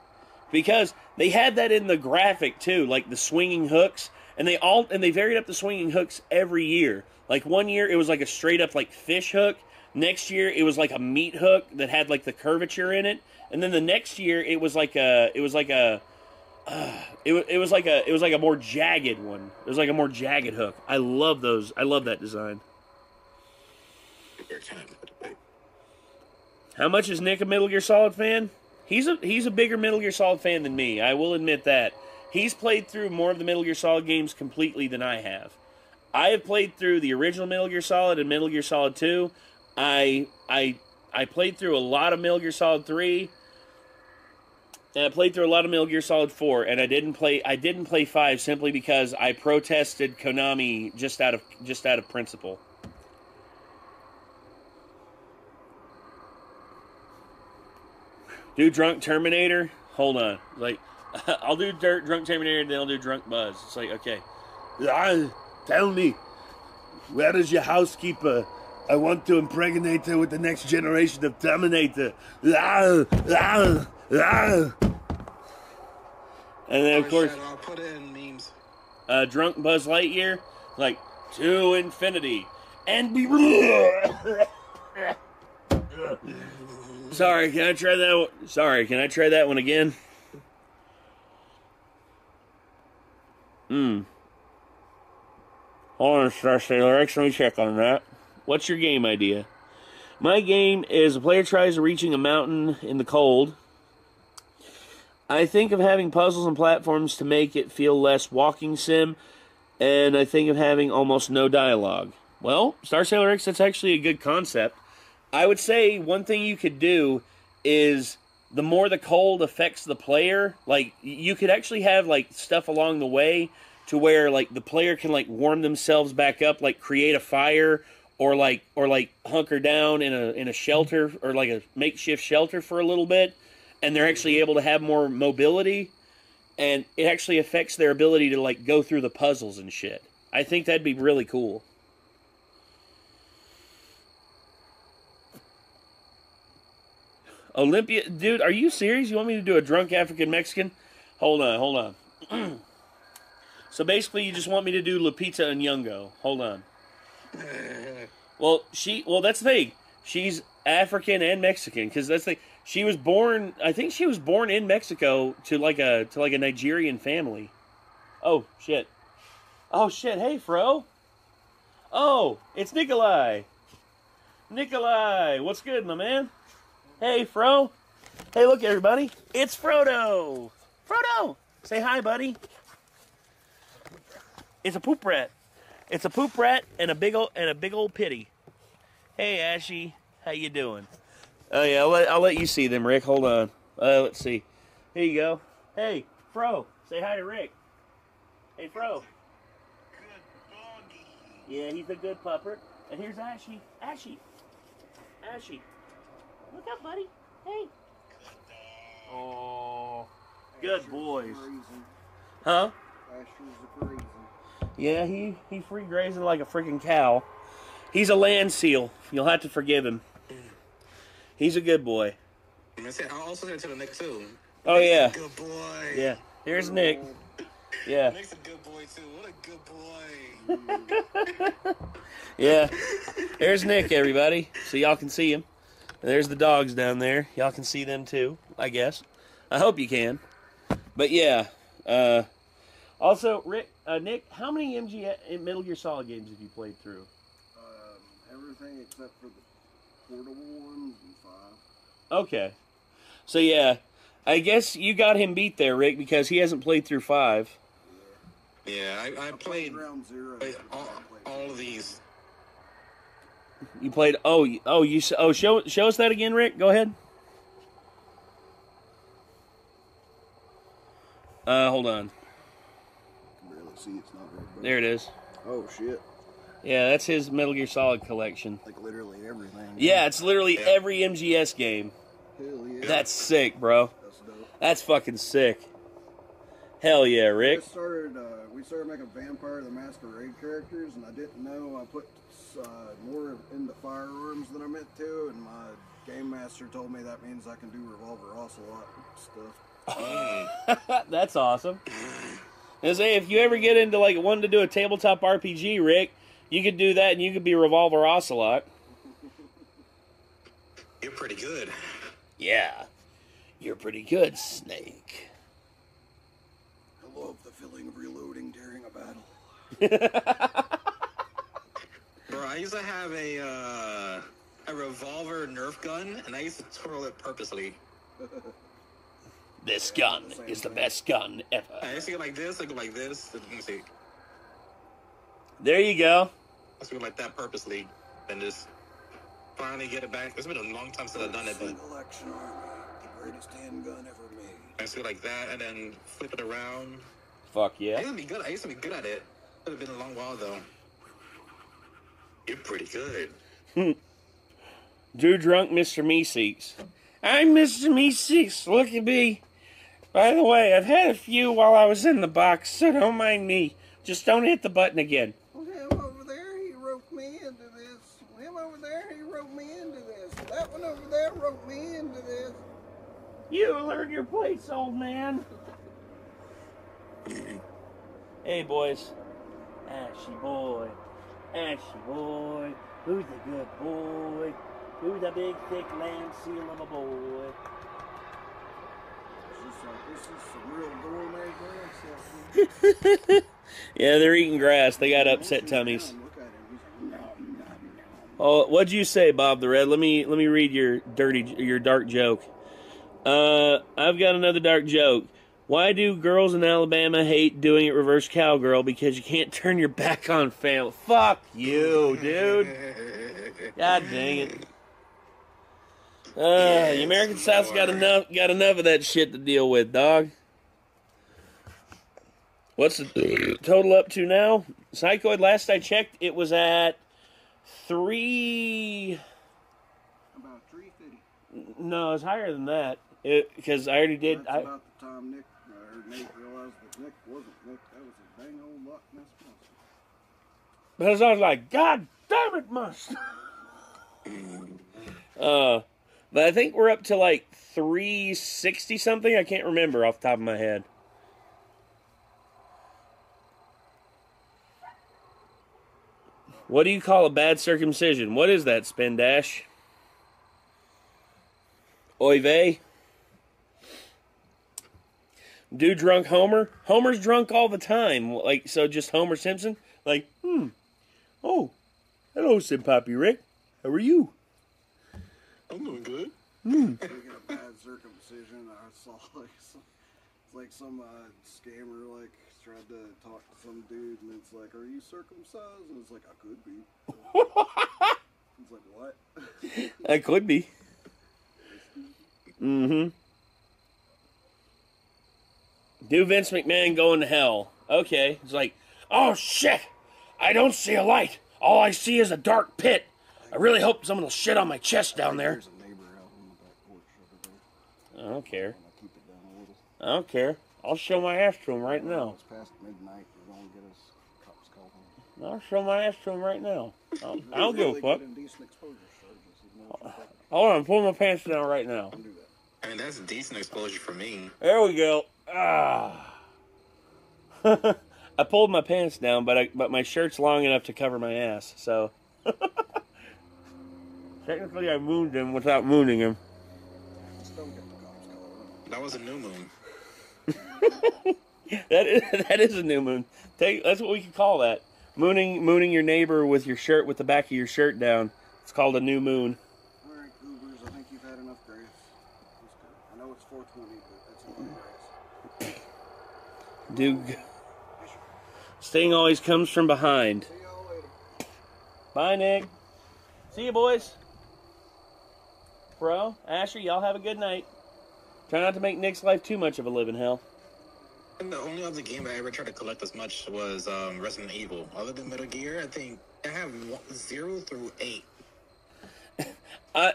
Because they had that in the graphic too, like the swinging hooks, and they varied up the swinging hooks every year. Like one year it was like a straight up like fish hook. Next year it was like a meat hook that had like the curvature in it, and then the next year it was like a more jagged one. It was like a more jagged hook. I love those. I love that design. How much is Nick a Metal Gear Solid fan? He's a bigger Metal Gear Solid fan than me. I will admit that. He's played through more of the Metal Gear Solid games completely than I have. I have played through the original Metal Gear Solid and Metal Gear Solid 2. I played through a lot of Metal Gear Solid 3. And I played through a lot of Metal Gear Solid 4, and I didn't play 5 simply because I protested Konami just out of principle. Do Drunk Terminator? Hold on. Like, I'll do Drunk Terminator, then I'll do Drunk Buzz. It's like, okay. Tell me, where is your housekeeper? I want to impregnate her with the next generation of Terminator. And then, of course, I'll put it in memes. Drunk Buzz Lightyear, like, to infinity. And be... Sorry, can I try that one? Sorry, can I try that one again? Hold on, Star Sailor X, let me check on that. What's your game idea? My game is a player tries reaching a mountain in the cold. I think of having puzzles and platforms to make it feel less walking sim, and I think of having almost no dialogue. Well, Star Sailor X, that's actually a good concept. I would say one thing you could do is the more the cold affects the player, like, you could actually have, like, stuff along the way to where, like, the player can, like, warm themselves back up, like, create a fire, or hunker down in a shelter, or like a makeshift shelter for a little bit, and they're actually able to have more mobility, and it actually affects their ability to, like, go through the puzzles and shit. I think that'd be really cool. Olympia, dude, are you serious? You want me to do a drunk African Mexican? Hold on. So basically, you just want me to do Lupita Nyong'o. Hold on. Well, that's the thing. She's African and Mexican, because that's the thing. She was born, I think she was born in Mexico to like a Nigerian family. Oh shit. Hey, Fro. Oh, it's Nikolai. What's good, my man? Hey, Fro. Hey, look, everybody. It's Frodo. Frodo, say hi, buddy. It's a poop rat. It's a poop rat and a big old pity. Hey, Ashy, how you doing? Oh yeah, I'll let you see them, Rick. Hold on. Let's see. Here you go. Hey, Fro, say hi to Rick. Hey, Fro. Yeah, he's a good pupper. And here's Ashy. Ashy. Look up, buddy. Hey. Oh, good boys. Huh? Yeah, he free grazing like a freaking cow. He's a land seal. You'll have to forgive him. He's a good boy. I'll also send it to the Nick too. Oh yeah. Nick's a good boy. Yeah. Here's Nick. Yeah. Nick's a good boy too. What a good boy. Yeah. There's Nick, everybody. So y'all can see him. And there's the dogs down there. Y'all can see them too, I guess. I hope you can. But yeah. Also, Rick, Nick, how many Metal Gear Solid games have you played through? Everything except for the portable ones and 5. Okay. So yeah, I guess you got him beat there, Rick, because he hasn't played through 5. Yeah, I played Ground Zero. All of these. You played. Show us that again, Rick. Go ahead. Hold on. I can barely see. It's not very bright. There it is. Oh shit. Yeah, that's his Metal Gear Solid collection. Like literally everything. Yeah, it's literally every MGS game. Hell yeah. That's sick, bro. That's dope. That's fucking sick. Hell yeah, Rick. We started making Vampire the Masquerade characters, and I didn't know I put more into firearms than I meant to, and my game master told me that means I can do Revolver Ocelot stuff. That's awesome. And say, if you ever get into like wanting to do a tabletop RPG, Rick, you could do that, and you could be Revolver Ocelot. You're pretty good. Yeah, you're pretty good, Snake. I love the feeling of reloading during a battle. Bro, I used to have a revolver Nerf gun, and I used to twirl it purposely. This gun is the best gun ever. I see it like this. I go like this. Let me see. There you go. I see it like that purposely, and just finally get it back. It's been a long time since I've done it, but Selection Army, the greatest handgun ever made. I see it like that, and then flip it around. Fuck yeah. I used to be good. I used to be good at it. It would have been a long while though. You're pretty good. Drew drunk Mr. Meeseeks. I'm Mr. Meeseeks. Look at me. By the way, I've had a few while I was in the box, so don't mind me. Just don't hit the button again. Well, him over there, he roped me into this. Him over there, he roped me into this. That one over there roped me into this. You learn your place, old man. Hey, boys. Ashy boy. Ashy boy. Who's the good boy? Who's the big, thick land seal of a boy? This is some real gourmet grass. Yeah, they're eating grass. They got upset tummies. Oh, what'd you say, Bob the Red? Let me read your dark joke. I've got another dark joke. Why do girls in Alabama hate doing it reverse cowgirl? Because you can't turn your back on family. Fuck you, dude. God dang it. The American South's got enough of that shit to deal with, dog. What's the total up to now? Psychoid, last I checked, it was at 3... About 350. No, it's higher than that. Because I already did... That's about the time Nate realized that Nick wasn't Nick. That was a dang old Loch Ness monster. Because I was like, God damn it, monster. But I think we're up to like 360 something. I can't remember off the top of my head. What do you call a bad circumcision? What is that, Spin Dash? Oy vey. Dude drunk Homer? Homer's drunk all the time. Like, so just Homer Simpson? Like, oh, hello, Poppy Rick. How are you? I'm doing good. Speaking of bad circumcision, I saw like some scammer like tried to talk to some dude, and it's like, "Are you circumcised?" And it's like, "I could be." It's like, "What?" I could be. Do Vince McMahon going to hell? Okay. It's like, oh shit! I don't see a light. All I see is a dark pit. I really hope someone will shit on my chest down there. I don't care. I don't care. I'll show my ass to him right now. It's past midnight. We're gonna get us cops calling. I'll show my ass to him right now. I don't give a fuck. Hold on, I'm pulling my pants down right now. I mean, that's decent exposure for me. There we go. Ah. I pulled my pants down, but my shirt's long enough to cover my ass, so... Technically, I mooned him without mooning him. That was a new moon. that is a new moon. That's what we could call that. Mooning your neighbor with your shirt, with the back of your shirt down. It's called a new moon. All right, Goobers, I think you've had enough grace. I know it's 420, but that's a lot of grace. Dude, Sting always comes from behind. See y'all later. Bye, Nick. See you, boys. Bro, Asher, y'all have a good night. Try not to make Nick's life too much of a living hell. And the only other game I ever tried to collect as much was Resident Evil. Other than Metal Gear, I think I have 0 through 8.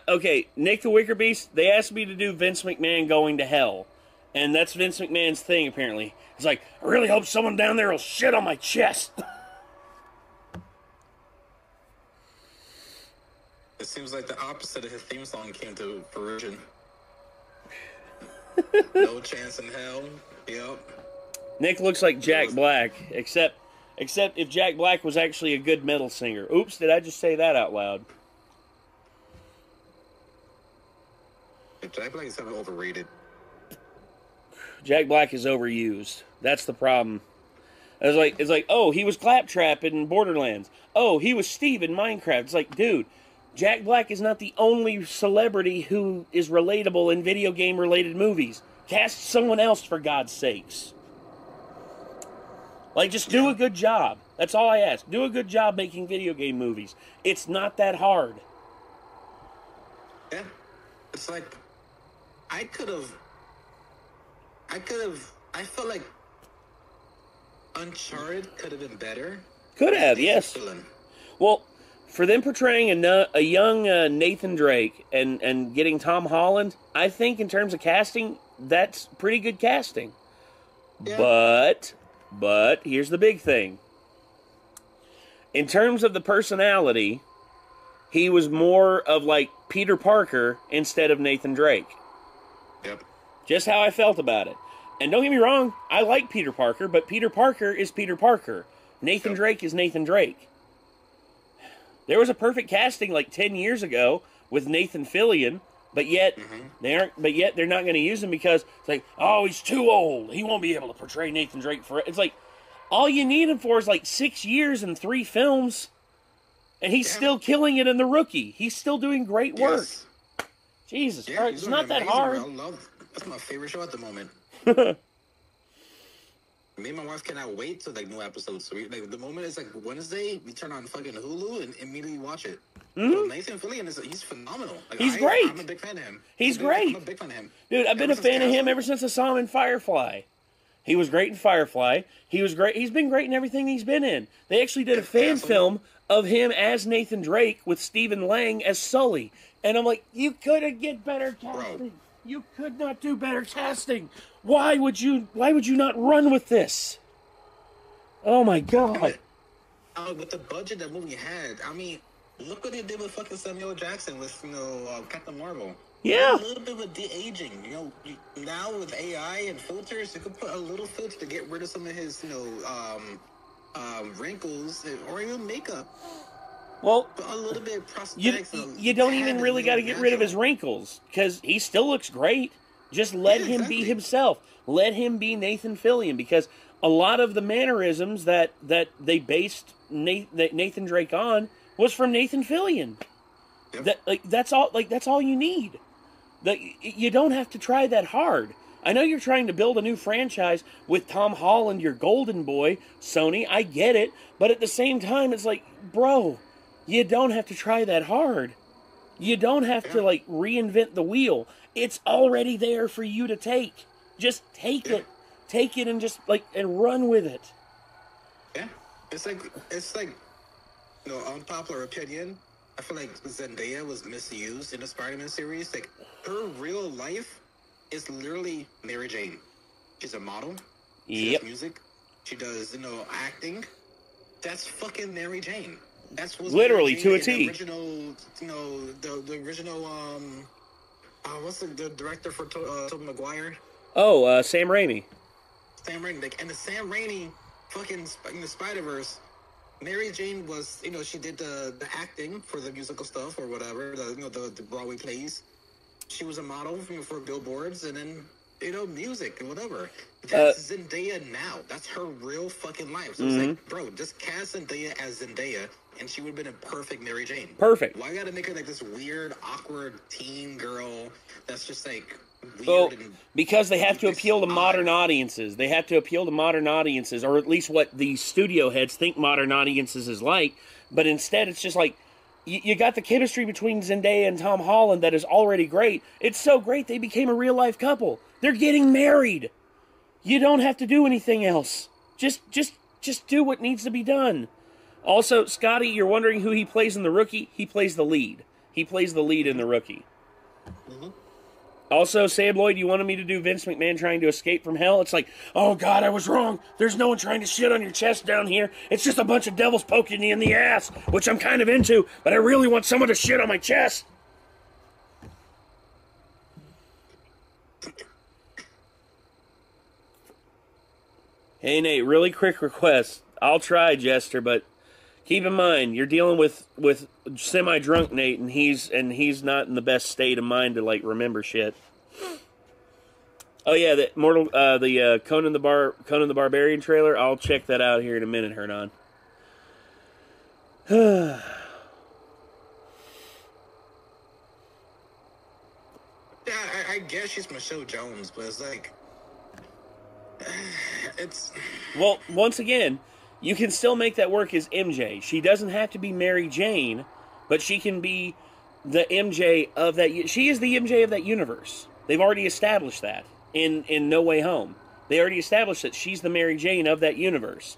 Okay, Nick the Wicker Beast, they asked me to do Vince McMahon going to hell. And that's Vince McMahon's thing, apparently. It's like, I really hope someone down there will shit on my chest. It seems like the opposite of his theme song came to fruition. No chance in hell. Yep. Nick looks like Jack Black, except if Jack Black was actually a good metal singer. Oops, did I just say that out loud? Jack Black is kind of overrated. Jack Black is overused. That's the problem. It's like, oh, he was Claptrap in Borderlands. Oh, he was Steve in Minecraft. It's like, dude, Jack Black is not the only celebrity who is relatable in video game related movies. Cast someone else, for God's sakes. Like, just do a good job. That's all I ask. Do a good job making video game movies. It's not that hard. Yeah. It's like, I felt like Uncharted could have been better. Could have, yes. Well, for them portraying a young Nathan Drake and getting Tom Holland, I think in terms of casting, that's pretty good casting. Yeah. But here's the big thing. In terms of the personality, he was more of like Peter Parker instead of Nathan Drake. Yep. Just how I felt about it. And don't get me wrong, I like Peter Parker, but Peter Parker is Peter Parker. Nathan Drake is Nathan Drake. There was a perfect casting like 10 years ago with Nathan Fillion, but yet they're not going to use him because it's like, oh, he's too old. He won't be able to portray Nathan Drake for it. It's like all you need him for is like 6 years and 3 films, and he's still killing it in The Rookie. He's still doing great work. Yes. Jesus Yeah, Christ, it's not that hard. That's my favorite show at the moment. Me and my wife cannot wait till like new episodes. So the moment it's like Wednesday, we turn on fucking Hulu and immediately watch it. Nathan Fillion he's phenomenal. Like, He's great. I'm a big fan of him. He's great. I'm a big fan of him. Dude, I've been a fan of him ever since I saw him in Firefly. He was great in Firefly. He was great. He's been great in everything he's been in. They actually did a fan film of him as Nathan Drake with Stephen Lang as Sully. And I'm like, you couldn't get better casting. Bro. You could not do better casting. Why would you not run with this? Oh my God. With the budget that movie had, I mean, look what they did with fucking Samuel Jackson with, Captain Marvel. Yeah. A little bit of a de-aging. Now with AI and filters, you could put a little filter to get rid of some of his, wrinkles or even makeup. Well, a little bit of prosthetics. You don't even really got to get rid of his wrinkles because he still looks great. Just let him be himself. Let him be Nathan Fillion, because a lot of the mannerisms that they based Nathan Drake on was from Nathan Fillion. Yep. That's all you need. You don't have to try that hard. I know you're trying to build a new franchise with Tom Holland, your golden boy, Sony. I get it, but at the same time, it's like, bro, you don't have to try that hard. You don't have to reinvent the wheel. It's already there for you to take. Just take it and just and run with it. Yeah, it's like unpopular opinion. I feel like Zendaya was misused in the Spider-Man series. Like, her real life is literally Mary Jane. She's a model. She does music. She does acting. That's fucking Mary Jane. That's what's literally to a T. The original, the original. What's the director for Tobey Maguire? Oh, Sam Raimi. Sam Raimi, and the Sam Raimi fucking in the Spider-Verse, Mary Jane was, she did the acting for the musical stuff or whatever, the Broadway plays. She was a model for billboards and then, music and whatever. That's Zendaya now. That's her real fucking life. So it's like, bro, just cast Zendaya as Zendaya and she would have been a perfect Mary Jane. Perfect. Why gotta make her like this weird, awkward teen girl that's just like weird? Well, because they have to appeal to modern audiences. They have to appeal to modern audiences, or at least what the studio heads think modern audiences is like. But instead, it's just like, you got the chemistry between Zendaya and Tom Holland that is already great. It's so great they became a real-life couple. They're getting married. You don't have to do anything else. Just do what needs to be done. Also, Scotty, you're wondering who he plays in The Rookie? He plays the lead. He plays the lead in The Rookie. Also, Sam Lloyd, you wanted me to do Vince McMahon trying to escape from hell? It's like, oh God, I was wrong. There's no one trying to shit on your chest down here. It's just a bunch of devils poking you in the ass, which I'm kind of into, but I really want someone to shit on my chest. Hey, Nate, really quick request. I'll try, Jester, but keep in mind, you're dealing with semi-drunk Nate, and he's not in the best state of mind to remember shit. Oh yeah, the Conan the Barbarian trailer. I'll check that out here in a minute, Hernan. I guess she's Michelle Jones, but it's like, it's... Well, once again, you can still make that work as MJ. She doesn't have to be Mary Jane, but she can be the MJ of that... She is the MJ of that universe. They've already established that in No Way Home. They already established that she's the Mary Jane of that universe.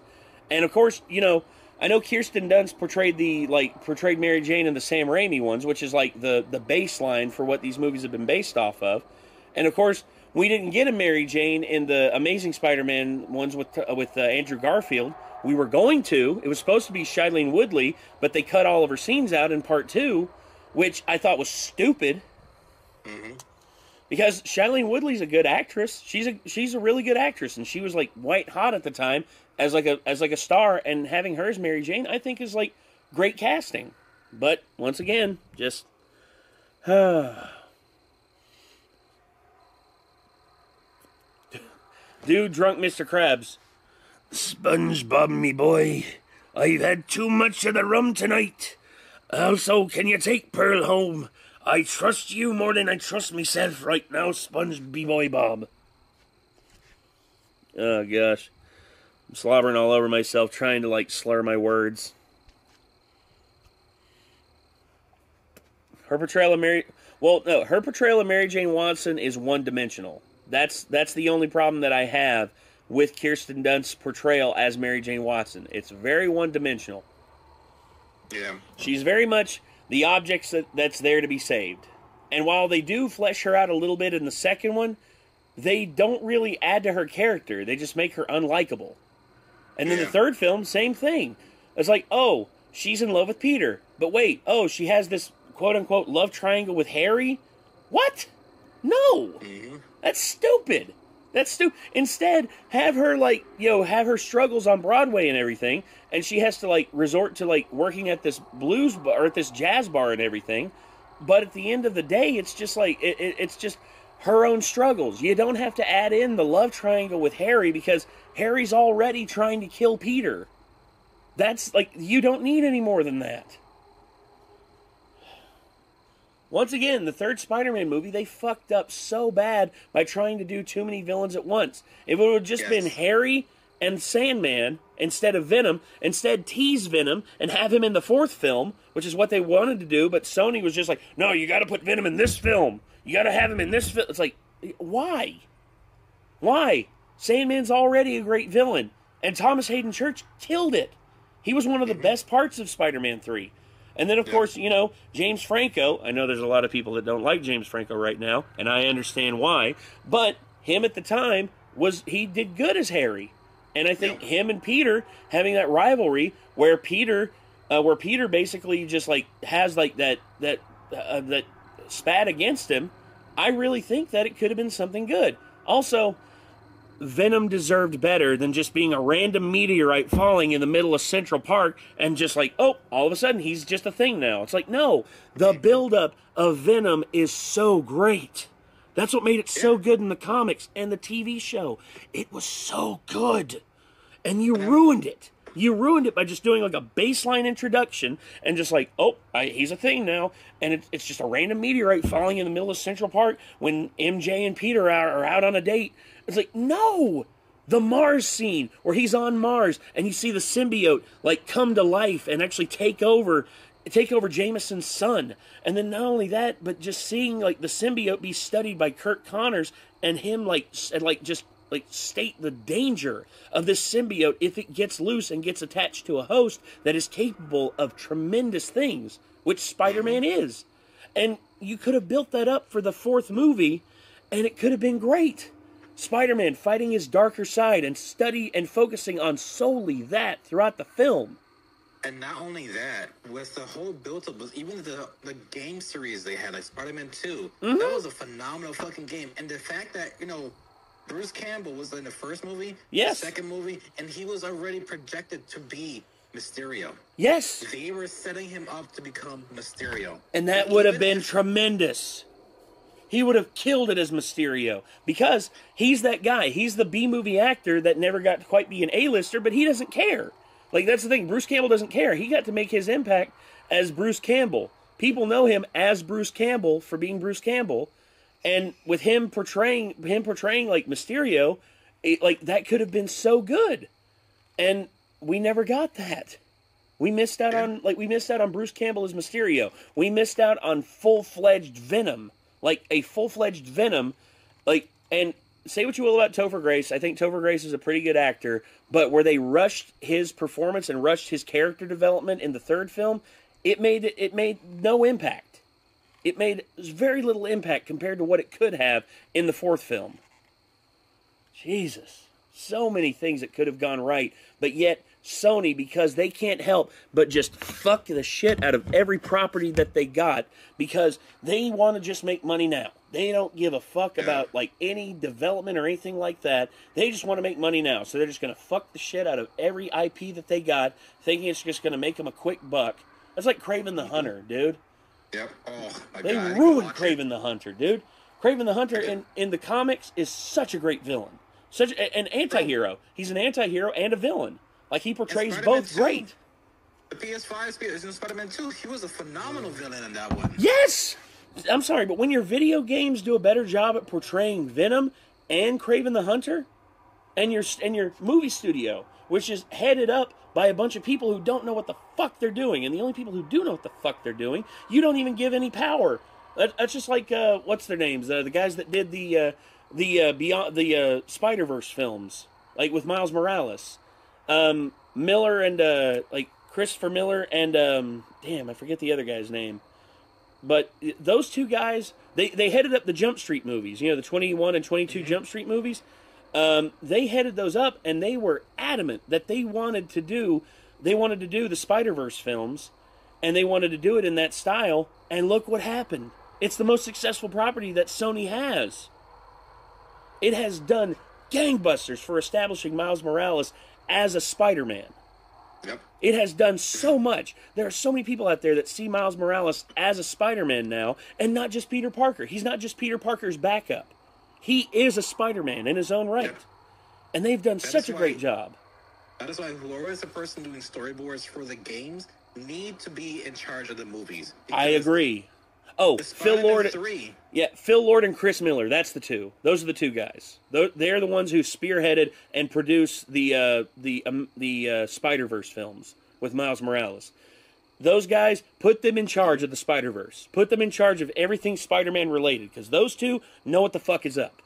And of course, you know, I know Kirsten Dunst portrayed Mary Jane in the Sam Raimi ones, which is like the baseline for what these movies have been based off of. And of course, we didn't get a Mary Jane in the Amazing Spider-Man ones with Andrew Garfield. We were going to. It was supposed to be Shailene Woodley, but they cut all of her scenes out in part 2, which I thought was stupid. Mm-hmm. Because Shailene Woodley's a good actress. She's a really good actress, and she was like white hot at the time as like a star. And having her as Mary Jane, I think, is like great casting. But once again, just dude, drunk Mr. Krabs. SpongeBob, me boy, I've had too much of the rum tonight. Also, can you take Pearl home? I trust you more than I trust myself right now, Boy Bob. Oh, gosh. I'm slobbering all over myself, trying to, like, slur my words. Her portrayal of Mary Jane Watson is one-dimensional. That's the only problem that I have with Kirsten Dunst's portrayal as Mary Jane Watson. It's very one-dimensional. Yeah. She's very much the objects that's there to be saved. And while they do flesh her out a little bit in the second one, they don't really add to her character. They just make her unlikable. And then the third film, same thing. It's like, oh, she's in love with Peter. But wait, oh, she has this quote-unquote love triangle with Harry? What? No! That's stupid. That's stupid. Instead, have her, like, have her struggles on Broadway and everything, and she has to, like, resort to, like, working at this blues bar, or at this jazz bar and everything. But at the end of the day, it's just, like, it's just her own struggles. You don't have to add in the love triangle with Harry, because Harry's already trying to kill Peter. That's, like, you don't need any more than that. Once again, the third Spider-Man movie, they fucked up so bad by trying to do too many villains at once. If it would have just been Harry and Sandman instead of Venom, instead tease Venom and have him in the fourth film, which is what they wanted to do, but Sony was just like, no, you got to put Venom in this film. You got to have him in this film. It's like, why? Why? Sandman's already a great villain, and Thomas Hayden Church killed it. He was one of the best parts of Spider-Man 3. And then, of course, James Franco. I know there's a lot of people that don't like James Franco right now, and I understand why. But him at the time, he did good as Harry. And I think him and Peter having that rivalry where Peter basically just, like, has, like, that spat against him, I really think that it could have been something good. Also, Venom deserved better than just being a random meteorite falling in the middle of Central Park and just like, oh, all of a sudden he's just a thing now. It's like, no, the buildup of Venom is so great. That's what made it so good in the comics and the TV show. It was so good. And you ruined it. You ruined it by just doing like a baseline introduction and just like, oh, he's a thing now. And it's just a random meteorite falling in the middle of Central Park when MJ and Peter are out on a date. It's like, no! The Mars scene where he's on Mars and you see the symbiote like come to life and actually take over Jameson's son. And then not only that, but just seeing like the symbiote be studied by Kirk Connors and him just state the danger of this symbiote if it gets loose and gets attached to a host that is capable of tremendous things, which Spider-Man is. And you could have built that up for the fourth movie and it could have been great. Spider-Man fighting his darker side and focusing on solely that throughout the film. And not only that, with the whole build-up, with even the game series they had, like Spider-Man 2, that was a phenomenal fucking game. And the fact that, Bruce Campbell was in the first movie, the second movie, and he was already projected to be Mysterio. Yes. They were setting him up to become Mysterio. And that would have been tremendous. He would have killed it as Mysterio because he's that guy. He's the B-movie actor that never got to quite be an A-lister, but he doesn't care. Like, that's the thing. Bruce Campbell doesn't care. He got to make his impact as Bruce Campbell. People know him as Bruce Campbell for being Bruce Campbell, And with him portraying like Mysterio, like that could have been so good, and we never got that. We missed out on Bruce Campbell as Mysterio. We missed out on full-fledged Venom, like a full-fledged Venom, like. And say what you will about Topher Grace, I think Topher Grace is a pretty good actor, but where they rushed his performance and rushed his character development in the third film, it made no impact. It made very little impact compared to what it could have in the fourth film. Jesus, so many things that could have gone right, but yet Sony, because they can't help but just fuck the shit out of every property that they got because they want to just make money now. They don't give a fuck about like any development or anything like that. They just want to make money now. So they're just going to fuck the shit out of every IP that they got, thinking it's just going to make them a quick buck. That's like Kraven the Hunter, dude. Yep. Oh, my They God. ruined Kraven the Hunter, dude. Kraven the Hunter in the comics is such a great villain. Such an anti-hero. He's an anti-hero and a villain. Like, he portrays both great. The PS5 in Spider-Man 2, he was a phenomenal villain in that one. Yes! I'm sorry, but when your video games do a better job at portraying Venom and Kraven the Hunter, and your movie studio, which is headed up by a bunch of people who don't know what the fuck they're doing, and the only people who do know what the fuck they're doing, you don't even give any power. That's just like, what's their names? The guys that did the Spider-Verse films, like with Miles Morales. Miller and, like, Christopher Miller and, damn, I forget the other guy's name. But those two guys, they headed up the Jump Street movies, you know, the 21 and 22 Jump Street movies. They headed those up, and they were adamant that they wanted to do the Spider-Verse films, and they wanted to do it in that style, and look what happened. It's the most successful property that Sony has. It has done gangbusters for establishing Miles Morales as a Spider-Man. Yep. It has done so much. There are so many people out there that see Miles Morales as a Spider-Man now, and not just Peter Parker. He's not just Peter Parker's backup. He is a Spider-Man in his own right. Yep. And they've done such a great job. That is why whoever is the person doing storyboards for the games need to be in charge of the movies. I agree. Oh, Phil Lord. 3. Yeah, Phil Lord and Chris Miller. That's the two. Those are the two guys. They're the ones who spearheaded and produced the Spider-Verse films with Miles Morales. Those guys, put them in charge of the Spider-Verse. Put them in charge of everything Spider-Man related, because those two know what the fuck is up.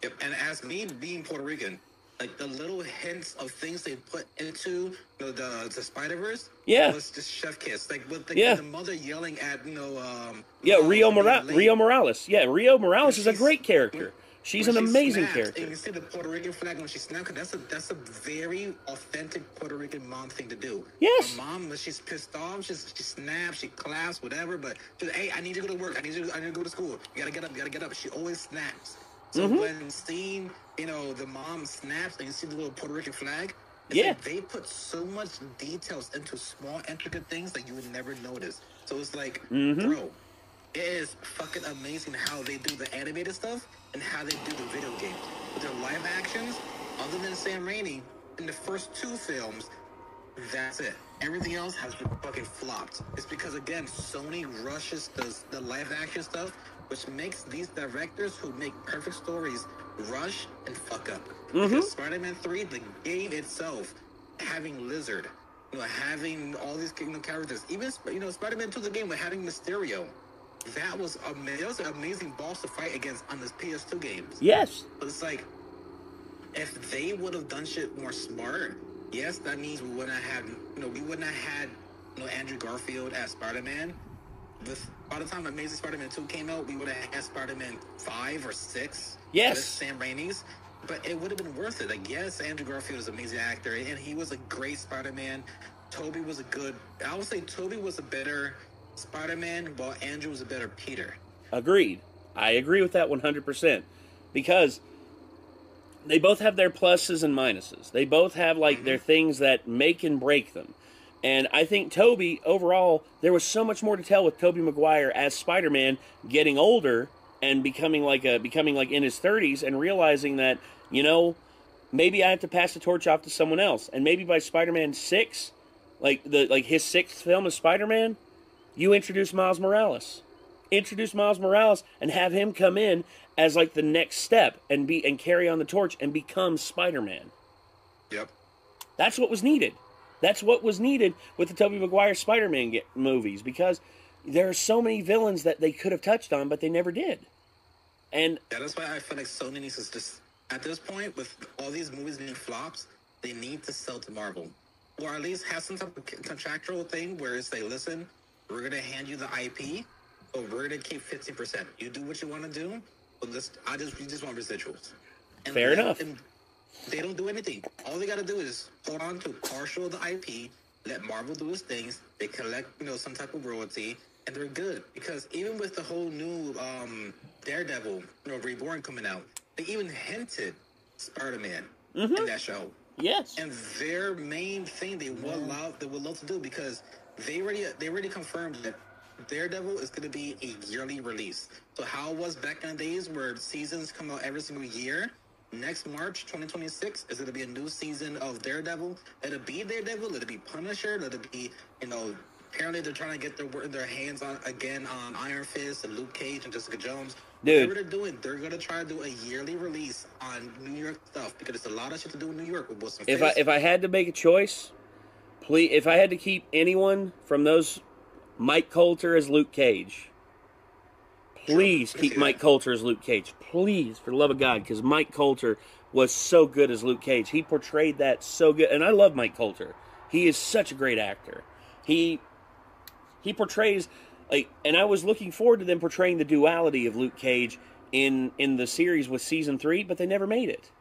Yep. And as me being Puerto Rican, like the little hints of things they put into the Spider-Verse, was just chef kiss. Like with the mother yelling at Rio Morales. Yeah, Rio Morales is a great character. She's an amazing character. And you see the Puerto Rican flag when she snaps. That's a very authentic Puerto Rican mom thing to do. Yes. My mom, when she's pissed off, she snaps, she claps, whatever. But she's like, hey, I need to go to work. I need to go to school. You gotta get up. You gotta get up. She always snaps. So when seeing, the mom snaps and you see the little Puerto Rican flag, like they put so much details into small, intricate things that you would never notice. So it's like, bro, it is fucking amazing how they do the animated stuff and how they do the video game. With their live actions, other than Sam Raimi, in the first 2 films, that's it. Everything else has been fucking flopped. It's because, again, Sony rushes the live action stuff, which makes these directors who make perfect stories rush and fuck up. Because Spider-Man 3, the game itself, having Lizard, having all these characters, even Spider-Man 2, the game with having Mysterio, that was an amazing boss to fight against on this PS2 games. Yes. But it's like, if they would have done shit more smart, yes, that means we wouldn't have had Andrew Garfield as Spider-Man. By the time Amazing Spider-Man 2 came out, we would have had Spider-Man 5 or 6. Yes. With Sam Raimi's. But it would have been worth it. Like, yes, Andrew Garfield is an amazing actor, and he was a great Spider-Man. Tobey was I would say Tobey was a better Spider-Man, while Andrew was a better Peter. Agreed. I agree with that 100%. Because they both have their pluses and minuses. They both have, their things that make and break them. And I think Tobey, overall, there was so much more to tell with Tobey Maguire as Spider-Man getting older and becoming in his 30s and realizing that, maybe I have to pass the torch off to someone else. And maybe by Spider-Man 6, his 6th film as Spider-Man, you introduce Miles Morales introduce Miles Morales and have him come in as like the next step and carry on the torch and become Spider-Man. Yep. That's what was needed. That's what was needed with the Tobey Maguire Spider-Man movies, because there are so many villains that they could have touched on, but they never did. And yeah, that's why I feel like Sony needs to just, at this point, with all these movies being flops, they need to sell to Marvel. Or at least have some type of contractual thing where it's like, listen, we're going to hand you the IP, but we're going to keep 50%. You do what you want to do, but we just want residuals. And fair enough. And they don't do anything. All they got to do is hold on to partial of the IP, let Marvel do its things, they collect, some type of royalty, and they're good. Because even with the whole new Daredevil, Reborn coming out, they even hinted Spider-Man in that show. Yes. And their main thing they would love to do, because they already confirmed that Daredevil is going to be a yearly release. So how it was back in the days where seasons come out every single year, next March 2026 is going to be a new season of Daredevil. Let it be Daredevil, let it be Punisher, let it be, apparently they're trying to get their hands on Iron Fist and Luke Cage and Jessica Jones. Dude. Whatever they're doing, they're going to try to do a yearly release on New York stuff, because there's a lot of shit to do in New York with Wilson Fisk. If I had to make a choice, please, if I had to keep anyone from those, Mike Coulter as Luke Cage. Please keep Mike Coulter as Luke Cage. Please, for the love of God, because Mike Coulter was so good as Luke Cage. He portrayed that so good, and I love Mike Coulter. He is such a great actor. He portrays, and I was looking forward to them portraying the duality of Luke Cage in the series with season 3, but they never made it,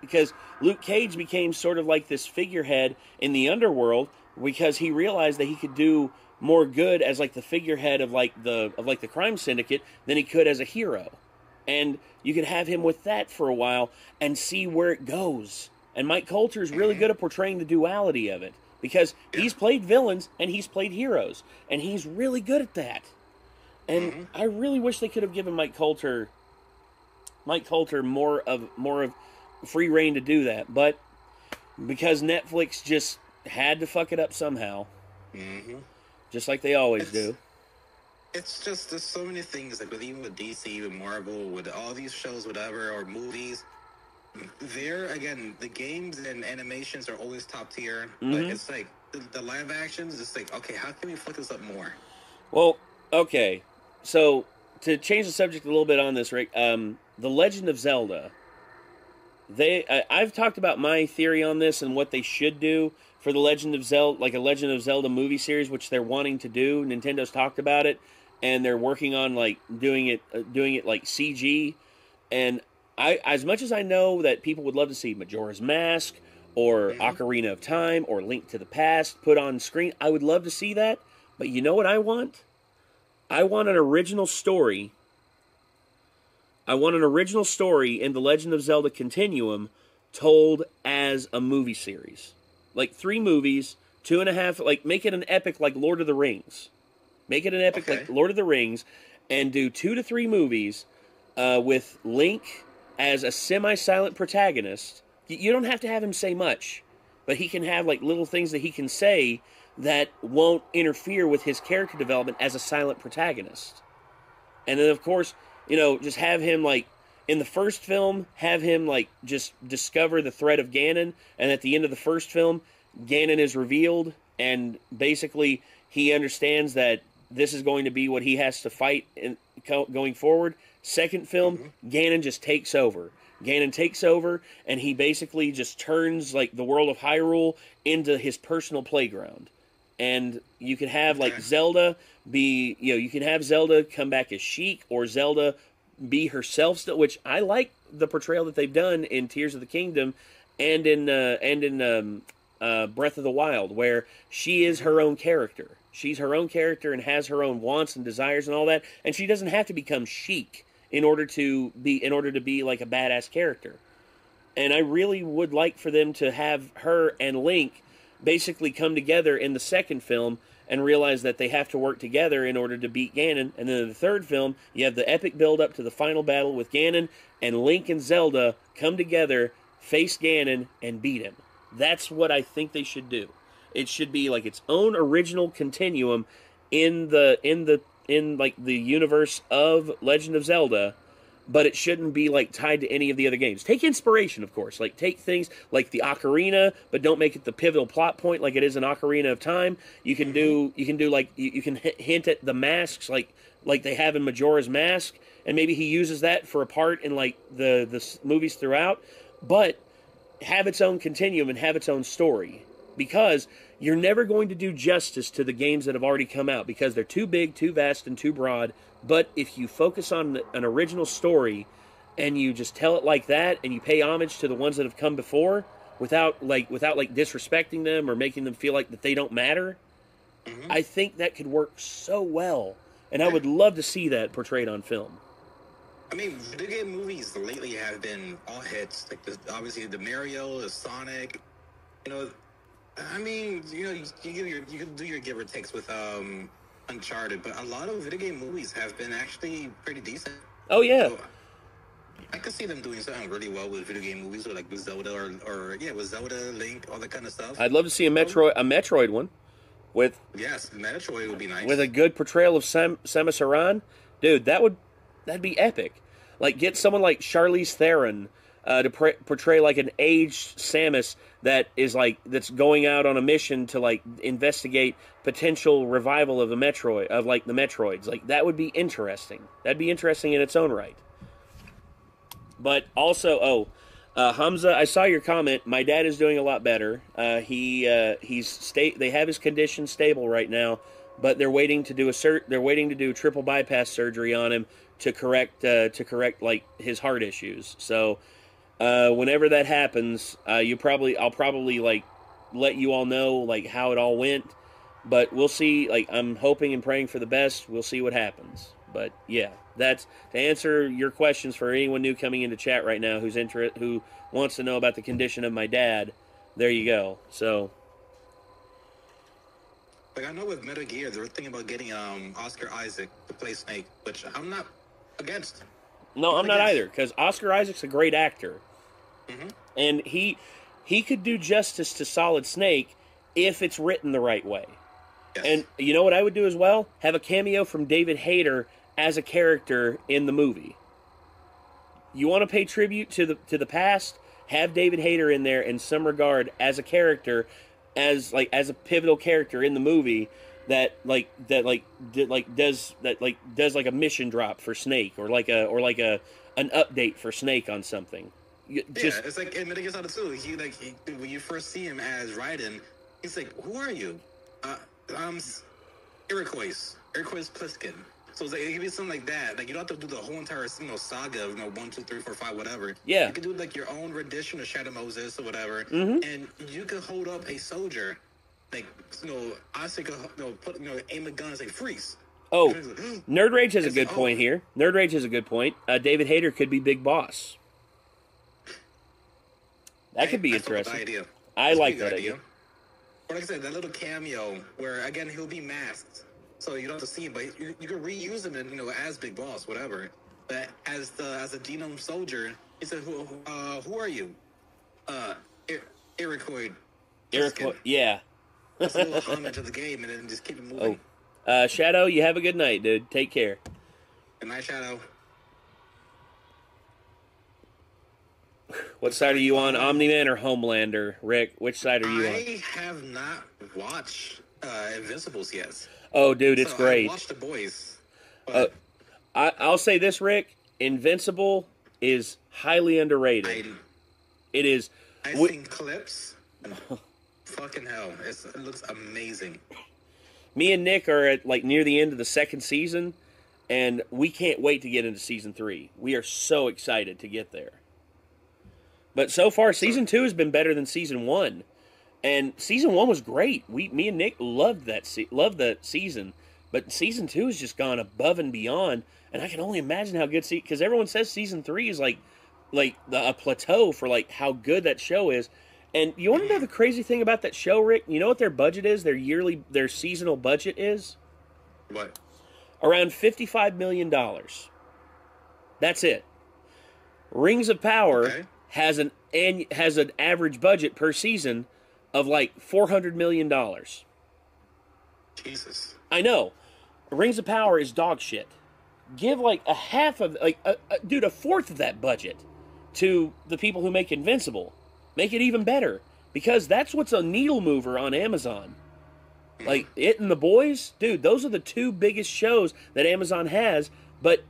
because Luke Cage became sort of like this figurehead in the underworld, because he realized that he could do more good as like the figurehead of the crime syndicate than he could as a hero. And you could have him with that for a while and see where it goes. And Mike Coulter is really good at portraying the duality of it, because he's played villains and he's played heroes, and he's really good at that. And I really wish they could have given Mike Coulter more of free reign to do that, but because Netflix just had to fuck it up somehow. Just like they always do. It's just, there's so many things, like even with DC, with Marvel, with all these shows, whatever, or movies. Again, the games and animations are always top tier, but it's like, the live actions, it's like, okay, how can we fuck this up more? Well, okay. So, to change the subject a little bit on this, Rick, The Legend of Zelda. I've talked about my theory on this and what they should do for the Legend of Zelda, like a Legend of Zelda movie series, which they're wanting to do. Nintendo's talked about it, and they're working on like doing it like CG. And as much as I know that people would love to see Majora's Mask or Ocarina of Time or Link to the Past put on screen, I would love to see that. But you know what I want? I want an original story. I want an original story in the Legend of Zelda Continuum told as a movie series. Like 3 movies, 2.5, like make it an epic like Lord of the Rings. Make it an epic like Lord of the Rings, and do 2 to 3 movies with Link as a semi-silent protagonist. You don't have to have him say much, but he can have like little things that he can say that won't interfere with his character development as a silent protagonist. And then, of course, just have him like, in the first film, have him like just discover the threat of Ganon, and at the end of the first film, Ganon is revealed, and basically he understands that this is going to be what he has to fight going forward. Second film, Ganon just takes over. Ganon takes over, and he basically just turns like the world of Hyrule into his personal playground. And you can have like Zelda be, you can have Zelda come back as Sheik, or Zelda be herself still, which I like the portrayal that they've done in Tears of the Kingdom and in Breath of the Wild, where she is her own character. She's her own character and has her own wants and desires and all that, and she doesn't have to become Sheik in order to be like a badass character. And I really would like for them to have her and Link basically come together in the second film and realize that they have to work together in order to beat Ganon. And then in the third film, you have the epic build-up to the final battle with Ganon, and Link and Zelda come together, face Ganon, and beat him. That's what I think they should do. It should be like its own original continuum in the in like the universe of Legend of Zelda, but it shouldn't be like tied to any of the other games. Take inspiration, of course. Like take things like the Ocarina, but don't make it the pivotal plot point like it is in Ocarina of Time. You can do like you can hint at the masks like they have in Majora's Mask, and maybe he uses that for a part in like the movies throughout, but have its own continuum and have its own story, because you're never going to do justice to the games that have already come out because they're too big, too vast, and too broad. But if you focus on an original story and you just tell it like that, and you pay homage to the ones that have come before without disrespecting them or making them feel like that they don't matter, I think that could work so well. And I would love to see that portrayed on film. I mean, video game movies lately have been all hits. Like obviously the Mario, the Sonic. You know, I mean, you know, you can do your give or takes with Uncharted, but a lot of video game movies have been actually pretty decent. Oh yeah. So, I could see them doing something really well with video game movies, or like with Zelda, or with Zelda, Link, all that kind of stuff. I'd love to see a Metroid one with Metroid would be nice with a good portrayal of Samus Aran. Dude, that'd be epic. Like get someone like Charlize Theron to portray like an aged Samus that's going out on a mission to like investigate potential revival of the Metroids. Like that would be interesting. That'd be interesting in its own right. But also, Hamza, I saw your comment. My dad is doing a lot better. They have his condition stable right now, but they're waiting to do triple bypass surgery on him to correct like his heart issues. So whenever that happens, I'll probably like let you all know like how it all went. But we'll see. Like I'm hoping and praying for the best. We'll see what happens. But yeah, that's to answer your questions for anyone new coming into chat right now who wants to know about the condition of my dad. There you go. So, like I know with Metal Gear, they were thinking about getting Oscar Isaac to play Snake, which I'm not against. No, I'm not either, because Oscar Isaac's a great actor, and he could do justice to Solid Snake if it's written the right way. Yes. And you know what I would do as well? Have a cameo from David Hayter as a character in the movie. You want to pay tribute to the past? Have David Hayter in there in some regard as a character, as a pivotal character in the movie that does like a mission drop for Snake or an update for Snake on something. It's like in Metal Gear Solid 2. When you first see him as Raiden, he's like, "Who are you?" Iroquois Pliskin. So it's like, it could be something like that. Like you don't have to do the whole entire saga of 1, 2, 3, 4, 5, whatever. Yeah. You can do like your own rendition of Shadow Moses or whatever, and you could hold up a soldier, like Isaac, aim a gun and say freeze. Oh, Nerd Rage has a good point here. Nerd Rage has a good point. David Hayter could be Big Boss. That could be interesting. I like that idea. Or like I said, that little cameo where again he'll be masked, so you don't have to see him, but you can reuse him in, as Big Boss, whatever. But as a genome soldier, he said, "Who are you?" Iroquois. Yeah. That's a little homage to the game, and then just keep it moving. Shadow, you have a good night, dude. Take care. Good night, Shadow. What side are you on, Omni-Man or Homelander? Rick, which side are you on? I have not watched Invincibles yet. Oh, dude, it's great. I watched The Boys. I'll say this, Rick. Invincible is highly underrated. It is. I've seen clips. Fucking hell. It looks amazing. Me and Nick are at near the end of the second season, and we can't wait to get into season 3. We are so excited to get there. But so far, season 2 has been better than season 1, and season 1 was great. Me and Nick loved that season, but season 2 has just gone above and beyond. And I can only imagine how good because everyone says season 3 is a plateau for how good that show is. And you want to know the crazy thing about that show, Rick? You know what their budget is? Their seasonal budget is? What? Around $55 million. That's it. Rings of Power has an average budget per season of $400 million. Jesus. I know. Rings of Power is dog shit. Give like a half of, like, dude, a fourth of that budget to the people who make Invincible. Make it even better, because that's what's a needle mover on Amazon. Like It and The Boys, dude, those are the two biggest shows that Amazon has, but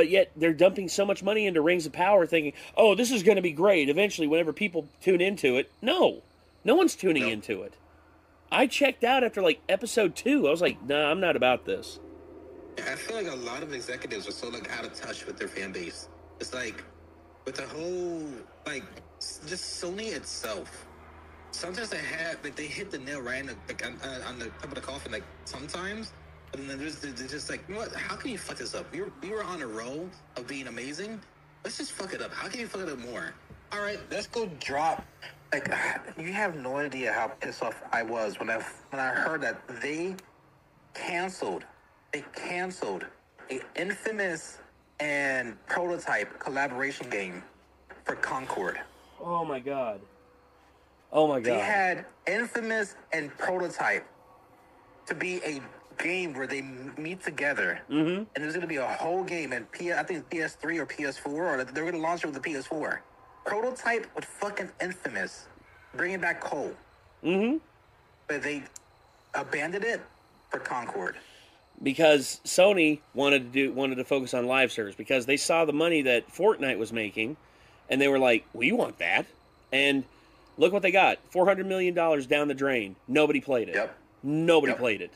yet they're dumping so much money into Rings of Power thinking, oh, this is going to be great eventually whenever people tune into it. No one's tuning into it. I checked out after like episode 2. I was like, nah, I'm not about this. I feel like a lot of executives are so like out of touch with their fan base. It's like with the whole like just Sony itself. Sometimes they hit the nail right on the top of the coffin. Like sometimes, but then they're just like, you know what? How can you fuck this up? We were on a roll of being amazing. Let's just fuck it up. How can you fuck it up more? All right, let's go drop. Like you have no idea how pissed off I was when I heard that they canceled a infamous and prototype collaboration game for Concord. Oh my god. Oh my god. They had Infamous and Prototype to be a game where they meet together. Mm-hmm. And there's going to be a whole game, and I think PS3 or PS4, or they're going to launch it with the PS4. Prototype with fucking Infamous, bringing back Cole. Mm-hmm. But they abandoned it for Concord. Because Sony wanted to focus on live service, because they saw the money that Fortnite was making, and they were like, we want that. And look what they got. $400 million down the drain. Nobody played it. Yep. Nobody played it.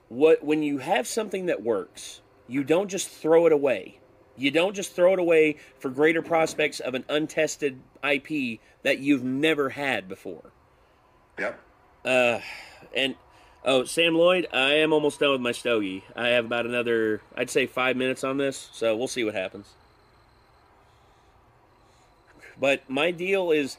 When you have something that works, you don't just throw it away. You don't just throw it away for greater prospects of an untested IP that you've never had before. Yep. Sam Lloyd, I am almost done with my stogie. I have about another, I'd say 5 minutes on this, so we'll see what happens. But my deal is,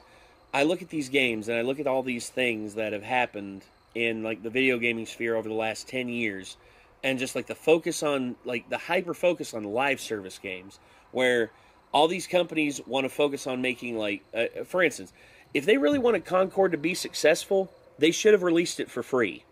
I look at these games and I look at all these things that have happened in like the video gaming sphere over the last 10 years, and just like the focus on, like the hyper focus on live service games, where all these companies want to focus on making like, for instance, if they really wanted Concord to be successful, they should have released it for free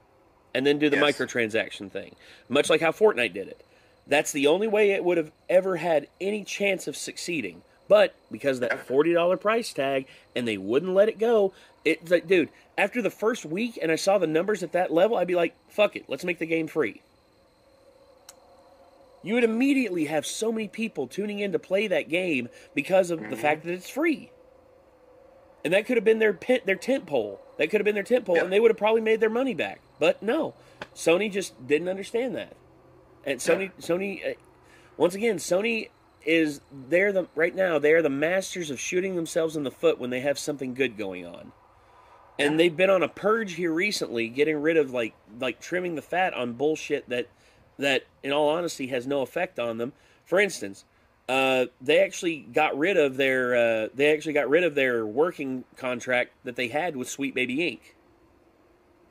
and then do the microtransaction thing, much like how Fortnite did it. That's the only way it would have ever had any chance of succeeding. But because of that $40 price tag, and they wouldn't let it go, it's like, dude, after the first week and I saw the numbers at that level, I'd be like, fuck it, let's make the game free. You would immediately have so many people tuning in to play that game because of the fact that it's free. And that could have been their tent pole. That could have been their tent pole, and they would have probably made their money back. But no, Sony just didn't understand that. And Sony, once again, Sony is right now they're the masters of shooting themselves in the foot when they have something good going on. And they've been on a purge here recently, getting rid of like trimming the fat on bullshit that in all honesty has no effect on them. For instance, they actually got rid of their working contract that they had with Sweet Baby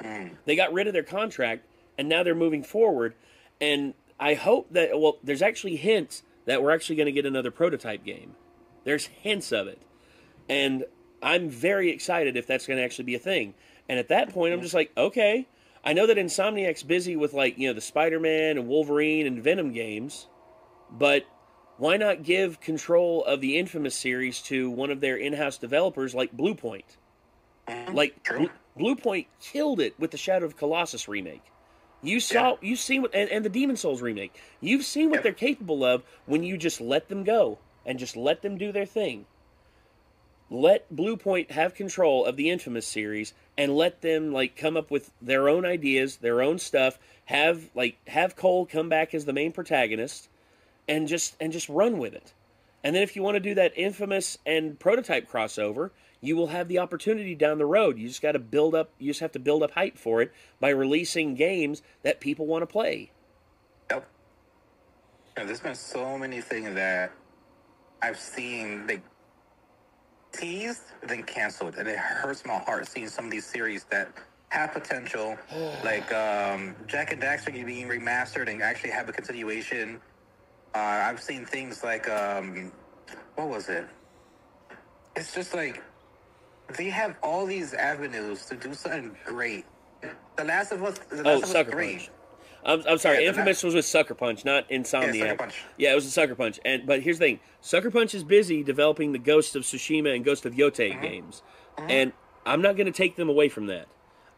Inc. They got rid of their contract, and now they're moving forward. And I hope that, there's actually hints that we're actually going to get another prototype game. There's hints of it. And I'm very excited if that's going to actually be a thing. And at that point, I'm just like, okay, I know that Insomniac's busy with the Spider-Man and Wolverine and Venom games, but why not give control of the Infamous series to one of their in-house developers like Bluepoint? Like, Bluepoint killed it with the Shadow of Colossus remake. You've seen what, and the Demon Souls remake. You've seen what they're capable of when you just let them go and just let them do their thing. Let Bluepoint have control of the Infamous series and let them come up with their own ideas, their own stuff. Have Cole come back as the main protagonist, and just run with it. And then if you want to do that Infamous and Prototype crossover, you will have the opportunity down the road. You just got to build up. You just have to build up hype for it by releasing games that people want to play. Yep. There's been so many things that I've seen teased then canceled, and it hurts my heart seeing some of these series that have potential, like Jack and Daxter being remastered and actually have a continuation. I've seen things like what was it? It's just like they have all these avenues to do something great. The Last of Us, Sucker 3. Punch. I'm sorry. Yeah, Infamous was with Sucker Punch, not Insomniac. Yeah, Sucker Punch. Yeah, it was a Sucker Punch. But here's the thing: Sucker Punch is busy developing the Ghost of Tsushima and Ghost of Yotei games, and I'm not going to take them away from that.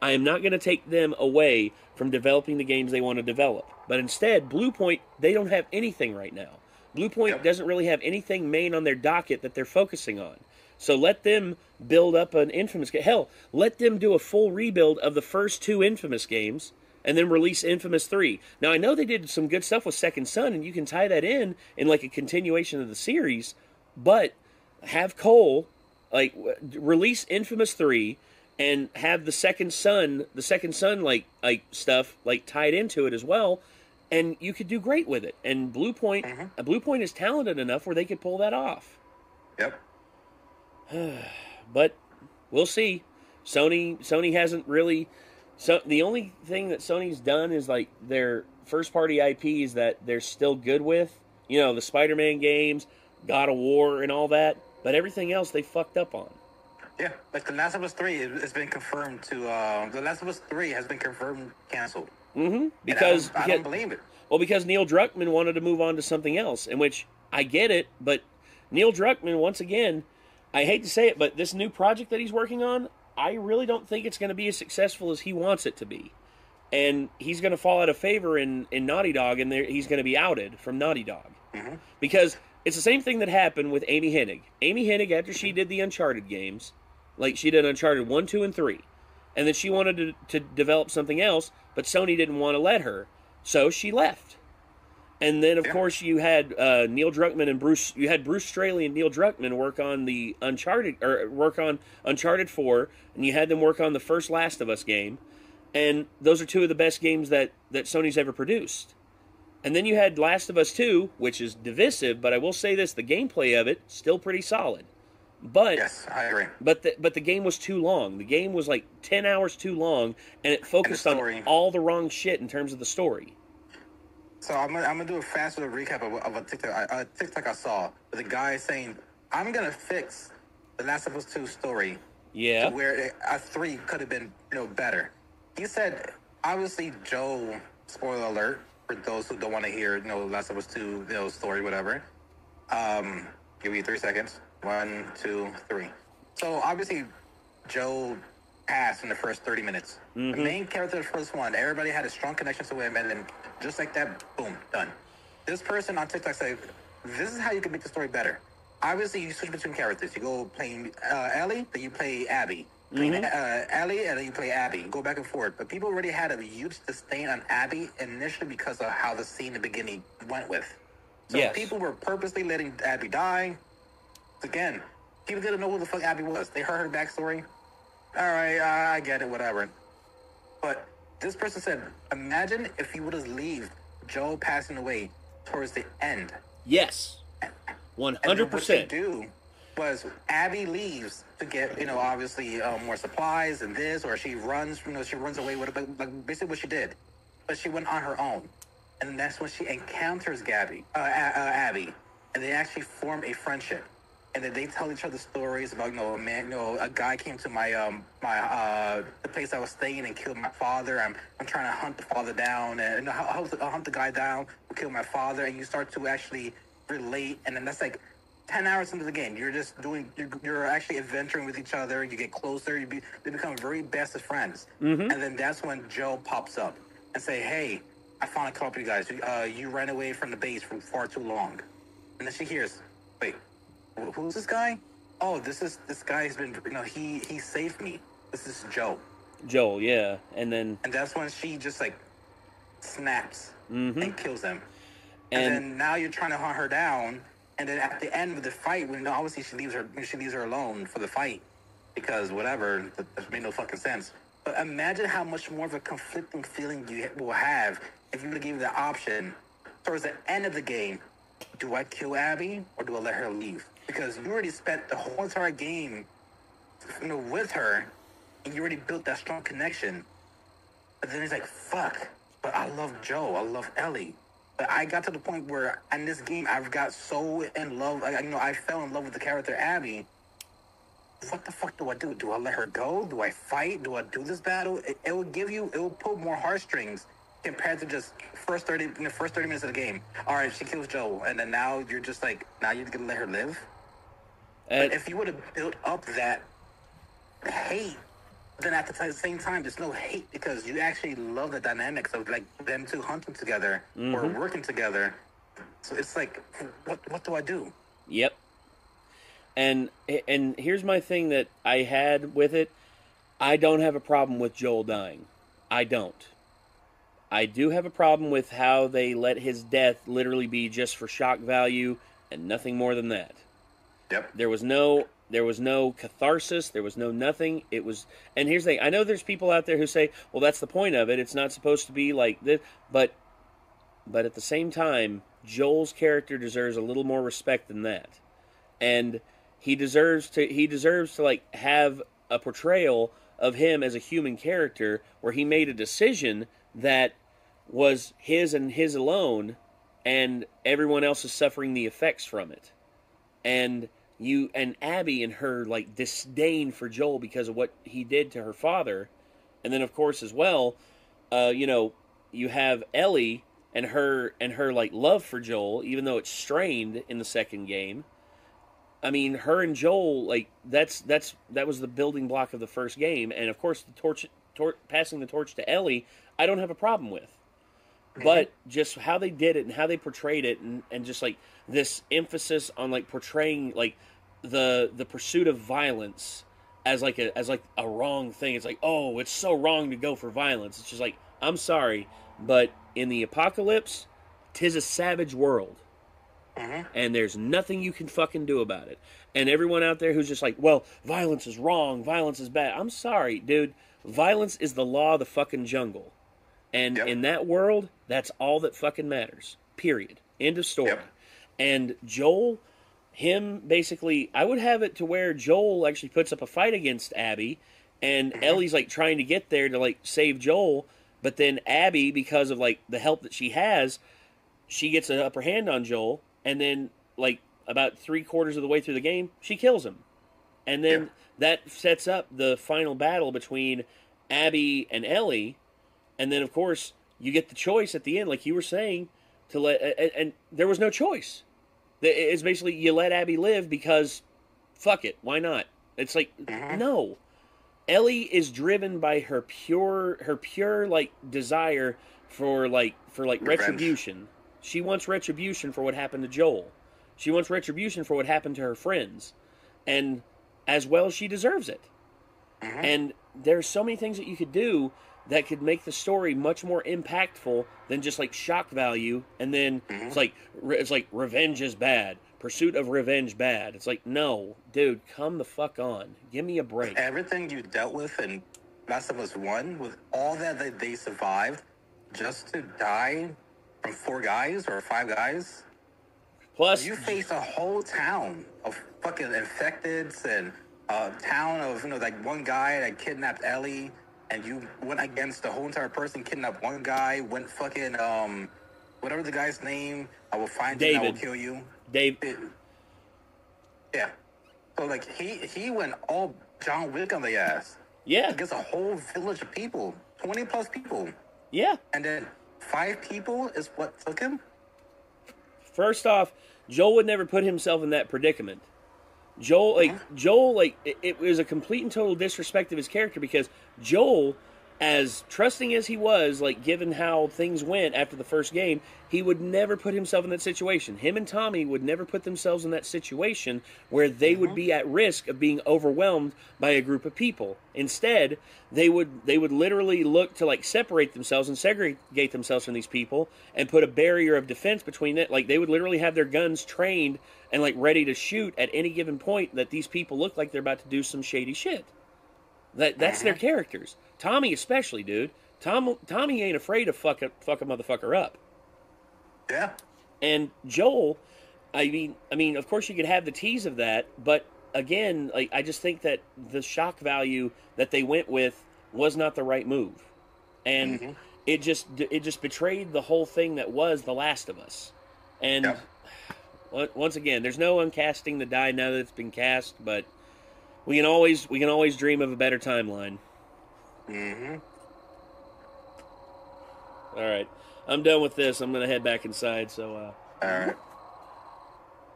I am not going to take them away from developing the games they want to develop. But instead, Blue Point, they don't have anything right now. Blue Point doesn't really have anything main on their docket that they're focusing on. So let them build up an Infamous game. Hell, let them do a full rebuild of the first 2 Infamous games and then release Infamous 3. Now, I know they did some good stuff with Second Son, and you can tie that in like a continuation of the series, but have Cole, like, release Infamous 3 and have the Second Son like stuff like tied into it as well, and you could do great with it. And Blue Point is talented enough where they could pull that off. Yep. But we'll see. Sony hasn't really. So the only thing that Sony's done is like their first party IPs that they're still good with. You know, the Spider-Man games, God of War, and all that. But everything else they fucked up on. Yeah, like The Last of Us 3 has been confirmed to. The Last of Us 3 has been confirmed canceled. Because I don't believe it. Well, because Neil Druckmann wanted to move on to something else, in which I get it, but Neil Druckmann, once again, I hate to say it, but this new project that he's working on, I really don't think it's going to be as successful as he wants it to be. And he's going to fall out of favor in Naughty Dog, and he's going to be outed from Naughty Dog. Because it's the same thing that happened with Amy Hennig. Amy Hennig, after she did the Uncharted games, like she did Uncharted 1, 2, and 3, and then she wanted to develop something else, but Sony didn't want to let her, so she left. And then, of course, you had Neil Druckmann and Bruce. You had Bruce Straley and Neil Druckmann work on the Uncharted 4, and you had them work on the first Last of Us game, and those are 2 of the best games that Sony's ever produced. And then you had Last of Us 2, which is divisive, but I will say this: the gameplay of it still pretty solid. But yes, I agree. But the game was too long. The game was like 10 hours too long, and it focused on all the wrong shit in terms of the story. So I'm gonna do a fast little recap of a TikTok I saw with a guy saying, "I'm gonna fix the Last of Us 2 story, to where a 3 could have been better." He said, obviously, Joe. Spoiler alert for those who don't want to hear Last of Us 2 story, whatever. Give you 3 seconds. 1, 2, 3. So obviously, Joe passed in the first 30 minutes. The main character, the first one, everybody had a strong connection to him, and then just like that, boom, done. This person on TikTok said, "This is how you can make the story better." Obviously, you switch between characters. You go playing Ellie, then you play Abby. Ellie, and then you play Abby. Go back and forth. But people already had a huge disdain on Abby initially because of how the scene in the beginning went with. So people were purposely letting Abby die. Again, people didn't know who the fuck Abby was. They heard her backstory. All right, I get it, whatever. But this person said, imagine if you would have left Joe passing away towards the end. Yes. 100%. What they do was Abby leaves to get, obviously more supplies and this, or she runs, she runs away with it, like basically what she did. But she went on her own. And that's when she encounters Abby, and they actually form a friendship. And then they tell each other stories about, a guy came to my, the place I was staying and killed my father. I'm trying to hunt the father down, and I'll hunt the guy down who killed my father. And you start to actually relate, and then that's like 10 hours into the game. You're just you're actually adventuring with each other. You get closer. They become very best of friends. And then that's when Joe pops up and say, "Hey, I found a couple of you guys. You ran away from the base for far too long." And then she hears, "Wait, who's this guy? Oh, this guy has been, he saved me. This is Joe." Joel, yeah. And that's when she just like snaps and kills them. And then now you're trying to hunt her down. And then at the end of the fight, when obviously she leaves her alone for the fight because whatever, that made no fucking sense. But imagine how much more of a conflicting feeling you will have if you would give the option towards the end of the game. Do I kill Abby or do I let her leave? Because you already spent the whole entire game, with her, and you already built that strong connection. But then he's like, "Fuck! But I love Joe. I love Ellie." But I got to the point where in this game I've got so in love. I fell in love with the character Abby. What the fuck do I do? Do I let her go? Do I fight? Do I do this battle? It will pull more heartstrings compared to just first 30 minutes of the game. All right, she kills Joel, and then now you're just like, now you're gonna let her live. But if you would have built up that hate, then at the same time, there's no hate because you actually love the dynamics of like them two hunting together or working together. So it's like, what do I do? Yep. And here's my thing that I had with it. I don't have a problem with Joel dying. I don't. I do have a problem with how they let his death literally be just for shock value and nothing more than that. Yep. There was no catharsis. There was no nothing. It was, and here's the thing. I know there's people out there who say, well, that's the point of it. It's not supposed to be like this. But at the same time, Joel's character deserves a little more respect than that. And he deserves to like have a portrayal of him as a human character where he made a decision that was his and his alone, and everyone else is suffering the effects from it. And Abby and her like disdain for Joel because of what he did to her father, and then of course as well, you have Ellie and her like love for Joel, even though it's strained in the second game. I mean, her and Joel, like that was the building block of the first game, and of course the passing the torch to Ellie, I don't have a problem with. But just how they did it and how they portrayed it, and just like this emphasis on like portraying like the pursuit of violence as like a wrong thing. It's like, oh, it's so wrong to go for violence. It's just like, I'm sorry, but in the apocalypse, 'tis a savage world. And there's nothing you can fucking do about it. And everyone out there who's just like, well, violence is wrong, violence is bad. I'm sorry, dude. Violence is the law of the fucking jungle. And in that world, that's all that fucking matters. Period. End of story. And Joel, him basically, I would have it to where Joel actually puts up a fight against Abby, and Ellie's like trying to get there to like save Joel, but then Abby, because of like the help that she has, she gets an upper hand on Joel, and then like about 3/4 of the way through the game, she kills him. And then that sets up the final battle between Abby and Ellie. And then, of course, you get the choice at the end, like you were saying, to let... And there was no choice. It's basically, you let Abby live because, fuck it, why not? It's like, no. Ellie is driven by her pure like, desire for retribution. She wants retribution for what happened to Joel. She wants retribution for what happened to her friends. And as well, she deserves it. And there's so many things that you could do that could make the story much more impactful than just like shock value. And then it's like revenge is bad. Pursuit of revenge bad. It's like, no, dude, come the fuck on. Give me a break. Everything you dealt with in Last of Us 1, with all that they survived, just to die from 4 guys or 5 guys. Plus, you faced a whole town of fucking infecteds and a town of, like one guy that kidnapped Ellie, and you went against the whole entire person, kidnapped one guy, went fucking, whatever the guy's name, I will find you and I will kill you. David. Yeah. So, like, he went all John Wick on the ass. Yeah. Against a whole village of people. 20 plus people. Yeah. And then 5 people is what took him? First off, Joel would never put himself in that predicament. Joel, it was a complete and total disrespect of his character, because Joel, as trusting as he was, like, given how things went after the first game, he would never put himself in that situation. Him and Tommy would never put themselves in that situation where they would be at risk of being overwhelmed by a group of people. Instead, they would literally look to, like, separate themselves and segregate themselves from these people and put a barrier of defense between it. Like, they would literally have their guns trained and, like, ready to shoot at any given point that these people look like they're about to do some shady shit. That's their characters. Tommy especially, dude. Tommy ain't afraid to fuck a motherfucker up. Yeah. And Joel, I mean, of course you could have the tease of that, but again, like, I just think that the shock value that they went with was not the right move. And it just betrayed the whole thing that was The Last of Us. And once again, there's no uncasting the die now that it's been cast, but we can always dream of a better timeline. All right. I'm done with this. I'm going to head back inside, so... Alright.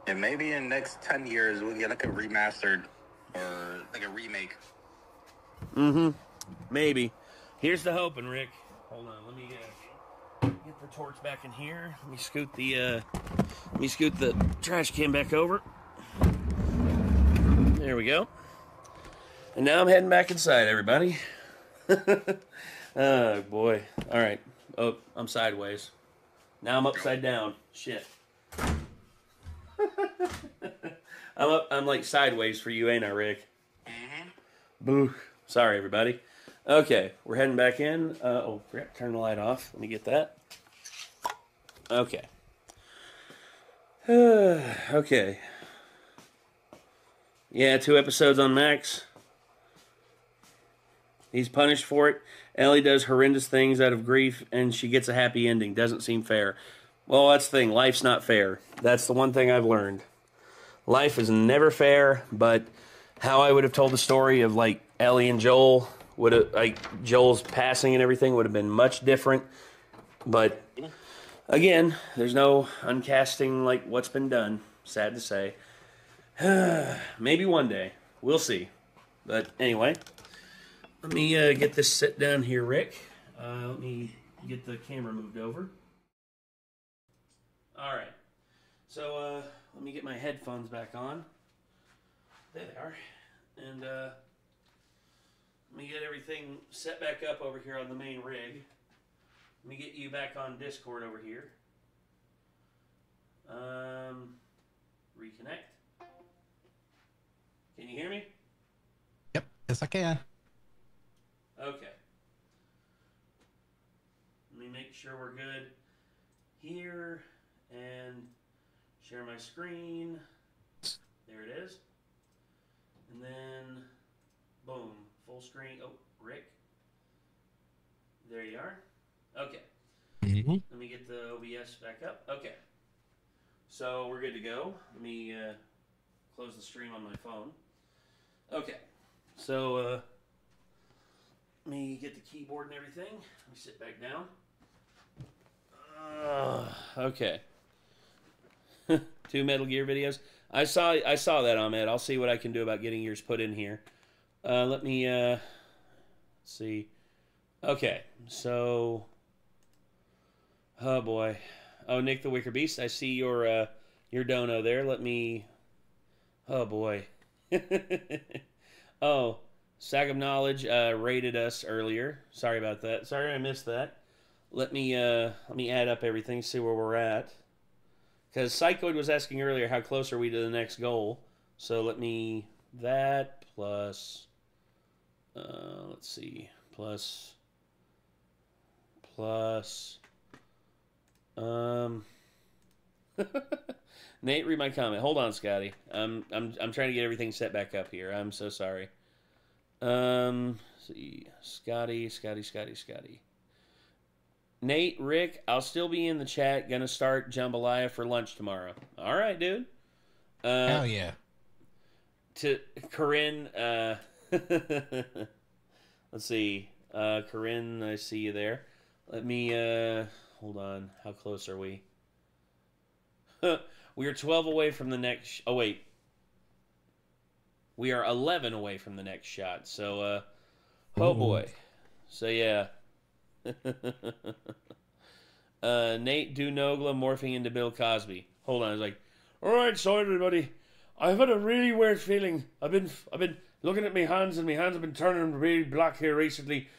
And maybe in the next 10 years, we'll get like a remastered or like a remake. Mm-hmm. Maybe. Here's the hoping, Rick. Hold on. Let me get the torch back in here. Let me scoot the trash can back over. There we go. And now I'm heading back inside, everybody. Oh, boy. All right. Oh, I'm sideways. Now I'm upside down. Shit. I'm like sideways for you, ain't I, Rick? Mm-hmm. Boo. Sorry, everybody. Okay, we're heading back in. Oh, forgot to turn the light off. Let me get that. Okay. Okay. Yeah, 2 episodes on Max. He's punished for it. Ellie does horrendous things out of grief, and she gets a happy ending. Doesn't seem fair. Well, that's the thing. Life's not fair. That's the one thing I've learned. Life is never fair, but how I would have told the story of, like, Ellie and Joel, would have, like, Joel's passing and everything would have been much different. But, again, there's no uncasting, like, what's been done. Sad to say. Maybe one day. We'll see. But, anyway... Let me get this set down here, Rick. Let me get the camera moved over. All right. So, let me get my headphones back on. There they are. And, let me get everything set back up over here on the main rig. Let me get you back on Discord over here. Reconnect. Can you hear me? Yep. Yes, I can. Okay. Let me make sure we're good here and share my screen. There it is. And then, boom, full screen. Oh, Rick. There you are. Okay. Mm-hmm. Let me get the OBS back up. Okay. So we're good to go. Let me close the stream on my phone. Okay. So, let me get the keyboard and everything. Let me sit back down. Okay. 2 Metal Gear videos. I saw that, Ahmed. I'll see what I can do about getting yours put in here. Let me let's see. Okay, so oh boy. Oh, Nick the Wicker Beast. I see your dono there. Let me. Oh boy. Oh. Sack of Knowledge rated us earlier. Sorry about that. Sorry I missed that. Let me add up everything, see where we're at. Because Psychoid was asking earlier how close are we to the next goal. So let me... That plus... let's see. Plus... Nate, read my comment. Hold on, Scotty. I'm trying to get everything set back up here. I'm so sorry. See, Scotty. Nate, Rick, I'll still be in the chat. Gonna start jambalaya for lunch tomorrow. All right, dude. Hell yeah. To Corinne, let's see. Corinne, I see you there. Let me, hold on. How close are we? We are 12 away from the next, oh wait. We are 11 away from the next shot. So, oh boy. So, yeah. Nate Dunogla morphing into Bill Cosby. Hold on. I was like, all right, so everybody, I've had a really weird feeling. I've been looking at my hands, and my hands have been turning really black here recently.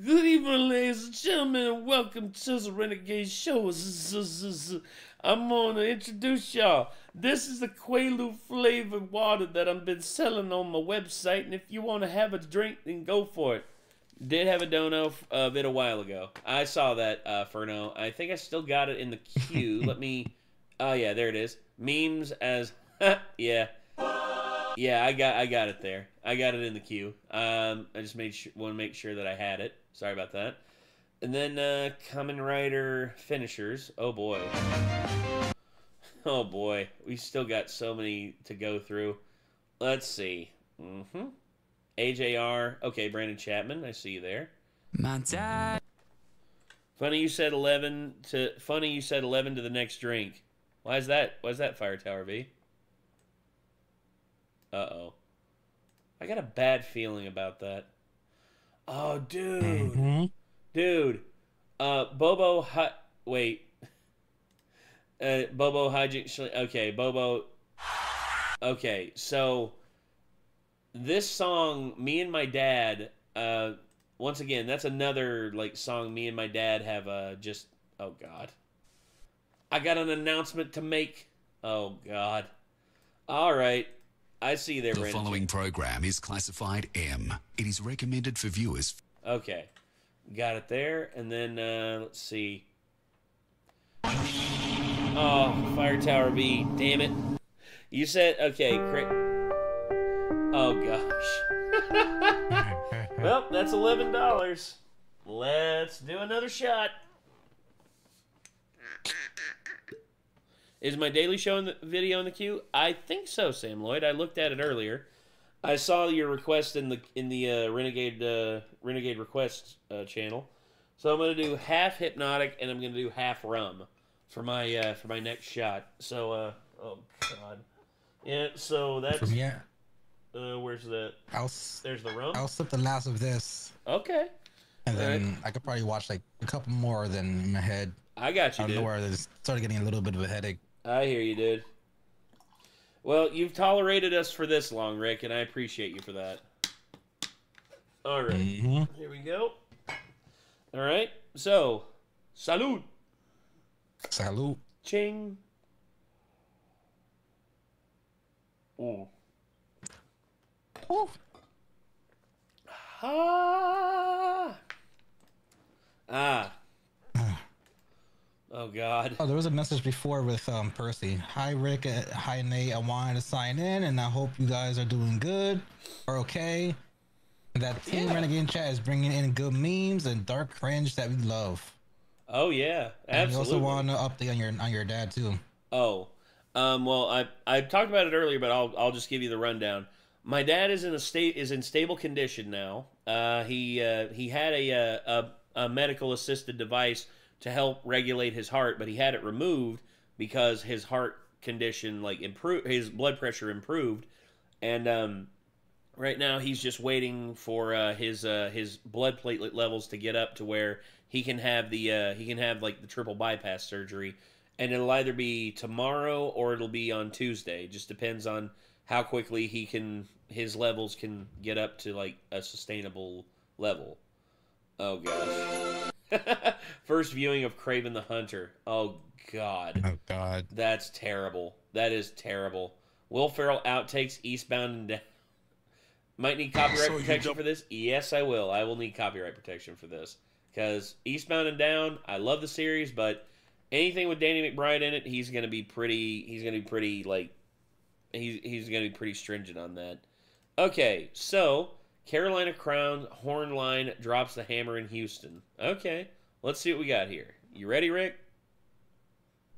Good evening, ladies and gentlemen, and welcome to the Renegade Show. I'm going to introduce y'all. This is the Quaalude flavored water that I've been selling on my website, and if you want to have a drink, then go for it. Did have a dono of it a while ago. I saw that, Furno. I think I still got it in the queue. Let me... Oh, yeah, there it is. Memes as... yeah. Yeah, I got it there. I got it in the queue. I just want to make sure that I had it. Sorry about that. And then Kamen Rider finishers. Oh boy. Oh boy. We still got so many to go through. Let's see. AJR. Okay, Brandon Chapman. I see you there. My dad. Funny you said 11 to the next drink. Why is that? Why is that, Fire Tower V? Uh-oh. I got a bad feeling about that. Oh, dude. Dude. Bobo wait. Bobo hijinks. Okay, Bobo. Okay, so this song, me and my dad, once again, that's another like song me and my dad have just, oh God. I got an announcement to make. Oh God. All right. I see there. The following program is classified M. It is recommended for viewers. Okay. Got it there. And then, let's see. Oh, Fire Tower V. Damn it. You said, okay, oh, gosh. Well, that's $11. Let's do another shot. Is my daily show in the video in the queue? I think so, Sam Lloyd. I looked at it earlier. I saw your request in the Renegade request channel. So I'm gonna do half hypnotic and I'm gonna do half rum for my next shot. So oh God, yeah. So that's from here. Where's that? There's the rum. I'll sip the last of this. Okay. And then I could probably watch like a couple more than in my head. I got you, dude. I don't know where I started getting a little bit of a headache. I hear you, dude. Well, you've tolerated us for this long, Rick, and I appreciate you for that. All right. Here we go. All right. So, salud. Salud. Ching. Ooh. Ooh. Ah. Oh, God. Oh, there was a message before with Percy. Hi, Rick. Hi, Nate. I wanted to sign in, and I hope you guys are doing good or okay. That Team Renegade chat is bringing in good memes and dark cringe that we love. Oh, yeah. Absolutely. And we also want to update on your dad, too. Oh. Well, I talked about it earlier, but I'll just give you the rundown. My dad is in stable condition now. He had a medical assisted device to help regulate his heart, but he had it removed because his heart condition improved, his blood pressure improved, and right now he's just waiting for his blood platelet levels to get up to where he can have the triple bypass surgery, and it'll either be tomorrow or it'll be on Tuesday. It just depends on how quickly his levels can get up to like a sustainable level. Oh gosh. First viewing of Kraven the Hunter. Oh, God. Oh, God. That's terrible. That is terrible. Will Ferrell outtakes Eastbound and Down. Might need copyright protection for this? Yes, I will. I will need copyright protection for this. Because Eastbound and Down, I love the series, but anything with Danny McBride in it, he's going to be pretty stringent on that. Okay, so Carolina Crown Horn Line drops the hammer in Houston. Okay, let's see what we got here. You ready, Rick?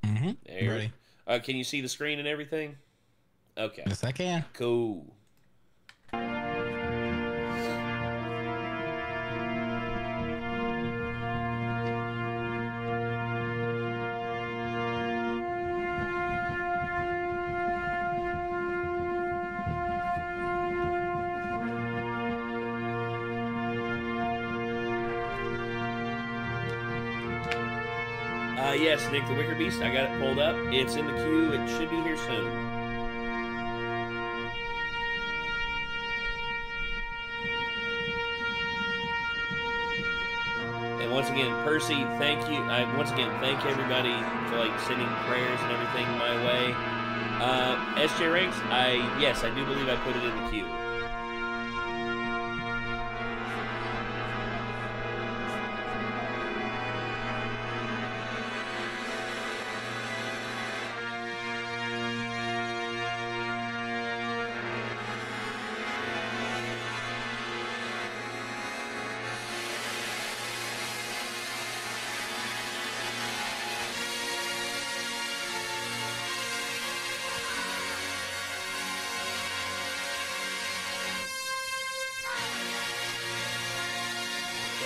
Mm-hmm. Ready. Can you see the screen and everything? Okay. Yes, I can. Cool. Yes, Nick the Wicker Beast. I got it pulled up. It's in the queue. It should be here soon. And once again, Percy, thank you. Once again, thank everybody for sending prayers and everything my way. SJ Ranks, yes, I do believe I put it in the queue.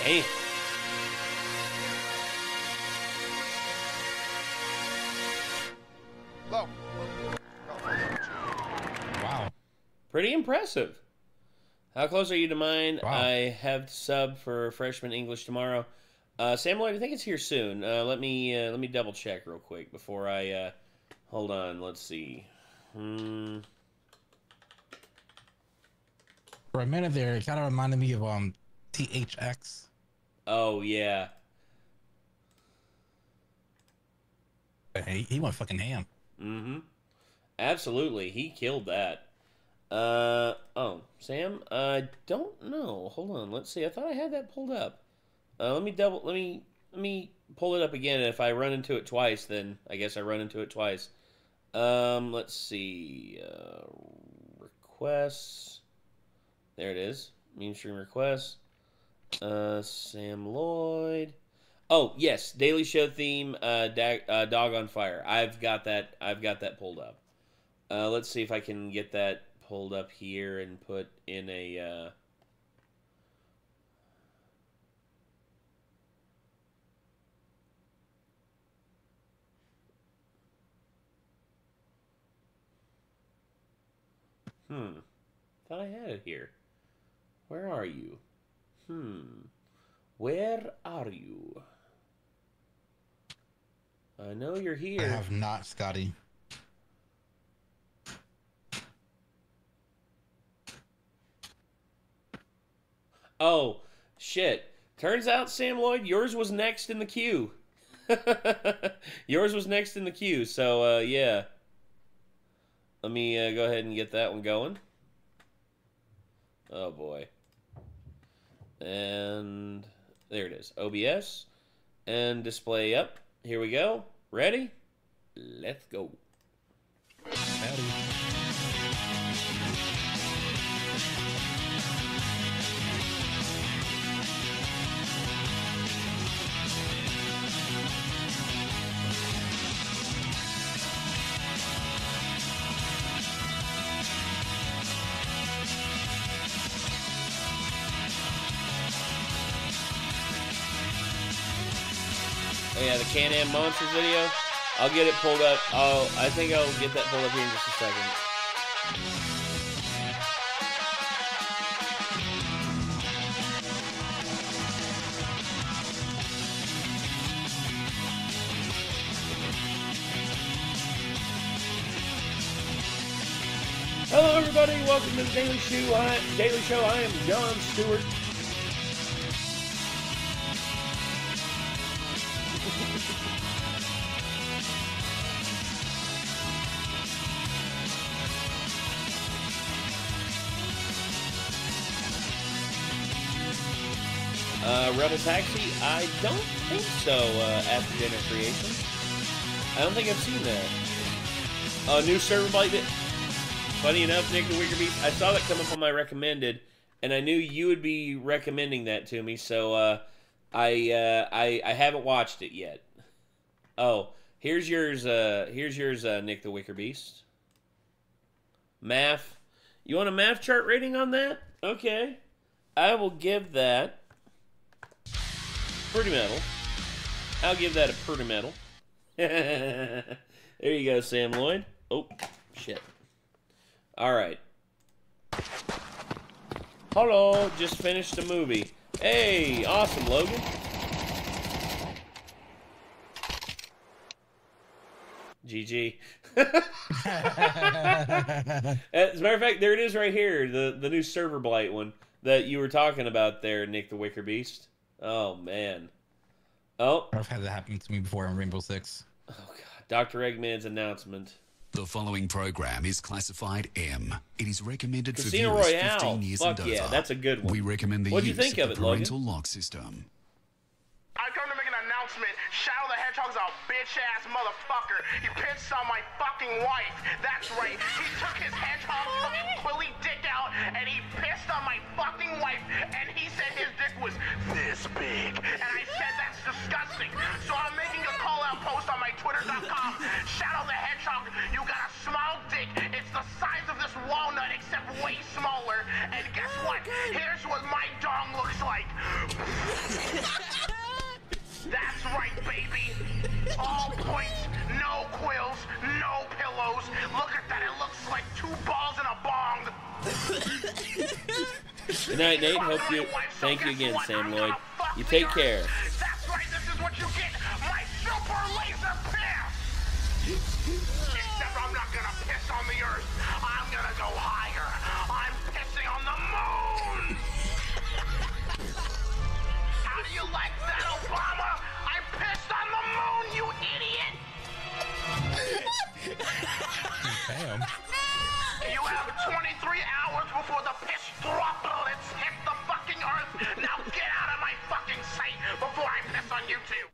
Damn. Low. Wow. Pretty impressive. How close are you to mine? Wow. I have subbed for freshman English tomorrow. Sam Lloyd, I think it's here soon. Let me double check real quick before I hold on. Let's see. For a minute there, it kind of reminded me of THX. Oh yeah. He went fucking ham. Mm-hmm. Absolutely, he killed that. Oh, Sam, I don't know. Hold on, let's see. I thought I had that pulled up. Let me pull it up again. And if I run into it twice, then I guess I run into it twice. Let's see. Requests. There it is. Mainstream requests. Sam Lloyd. Oh yes, Daily Show theme. Dog on Fire. I've got that pulled up. Let's see if I can get that pulled up here and put in a. Thought I had it here. Where are you? Where are you? I know you're here. I have not, Scotty. Oh, shit. Turns out, Sam Lloyd, yours was next in the queue. Yours was next in the queue, so, yeah. Let me go ahead and get that one going. Oh, boy. And there it is. OBS and display up. Here we go. Ready? Let's go. Howdy. Oh yeah, the Can-Am Monsters video. I'll get it pulled up. I think I'll get that pulled up here in just a second. Hello, everybody. Welcome to the Daily Show. I am John Stewart. Rebel Taxi? I don't think so, After Dinner Creation. I don't think I've seen that. New server blight. Funny enough, Nick the Wicker Beast, I saw that come up on my recommended, and I knew you would be recommending that to me, so I haven't watched it yet. Oh, here's yours, Nick the Wicker Beast. Math. You want a math chart rating on that? Okay. I will give that pretty metal. I'll give that a pretty metal. There you go, Sam Lloyd. Oh, shit. Alright. Hello, just finished the movie. Hey, awesome, Logan. GG. As a matter of fact, there it is right here. The new server blight one that you were talking about there, Nick the Wicker Beast. Oh, man. Oh. I've had that happen to me before in Rainbow Six. Oh, God. Dr. Eggman's announcement. The following program is classified M. It is recommended Casino for viewers Royale. 15 years Fuck and yeah, over. that's a good one. We recommend the What'd you use think of of the it, Logan? parental lock system. I come to make an announcement. Shadow the Hedgehog's a bitch-ass motherfucker. He pissed on my fucking wife. That's right. He took his hedgehog fucking quilly dick out and he pissed on my fucking wife and he said his dick was this big. And I said that's disgusting. So I'm making a call-out post on my Twitter.com. Shadow the Hedgehog, you got a small dick. It's the size of this walnut except way smaller. And guess what? Here's what my dong looks like. look at that. It looks like 2 balls in a bong. Good night, Nate. Thank you again, Sam Lloyd. You take care. That's right, this is what you get. My super laser piss. Except I'm not gonna piss on the earth. I'm gonna go higher. I'm pissing on the moon. How do you like that, Obama? I pissed on the moon, you idiot. Damn. You have 23 hours before the piss droplets hit the fucking earth. Now get out of my fucking sight before I piss on you too.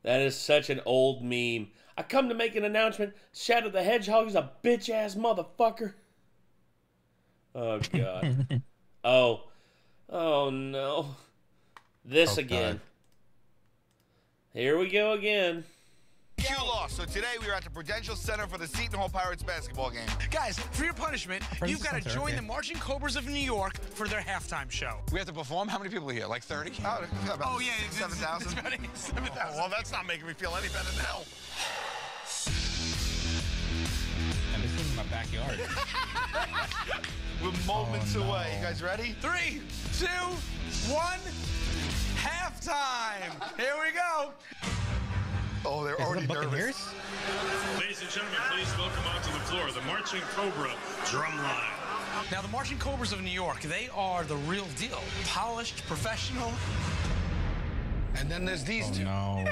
That is such an old meme. I come to make an announcement. Shadow the Hedgehog is a bitch-ass motherfucker. Oh, God. Oh no. This again. Here we go again. Q lost, so today we are at the Prudential Center for the Seton Hall Pirates basketball game. Guys, for your punishment, you've got to join the Marching Cobras of New York for their halftime show. We have to perform? How many people are here? Like 30? Oh, yeah, 7,000? 7,000. Well, that's not making me feel any better now. And this is in my backyard. We're moments away. You guys ready? 3, 2, 1, halftime. Here we go. Oh, they're already nervous. Ladies and gentlemen, please welcome onto the floor the Marching Cobra drumline. Now, the Marching Cobras of New York, they are the real deal. Polished, professional. And then there's these two. No.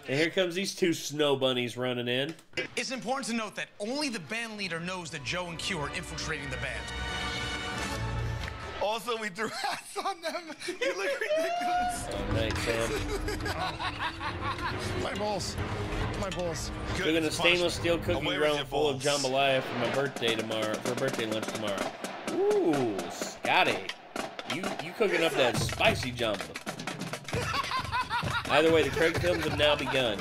And here comes these 2 snow bunnies running in. It's important to note that only the band leader knows that Joe and Q are infiltrating the band. Also, we threw hats on them. You look ridiculous. Oh, thanks, Sam. My balls. My balls. Cooking a stainless steel cookie ground full of jambalaya for my birthday tomorrow. For birthday lunch tomorrow. Ooh, Scotty, you cooking up that spicy jumbo. Either way, the Craig films have now begun.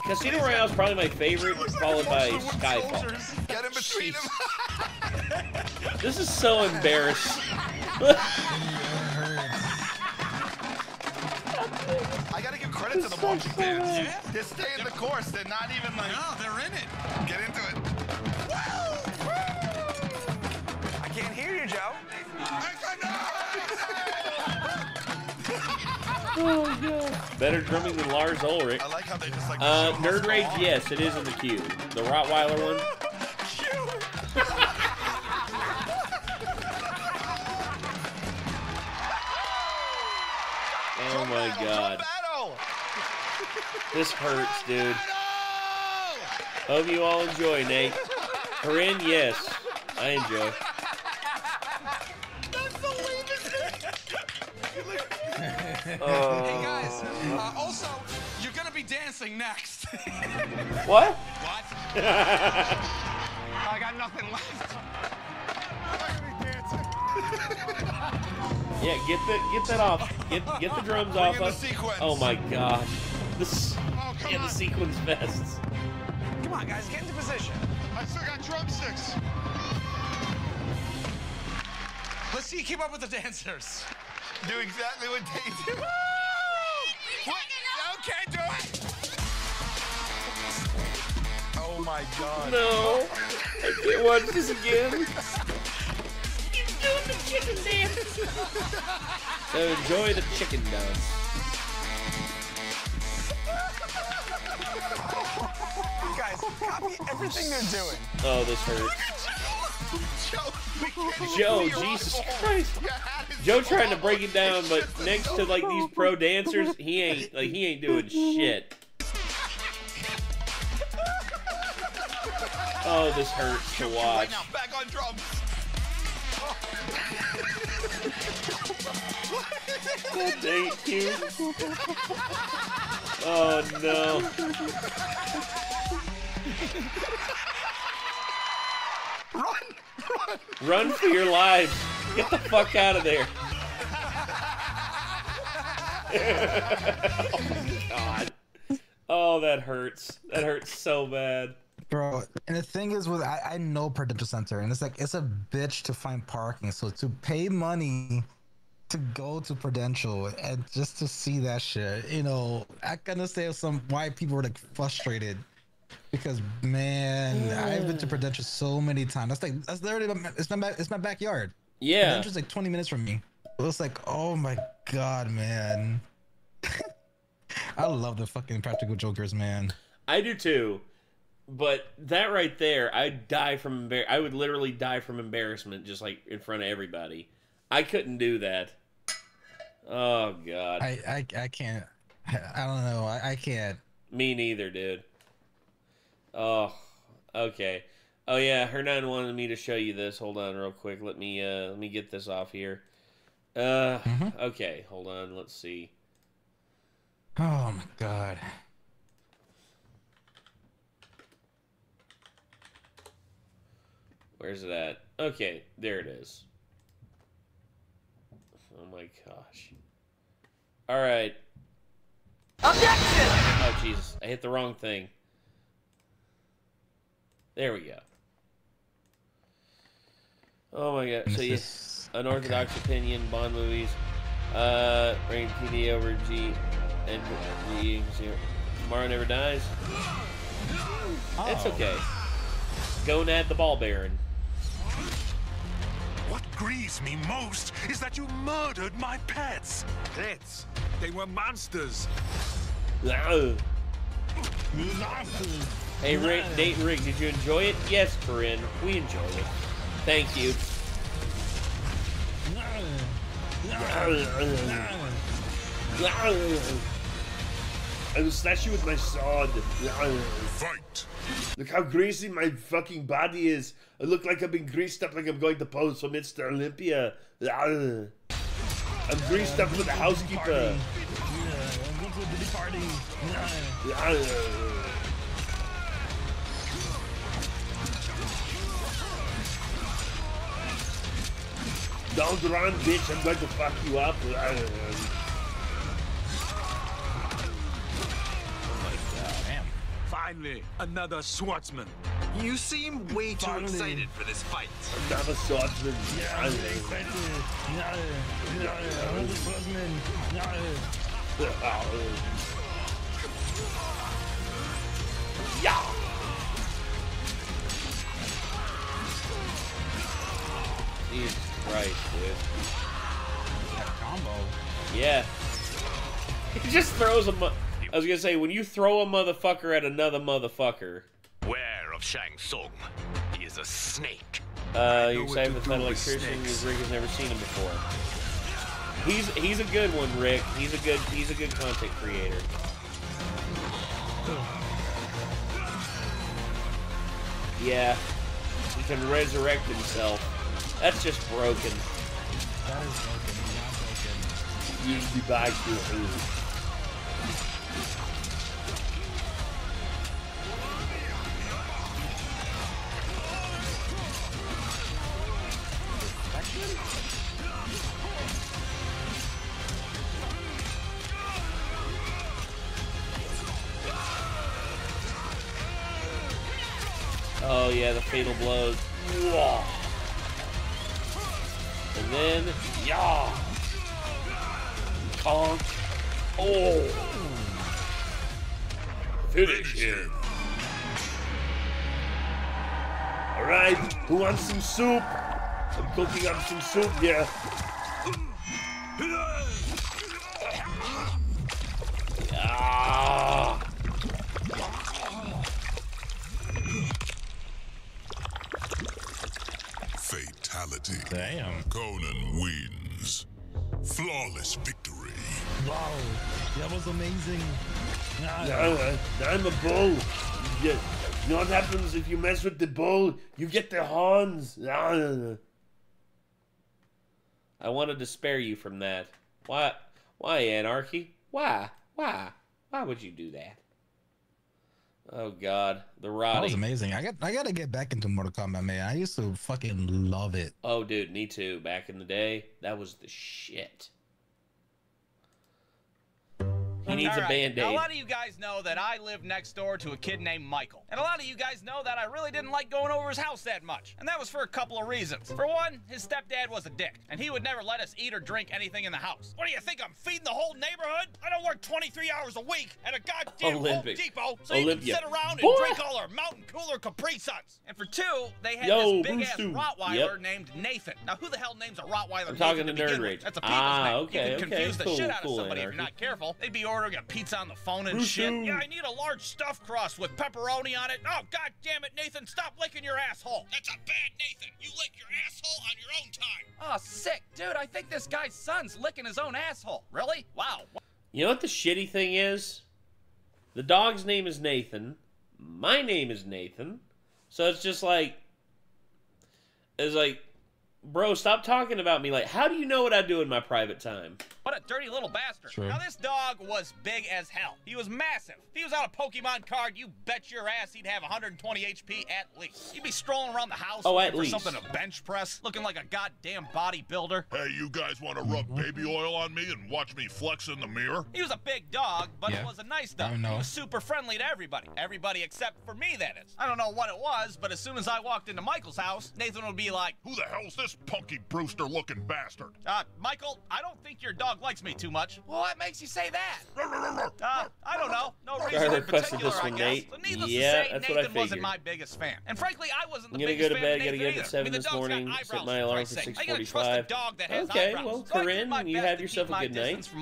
Casino Royale is probably my favorite, followed by Skyfall. Get in between them. This is so embarrassing. I gotta give credit to the marching bands. They're staying the course. They're not even like. No, they're in it. Get into it. I can't hear you, Joe. Oh, God. Better drumming than Lars Ulrich. I like how they just like. Nerd Rage, yes, it is in the queue. The Rottweiler one. Oh my God. This hurts, dude. Hope you all enjoy, Nate. Corinne, yes, I enjoy. Hey guys, also, you're gonna be dancing next. What? What? I got nothing left. Yeah, get that off. Get the drums off us. Oh my gosh. The sequence vests. Come on, guys, get into position. I still got drumsticks. Let's see you keep up with the dancers. Do exactly what they do. What? Okay, do it. Oh my God. No. I can't watch this again. He's doing the chicken dance. So enjoy the chicken dance. You guys, copy everything they're doing. Oh, this hurts. Joe, Jesus Christ. Joe trying to break it down, but next to like these pro dancers, he ain't doing shit. Oh, this hurts to watch. Right now, back on drums. God dang it, Q. Oh no. Run for your lives. Get the fuck out of there. Oh, God. Oh, that hurts. That hurts so bad. Bro, and the thing is, with I know Prudential Center, and it's like it's a bitch to find parking. So to pay money to go to Prudential and just to see that shit, you know, I can understand some why people were like frustrated Because man, I've been to Prudential so many times. That's literally it's my backyard. Yeah. Prudential's like 20 minutes from me. It was like, oh my god, man. I love the fucking Practical Jokers, man. I do too. But that right there, I'd die from I would literally die from embarrassment just like in front of everybody. I couldn't do that. Oh god. I can't. I don't know. I can't. Me neither, dude. Oh, okay. Oh yeah, Hernan wanted me to show you this. Hold on real quick. Let me get this off here. Okay, hold on. Let's see. Oh my god. Where's it at? Okay, there it is. Oh my gosh. All right. Objection! Oh Jesus, I hit the wrong thing. There we go. Oh my god. So yeah, unorthodox opinion, Bond movies, rated PD over G, and G. Tomorrow Never Dies. It's okay. Gonad the Ball Baron. What grieves me most is that you murdered my pets. Pets? They were monsters. Hey, Rick, Nate and Rick, did you enjoy it? Yes, Corinne, we enjoyed it. Thank you. I will slash you with my sword. Fight. Look how greasy my fucking body is. I look like I've been greased up like I'm going to pose for Mr. Olympia. I'm greased up for the housekeeper. Don't run, bitch. I'm going to fuck you up. Finally, another swordsman. You seem way too excited for this fight. Another swordsman. Yeah. Jesus Christ, dude. That combo. Yeah. He just throws a I was gonna say, when you throw a motherfucker at another motherfucker. Beware of Shang Tsung. He is a snake. You're excited for the electrician because Rick has never seen him before. He's a good one, Rick. He's a good content creator. Yeah. He can resurrect himself. That's just broken. That is broken. Not broken. You'll be back to you. Oh yeah, the fatal blows. Whoa. And then, yeah. Conk. Oh. Finish him. Alright, who wants some soup? I'm cooking up some soup here. Ah. Fatality. Damn. Conan wins. Flawless victory. Wow, that was amazing. I'm a bull. You know what happens if you mess with the bull? You get the horns. I wanted to spare you from that. Why? Why, Anarchy? Why? Why? Why would you do that? Oh God, the Roddy. That was amazing. I gotta get back into Mortal Kombat, man. I used to fucking love it. Oh, dude, me too. Back in the day, that was the shit. He needs a Band-Aid. Now, a lot of you guys know that I live next door to a kid named Michael. And a lot of you guys know that I really didn't like going over his house that much. And that was for a couple of reasons. For one, his stepdad was a dick, and he would never let us eat or drink anything in the house. What do you think, I'm feeding the whole neighborhood? I don't work 23 hours a week at a goddamn Home Depot, so you can sit around and drink all our Mountain Cooler Capri Suns. And for two, they had this big-ass Rottweiler named Nathan. Now, who the hell names a Rottweiler I'm Nathan talking to begin Nerd with? Rage. That's a people's name. Okay, You can confuse the cool, shit out of cool, somebody if Anarchy. you're not careful. They'd be ordering a pizza on the phone and shit. Yeah, I need a large stuffed crust with pepperoni on it. Oh, God damn it, Nathan, stop licking your asshole. That's a bad Nathan. You lick your asshole on your own time. Oh, sick. Dude, I think this guy's son's licking his own asshole. Really? Wow. You know what the shitty thing is? The dog's name is Nathan. My name is Nathan. So it's just like... It's like... Bro, stop talking about me. Like, how do you know what I do in my private time? What a dirty little bastard. True. Now, this dog was big as hell. He was massive. If he was on a Pokemon card, you bet your ass he'd have 120 HP at least. He'd be strolling around the house looking for something to bench press, looking like a goddamn bodybuilder. Hey, you guys want to rub baby oil on me and watch me flex in the mirror? He was a big dog, but it was a nice dog. He was super friendly to everybody. Everybody except for me, that is. I don't know what it was, but as soon as I walked into Michael's house, Nathan would be like, Who the hell's this punky Brewster-looking bastard? Michael, I don't think your dog likes me too much. Well, what makes you say that? I don't know. No reason in particular, I guess. So needless to say, Nathan wasn't my biggest fan. And frankly, I wasn't the biggest fan of Nathan either. Gotta get up at 7 this morning, set my alarm for 6:45. Okay, well, Corinne, you have yourself a good night. Thanks for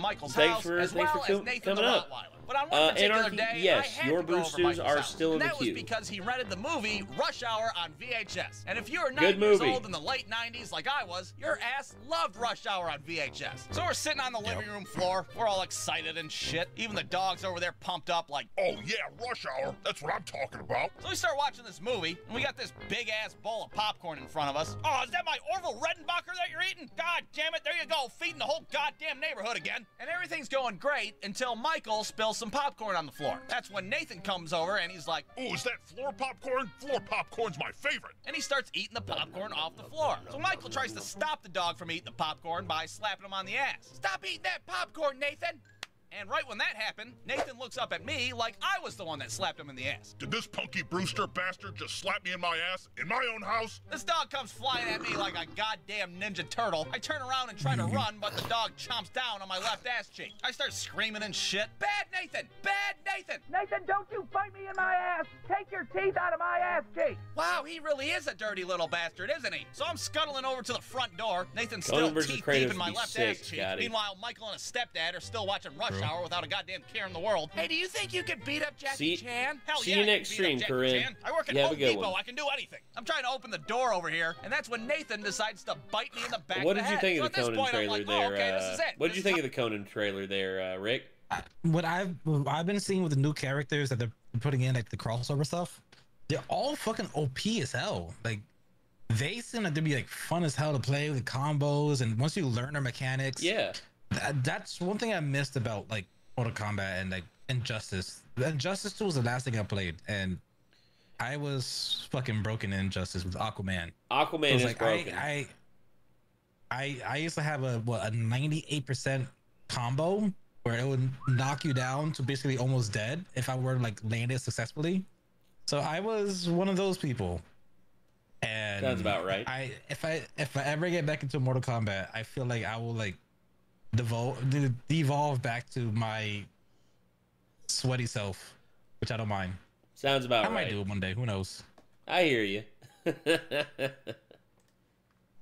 coming up. But on one particular Anarchy, day, yes, I had your to go over boosters Michael's are house. still in the And that was queue. because he rented the movie Rush Hour on VHS. And if you were 9 Good years movie. old in the late 90s like I was, your ass loved Rush Hour on VHS. So we're sitting on the living room floor. We're all excited and shit. Even the dog's over there pumped up like, Oh, yeah, Rush Hour. That's what I'm talking about. So we start watching this movie, and we got this big-ass bowl of popcorn in front of us. Oh, is that my Orville Redenbacher that you're eating? God damn it, there you go, feeding the whole goddamn neighborhood again. And everything's going great until Michael spills some popcorn on the floor. That's when Nathan comes over, and he's like, Oh, is that floor popcorn? Floor popcorn's my favorite. And he starts eating the popcorn off the floor. So Michael tries to stop the dog from eating the popcorn by slapping him on the ass. Stop eating that popcorn, Nathan! And right when that happened, Nathan looks up at me like I was the one that slapped him in the ass. Did this punky Brewster bastard just slap me in my ass in my own house? This dog comes flying at me like a goddamn ninja turtle. I turn around and try to run, but the dog chomps down on my left ass cheek. I start screaming and shit. Bad Nathan! Bad Nathan! Nathan, don't you bite me in my ass! Take your teeth out of my ass cheek! Wow, he really is a dirty little bastard, isn't he? So I'm scuttling over to the front door. Nathan's still Conan versus teeth Kratos deep in my would be left sick, ass cheek. Scotty. Meanwhile, Michael and his stepdad are still watching Rush Hour without a goddamn care in the world. Hey, do you think you could beat up Jackie Chan? Hell see yeah, you I can next beat up stream, Jackie Corinne. Chan. I work at You have Home a good Depot. one. I can do anything. I'm trying to open the door over here, and that's when Nathan decides to bite me in the back What of did the you head. think So of at the this Conan point, I'm trailer like, there? oh, okay, this is it. What did you think of the Conan trailer there, Rick? What I've been seeing with the new characters that they're putting in, like the crossover stuff, they're all fucking OP as hell. Like, they seem like they'd be like fun as hell to play with combos, and once you learn their mechanics, that's one thing I missed about like Mortal Kombat and like Injustice. Injustice 2 was the last thing I played, and I was fucking broken in Injustice with Aquaman. Aquaman is like, broken. I used to have a 98% combo where it would knock you down to basically almost dead if I were to like land it successfully. So I was one of those people. And sounds about right. If I ever get back into Mortal Kombat, I feel like I will like devolve back to my sweaty self, which I don't mind. Sounds about right. I might do it one day. Who knows? I hear you.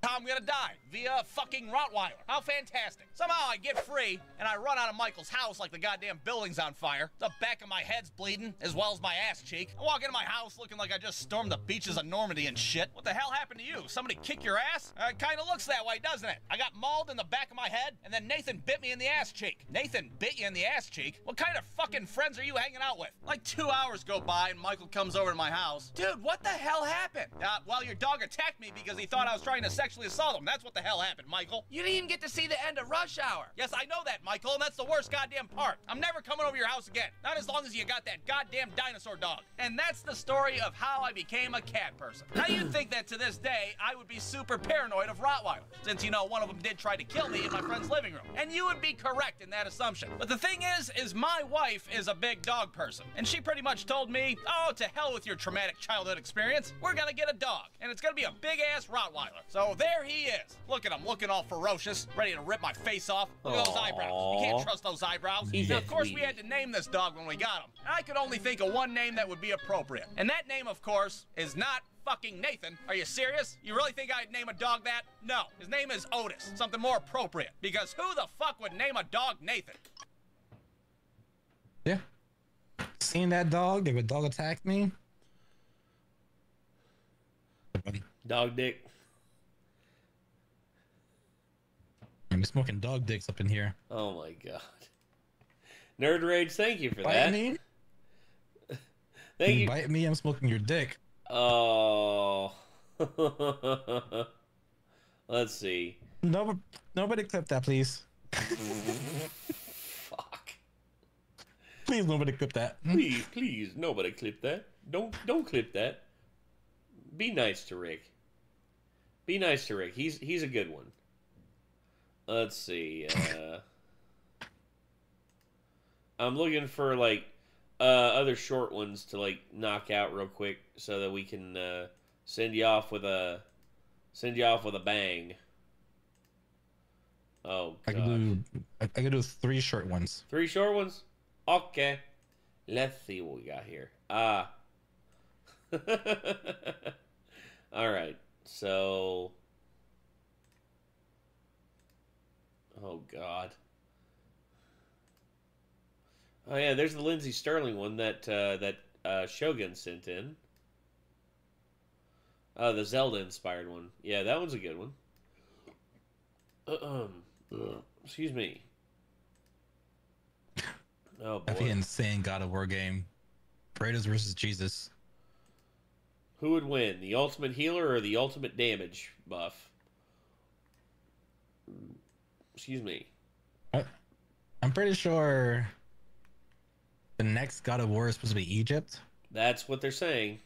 I'm gonna die via fucking Rottweiler. How fantastic. Somehow I get free, and I run out of Michael's house like the goddamn building's on fire. The back of my head's bleeding, as well as my ass cheek. I walk into my house looking like I just stormed the beaches of Normandy and shit. What the hell happened to you? Somebody kick your ass? It kinda looks that way, doesn't it? I got mauled in the back of my head, and then Nathan bit me in the ass cheek. Nathan bit you in the ass cheek? What kind of fucking friends are you hanging out with? Like 2 hours go by, and Michael comes over to my house. Dude, what the hell happened? Well, your dog attacked me because he thought I was trying to sexually actually saw them. That's what the hell happened, Michael. You didn't even get to see the end of Rush Hour. Yes, I know that, Michael, and that's the worst goddamn part. I'm never coming over your house again. Not as long as you got that goddamn dinosaur dog. And that's the story of how I became a cat person. Now, you'd think that to this day, I would be super paranoid of Rottweilers, since, you know, one of them did try to kill me in my friend's living room. And you would be correct in that assumption. But the thing is my wife is a big dog person. And she pretty much told me, oh, to hell with your traumatic childhood experience. We're gonna get a dog. And it's gonna be a big-ass Rottweiler. So there he is. Look at him, looking all ferocious, ready to rip my face off. Look at those eyebrows. You can't trust those eyebrows. Now, of course, we had to name this dog when we got him. And I could only think of one name that would be appropriate. And that name, of course, is not fucking Nathan. Are you serious? You really think I'd name a dog that? No. His name is Otis. Something more appropriate. Because who the fuck would name a dog Nathan? Yeah. Seeing that dog, if a dog attacked me. Dog dick. I'm smoking dog dicks up in here. Oh my god. Nerd Rage, thank you for Bite that. Me? Thank you. Bite me, I'm smoking your dick. Oh. Let's see. Nobody clip that, please. Fuck. Please, nobody clip that. Please, nobody clip that. Don't clip that. Be nice to Rick. Be nice to Rick. He's a good one. Let's see. I'm looking for like other short ones to like knock out real quick so that we can send you off with a bang. Oh god. I could do 3 short ones. 3 short ones? Okay. Let's see what we got here. All right. So oh god. Oh yeah, there's the Lindsey Sterling one that Shogun sent in. Oh, the Zelda inspired one. Yeah, that one's a good one. Excuse me. Oh boy. That'd be an insane God of War game. Kratos versus Jesus. Who would win, the ultimate healer or the ultimate damage buff? Excuse me. I'm pretty sure the next God of War is supposed to be Egypt. That's what they're saying.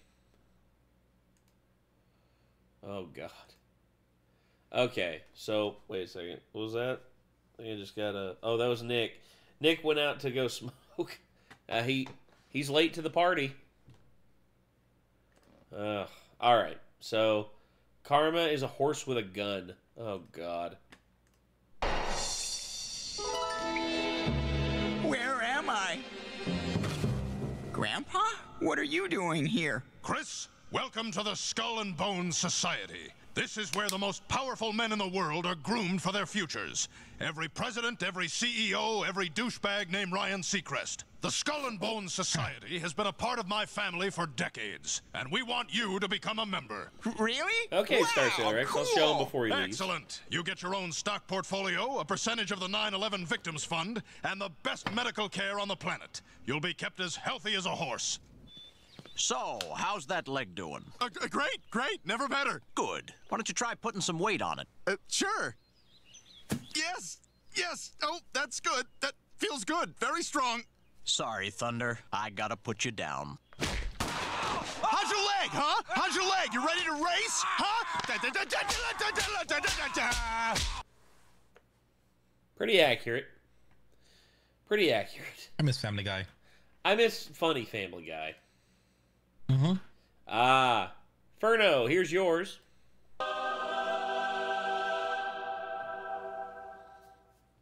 Oh god. Okay, so wait a second. What was that? I think I just got a. Oh, that was Nick. Nick went out to go smoke. He's late to the party. All right. So, Karma is a horse with a gun. Oh god. Where am I? Grandpa? What are you doing here? Chris, welcome to the Skull and Bones Society. This is where the most powerful men in the world are groomed for their futures. Every president, every CEO, every douchebag named Ryan Seacrest. The Skull and Bones Society has been a part of my family for decades, and we want you to become a member. Really? Okay, wow, Star Sailor X, I'll show him before he leaves. Excellent. You get your own stock portfolio, a percentage of the 9/11 Victims Fund, and the best medical care on the planet. You'll be kept as healthy as a horse. So, how's that leg doing? Great, never better. Good. Why don't you try putting some weight on it? Sure. Yes. Oh, that's good. That feels good. Very strong. Sorry, Thunder. I gotta put you down. How's your leg, huh? How's your leg? You ready to race? Huh? Pretty accurate. I miss Family Guy. I miss funny Family Guy. Mm-hmm. Furno, here's yours.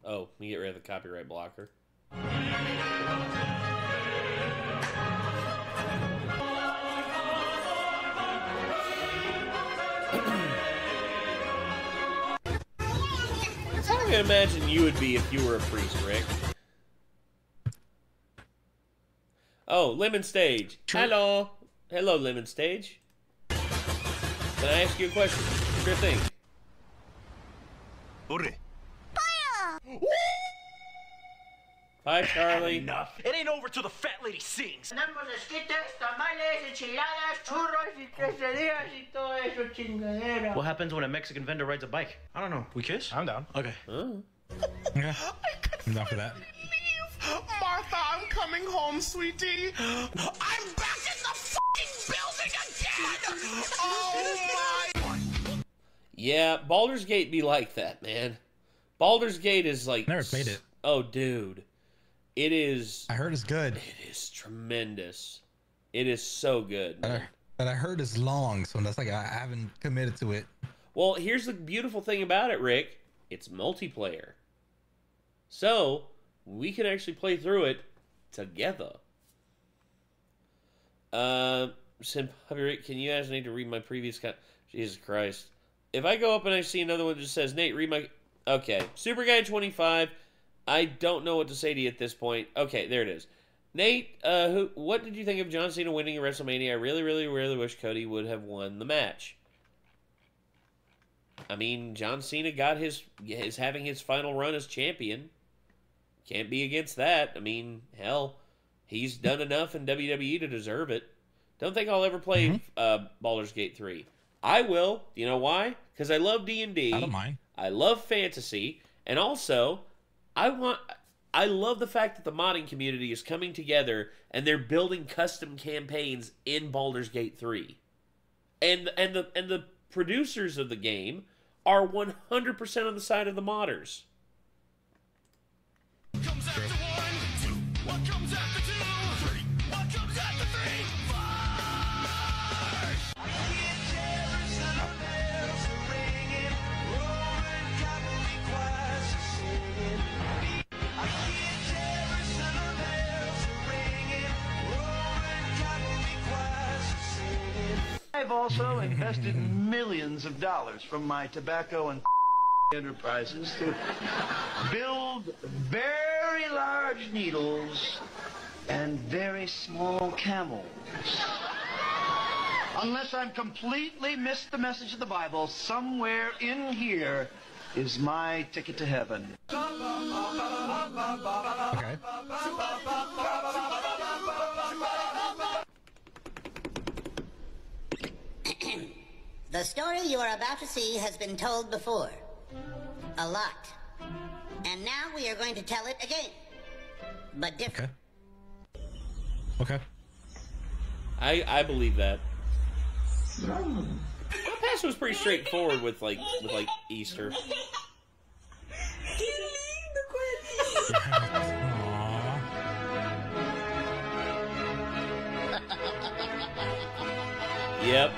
Oh, let me get rid of the copyright blocker. That's how I can imagine you would be if you were a priest, Rick. Oh, Lemon Stage. Hello. Hello, Lemon Stage. Can I ask you a question? Sure thing. Bye, Charlie. Enough. It ain't over till the fat lady sings. What happens when a Mexican vendor rides a bike? I don't know. We kiss? I'm down. Okay. Yeah. I'm down for that. Martha, I'm coming home, sweetie. I'm back in the fucking building again. Oh my. Yeah, Baldur's Gate be like that, man. Baldur's Gate is like... Never played it. Oh, dude. It is... I heard it's good. It is tremendous. It is so good. But I heard it's long, so that's like I haven't committed to it. Well, here's the beautiful thing about it, Rick. It's multiplayer. So, we can actually play through it together. Rick, can you ask Nate to read my previous... Jesus Christ. If I go up and I see another one that just says, Nate, read my... Okay. Super Guy 25. I don't know what to say to you at this point. Okay, there it is. Nate, what did you think of John Cena winning at WrestleMania? I really, really, really wish Cody would have won the match. I mean, John Cena is having his final run as champion. Can't be against that. I mean, hell, he's done enough in WWE to deserve it. Don't think I'll ever play Baldur's Gate 3. I will. Do you know why? Because I love D&D. I don't mind. I love fantasy. And also, I love the fact that the modding community is coming together and they're building custom campaigns in Baldur's Gate 3. And the producers of the game are 100% on the side of the modders. Comes after 1, 2, what comes after 2, 3, what comes after 3, 4. I hear Jefferson bells ringing, roaring cavalry choirs singing. I hear Jefferson bells ringing, roaring cavalry choirs singing. I've also invested millions of dollars from my tobacco and enterprises to build very large needles and very small camels. Unless I'm completely missed the message of the Bible, somewhere in here is my ticket to heaven. Okay. The story you are about to see has been told before. A lot. And now we are going to tell it again. But different. Okay. I believe that. The past was pretty straightforward with like Easter. Yep.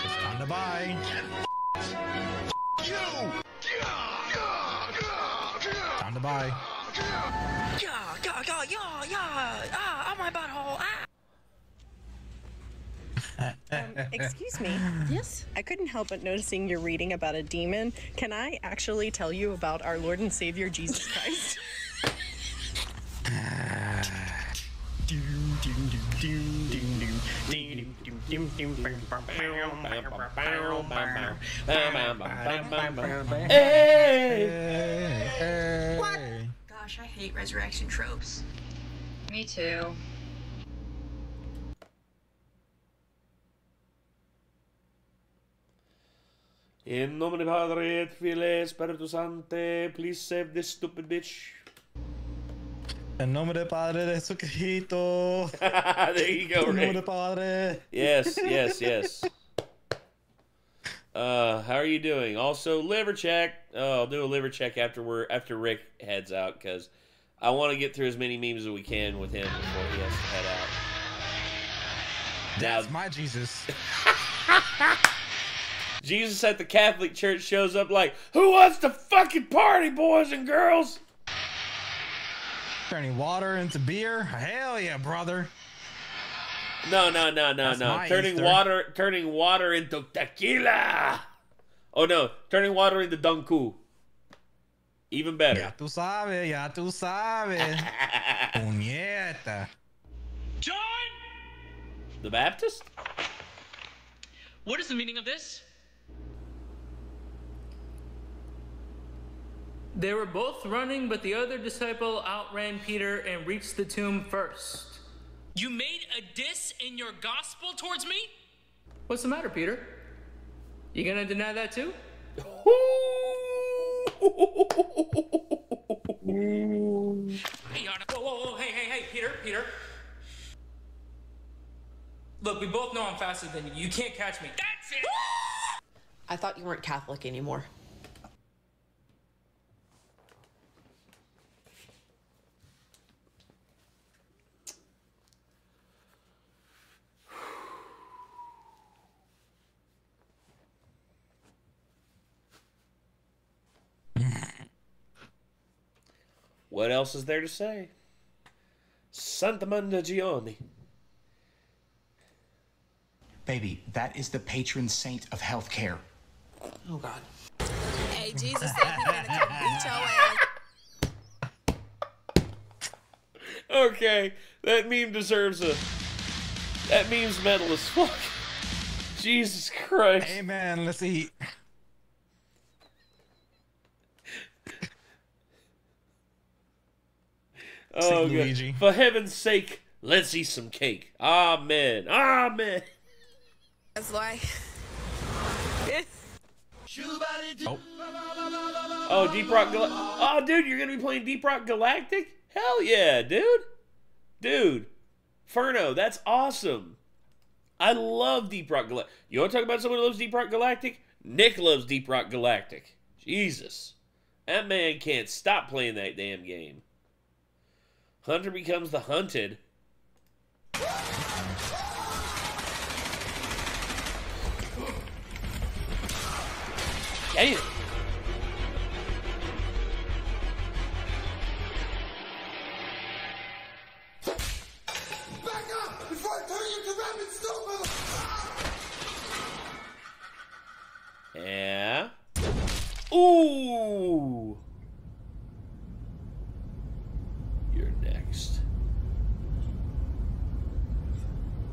It's time to buy. Time to buy. Oh my butthole. Excuse me. Yes? I couldn't help but noticing you're reading about a demon. Can I actually tell you about our Lord and Savior, Jesus Christ? What? Gosh, I hate resurrection tropes. Me too. In nomine Padre et Filii Spiritus Sancti, please save this stupid bitch. En nombre del Padre de Jesucristo. There you go, En nombre Rick. del Padre. Yes. How are you doing? Also, liver check. Oh, I'll do a liver check after Rick heads out because I want to get through as many memes as we can with him before he has to head out. That's my Jesus. Jesus at the Catholic Church shows up like, who wants to fucking party, boys and girls? Turning water into beer? Hell yeah, brother. No. That's Turning water into tequila. Oh no, turning water into Dunku. Even better. Ya tú sabes. Puñeta. John! The Baptist? What is the meaning of this? They were both running, but the other disciple outran Peter and reached the tomb first. You made a diss in your gospel towards me? What's the matter, Peter? You gonna deny that too? Hey, whoa, hey, Peter. Look, we both know I'm faster than you. You can't catch me. That's it! I thought you weren't Catholic anymore. What else is there to say? Santa Mandagione. Baby, that is the patron saint of healthcare. Oh, God. Hey, Jesus said he gonna come beat your ass. Okay, that meme deserves a... That meme's metal as fuck. Jesus Christ. Hey, man, let's eat. Oh, God. Luigi. For heaven's sake, let's eat some cake. Amen. Amen. That's why. Oh, Deep Rock oh, dude, you're going to be playing Deep Rock Galactic? Hell yeah, dude. Dude. Furno, that's awesome. I love Deep Rock Galactic. You want to talk about someone who loves Deep Rock Galactic? Nick loves Deep Rock Galactic. Jesus. That man can't stop playing that damn game. Hunter becomes the hunted. Damn. Back up before I turn you to rabbit stupid! Yeah. Ooh. You're next.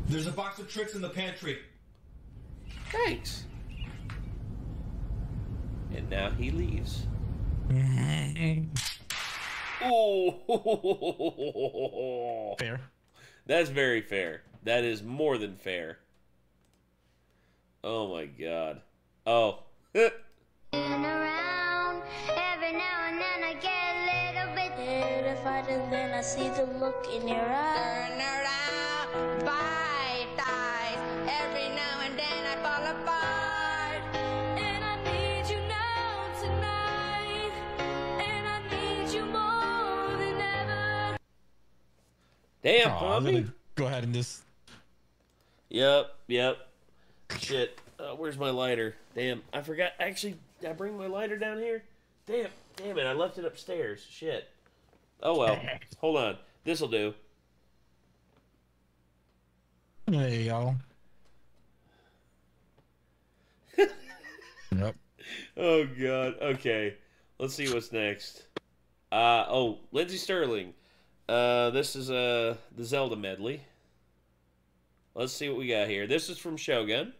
There's a box of tricks in the pantry. Thanks. And now he leaves. Oh. Fair. That's very fair. That is more than fair. Oh my God. Oh. Around. Every now and then I get a little bit terrified, and then I see the look in your eye. Turn around, bite eyes. Every now and then I fall apart, and I need you now tonight, and I need you more than ever. Damn, I'm Pommy. gonna go ahead and just. Yep. Shit. Where's my lighter? Damn, I forgot. Actually, did I bring my lighter down here? Damn it, I left it upstairs. Shit. Oh well. Hold on. This'll do. There you go. Yep. Oh God. Okay. Let's see what's next. Oh, Lindsey Sterling. This is the Zelda medley. Let's see what we got here. This is from Shogun.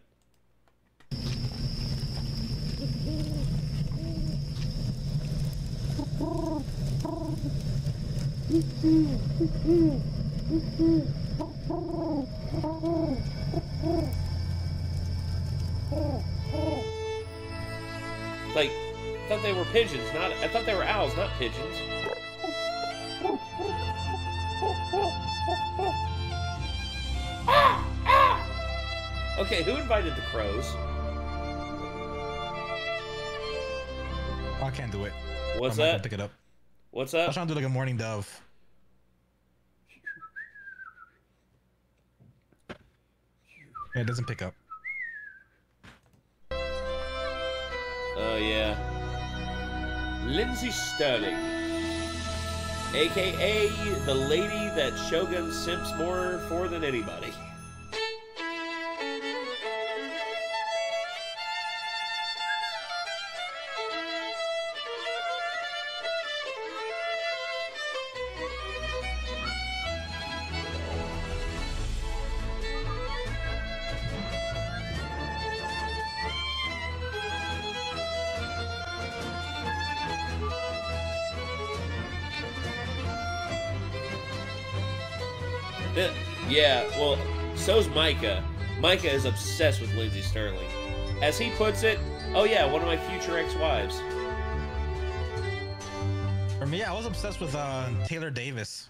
Like, I thought they were pigeons, not. I thought they were owls, not pigeons. Okay, who invited the crows? I can't do it. What's I'm not that? gonna pick it up. What's I up? was trying to do like a morning dove. Yeah, it doesn't pick up. Oh yeah. Lindsey Sterling, aka the lady that Shogun simps more for than anybody. Yeah, well, so's Micah. Micah is obsessed with Lindsay Sterling. As he puts it, oh yeah, one of my future ex-wives. For me, I was obsessed with Taylor Davis.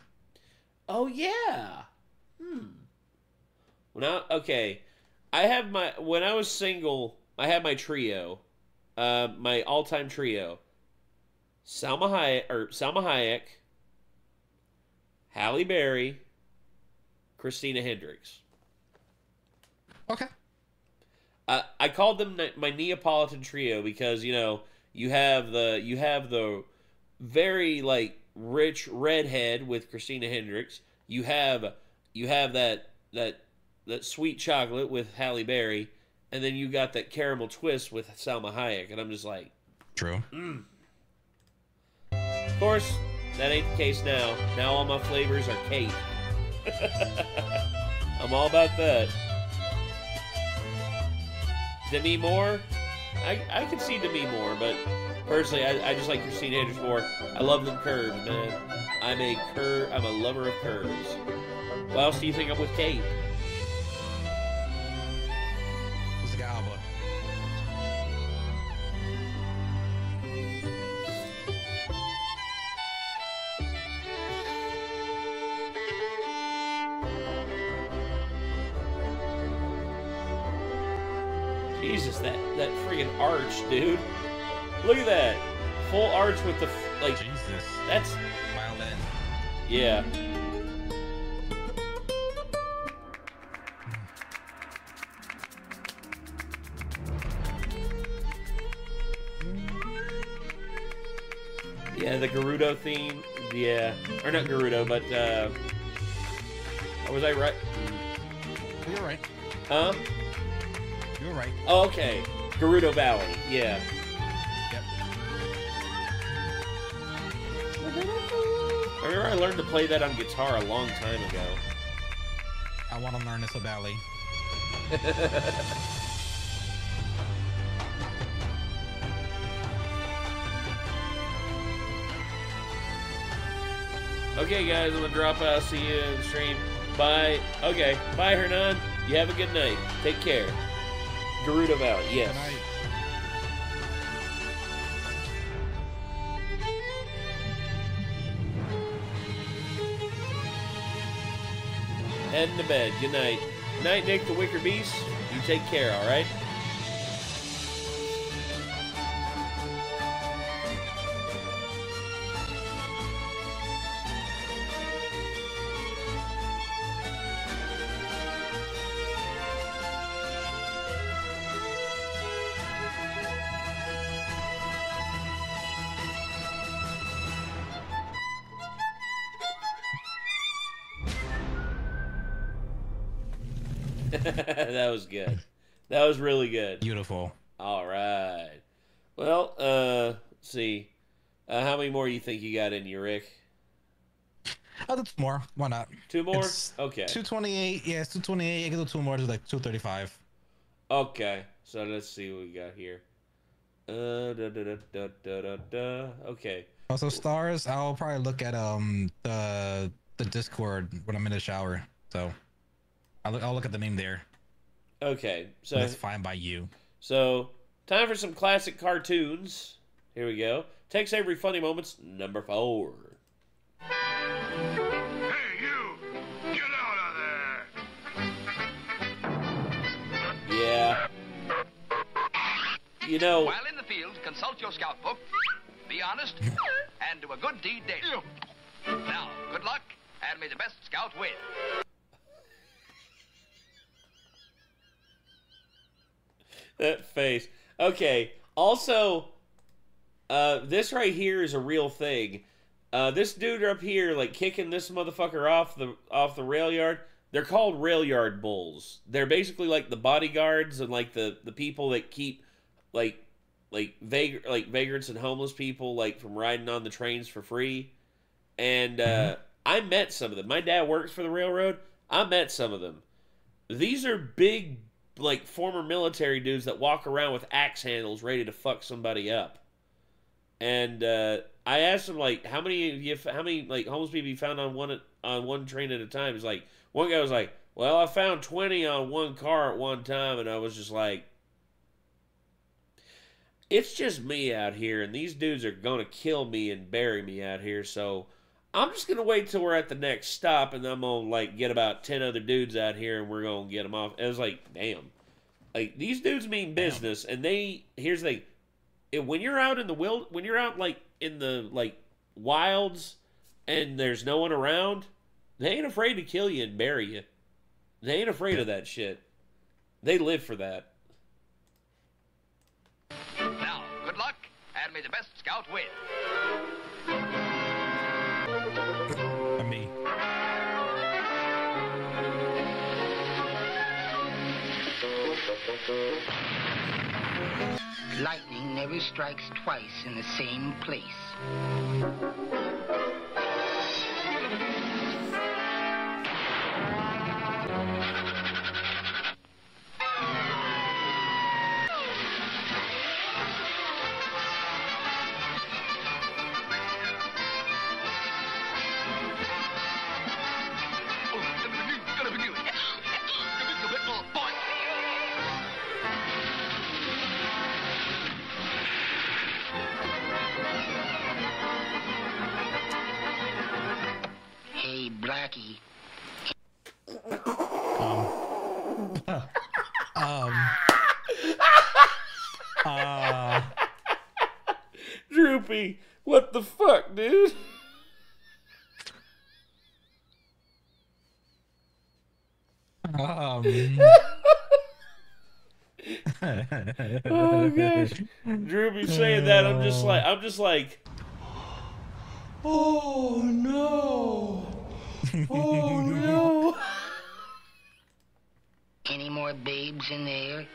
Oh yeah. Okay. When I was single, I had my trio. My all-time trio. Salma Hayek, Halle Berry, Christina Hendricks. Okay. I called them my Neapolitan trio because, you know, you have the very like rich redhead with Christina Hendricks. You have that sweet chocolate with Halle Berry, and then you got that caramel twist with Salma Hayek, and I'm just like, true. Of course, that ain't the case now. Now all my flavors are Kate. I'm all about that. Demi Moore? I can see Demi Moore, but personally, I just like Christine Hendricks more. I love them curves, man. I'm a lover of curves. What else do you think I'm with Kate? Jessica Alba. Jesus, that freaking arch, dude. Look at that. Full arch with the, like... Jesus. That's... Violin. Yeah. Yeah, the Gerudo theme. Yeah. Or not Gerudo, but, was I right? You're right. Huh? You're right. Oh, okay. Gerudo Valley. Yeah. Yep. I remember I learned to play that on guitar a long time ago. I want to learn this valley. Okay, guys, I'm gonna drop out. See you in the stream. Bye. Okay. Bye, Hernan. You have a good night. Take care. Gerudo Valley. Yes. Good night. Heading to bed. Good night. Good night, Nick the Wicker Beast. You take care, all right? That was good. That was really good. Beautiful. All right. Well, let's see. How many more you think you got in you, Rick? I'll do 2 more. Why not? 2 more? It's Okay. 228. Yeah, it's 228. I can do 2 more. It's like 235. Okay. So let's see what we got here. Okay. Also, stars. I'll probably look at the Discord when I'm in the shower. So I'll look at the name there. Okay. So that's fine by you. So time for some classic cartoons. Here we go. Text Avery Funny Moments number 4. Hey, you! Get out of there! Yeah. You know. While in the field, consult your scout book, be honest, and do a good deed daily. Now, good luck, and may the best scout win. That face. Okay. Also, this right here is a real thing. This dude up here, like kicking this motherfucker off the rail yard. They're called rail yard bulls. They're basically like the bodyguards and like the people that keep like vagrants and homeless people like from riding on the trains for free. And I met some of them. My dad works for the railroad. I met some of them. These are big, like, former military dudes that walk around with axe handles ready to fuck somebody up. And I asked him like, how many like homeless people you found on one train at a time? He's like, one guy was like, well, I found 20 on one car at one time, and I was just like, it's just me out here, and these dudes are gonna kill me and bury me out here, so I'm just gonna wait till we're at the next stop, and I'm gonna like get about 10 other dudes out here, and we're gonna get them off. And I was like, damn, like these dudes mean business, and here's the thing, when you're out in the when you're out like in the like wilds, and there's no one around, they ain't afraid to kill you and bury you. They ain't afraid of that shit. They live for that. Now, good luck, and may the best scout win. Me. Lightning never strikes twice in the same place. Hey, Blackie. Droopy, what the fuck, dude? Oh gosh, Droopy saying that, I'm just like, oh no, oh no. Any more babes in there?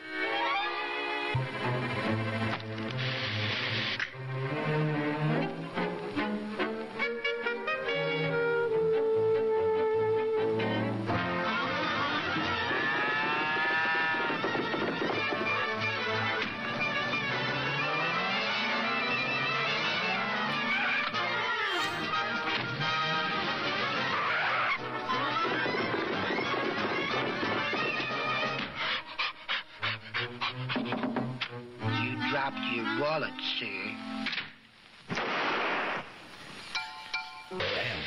Dropped your wallet, sir. Damn.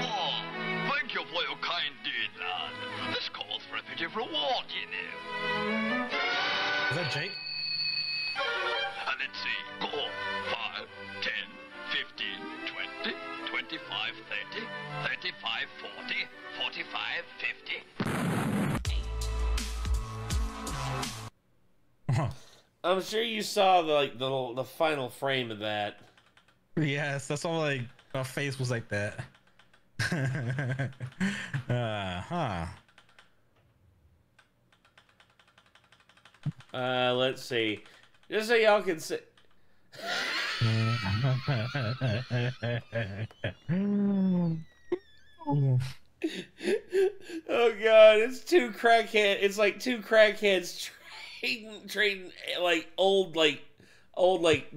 Oh, thank you for your kind deed, lad. This calls for a bit of reward, you know. Is that Jake? Let's see. Go. 5, 10, 15, 20, 25, 30, 35, 40, 45, 50. I'm sure you saw the final frame of that. Yes, that's all. Like my face was like that. Let's see. Just so y'all can see. Oh god, it's two crackheads. It's like two crackheads trading like old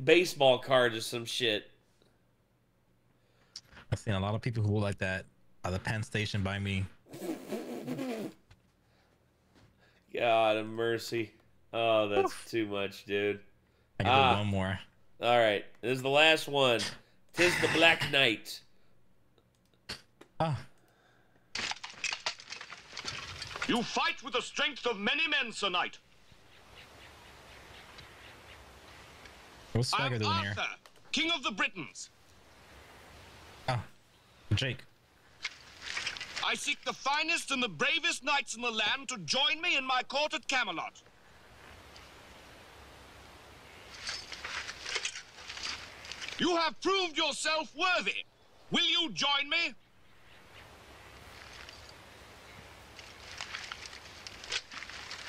baseball cards or some shit. I've seen a lot of people who were like that at the Penn Station by me. God of mercy. Oh, that's too much, dude. I can do one more. All right, this is the last one. 'Tis the Black Knight. You fight with the strength of many men, Sir Knight. What's Swagger doing Arthur, here? King of the Britons. Oh, Jake. I seek the finest and the bravest knights in the land to join me in my court at Camelot. You have proved yourself worthy. Will you join me?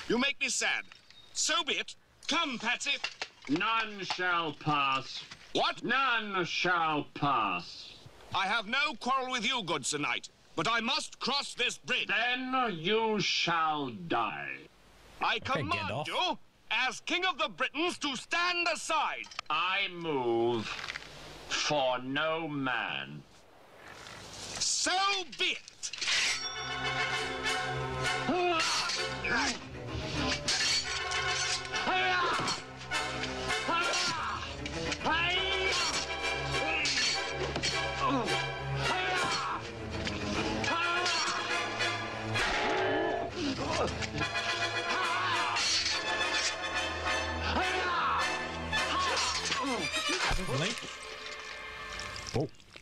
You make me sad. So be it. Come, Patsy. None shall pass. What? None shall pass. I have no quarrel with you, good Sir Knight, but I must cross this bridge. Then you shall die. I command you, as King of the Britons, to stand aside. I move for no man. So be it. Oh.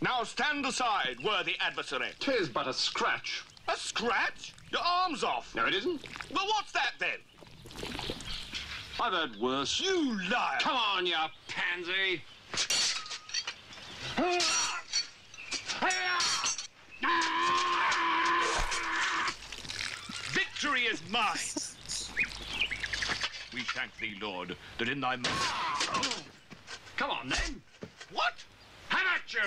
Now stand aside, worthy adversary. 'Tis but a scratch. A scratch? Your arm's off. No, it isn't. Well, what's that then? I've heard worse. You liar! Come on, you pansy. Victory is mine. We thank thee, Lord, that in thy mouth. Come on, then. What? How about you?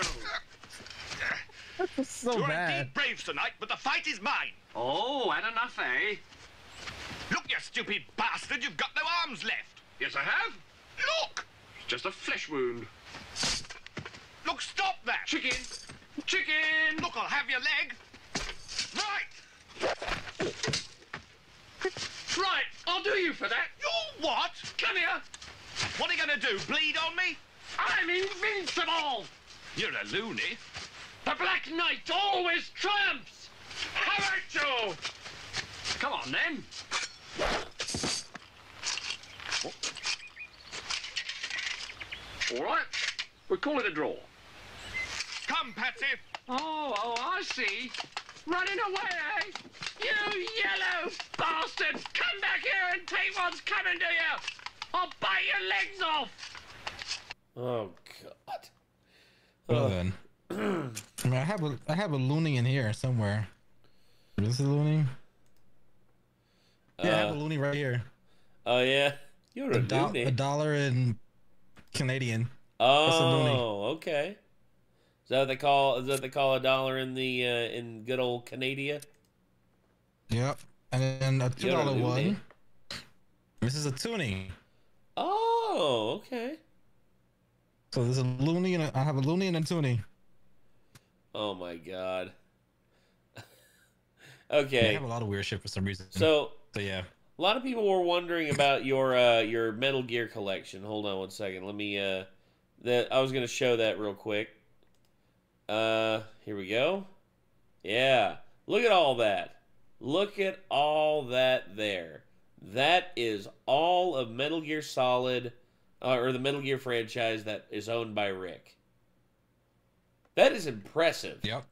That's so You're bad. indeed brave tonight, but the fight is mine. Oh, had enough, eh? Look, you stupid bastard, you've got no arms left. Yes, I have. Look! It's just a flesh wound. Look, stop that! Chicken! Chicken! Look, I'll have your leg. Right! Right, I'll do you for that. You what? Come here. What are you going to do, bleed on me? I'm invincible. You're a loony. The Black Knight always triumphs. How about you? Come on, then. All right, we'll call it a draw. Come, Patsy. Oh, I see. Running away, eh? You yellow bastard! Come back here and take what's coming to you! I'll bite your legs off! Oh God. Well then, I mean, I have a loony in here somewhere. Is this a loony? Yeah, I have a loony right here. Oh yeah, you're a loony. $1 in Canadian. Oh, okay. Is that what they call? Is that what they call $1 in the in good old Canada? Yep, and then a $2 one. This is a toonie. Oh, okay. So there's a loony and I have a loony and a toonie. Oh my God. Okay. I have a lot of weird shit for some reason. So yeah. A lot of people were wondering about your Metal Gear collection. Hold on one second. Let me I was gonna show that real quick. Here we go. Yeah. Look at all that. Look at all that there. That is all of Metal Gear Solid, or the Metal Gear franchise that is owned by Rick. That is impressive. Yep.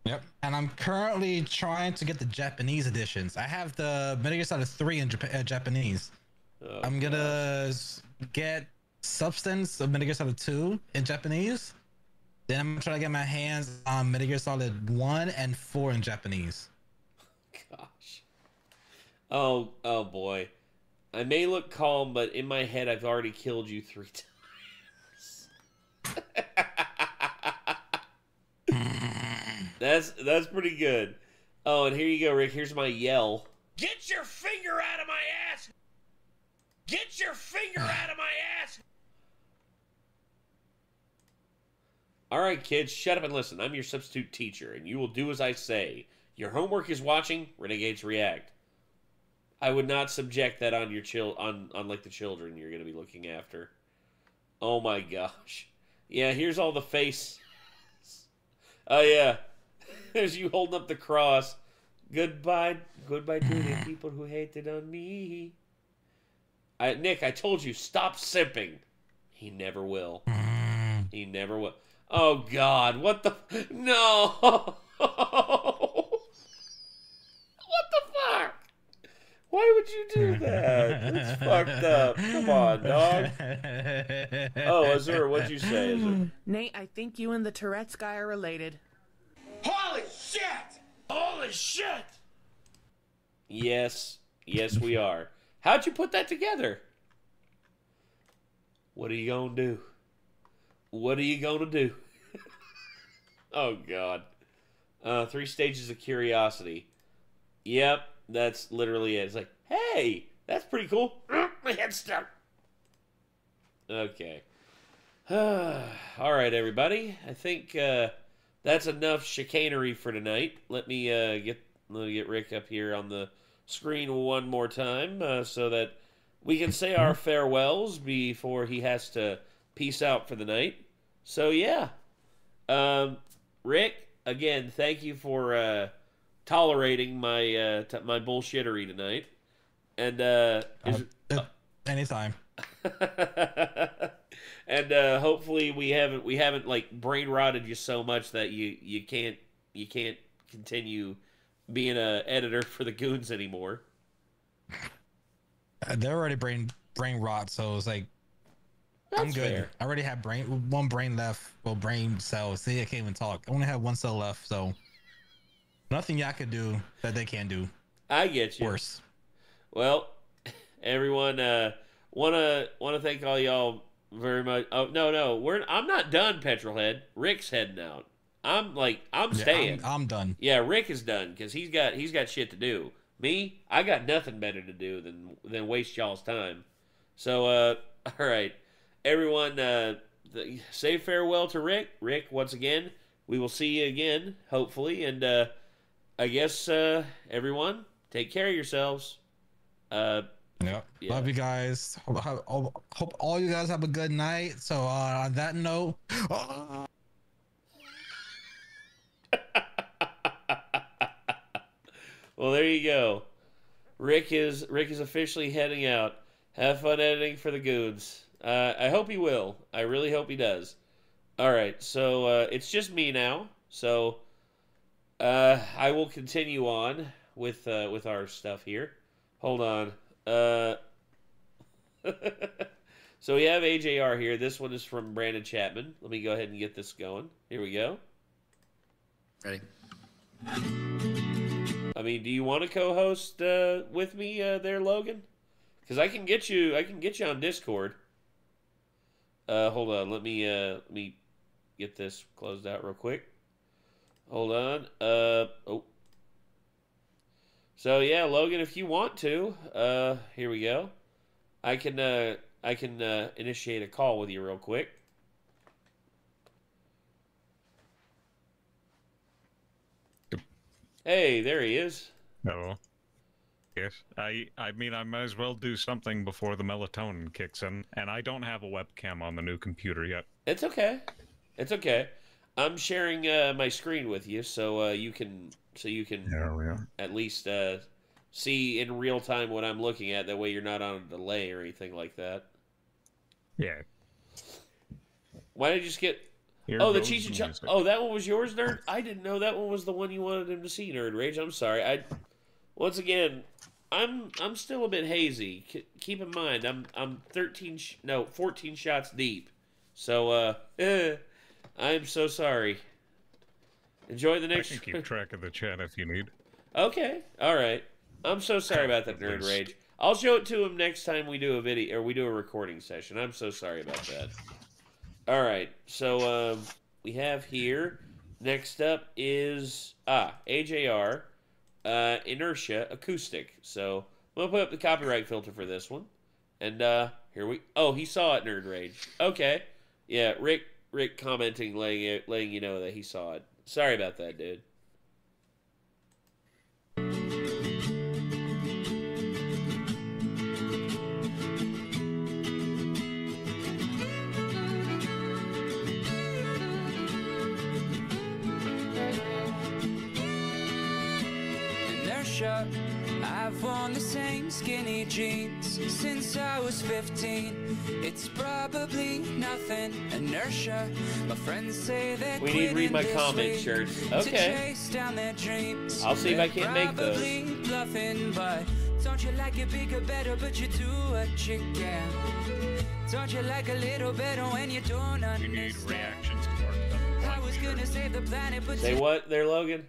Yep. And I'm currently trying to get the Japanese editions. I have the Metal Gear Solid 3 in Japanese. Oh, I'm gonna get Substance of Metal Gear Solid 2 in Japanese. Then I'm gonna try to get my hands on Metal Gear Solid 1 and 4 in Japanese. Gosh. Oh boy. I may look calm, but in my head I've already killed you 3 times. That's pretty good. Oh, and here you go, Rick. Here's my yell. Get your finger out of my ass! Get your finger out of my ass! All right, kids, shut up and listen. I'm your substitute teacher, and you will do as I say. Your homework is watching Renegades React. I would not subject that on your on like the children you're going to be looking after. Oh my gosh. Yeah, here's all the face. Oh yeah. There's you holding up the cross. Goodbye to the people who hated on me. Nick, I told you, stop simping. He never will. He never will. Oh God, what the no. What the fuck? Why would you do that? It's fucked up. Come on, dog. Oh, Azur, what'd you say, Azur? Nate, I think you and the Tourette's guy are related. Holy shit! Holy shit! Yes, we are. How'd you put that together? What are you gonna do? What are you gonna do? Oh God. 3 stages of curiosity. Yep. That's literally it. It's like, hey, that's pretty cool. My head's stuck. Okay. All right, everybody. I think that's enough chicanery for tonight. Let me get Rick up here on the screen one more time so that we can say our farewells before he has to peace out for the night. So, yeah. Rick, again, thank you for tolerating my my bullshittery tonight. And anytime. And hopefully we haven't like brain rotted you so much that you can't continue being a editor for the Goons anymore. They're already brain rot, so it's like I'm good. Fair. I already have one brain left. Well, brain cell. See, I can't even talk. I only have one cell left, so nothing y'all could do that they can't do. I get you. Worse. Well, everyone, wanna thank all y'all very much. Oh no, I'm not done, Petrolhead. Rick's heading out. I'm staying. I'm done. Yeah, Rick is done because he's got shit to do. Me, I got nothing better to do than waste y'all's time. So, all right, everyone, say farewell to Rick. Rick, once again, we will see you again, hopefully, and I guess everyone, take care of yourselves. Yeah. Love you guys. Hope all you guys have a good night. So on that note. Well, there you go. Rick is officially heading out. Have fun editing for the Goons. I hope he will. I really hope he does. All right, so it's just me now. So I will continue on with our stuff here. Hold on. So we have AJR here. This one is from Brandon Chapman. Let me go ahead and get this going. Here we go. Ready? I mean, do you want to co-host with me there, Logan? Because I can get you on Discord. Hold on, let me get this closed out real quick. Hold on. Oh. So yeah, Logan, if you want to, here we go. I can initiate a call with you real quick. Hey, there he is. Hello. Yes, I mean, I might as well do something before the melatonin kicks in, and I don't have a webcam on the new computer yet. It's okay. It's okay. I'm sharing my screen with you, so you can at least see in real time what I'm looking at. That way, you're not on a delay or anything like that. Yeah. Why did you just get? Here the goes Cheech and the music. Oh, that one was yours, Nerd? I didn't know that one was the one you wanted him to see, Nerd Rage. I'm sorry. Once again, I'm still a bit hazy. Keep in mind, I'm 14 shots deep. So I'm so sorry. Enjoy the next. I can keep track of the chat if you need. Okay, all right. I'm so sorry about that, Nerd Rage. I'll show it to him next time we do a video or we do a recording session. I'm so sorry about that. All right, so we have here. Next up is AJR, Inertia Acoustic. So I'm gonna put up the copyright filter for this one, and here we. Oh, he saw it, Nerd Rage. Okay, yeah, Rick commenting, letting you know that he saw it. Sorry about that, dude. I've worn the same skinny jeans since I was 15. It's probably nothing, inertia. My friends say that we need to read my comment shirts. Okay. I'll see if I can't make those. Bluffing, but don't you like it bigger, better, but you do what you can. Don't you like a little better when you don't understand? You need reactions to I was gonna save the planet, but say what there, Logan?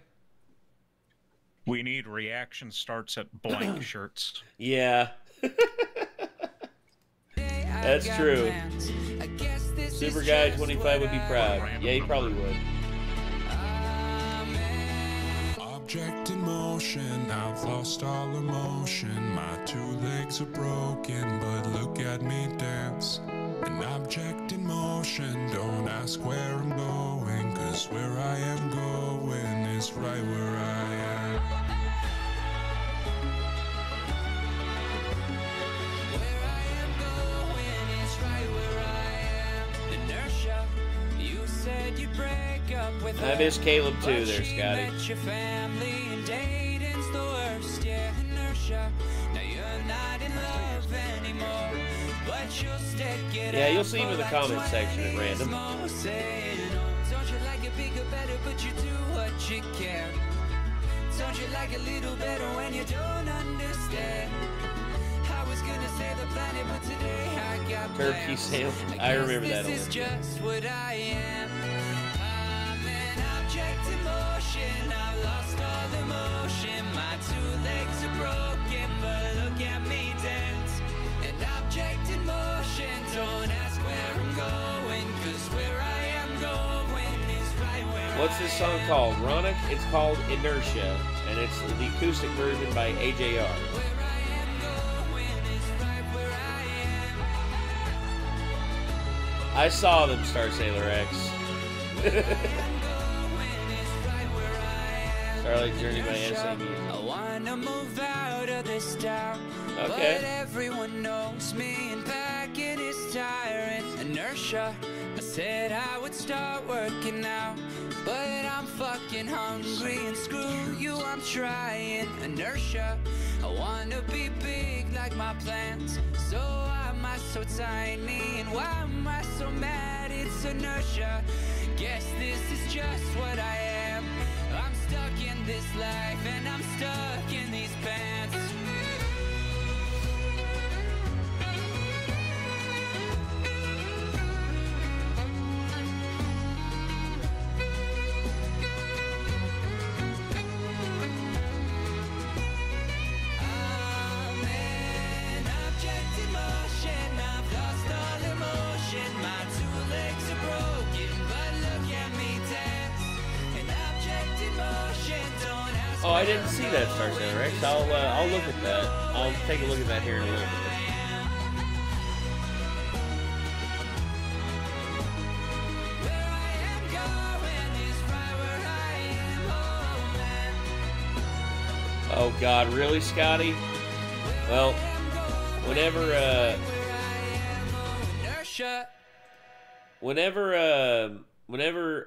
We need reaction starts at blank shirts. Yeah. That's true. Super Guy 25 would be proud. Yeah, he probably would. Object in motion. motion, I've lost all emotion. My two legs are broken, but look at me dance. An object in motion, don't ask where I'm going, 'cause where I am going is right where I am. Where I am going is right where I am. Inertia, you said you'd break up with her. I miss Caleb too but there, she Scotty. met your family and dating's the worst, yeah. Inertia, now you're not in love anymore, but you'll stick it Yeah, you'll out see him in for the like comment section at 20 random. more, saying, don't you like it bigger, better, but you do what you can. Don't you like a little better when you don't understand? I was gonna say the planet, but today I got Turkey plans. Sam. I remember that This is one. just what I am. I'm an object in motion. I've lost all emotion. My two legs are broken, but look at me dance. An object in motion. Don't ask where I'm going, 'cause where I am going is right where What's this song called? Ronick? It's called Inertia, and it's the acoustic version by AJR. I saw them, Star Sailor X. Starlight Journey by SA Music. I wanna move out of this town, Okay. but everyone knows me and packing is tiring. Inertia, I said I would start working out, but I'm fucking hungry and screw you, I'm trying. Inertia, I wanna be big like my plans, so why am I so tiny and why am I so mad? It's inertia. Guess this is just what I am. I'm stuck in this life and I'm stuck in these pants. I'm an object in motion. I've lost all emotion. My two legs are broken, but look at me dance. An object in motion. Don't ask. Oh, I didn't see that, Star Sailor X. I'll look at that. I'll take a look at that here in a little bit. Oh God, really, Scotty? Well, whenever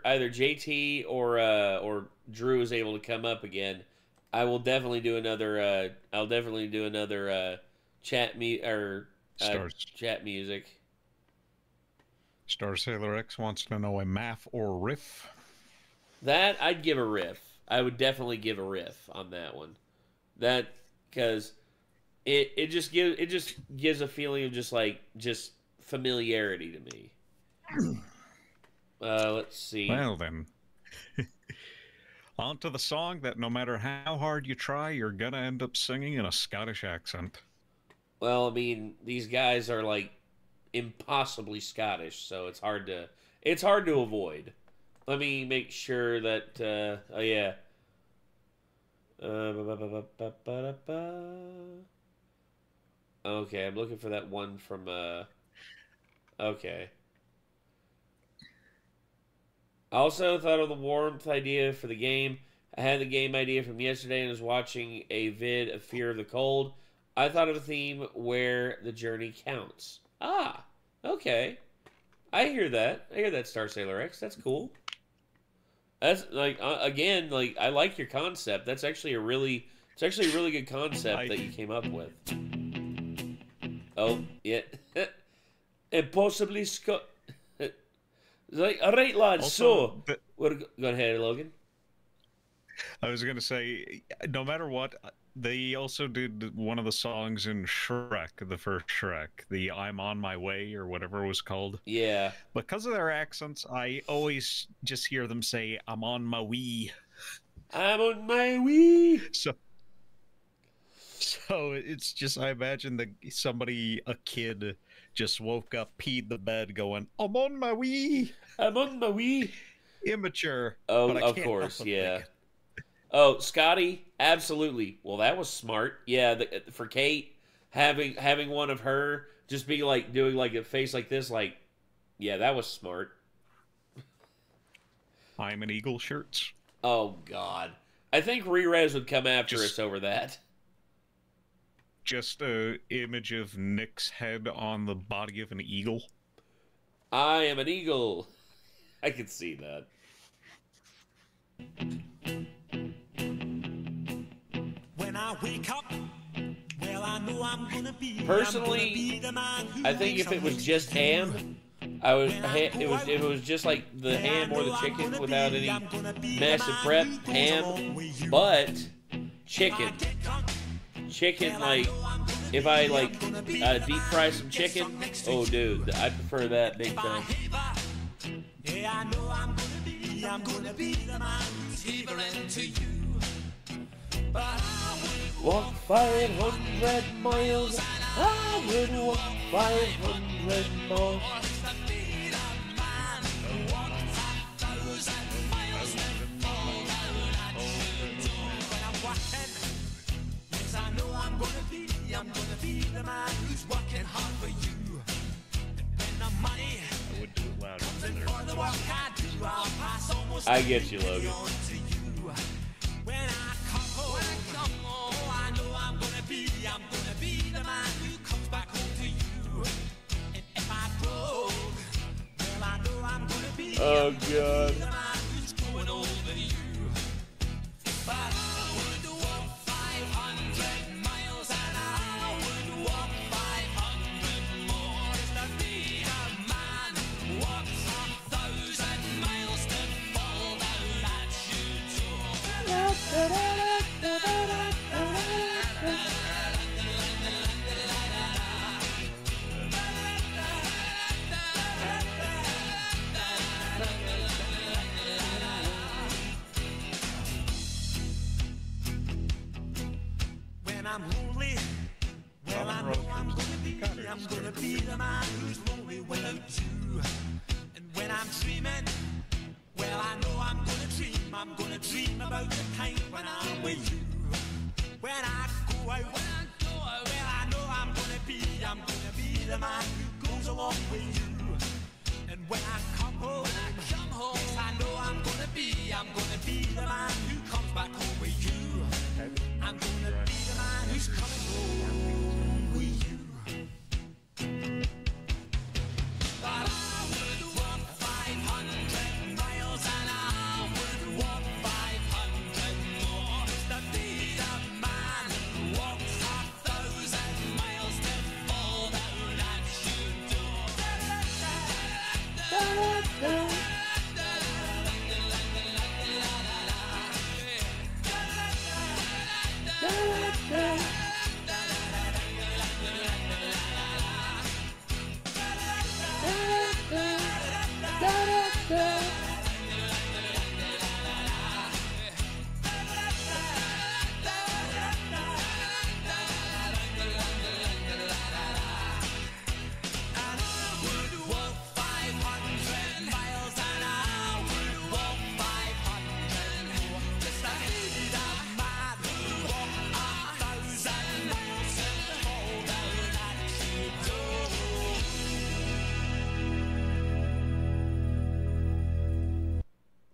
either JT or Drew is able to come up again, I will definitely do another. I'll definitely do another chat chat music. Star Sailor X wants to know a math or riff. That I'd give a riff. I would definitely give a riff on that one. That because it just gives a feeling of just familiarity to me. Let's see. Well then, on to the song that no matter how hard you try, you're gonna end up singing in a Scottish accent. Well, I mean, these guys are like impossibly Scottish, so it's hard to avoid. Let me make sure that. Oh yeah. Okay, I'm looking for that one from. Okay. I also thought of the warmth idea for the game. I had the game idea from yesterday and was watching a vid of Fear of the Cold. I thought of a theme where the journey counts. Ah, okay. I hear that. I hear that, Star Sailor X. That's cool. That's like again, like I like your concept. That's actually a really good concept that you came up with. Oh yeah, and possibly Scott. Like, all right, lads. Also, so we're go ahead, Logan. I was gonna say, no matter what, they also did one of the songs in Shrek, the first Shrek, the "I'm on my way" or whatever it was called. Yeah. Because of their accents, I always just hear them say, "I'm on my wee." I'm on my wee. So it's just, I imagine a kid just woke up, peed the bed, going, "I'm on my wee. I'm on my wee." Immature. Oh, but I of can't course, help but yeah. think Oh, Scotty, absolutely. Well, that was smart. Yeah, for Kate, having one of her just be like doing like a face like this, like, yeah, that was smart. I'm an Eagle shirts. Oh God, I think Rerez would come after us over that. Just a image of Nick's head on the body of an eagle. I am an eagle. I could see that. When I wake up, well, I know I'm gonna be. Personally, I think if it was just ham, it was just like the ham or the chicken without any massive prep, ham, but chicken, like if I like deep fry some chicken, oh dude, I prefer that big time. Yeah, I know I'm gonna be the man who's heaving to you. But I would walk 500 miles. I would walk 500 miles. I'm gonna be the man who's working hard for you. And the money I would do it louder. for the work I do, I'll pass almost I get you, Logan. to you. When I come home, I know I'm gonna be the man who comes back home to you. And if I broke, well, I know I'm gonna be Oh God. the man who's going over you. But I would walk 500 miles and I would walk 500 more just to be a man who walks 1,000 miles to fall down at your door. When I'm lonely, well, I know I'm gonna be the man who's lonely without you. And when I'm dreaming, well, I know I'm gonna dream about the time when I'm with you. When I go out, well, I know I'm gonna be the man who goes along with you. And when I come home, yes, I know I'm gonna be the man who comes back home with you. I'm gonna be the man who's coming home with you. But I would walk 500 miles and I would walk 500 more just to be the man who walks 1,000 miles to fall down at your door.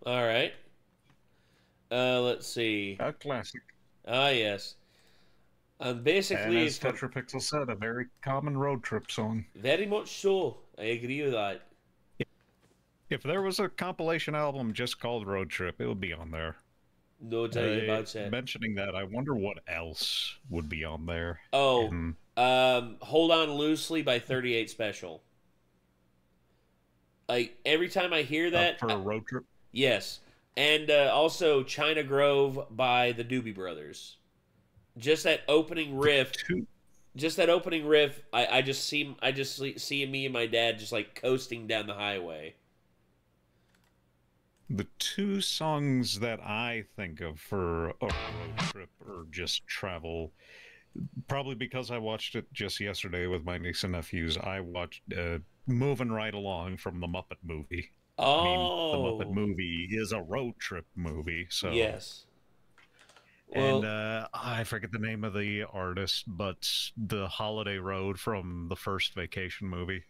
All right. Let's see. A classic. Ah, yes. Basically, And as Tetrapixel said, a very common road trip song. very much so. I agree with that. If there was a compilation album just called Road Trip, it would be on there. No doubt about it. Mentioning that, I wonder what else would be on there. Oh, Hold On Loosely by 38 Special. Like, every time I hear that... for a road trip? Yes. And also China Grove by the Doobie Brothers. Just that opening riff. I just see me and my dad just like coasting down the highway. The two songs that I think of for a road trip or just travel, probably because I watched it just yesterday with my niece and nephews, I watched Moving Right Along from the Muppet movie. Oh. I mean, the Muppet movie is a road trip movie, so... Yes. And I forget the name of the artist, but the Holiday Road from the first Vacation movie.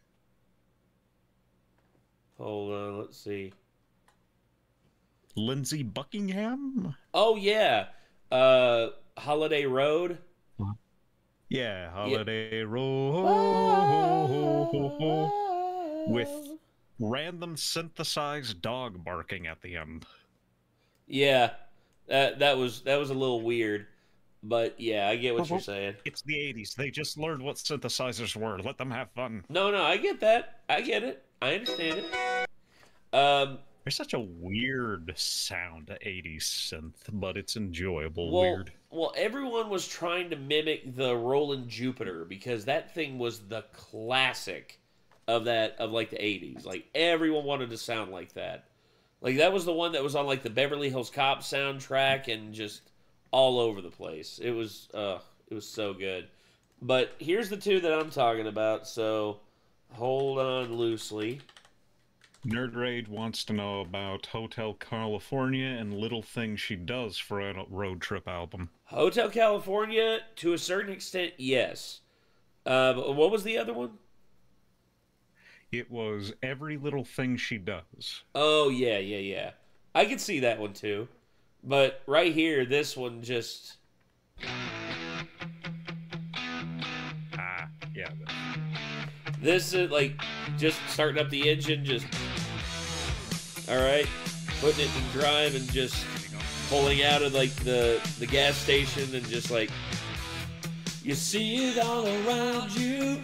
Hold on, let's see. Lindsey Buckingham? Oh yeah, Holiday Road. Yeah, Holiday Road with random synthesized dog barking at the end. Yeah, that was a little weird, but yeah, I get what you're saying. It's the 80s. They just learned what synthesizers were. Let them have fun. No, I get that. I get it. I understand it. There's such a weird sound to 80s synth, but it's enjoyable. Weird. Well, everyone was trying to mimic the Roland Jupiter because that thing was the classic of like the 80s. Like everyone wanted to sound like that. Like that was the one that was on like the Beverly Hills Cop soundtrack and just all over the place. It was so good. But here's the two that I'm talking about, so hold on loosely. Nerd Raid wants to know about Hotel California and Little Things She Does for a road trip album. Hotel California, to a certain extent, yes. But what was the other one? It was Every Little Thing She Does. Oh, yeah. I could see that one, too. But right here, this one just... Yeah. This is, like, just starting up the engine, just... Alright, putting it in drive and just pulling out of, like, the gas station and just, like... You see it all around you.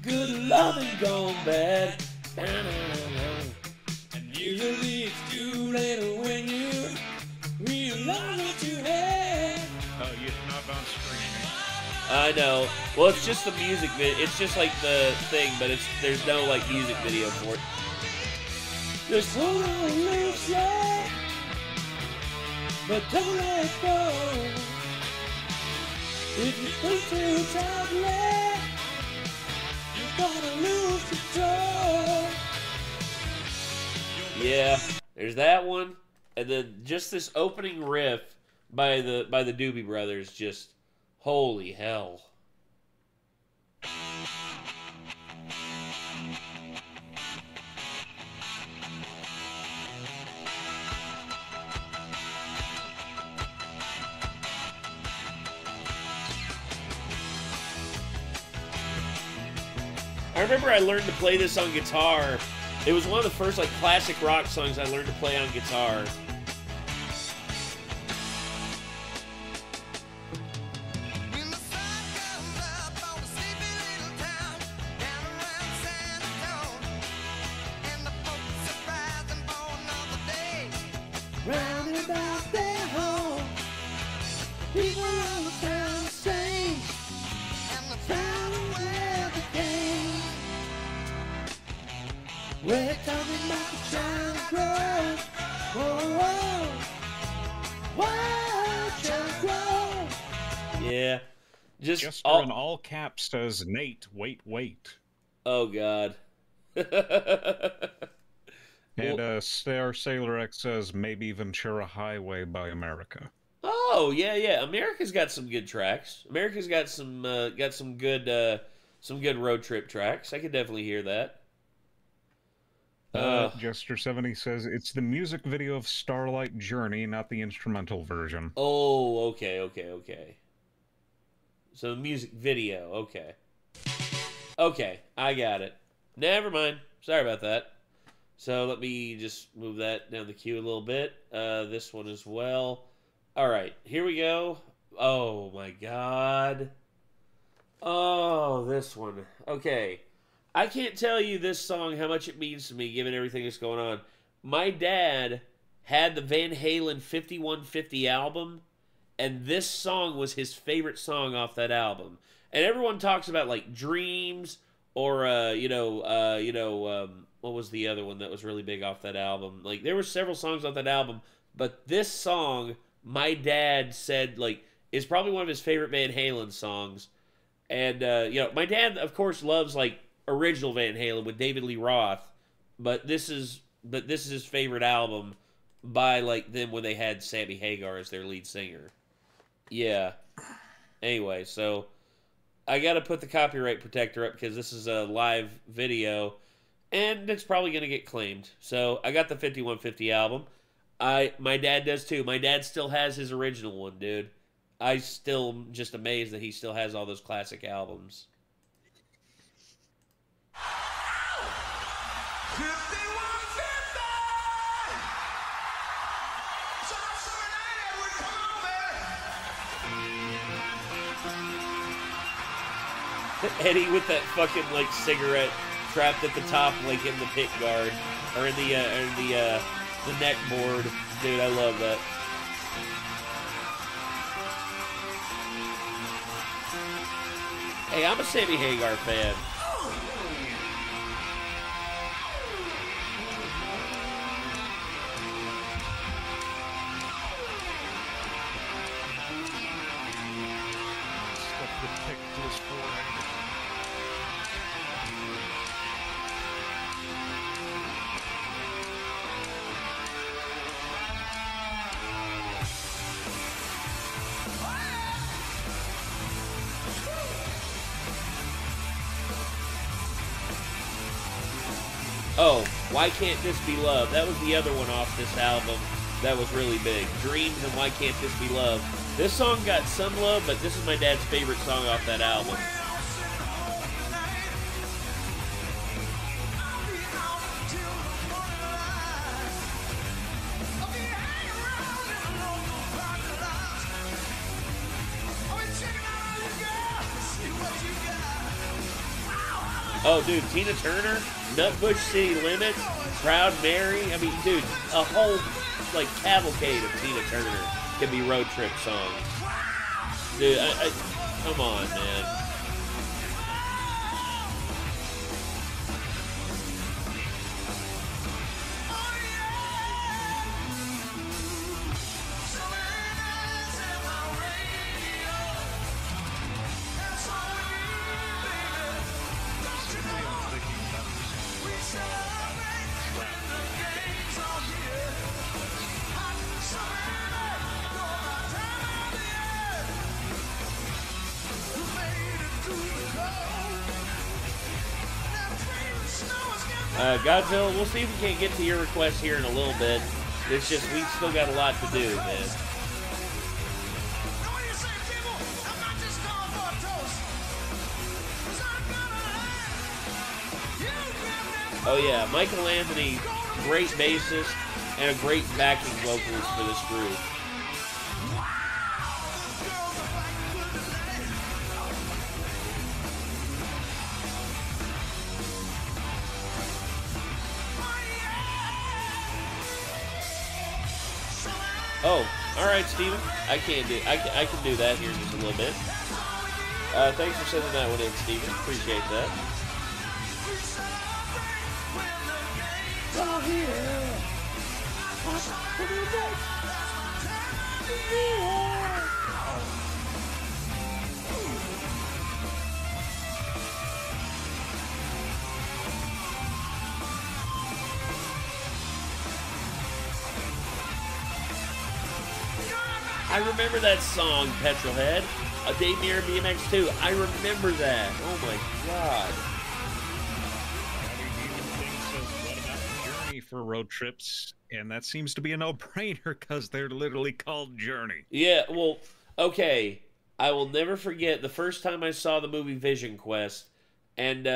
Good loving gone bad. And usually it's too late when you realize what you had. Oh, you're not on streaming. I know. Well, it's just the music video. It's just like the thing, but there's no like music video for it. Just hold on loosely, but don't let it go. If you push too tightly, you're gonna lose control. Yeah, there's that one, and then just this opening riff by the Doobie Brothers. Just holy hell. I remember I learned to play this on guitar. It was one of the first like classic rock songs I learned to play on guitar. Round about their home, people all the town sing, and the town where they came. We're talking about the child growth. Whoa, child growth. Yeah, just in all caps says Nate. Wait. Oh God. And Star Sailor X says maybe Ventura Highway by America. Oh yeah. America's got some good tracks. America's got some good road trip tracks. I could definitely hear that. Jester70 says it's the music video of Starlight Journey, not the instrumental version. Oh, okay. So the music video, okay. Okay, I got it. Never mind. Sorry about that. So let me just move that down the queue a little bit. This one as well. All right, here we go. Oh, my God. Oh, this one. Okay. I can't tell you this song, how much it means to me, given everything that's going on. My dad had the Van Halen 5150 album, and this song was his favorite song off that album. And everyone talks about, like, Dreams, or, what was the other one that was really big off that album? Like, there were several songs off that album, but this song, my dad said, like, is probably one of his favorite Van Halen songs. And, my dad, of course, loves, like, original Van Halen with David Lee Roth, but this is his favorite album by like them when they had Sammy Hagar as their lead singer. Yeah. Anyway, so I got to put the copyright protector up because this is a live video, and it's probably going to get claimed. So I got the 5150 album. My dad does too. My dad still has his original one, dude. I still just amazed that he still has all those classic albums. Eddie with that fucking like cigarette trapped at the top, like in the pit guard or in the neck board. Dude, I love that. Hey, I'm a Sammy Hagar fan. Oh, Why Can't This Be Love? That was the other one off this album that was really big. Dreams and Why Can't This Be Love? This song got some love, but this is my dad's favorite song off that album. Oh, dude, Tina Turner, Nutbush City Limits, Proud Mary. I mean, dude, a whole, like, cavalcade of Tina Turner can be road trip songs. Dude, come on, man. Godzilla, we'll see if we can't get to your request here in a little bit. It's just, we still got a lot to do, man. Oh yeah, Michael Anthony, great bassist and a great backing vocalist for this group. Oh, all right, Steven. I can do that here in just a little bit. Thanks for sending that one in, Steven. Appreciate that. I remember that song, Petrolhead. Dave Mirror BMX 2. I remember that. Oh my god. Journey for road trips, and that seems to be a no-brainer because they're literally called Journey. Yeah, well, okay. I will never forget the first time I saw the movie Vision Quest, and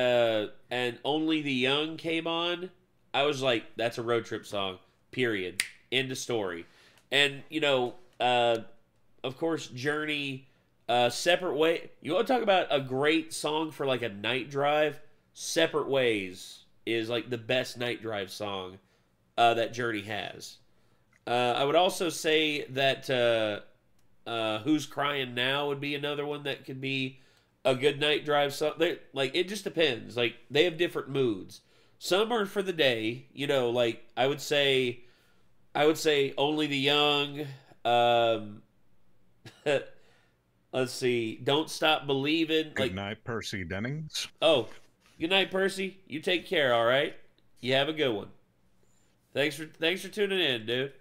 Only the Young came on. I was like, that's a road trip song. Period. End of story. And you know. Of course, Journey, Separate Way. You want to talk about a great song for like a night drive? Separate Ways is like the best night drive song that Journey has. I would also say that Who's Crying Now would be another one that could be a good night drive song. Like, it just depends. Like, they have different moods. Some are for the day. You know, like, I would say Only the Young. Let's see. Don't Stop Believing. Good night, Percy Dennings. Oh, good night, Percy. You take care. All right. You have a good one. Thanks for tuning in, dude.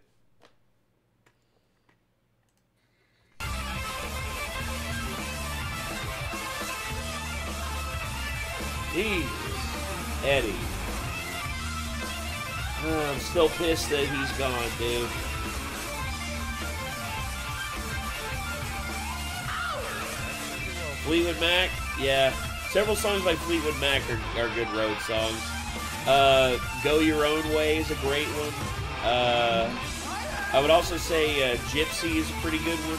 Jesus. Eddie. I'm still pissed that he's gone, dude. Fleetwood Mac, yeah. Several songs by Fleetwood Mac are good road songs. Go Your Own Way is a great one. I would also say Gypsy is a pretty good one.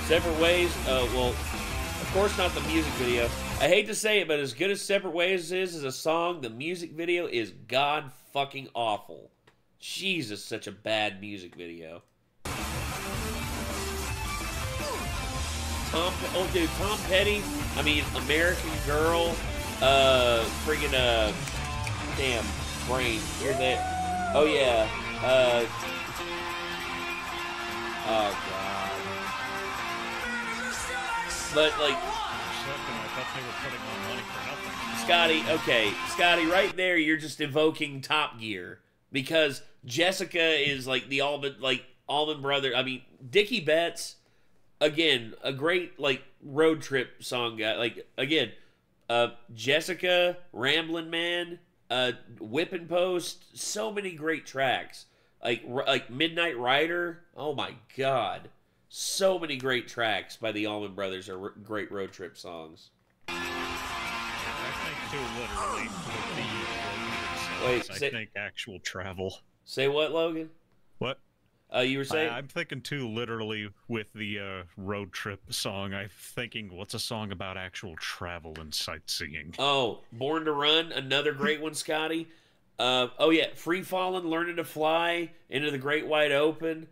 Separate Ways, well, of course not the music video. I hate to say it, but as good as Separate Ways is as a song, the music video is god fucking awful. Jesus, such a bad music video. Tom Petty, I mean, American Girl, friggin', damn, brain, you're there. Oh yeah, oh god. But, like, Scotty, okay, Scotty, right there, you're just evoking Top Gear. Because Jessica is, like, the Allman Brother. I mean, Dickie Betts, again, a great, like, road trip song guy. Like, again, Jessica, Ramblin' Man, Whippin' Post, so many great tracks. Like Midnight Rider, oh my god. So many great tracks by the Allman Brothers are great road trip songs. I think too literally. Wait, I think actual travel. Say what, Logan? What? You were saying? I'm thinking too literally with the road trip song. I'm thinking, what's a song about actual travel and sightseeing? Oh, Born to Run, another great one, Scotty. Oh yeah, Free Fallin', Learning to Fly, Into the Great Wide Open.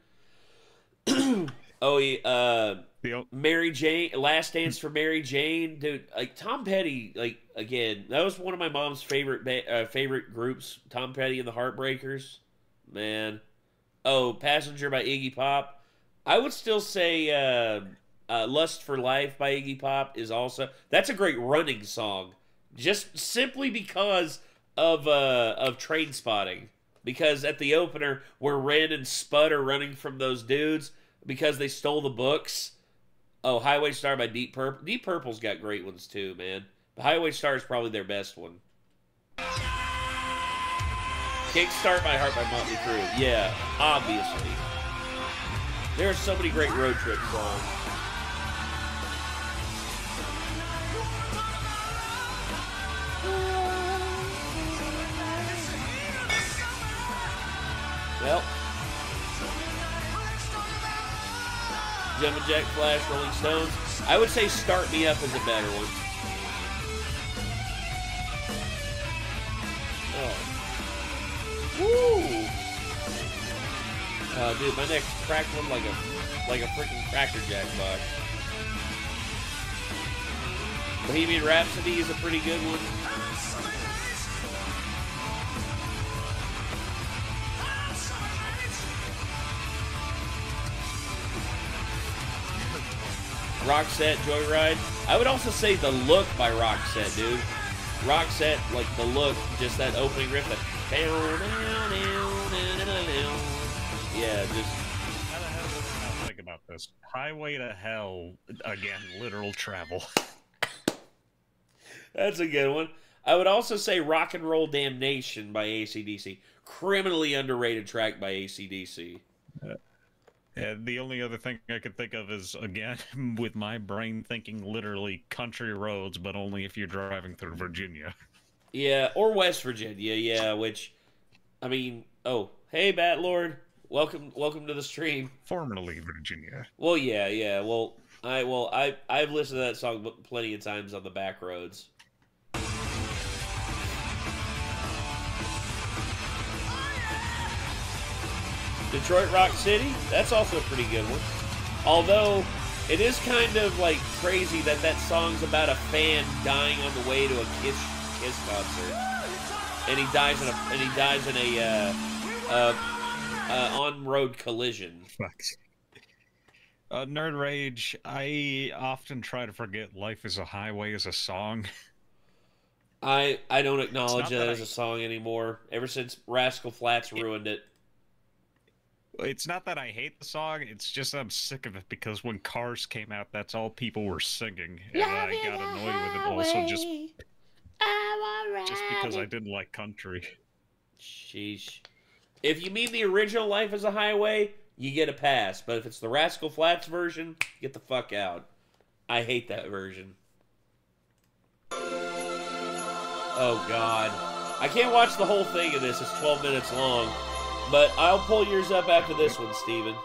Oh, Mary Jane, Last Dance for Mary Jane, dude. Like Tom Petty, like again, that was one of my mom's favorite groups. Tom Petty and the Heartbreakers, man. Oh, Passenger by Iggy Pop. I would still say Lust for Life by Iggy Pop is also, that's a great running song, just simply because of Train Spotting. Because at the opener, where Ren and Spud are running from those dudes because they stole the books. Oh, Highway Star by Deep Purple. Deep Purple's got great ones too, man. The Highway Star is probably their best one. Kickstart by Heart by Motley Crue. Yeah, obviously. There are so many great road trip songs. Well, Jumpin' Jack Flash, Rolling Stones. I would say Start Me Up is a better one. Oh. Woo! Dude, my neck's crackling like a freaking Cracker Jack box. Bohemian Rhapsody is a pretty good one. Roxette, Joyride. I would also say The Look by Roxette, dude. Roxette, like The Look, just that opening riff. That yeah, just. How the hell did I not think about this? Highway to Hell, again, literal travel. That's a good one. I would also say Rock and Roll Damnation by AC/DC. Criminally underrated track by AC/DC. And the only other thing I could think of is, again, with my brain thinking literally country roads, but only if you're driving through Virginia. Yeah, or West Virginia, yeah, which, I mean, oh, hey, Batlord, welcome to the stream. Formerly Virginia. Well, yeah, I've listened to that song plenty of times on the back roads. Detroit Rock City, that's also a pretty good one. Although, it is kind of like crazy that that song's about a fan dying on the way to a Kiss concert, and he dies in a on-road collision. Nerd Rage, I often try to forget Life is a Highway is a song. I don't acknowledge it as a song anymore. Ever since Rascal Flatts ruined it. It's not that I hate the song, it's just I'm sick of it because when Cars came out, that's all people were singing. And I got annoyed with it also just because I didn't like country. Sheesh. If you mean the original Life is a Highway, you get a pass. But if it's the Rascal Flatts version, get the fuck out. I hate that version. Oh, God. I can't watch the whole thing of this. It's 12 minutes long. But I'll pull yours up after this one, Steven.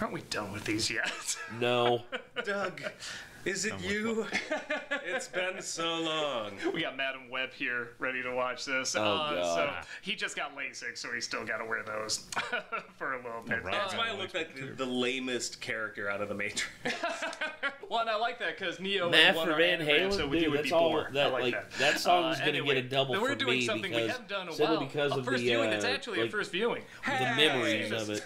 Aren't we done with these yet? No. Doug, is it you? It's been so long. We got Madam Web here ready to watch this. Oh, God. So he just got LASIK, so he's still got to wear those for a little bit. That's why I look like the lamest character out of the Matrix. Well, and I like that because Neo Math won for our Van anime, Halen, so with dude, you would that's be all. bored. I That like that song's gonna anyway, get a double we're for doing me something because we haven't done in a simply while. because of first the viewing. It's actually a like, first viewing. the memories of it.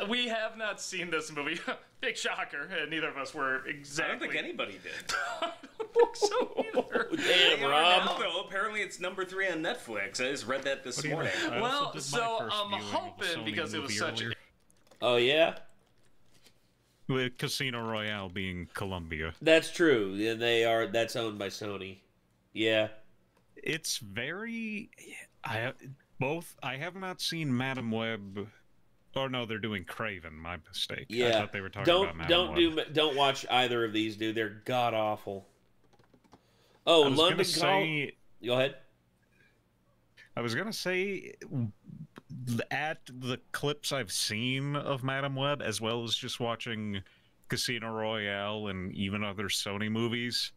We have not seen this movie. Big shocker. Neither of us were exactly. I don't think anybody did. I don't think so either. Damn, Rob. Now, though, apparently it's number 3 on Netflix. I just read that this morning. Well, so I'm hoping because it was such a... Oh, yeah? With Casino Royale being Columbia. That's true. Yeah, that's owned by Sony. Yeah. It's very... I have not seen Madam Web... Oh no, they're doing Craven. My mistake. Yeah. I thought they were talking about Madam Web. Don't watch either of these, dude. They're god awful. Oh, London Calling. Go ahead. I was gonna say, at the clips I've seen of Madam Web, as well as just watching Casino Royale and even other Sony movies,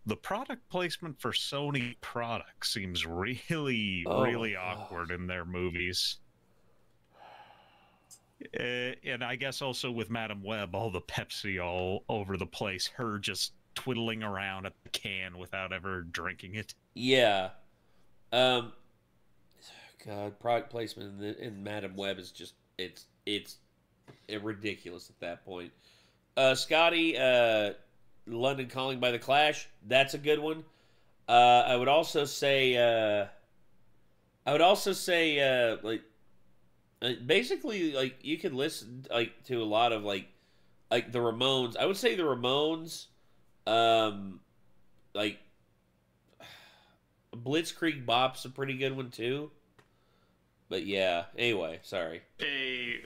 the product placement for Sony products seems really awkward in their movies. And I guess also with Madam Web, all the Pepsi all over the place, her just twiddling around at the can without ever drinking it. Yeah. God, product placement in Madam Web is just, it's ridiculous at that point. Scotty, London Calling by the Clash, that's a good one. I would also say, like, basically, like, you can listen, like, to a lot of, like the Ramones. I would say the Ramones, like, Blitzkrieg Bop's a pretty good one, too. But, yeah. Anyway, sorry. A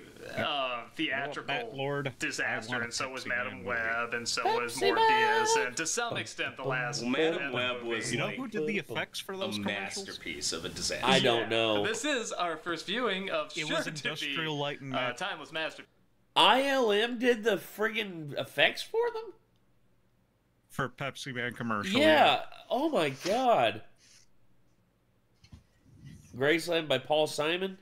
theatrical disaster, and so was Madam Web, and so was Pepsi Morbius, and to some extent, the last Madam Web was, you know who did the effects for those a commercials? masterpiece of a disaster. I don't know. This is our first viewing of It was Industrial Light and Magic. Timeless Masterpiece. ILM did the friggin' effects for them? For Pepsi Man commercial. Yeah. Oh, my God. Graceland by Paul Simon?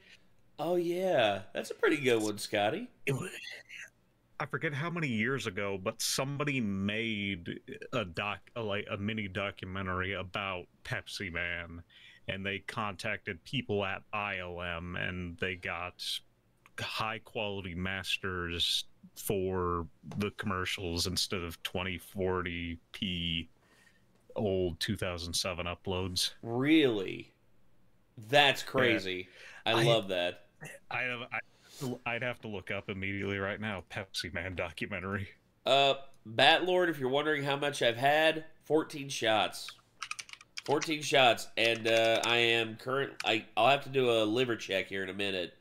Oh, yeah. That's a pretty good one, Scotty. I forget how many years ago, but somebody made a mini documentary about Pepsi Man, and they contacted people at ILM, and they got high quality masters for the commercials instead of 2040p old 2007 uploads. Really? That's crazy. Yeah. I love that. I'd have to look up immediately right now. Pepsi Man documentary. Batlord, if you're wondering how much I've had, 14 shots. 14 shots, and I am I'll have to do a liver check here in a minute,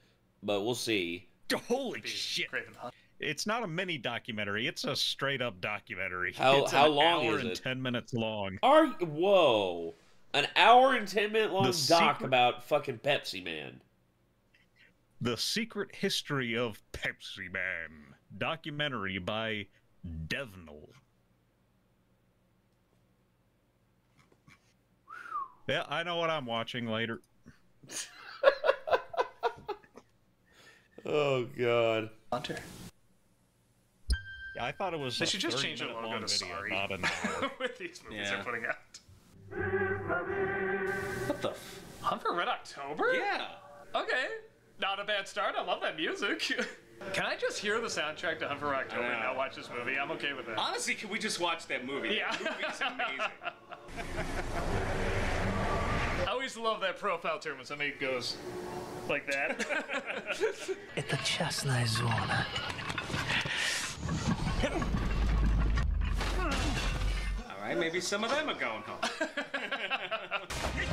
but we'll see. Holy shit! It's not a mini documentary; it's a straight up documentary. How long is it? An hour and 10 minutes long. Whoa! An hour and 10-minute long doc about fucking Pepsi Man. The Secret History of Pepsi Man. Documentary by Devnal. Yeah, I know what I'm watching later. Oh, God. Hunter. Yeah, I thought it was. They should just change the logo to Sorry. Not an hour. With these movies they're putting out. What the? Hunt for Red October? Yeah. Okay. Not a bad start. I love that music. Can I just hear the soundtrack to Hunt for Red October and not watch this movie? I'm okay with that. Honestly, can we just watch that movie? Yeah. That movie's amazing. used to love that profile term when somebody goes like that. Это частная зона. All right, maybe some of them are going home. Wait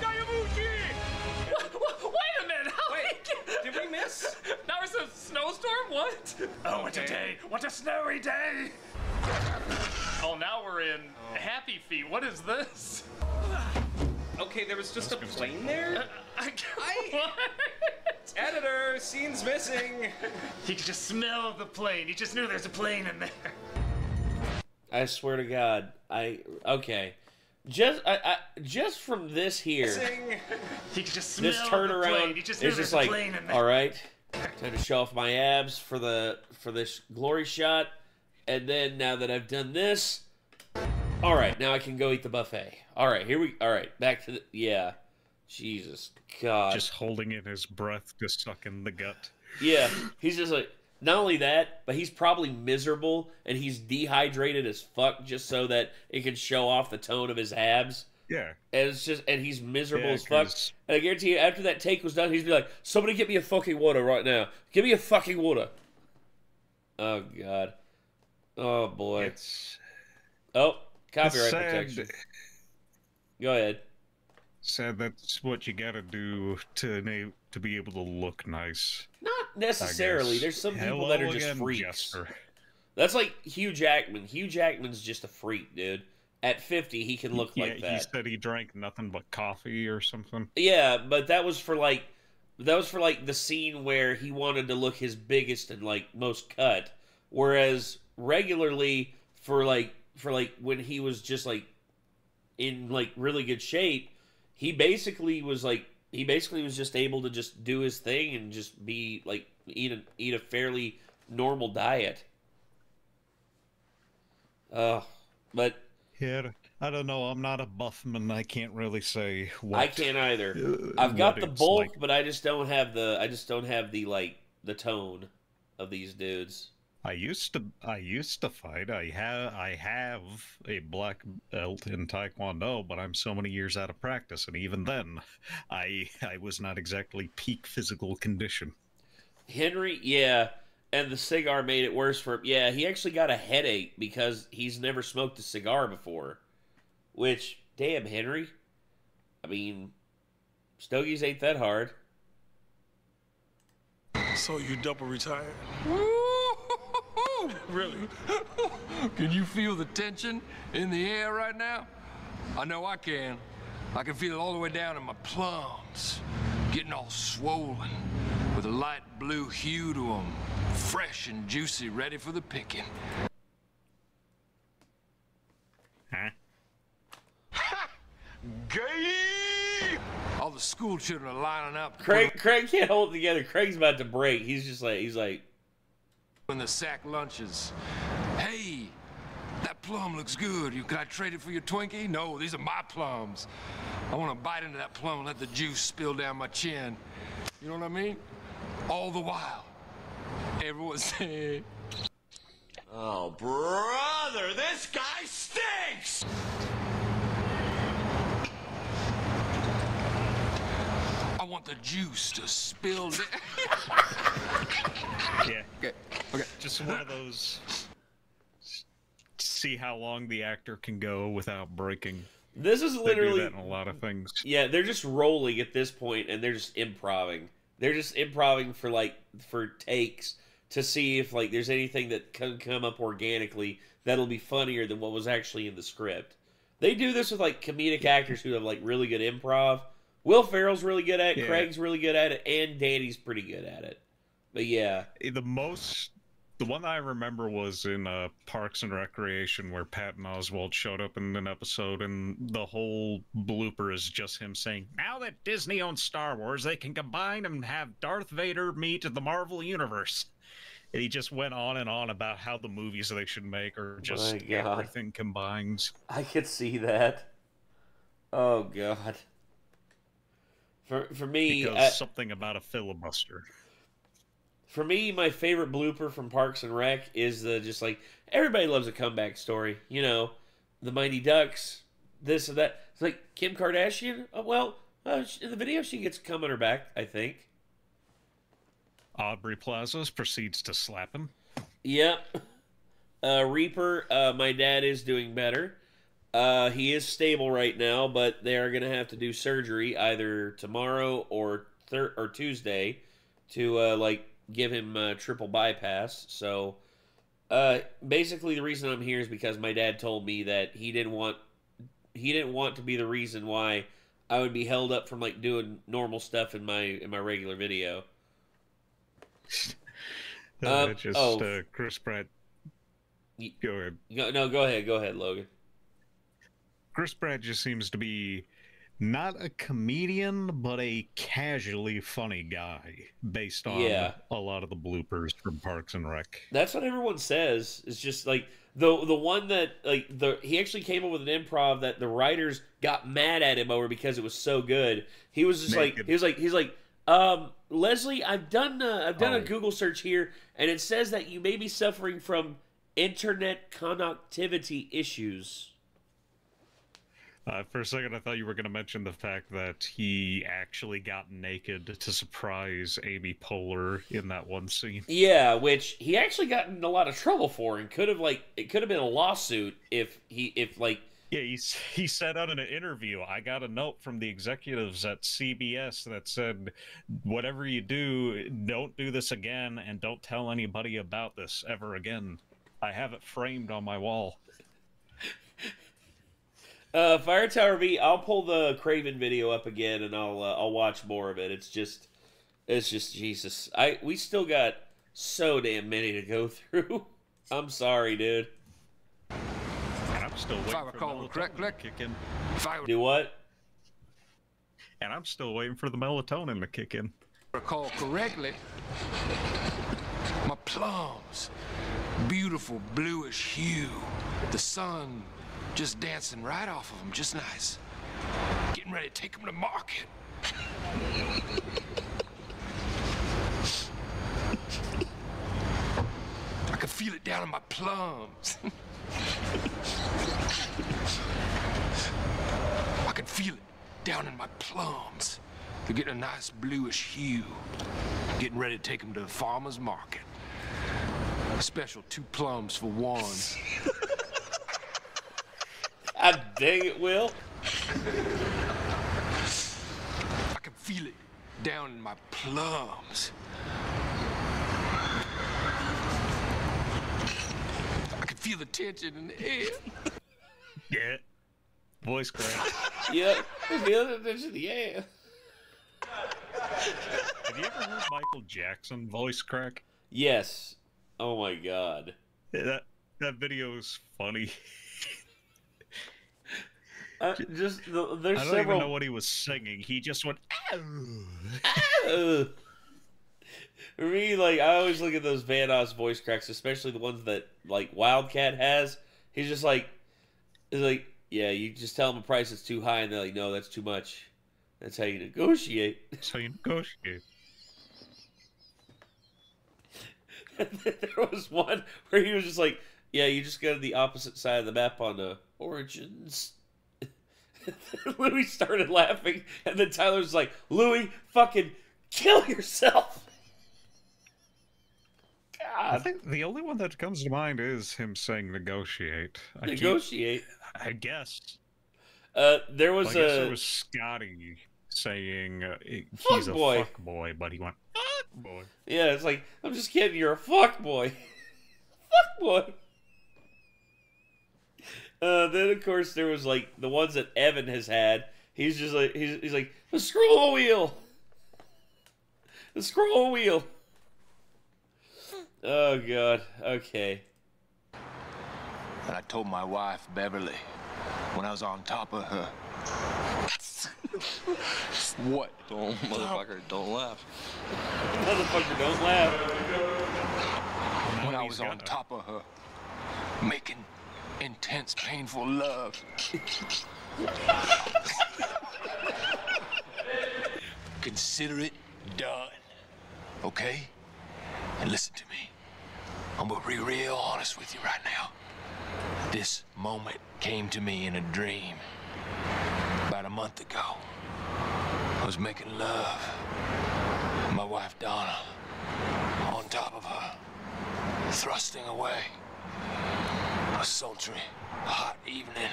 a minute! Wait, did we miss? That was a snowstorm? What? Oh, what a day! What a snowy day! Oh, now we're in Happy Feet. What is this? Okay, there was just a plane there? What? Editor, scene's missing. He could just smell the plane. He just knew there's a plane in there. I swear to God, okay. Just from this here, He could just smell this the turnaround, plane. He just knew it's there's just a like, plane in there. all right, time to show off my abs for this glory shot, and then now that I've done this, all right, now I can go eat the buffet. All right, back to the Jesus God, Just holding in his breath to suck in the gut. yeah, he's just like. Not only that, but he's probably miserable and he's dehydrated as fuck just so that it can show off the tone of his abs. Yeah. And he's miserable Yeah, as fuck. 'cause- And I guarantee you, after that take was done, he'd be like, somebody get me a fucking water right now. Give me a fucking water. Oh, God. Oh, boy. Copyright protection. Go ahead. Said that's what you gotta do to be able to look nice. Not necessarily. There's some people that are just freaks. Jester. That's like Hugh Jackman. Hugh Jackman's just a freak, dude. At 50, he can look like that. He said he drank nothing but coffee or something. Yeah, but that was for like the scene where he wanted to look his biggest and like most cut. Whereas regularly for when he was just like in like really good shape, he basically was just able to just do his thing and just be like eat a fairly normal diet. But yeah, I don't know. I'm not a buffman. I can't really say what. I can't either. I've got the bulk, but I just don't have the like the tone of these dudes. I used to fight. I have a black belt in Taekwondo, but I'm so many years out of practice, and even then, I was not exactly peak physical condition. Henry, yeah, and the cigar made it worse for him. Yeah, he actually got a headache because he's never smoked a cigar before. Which, damn, Henry. I mean, stogies ain't that hard. So you double retired? Really? Can you feel the tension in the air right now? I know I can. I can feel it all the way down in my plums, getting all swollen with a light blue hue to them, fresh and juicy, ready for the picking. Huh? Gay! All the school children are lining up. Craig can't hold it together. Craig's about to break. He's like in the sack lunches. Hey, that plum looks good. Can I trade it for your Twinkie? No, these are my plums. I want to bite into that plum and let the juice spill down my chin. You know what I mean? All the while, everyone's saying, Oh, brother, this guy stinks! I want the juice to spill down. Yeah. Okay. Just one of those. See how long the actor can go without breaking. This is literally they do that in a lot of things. Yeah, they're just rolling at this point, and they're just improvising. They're just improvising for takes to see if like there's anything that can come up organically that'll be funnier than what was actually in the script. They do this with like comedic actors who have like really good improv. Will Ferrell's really good at it, Craig's really good at it, and Danny's pretty good at it. But yeah. The one I remember was in Parks and Recreation where Patton Oswalt showed up in an episode and the whole blooper is just him saying, now that Disney owns Star Wars, they can combine and have Darth Vader meet the Marvel Universe. And he just went on and on about how the movies they should make are just everything combines. I could see that. Oh, God. For me... Because something about a filibuster. For me, my favorite blooper from Parks and Rec is just like, everybody loves a comeback story. You know, the Mighty Ducks, this and that. It's like, Kim Kardashian? Oh, well, In the video, she gets cum on her back, I think. Aubrey Plazas proceeds to slap him. Yep. Reaper, my dad is doing better. He is stable right now, but they are going to have to do surgery either tomorrow or Tuesday to, like, give him a triple bypass. So, basically the reason I'm here is because my dad told me that he didn't want to be the reason why I would be held up from, like, doing normal stuff in my regular video. Chris Pratt. Go ahead. Go ahead, Logan. Chris Pratt just seems to be not a comedian, but a casually funny guy, based on a lot of the bloopers from Parks and Rec. That's what everyone says. It's just like the one that he actually came up with an improv that the writers got mad at him over because it was so good. He was just he's like Leslie, I've done a Google search here, and it says that you may be suffering from internet connectivity issues. For a second, I thought you were going to mention the fact that he actually got naked to surprise Amy Poehler in that one scene. Yeah, which he actually got in a lot of trouble for, and it could have been a lawsuit if Yeah, he said on an interview, I got a note from the executives at CBS that said, whatever you do, don't do this again, and don't tell anybody about this ever again. I have it framed on my wall. Fire Tower V, I'll pull the Craven video up again, and I'll watch more of it. It's just Jesus. We still got so damn many to go through. I'm sorry, dude. And I'm still waiting for the melatonin to kick in. Do what? And I'm still waiting for the melatonin to kick in. If I recall correctly, my plums, beautiful bluish hue, the sun just dancing right off of them, just nice. Getting ready to take them to market. I can feel it down in my plums. I can feel it down in my plums. They're getting a nice bluish hue. Getting ready to take them to the farmer's market. A special 2 plums for 1. God dang it, Will. I can feel it down in my plums. I can feel the tension in the air. Yeah. Voice crack. Yeah, feel the tension in the air. Have you ever heard Michael Jackson voice crack? Yes. Oh my god. Yeah, that video is funny. There's I don't even know what he was singing. He just went, "Ow." For me, I always look at those Van Oz voice cracks, especially the ones that Wildcat has. He's just yeah, you just tell them a price that's too high, and they're like, no, that's too much. That's how you negotiate. That's how you negotiate. There was one where he was just like, yeah, you just go to the opposite side of the map on the Origins. Louis started laughing, and then Tyler's like, Louis, fucking kill yourself. God. I think the only one that comes to mind is him saying negotiate. Negotiate? I guess. There was there was Scotty saying he's a fuck boy, but he went, fuck boy. Yeah, it's like, I'm just kidding, you're a fuck boy. Fuck boy. Then of course there was the ones that Evan has had. He's just like he's like, the scroll wheel. The scroll wheel. Oh god. Okay. And I told my wife Beverly when I was on top of her. What? Don't, motherfucker, don't laugh. Motherfucker, don't laugh. When I was on top of her, making intense, painful love. Consider it done, okay? And listen to me. I'm gonna be real honest with you right now. This moment came to me in a dream about a month ago. I was making love. My wife Donna, on top of her, thrusting away. A sultry, hot evening.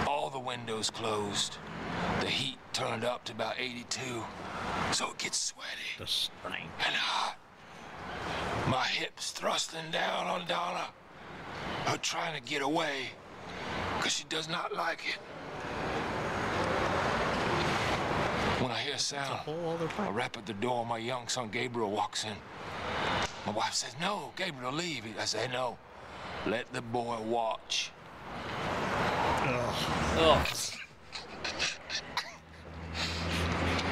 All the windows closed. The heat turned up to about 82, so it gets sweaty and hot. My hips thrusting down on Donna. Her trying to get away, because she does not like it. When I hear a sound, I rap at the door. My young son Gabriel walks in. My wife says, "No, Gabriel, leave." I say, "No, let the boy watch." Ugh.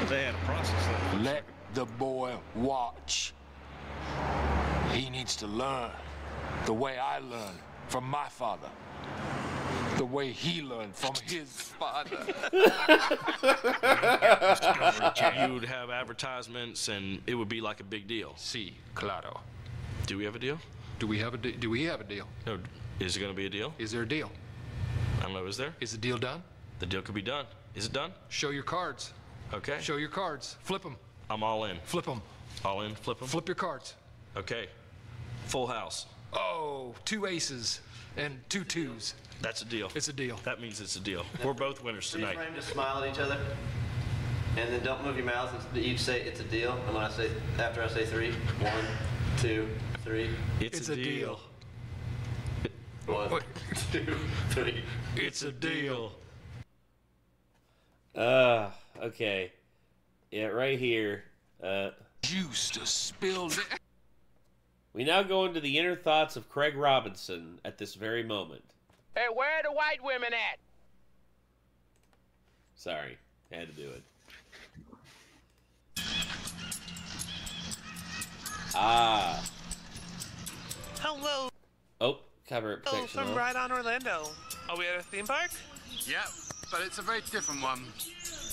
They had a process that. Let the boy watch. He needs to learn the way I learned from my father. The way he learned from his father. You would have advertisements, and it would be like a big deal. Si, claro. Do we have a deal? Do we have a deal? No. Is it going to be a deal? Is there a deal? I don't know. Is there? Is the deal done? The deal could be done. Is it done? Show your cards. Okay. Show your cards. Flip them. I'm all in. Flip them. All in. Flip them. Flip your cards. Okay. Full house. Oh, 2 aces and 2 2s. That's a deal. It's a deal. That means it's a deal. We're both winners tonight. Just smile at each other, and then don't move your mouths. Each say it's a deal, and when I say after I say 3, 1, 2, 3. It's a deal. 1, 2, 3. It's a deal. Okay. Yeah, right here. Juice to spill. We now go into the inner thoughts of Craig Robinson at this very moment. Hey, where are the white women at? Sorry, had to do it. Ah. Hello. Oh, copyright Hello protection. from Right On Orlando. Are we at a theme park? Yeah, but it's a very different one.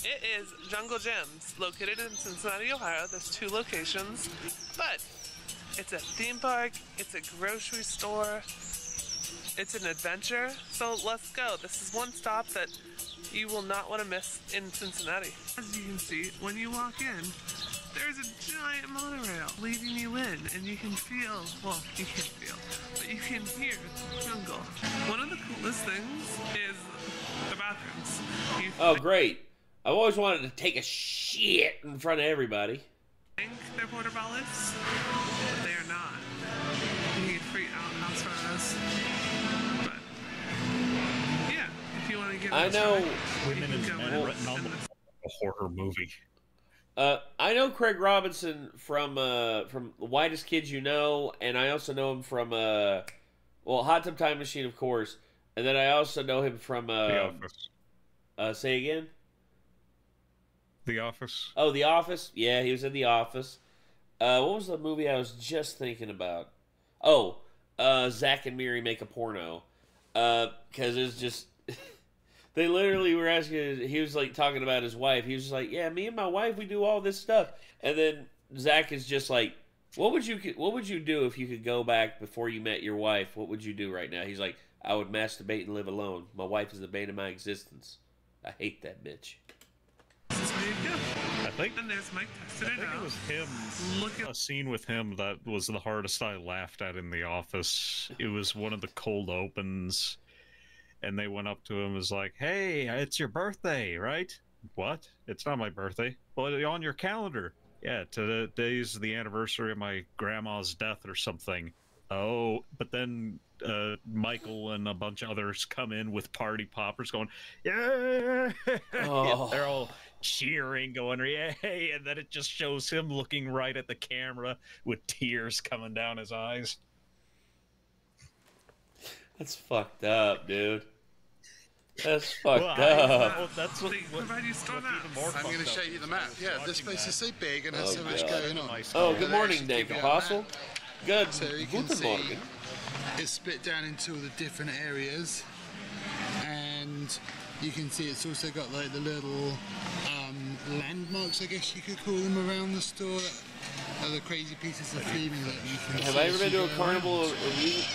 It is Jungle Gems, located in Cincinnati, Ohio. There's 2 locations, but it's a theme park, it's a grocery store, it's an adventure, so let's go. This is one stop that you will not want to miss in Cincinnati. As you can see, when you walk in, there's a giant monorail leading you in, and you can feel, well, you can't feel, but you can hear the jungle. One of the coolest things is the bathrooms. Oh, great. I've always wanted to take a shit in front of everybody. Think they're porta potties, but they are not. You get free outhouse photos. But yeah, if you want to get I know women and men written on a horror movie. I know Craig Robinson from The Whitest Kids You Know, and I also know him from well, Hot Tub Time Machine, of course, and then I also know him from The Office. Say again. The Office. Oh, The Office. Yeah, he was in The Office. What was the movie I was just thinking about? Oh, Zach and Miri Make a Porno. Because it's just... they literally were asking... He was, like, talking about his wife. He was just like, yeah, me and my wife, we do all this stuff. And then Zach is just like, what would you do if you could go back before you met your wife? What would you do right now? He's like, I would masturbate and live alone. My wife is the bane of my existence. I hate that bitch. I think, and there's Mike tested it out. It was him. A scene with him that was the hardest I laughed at in The Office. It was one of the cold opens, and they went up to him and was like, "Hey, it's your birthday, right?" "What? It's not my birthday." "Well, on your calendar." "Yeah, today's the anniversary of my grandma's death or something." "Oh," but then Michael and a bunch of others come in with party poppers going, "Yeah!" Oh. They're all cheering, going, "Yay!" And then it just shows him looking right at the camera with tears coming down his eyes. That's fucked up, dude. That's fucked up. Well, that's what I'm going to show you the map. Yeah, this place is so big and has so much going on. Oh, good morning, Dave Apostle. Good. So you can Guten see Morgen. it's split down into all the different areas, and you can see it's also got like the little landmarks, I guess you could call them, around the store. Are the crazy pieces of theming that you can Have see I ever been to a carnival?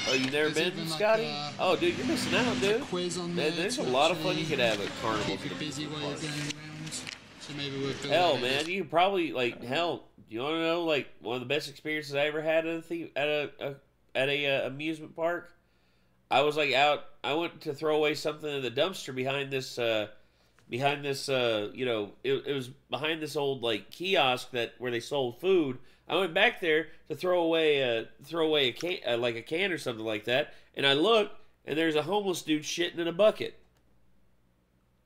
Are you never There's been, even like Scotty? a- Oh, dude, you're missing out, dude. quiz on there There's to a lot of fun actually you could have at carnivals. keep you busy while you're going around. So maybe we'll fill Hell, that in. man, you probably like hell. Do you want to know like one of the best experiences I ever had at a amusement park? I was like out. I went to throw away something in the dumpster behind this. You know, it was behind this old like kiosk where they sold food. I went back there to throw away a can, like a can or something like that, and I looked, and there's a homeless dude shitting in a bucket.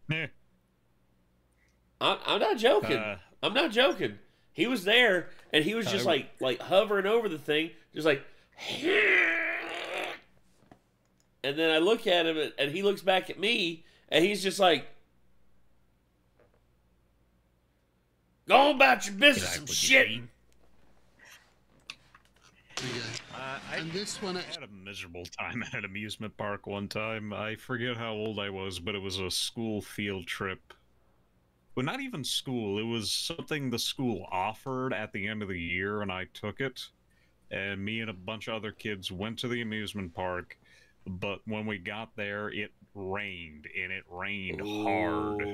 Yeah. I'm not joking. I'm not joking. He was there, and he was just like hovering over the thing, just like. And then I look at him, and he looks back at me, and he's just like, "Go on about your business and shit." And this one, I had a miserable time at an amusement park one time. I forget how old I was, but it was a school field trip. Well, not even school. It was something the school offered at the end of the year, and I took it. And me and a bunch of other kids went to the amusement park. But when we got there, it rained, and it rained hard.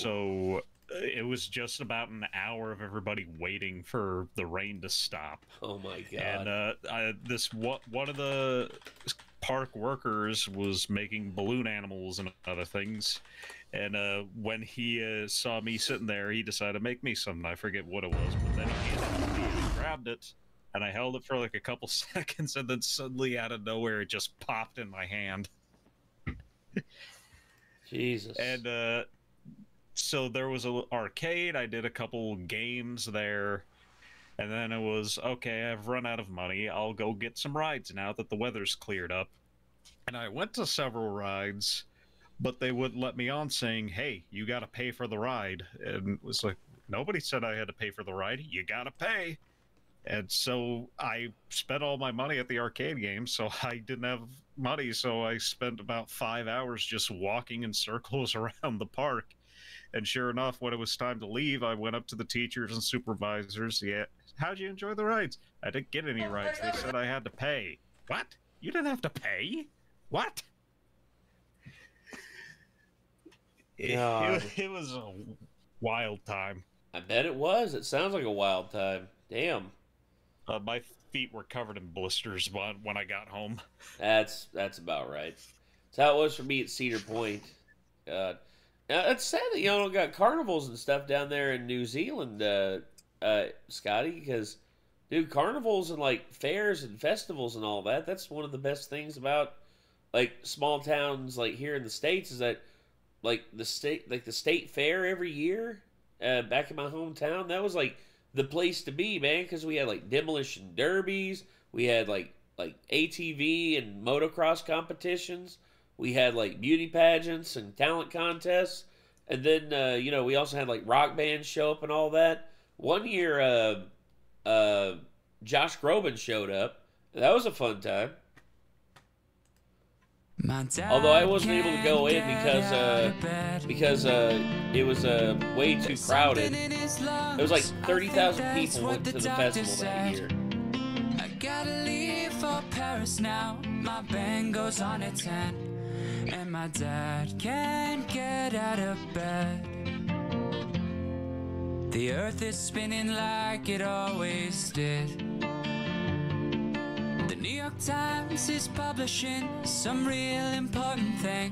So it was just about an hour of everybody waiting for the rain to stop. Oh my god! And one of the park workers was making balloon animals and other things. And when he saw me sitting there, he decided to make me something. I forget what it was, but then he handed it to me and he grabbed it. And I held it for like a couple seconds, and then suddenly out of nowhere, it just popped in my hand. Jesus. And so there was an arcade. I did a couple games there. And then it was, okay, I've run out of money. I'll go get some rides now that the weather's cleared up. And I went to several rides, but they wouldn't let me on, saying, hey, you got to pay for the ride. And it was like, nobody said I had to pay for the ride. You got to pay. And so I spent all my money at the arcade game, so I didn't have money, so I spent about 5 hours just walking in circles around the park. And sure enough, when it was time to leave, I went up to the teachers and supervisors. Yeah, how'd you enjoy the rides? I didn't get any rides. They said I had to pay. What? You didn't have to pay? What? It was a wild time. I bet it was. It sounds like a wild time. Damn. My feet were covered in blisters when I got home. That's about right. That's how it was for me at Cedar Point. Now, it's sad that y'all don't got carnivals and stuff down there in New Zealand, Scotty, because, dude, carnivals and, like, fairs and festivals and all that, that's one of the best things about, like, small towns, like, here in the States is that, like, the state fair every year, back in my hometown, that was, like, the place to be, man, because we had like demolition derbies, we had like ATV and motocross competitions, we had like beauty pageants and talent contests, and then you know, we also had like rock bands show up and all that. One year, Josh Groban showed up. That was a fun time. Although I wasn't able to go in because it was way too crowded. It was like 30,000 people went to the festival that year. I gotta leave for Paris now. My band goes on at 10, and my dad can't get out of bed. The earth is spinning like it always did. The New York Times is publishing some real important thing.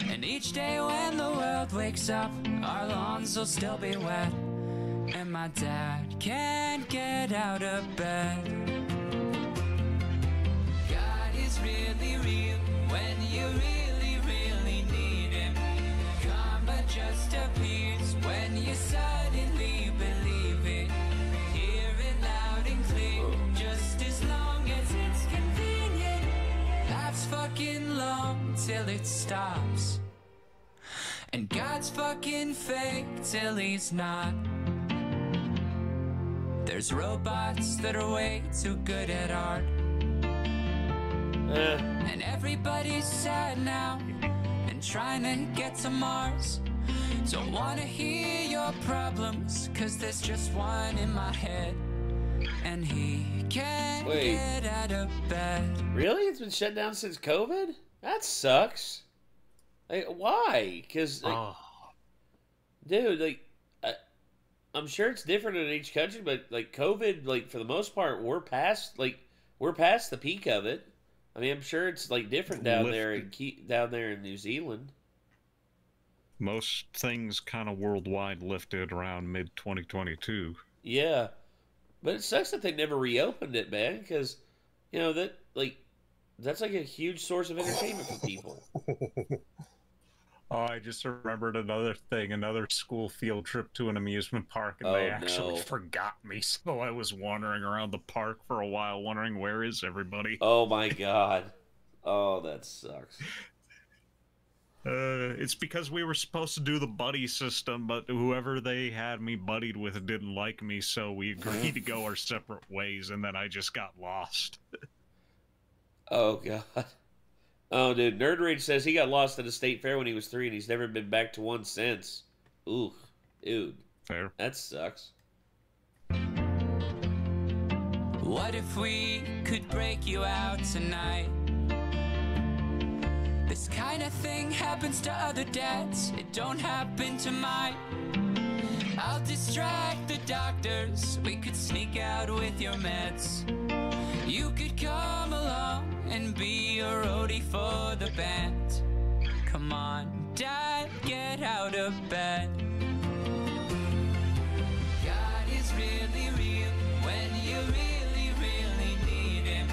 And each day when the world wakes up, our lawns will still be wet. And my dad can't get out of bed. God is really real when you really, really need him. Karma just appears when you suddenly believe it. Hear it loud and clear, just as long as it's convenient. Life's fucking long till it stops. And God's fucking fake till he's not. There's robots that are way too good at art. And everybody's sad now and trying to get to Mars. Don't wanna hear your problems, cause there's just one in my head. And he can't get out of bed. Really? It's been shut down since COVID? That sucks. Like, why? Because, like, dude, like, I'm sure it's different in each country, but like COVID, like for the most part, we're past the peak of it. I mean, I'm sure it's like different down there in New Zealand. Most things kind of worldwide lifted around mid-2022. Yeah, but it sucks that they never reopened it, man. Because that's like a huge source of entertainment for people. Oh, I just remembered another thing, another school field trip to an amusement park, and they actually forgot me, so I was wandering around the park for a while, wondering where is everybody. Oh my god. Oh, that sucks. It's because we were supposed to do the buddy system, but whoever they had me buddied with didn't like me, so we agreed to go our separate ways, and then I just got lost. Oh god. Oh, dude, Nerd Rage says he got lost at a state fair when he was 3 and he's never been back to one since. Ooh, dude. Fair. That sucks. What if we could break you out tonight? This kind of thing happens to other dads. It don't happen to mine. I'll distract the doctors. We could sneak out with your meds. You could come along and be a roadie for the band. Come on, Dad, get out of bed. God is really real when you really, really need him.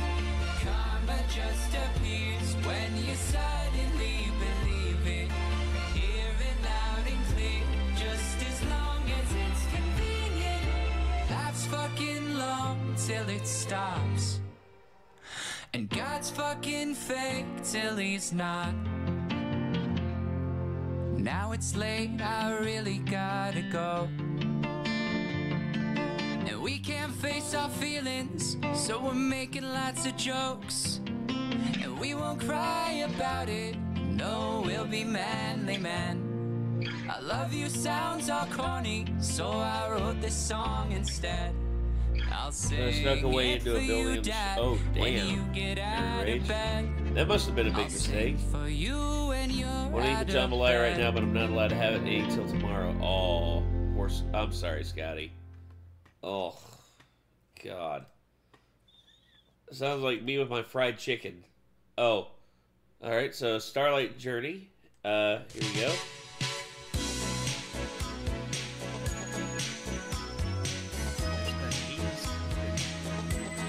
Karma just appears when you suddenly believe it. Hear it loud and clear, just as long as it's convenient. Life's fucking long till it stops. And God's fucking fake till he's not. Now it's late, I really gotta go. And we can't face our feelings, so we're making lots of jokes. And we won't cry about it, no, we'll be manly men. I love you sounds all corny, so I wrote this song instead. I'll I snuck away into a building. Oh, damn. That must have been a big mistake. Want to eat the jambalaya right now, but I'm not allowed to have it until tomorrow. Oh, I'm sorry, Scotty. Oh, God. Sounds like me with my fried chicken. Oh. Alright, so Starlight Journey. Here we go.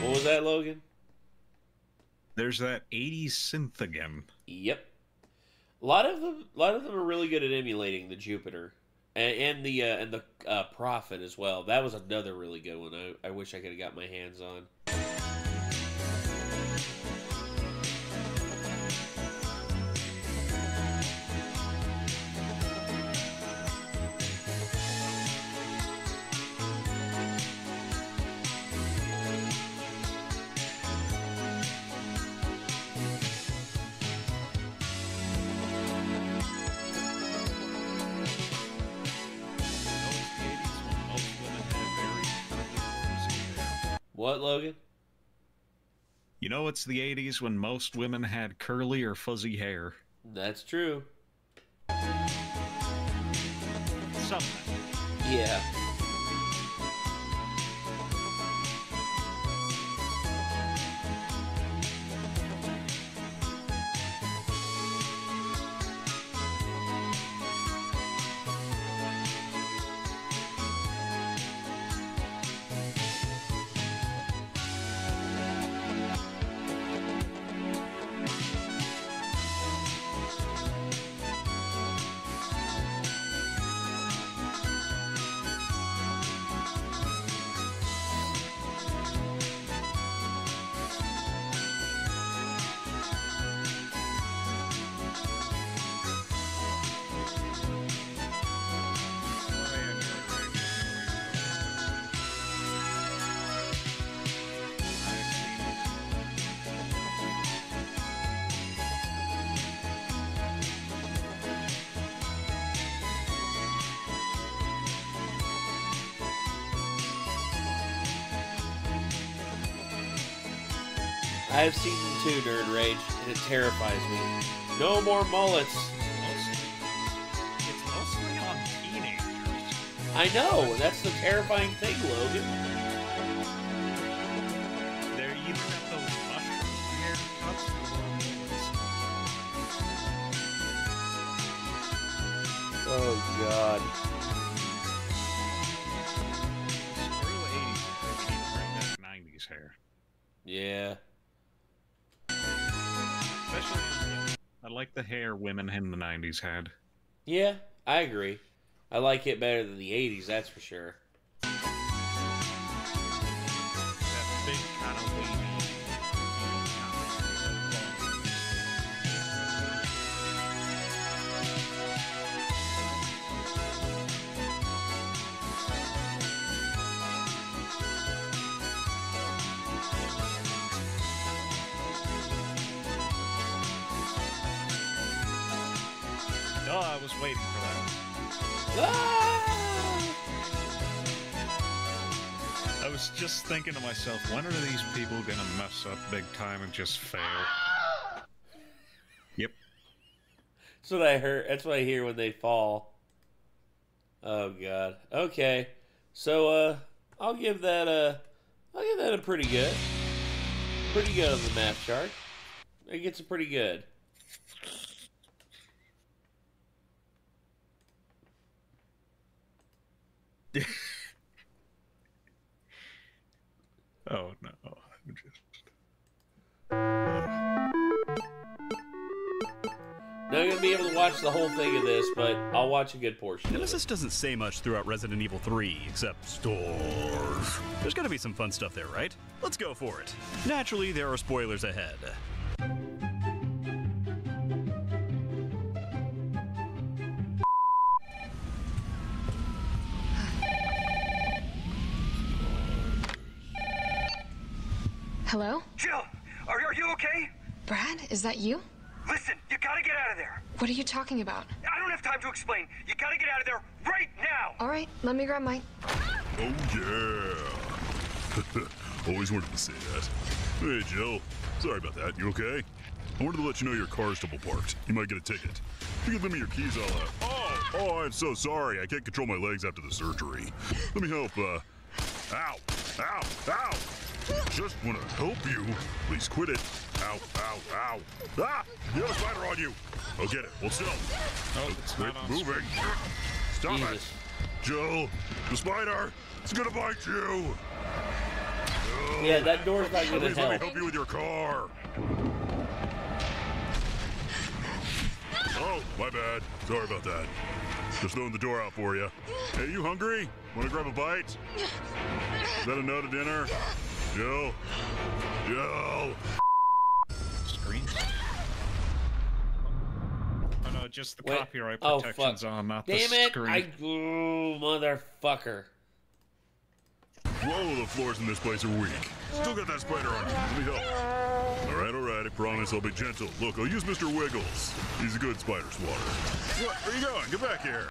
What was that, Logan? There's that 80s synth again. Yep. A lot of them are really good at emulating the Jupiter and the Prophet as well. That was another really good one. I wish I could have got my hands on. What, Logan? You know it's the 80s when most women had curly or fuzzy hair. That's true. Something. Yeah. I have season 2, Nerd Rage, and it terrifies me. No more mullets. It's mostly on teenagers. I know. That's the terrifying thing, Logan. They're either got those mushroom haircuts Oh, God. Screw 80s. We need to bring back 90s hair. Yeah. Especially, I like the hair women in the 90s had. Yeah, I agree. I like it better than the 80s, that's for sure. That big kind of wavy. Oh, I was waiting for that. I was just thinking to myself, when are these people gonna mess up big time and just fail? Yep. That's what I heard. That's what I hear when they fall. Oh, God. Okay. So, I'll give that a pretty good. Pretty good on the math chart. It gets a pretty good. Oh no. I'm just... Not going to be able to watch the whole thing of this, but I'll watch a good portion. Nemesis doesn't say much throughout Resident Evil 3, except stores. There's gotta be some fun stuff there, right? Let's go for it. Naturally, there are spoilers ahead. Hello? Jill, are you okay? Brad, is that you? Listen, you gotta get out of there. What are you talking about? I don't have time to explain. You gotta get out of there right now. All right, let me grab my... Oh, yeah. Always wanted to say that. Hey, Jill. Sorry about that. You okay? I wanted to let you know your car's double parked. You might get a ticket. If you could lend me your keys, I'll, Oh, I'm so sorry. I can't control my legs after the surgery. Let me help, Ow! Ow! Ow! Just want to help you. Please quit it. Ow! Ow! Ow! Ah! You have a spider on you. I'll get it. Hold still. Oh, it's quit not on moving. Stop Jesus. it. Jill, the spider, it's gonna bite you. Yeah, that door's not going to Please let me help. help you with your car. Oh, my bad. Sorry about that. Just throwing the door out for you. Hey, you hungry? Want to grab a bite? Is that a no to dinner? Jill? Jill? Screen. Oh no, just the Wait. copyright Oh, protection's fuck. on, not Damn the it! screen. Oh, motherfucker. Whoa, the floors in this place are weak. Still got that spider on you. Let me help. All right, I promise I'll be gentle. Look, I'll use Mr. Wiggles. He's a good spider swatter. What? Where are you going? Get back here.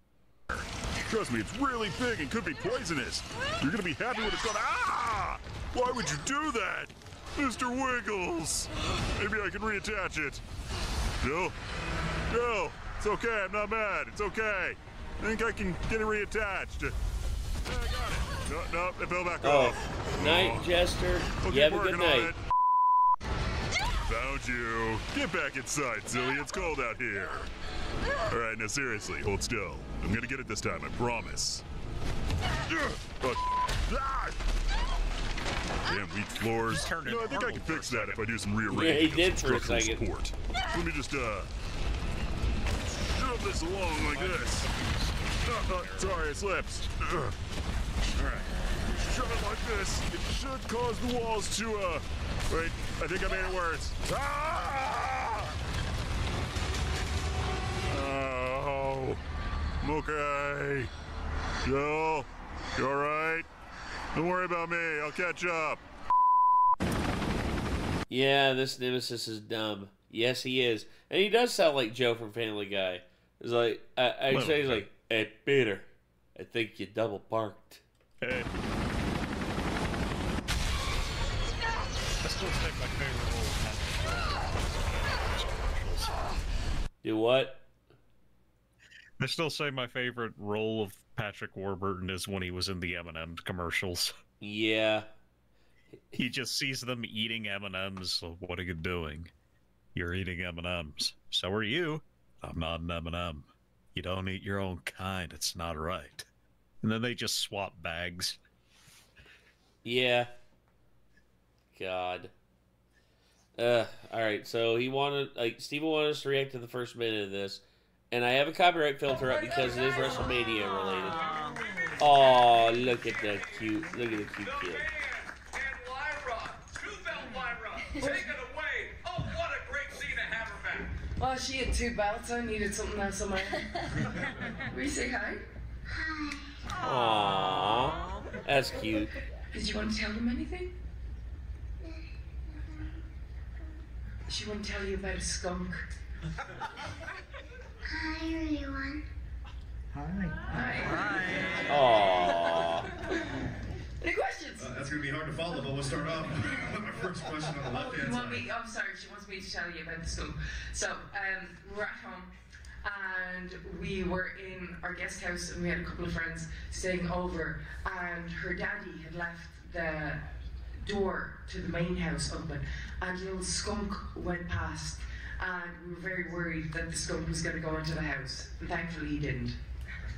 Trust me, it's really big and could be poisonous. You're gonna be happy when it's gone. Ah! Why would you do that? Mr. Wiggles! Maybe I can reattach it. Jill? Jill! It's okay, I'm not mad. It's okay. I think I can get it reattached. Yeah, I got it. No, it fell back off. Night, Jester. We'll You keep have a good working on night. it. Found you. Get back inside, silly. It's cold out here. All right, now seriously, hold still. I'm gonna get it this time, I promise. Damn weak floors. Turned No, I think I can fix that if I do some rearranging. Yeah, he of did some for a structural second. support. Let me just shove this along like this. Sorry, I slipped. All right. Shove it like this. It should cause the walls to, wait, I think I made it worse. Ah! Oh, I'm okay. Jill, you all right? Don't worry about me. I'll catch up. Yeah, this Nemesis is dumb. Yes, he is. And he does sound like Joe from Family Guy. It's like, I say, he's like, hey, Peter, I think you double parked. Hey. I still think my favorite role Do what? I still say my favorite role of Patrick Warburton is when he was in the M&M commercials. Yeah. He just sees them eating M&Ms. So what are you doing? You're eating M&Ms. So are you. I'm not an M&M. You don't eat your own kind. It's not right. And then they just swap bags. Yeah. God. Alright, so he wanted, like, Steven wanted us to react to the first minute of this. And I have a copyright filter up because it is WrestleMania related. Oh, look at the cute kid. Take it away! Oh, what a great scene to have her back! Well, she had 2 belts. I needed something else somewhere. Will you say hi? Aww, that's cute. Did you want to tell them anything? She want to tell you about a skunk. Hi, everyone. Hi. Aww. Any questions? That's going to be hard to follow, but we'll start off with our first question on the left-hand side. I'm sorry, she wants me to tell you about the skunk. So, we're at home, and we were in our guest house, and we had a couple of friends staying over, and her daddy had left the door to the main house open, and a little skunk went past, and we were very worried that the skunk was going to go into the house, and thankfully he didn't.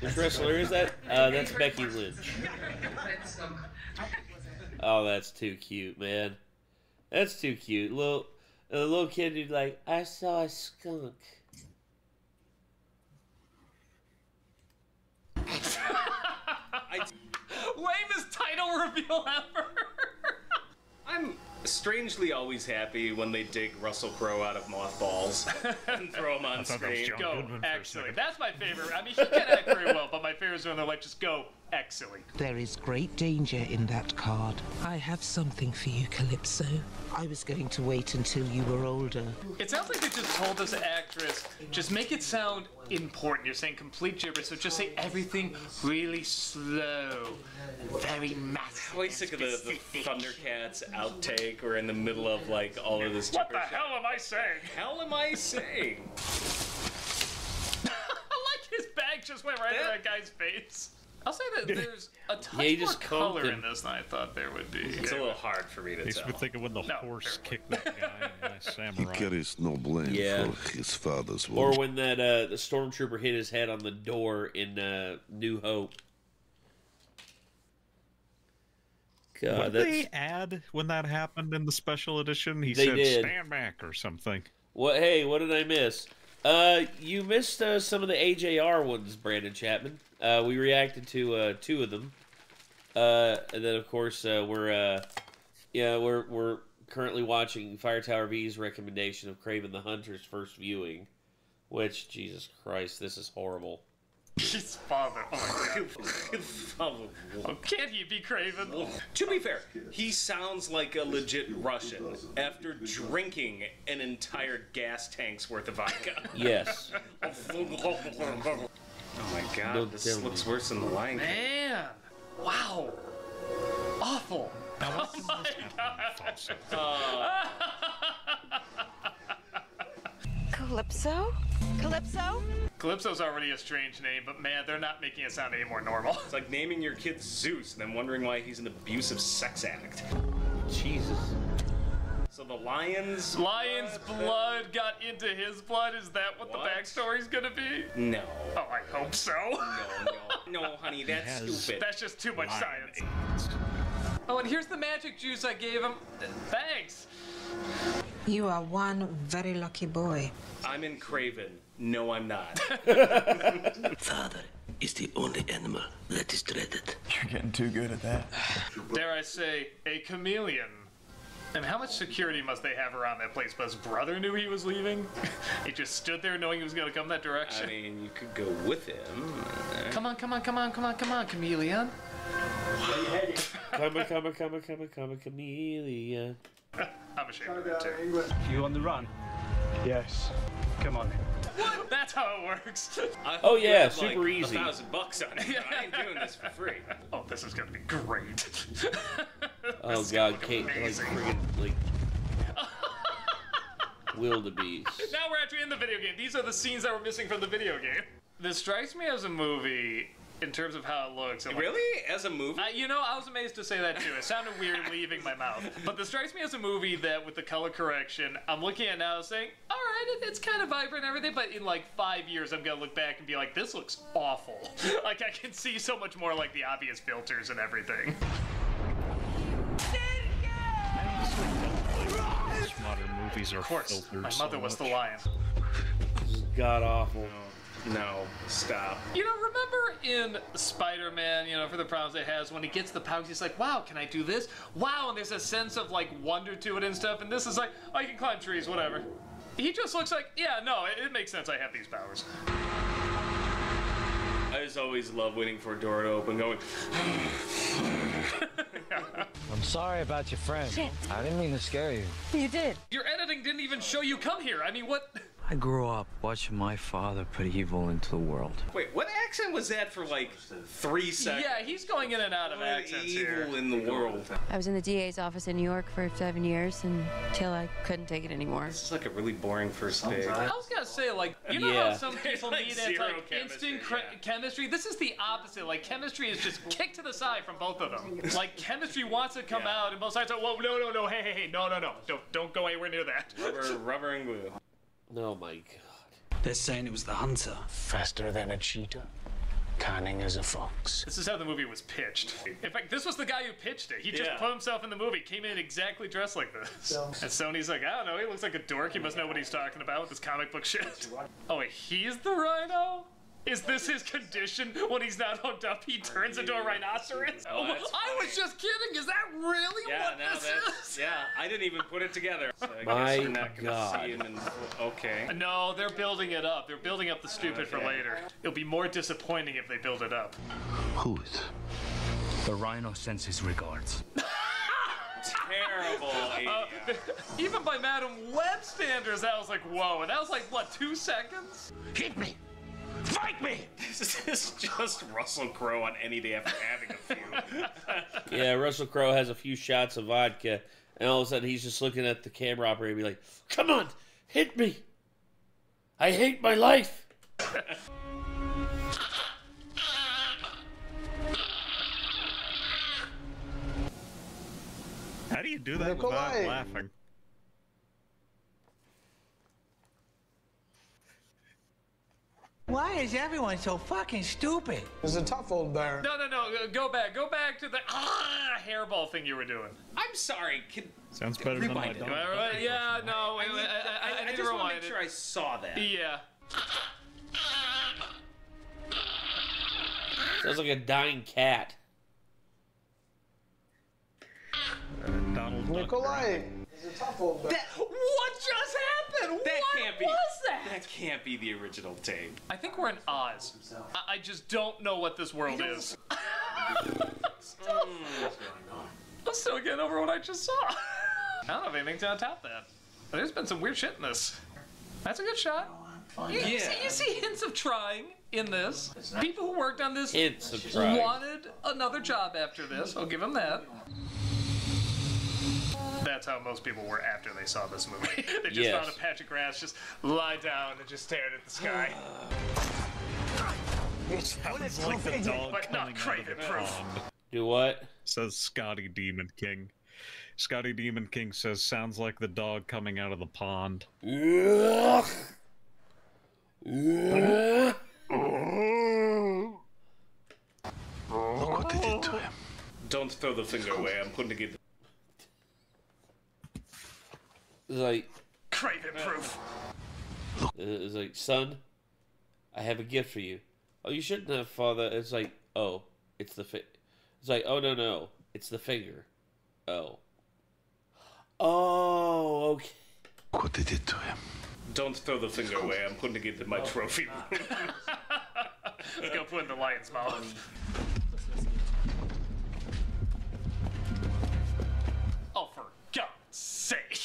Which wrestler is that? That's Becky Lynch. About the skunk. Oh, that's too cute, man. That's too cute. A little kid who's like, I saw a skunk. Lamest title reveal ever. I'm strangely always happy when they dig Russell Crowe out of mothballs and throw him on screen. Go, excellent. That's my favorite. I mean, he can act very well, but my favorite is when they're like, just go, excellent. There is great danger in that card. I have something for you, Calypso. I was going to wait until you were older. It sounds like they just told this actress, just make it sound important. You're saying complete gibberish, so just say everything really slow, very massive. I'm always sick of the Thundercats outtake or in the middle of like all of this. What the hell am I saying? Hell am I saying? I like his bag just went right in that guy's face. I'll say that there's a touch Yeah, he more just color conked in this than I thought there would be. It's a little hard for me to Makes tell. me think of when the horse kicked that guy in Samurai. He carries no blame for his father's Or wound. when that the stormtrooper hit his head on the door in New Hope. God, What did they add when that happened in the special edition? He They said, did. stand back or something. What? Hey, what did I miss? You missed some of the AJR ones, Brandon Chapman. We reacted to 2 of them, and then of course we're currently watching Fire Tower V's recommendation of Kraven the Hunter's first viewing, which Jesus Christ, this is horrible. His father. Oh my God. Oh, can't he be Kraven? To be fair, he sounds like a legit Russian after drinking an entire gas tank's worth of vodka. Yes. Oh my God, Don't this tell me. looks worse than the Lion King. Man, wow, awful. Now, Oh my God. Calypso? Calypso? Calypso's already a strange name, but man, they're not making it sound any more normal. It's like naming your kid Zeus and then wondering why he's an abusive sex addict. Jesus. So the lion's blood got into his blood? Is that what the backstory's gonna be? No. Oh, I hope so. No, honey, that's stupid. That's just too much science. Oh, and here's the magic juice I gave him. Thanks. You are one very lucky boy. I'm in Kraven. No, I'm not. Father is the only animal that is dreaded. You're getting too good at that. Dare I say, a chameleon. And how much security must they have around that place? But his brother knew he was leaving? He just stood there knowing he was going to come that direction. I mean, you could go with him. Come on, chameleon. Come on, chameleon. I'm ashamed of that too. You on the run? Yes. Come on. What? That's how it works. Oh yeah, have, super like, easy. $1,000 on it. I ain't doing this for free. Oh, this is gonna be great. Oh God, Kate, like friggin' like wildebeest. Now we're actually in the video game. These are the scenes that were missing from the video game. This strikes me as a movie in terms of how it looks. I'm Really? As a movie? You know, I was amazed to say that too. It sounded weird leaving my mouth. But this strikes me as a movie that, with the color correction, I'm looking at now saying, all right, it's kind of vibrant and everything, but in like 5 years, I'm going to look back and be like, this looks awful. Like, I can see so much more like the obvious filters and everything. Modern movies are Of course, filtered my so mother was much. the lion. This is god awful. No, stop. You know, remember in Spider-Man, you know, for the problems it has, when he gets the powers, he's like, wow, can I do this? Wow, and there's a sense of, like, wonder to it and stuff, and this is like, oh, I can climb trees, whatever. He just looks like, yeah, no, it makes sense I have these powers. I just always love waiting for a door to open, going... I'm sorry about your friend. Shit. I didn't mean to scare you. You did. Your editing didn't even show you come here. I mean, what? I grew up watching my father put evil into the world. Wait, what accent was that for like 3 seconds? Yeah, he's going in and out of accents here. Evil in the world. I was in the DA's office in New York for 7 years until I couldn't take it anymore. This is like a really boring first day. I was gonna say, like, you know how some people Like need zero like chemistry, instant chemistry? This is the opposite. Like, chemistry is just kicked to the side from both of them. Like, chemistry wants to come out, and both sides are, whoa, no, hey, no, don't go anywhere near that. Rubber and glue. Oh my god. They're saying it was the hunter. Faster than a cheetah, cunning as a fox. This is how the movie was pitched. In fact, this was the guy who pitched it. He just Yeah. put himself in the movie, came in exactly dressed like this. And Sony's like, I don't know, he looks like a dork. He must know what he's talking about with this comic book shit. Oh, wait, he's the rhino? Is this his condition? When he's not hooked up, he turns into a rhinoceros? Oh, that's I was just kidding. Is that really what this is? Yeah, I didn't even put it together. So I My guess you're not gonna God. see him in... Okay. No, they're building it up. They're building up the stupid for Okay. later. It'll be more disappointing if they build it up. Who is it? The rhino sends his regards. Terrible. Even by Madam Web standards, that was like, whoa. And that was like, what, 2 seconds? Hit me! Fight me! This is just Russell Crowe on any day after having a few. Yeah, Russell Crowe has a few shots of vodka, and all of a sudden he's just looking at the camera operator and be like, come on, hit me. I hate my life. How do you do that without laughing? Why is everyone so fucking stupid? He's a tough old bear. No, go back to the hairball thing you were doing. I'm sorry. Sounds better than my Rewind it. dog. Yeah, no, I I need to just want rewind to make sure I saw that. Yeah. Sounds like a dying cat. Donald Nikolai. He's a tough old bear. What just happened? That what can't be. was that? That can't be the original tape. I think we're in Oz. I just don't know what this world is. I'm still getting over what I just saw. I don't know if anything's gonna top that. There's been some weird shit in this. That's a good shot. You see hints of trying in this. People who worked on this Hints of trying. wanted another job after this. I'll give them that. That's how most people were after they saw this movie. They just Yes. found a patch of grass, just lie down and just stared at the sky. Sounds like the dog But not coming out of the Craven proof. pond. Do what? Says Scotty Demon King. Scotty Demon King says, sounds like the dog coming out of the pond. Ugh. Ugh. Look what they did to him. Don't throw the finger away. I'm putting together. It's like, Craven proof. it's like, son, I have a gift for you. Oh, you shouldn't have, father. It's like, oh, it's the It's like, oh, no, it's the finger. Oh. Oh, okay. Look what they did to him. Don't throw the finger away. I'm putting together my trophy. Let's go put in the lion's mouth. Oh, for God's sake.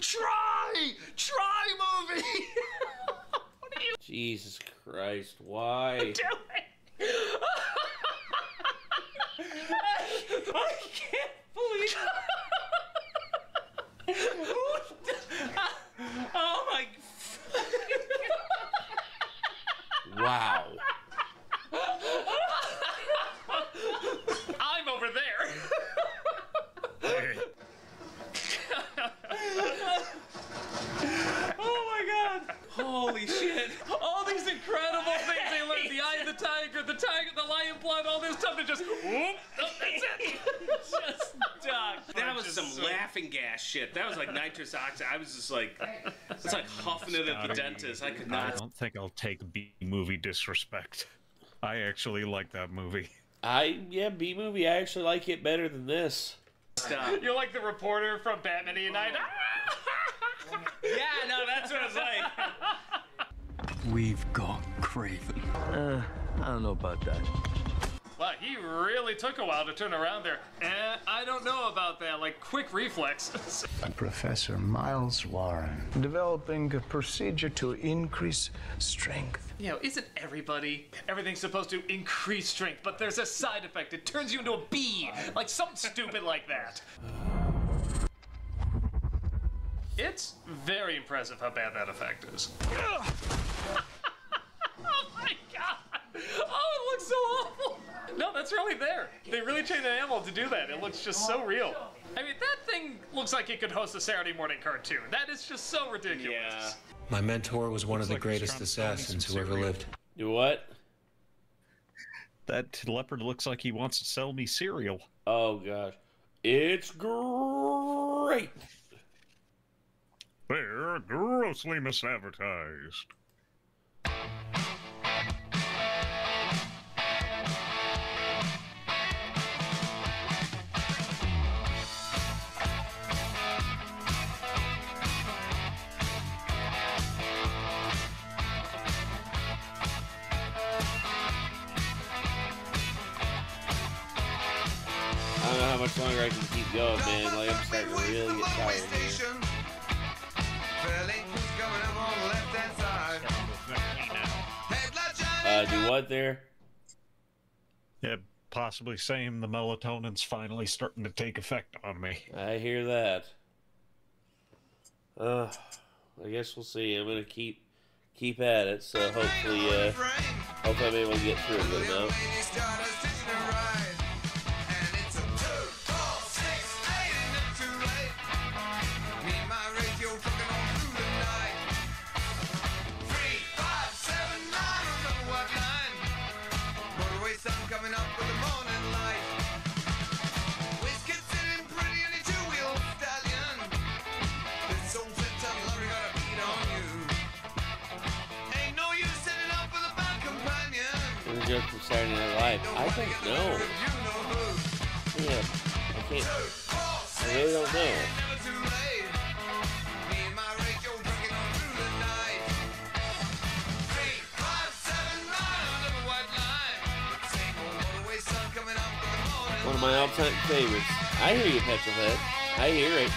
Try movie. What are you Jesus Christ, why? doing? I can't believe Oh my. Wow. some laughing gas shit. That was like nitrous oxide. I was just like, it's like huffing it at the dentist. I could I not. don't think I'll take B-movie disrespect. I actually like that movie. B-movie, I actually like it better than this. Stop. You're like the reporter from Batman '89. Yeah, no, that's what I was like. We've got Craven. I don't know about that. Wow, he really took a while to turn around there. I don't know about that. Like, quick reflex. Professor Miles Warren. Developing a procedure to increase strength. You know, isn't everything's supposed to increase strength, but there's a side effect. It turns you into a bee. Like, something stupid like that. It's very impressive how bad that effect is. Oh my god! Oh, it looks so awful! No, that's really there. They really trained an animal to do that. It looks just so real. I mean, that thing looks like it could host a Saturday morning cartoon. That is just so ridiculous. Yeah. My mentor was one of the greatest assassins who ever lived. Do what? That leopard looks like he wants to sell me cereal. Oh gosh. It's great! They're grossly misadvertised. I don't know how much longer I can keep going, man. Like, I'm starting to really get tired here. Do what there? Yeah, possibly saying the melatonin's finally starting to take effect on me. I hear that. I guess we'll see. I'm gonna keep at it, so hopefully I'm able to get through it good enough. Joke from Saturday Night Live. I don't know. Yeah, I can't. I really don't know. One of my all-time favorites. I hear you, Petrolhead. I hear it.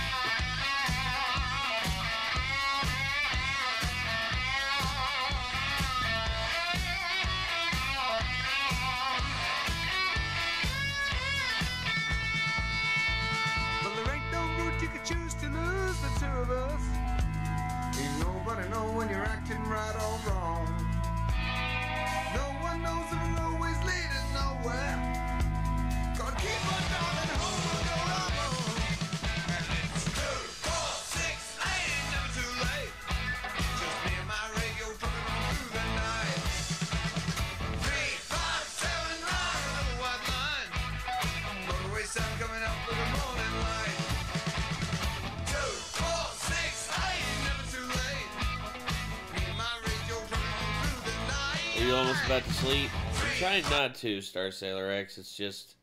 Are you almost about to sleep? I'm trying not to, Star Sailor X. It's just,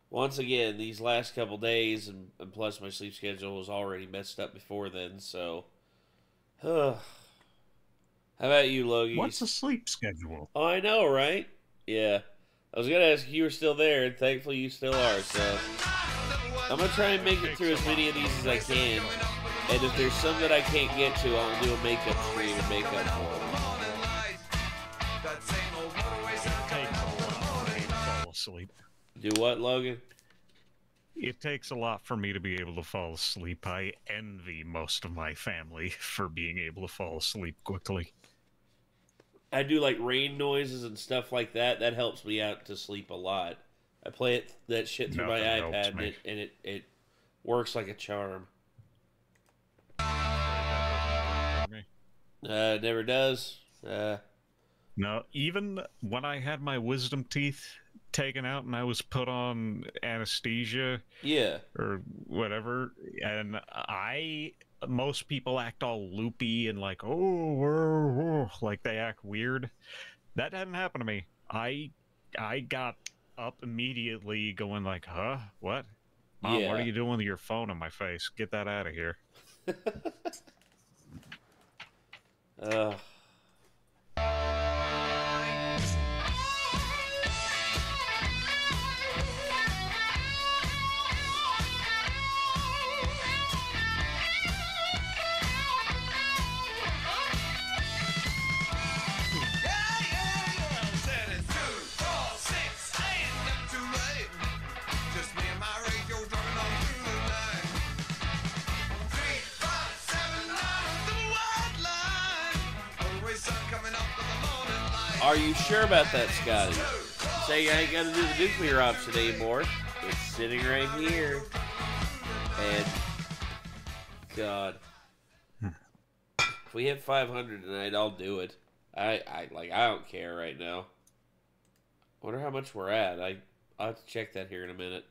once again, these last couple days, and plus my sleep schedule was already messed up before then, so. How about you, Logie? What's the sleep schedule? Oh, I know, right? Yeah. I was going to ask if you were still there, and thankfully you still are, so. I'm going to try and make it through as many of these as I can. And if there's some that I can't get to, I'll do a makeup stream and make up for them. Fall asleep. Do what, Logan? It takes a lot for me to be able to fall asleep. I envy most of my family for being able to fall asleep quickly. I do like rain noises and stuff like that. That helps me out to sleep a lot. I play that shit through my iPad, and it works like a charm. Never does. No, even when I had my wisdom teeth, taken out and I was put on anesthesia. Yeah. Or whatever. And most people act all loopy and like, like they act weird. That didn't happen to me. I got up immediately going like, huh? What? Mom, what are you doing with your phone in my face? Get that out of here. Are you sure about that, Scotty? Saying I ain't got to do the nuclear option anymore. It's sitting right here. And God, if we hit 500 tonight, I'll do it. I don't care right now. Wonder how much we're at. I'll have to check that here in a minute.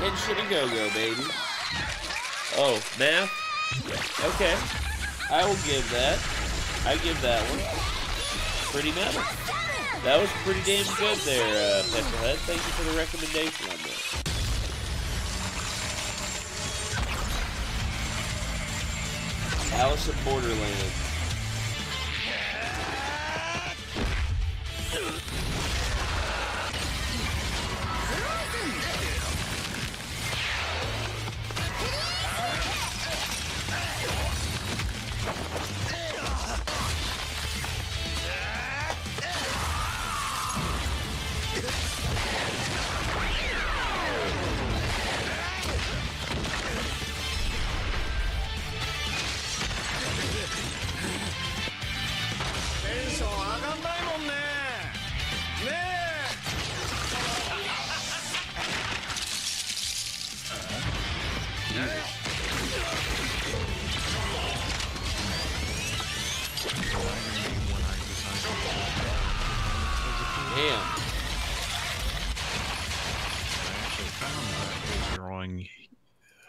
And shitty go-go, baby. Oh, math? Okay. I will give that. I give that one. Pretty metal. That was pretty damn good there, Petrolhead. Thank you for the recommendation on that. Alice in Borderland.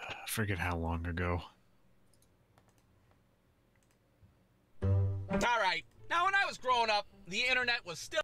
I forget how long ago. Alright, now when I was growing up, the internet was still...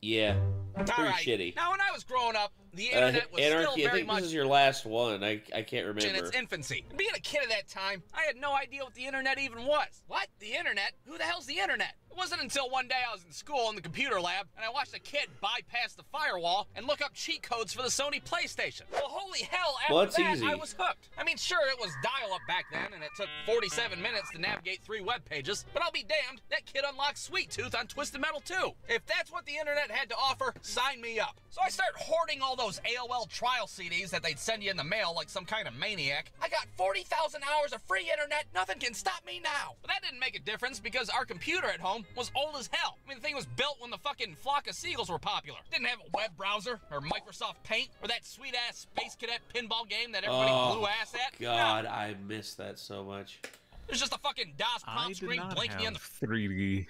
Yeah, pretty shitty. Now when I was growing up, the internet was Anarchy, still very I think much... this is your last one. I can't remember. in its infancy. And being a kid at that time, I had no idea what the internet even was. What? The internet? Who the hell's the internet? It wasn't until one day I was in school in the computer lab, and I watched a kid bypass the firewall and look up cheat codes for the Sony PlayStation. Well, holy hell, after that, I was hooked. I mean, sure, it was dial-up back then, and it took 47 minutes to navigate 3 web pages, but I'll be damned, that kid unlocked Sweet Tooth on Twisted Metal 2. If that's what the internet had to offer, sign me up. So I started hoarding all those AOL trial CDs that they'd send you in the mail like some kind of maniac. I got 40,000 hours of free internet. Nothing can stop me now. But that didn't make a difference because our computer at home was old as hell. I mean, the thing was built when the fucking Flock of Seagulls were popular. Didn't have a web browser or Microsoft Paint or that sweet-ass Space Cadet pinball game that everybody blew ass at. God, I miss that so much. There's just a fucking DOS prompt screen blinking in the... 3D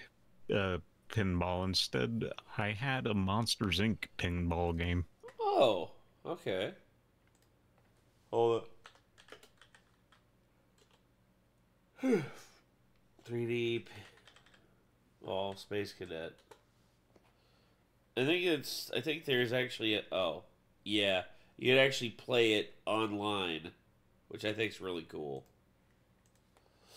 pinball. Instead, I had a Monsters Inc. pinball game. Oh, okay. Hold up. 3D Space Cadet. I think there's actually a... Oh, yeah. You can actually play it online, which I think is really cool.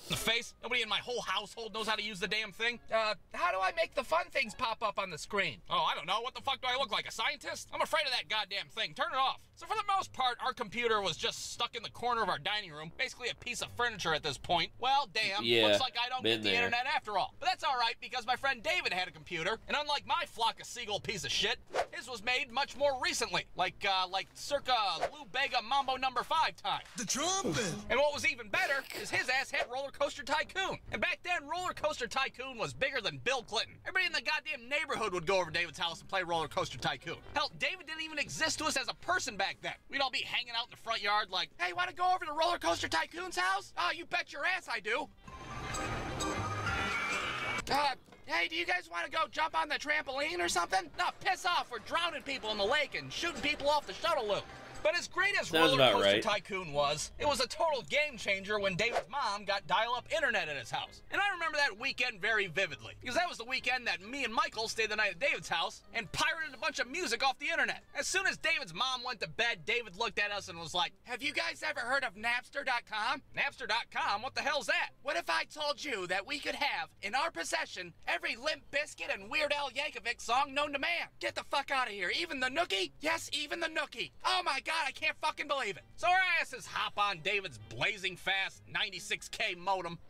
The face? Nobody in my whole household knows how to use the damn thing. How do I make the fun things pop up on the screen? Oh, I don't know. What the fuck do I look like, a scientist? I'm afraid of that goddamn thing. Turn it off. So for the most part, our computer was just stuck in the corner of our dining room, basically a piece of furniture at this point. Well, damn, yeah, looks like I don't get the internet after all. But that's all right, because my friend David had a computer, and unlike my Flock of Seagull piece of shit, his was made much more recently, like circa Lou Bega Mambo #5 time. The trumpet! And what was even better is his ass had roller Coaster Tycoon. And back then, Roller Coaster Tycoon was bigger than Bill Clinton. Everybody in the goddamn neighborhood would go over to David's house and play Roller Coaster Tycoon. Hell, David didn't even exist to us as a person back then. We'd all be hanging out in the front yard like, hey, want to go over to Roller Coaster Tycoon's house? Oh, you bet your ass I do. Hey, do you guys want to go jump on the trampoline or something? No, piss off. We're drowning people in the lake and shooting people off the shuttle loop. But as great as Roller Coaster Tycoon was, it was a total game changer when David's mom got dial-up internet at his house. And I remember that weekend very vividly, because that was the weekend that me and Michael stayed the night at David's house and pirated a bunch of music off the internet. As soon as David's mom went to bed, David looked at us and was like, have you guys ever heard of Napster.com? Napster.com? What the hell's that? What if I told you that we could have, in our possession, every Limp Bizkit and Weird Al Yankovic song known to man? Get the fuck out of here. Even the Nookie? Yes, even the Nookie. Oh my god, I can't fucking believe it. So our asses hop on David's blazing fast 96K modem.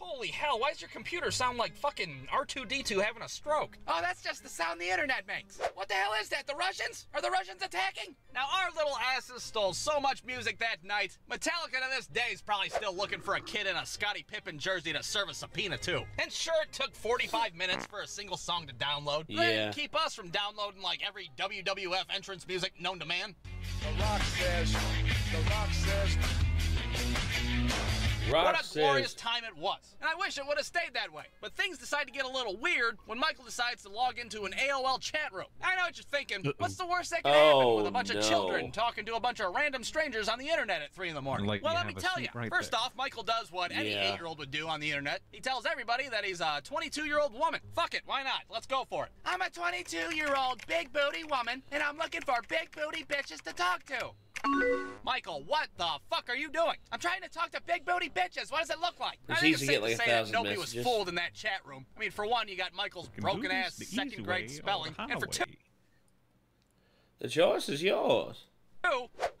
Holy hell, why does your computer sound like fucking R2-D2 having a stroke? Oh, that's just the sound the internet makes. What the hell is that, the Russians? Are the Russians attacking? Now, our little asses stole so much music that night, Metallica to this day is probably still looking for a kid in a Scottie Pippen jersey to serve a subpoena to. And sure, it took 45 minutes for a single song to download. Yeah. They didn't keep us from downloading like every WWF entrance music known to man. The Rock says, What a glorious time it was. And I wish it would have stayed that way. But things decide to get a little weird when Michael decides to log into an AOL chat room. I know what you're thinking. What's the worst that can happen with a bunch of children talking to a bunch of random strangers on the internet at 3 in the morning? Well, let me tell you. First off, Michael does what any 8-year-old would do on the internet. He tells everybody that he's a 22-year-old woman. Fuck it, why not? Let's go for it. I'm a 22-year-old big booty woman, and I'm looking for big booty bitches to talk to. Michael, what the fuck are you doing? I'm trying to talk to big booty bitches. What does it look like? I think it's safe to say that nobody was fooled in that chat room. I mean, for one, you got Michael's broken ass second grade spelling, and for two, the choice is yours.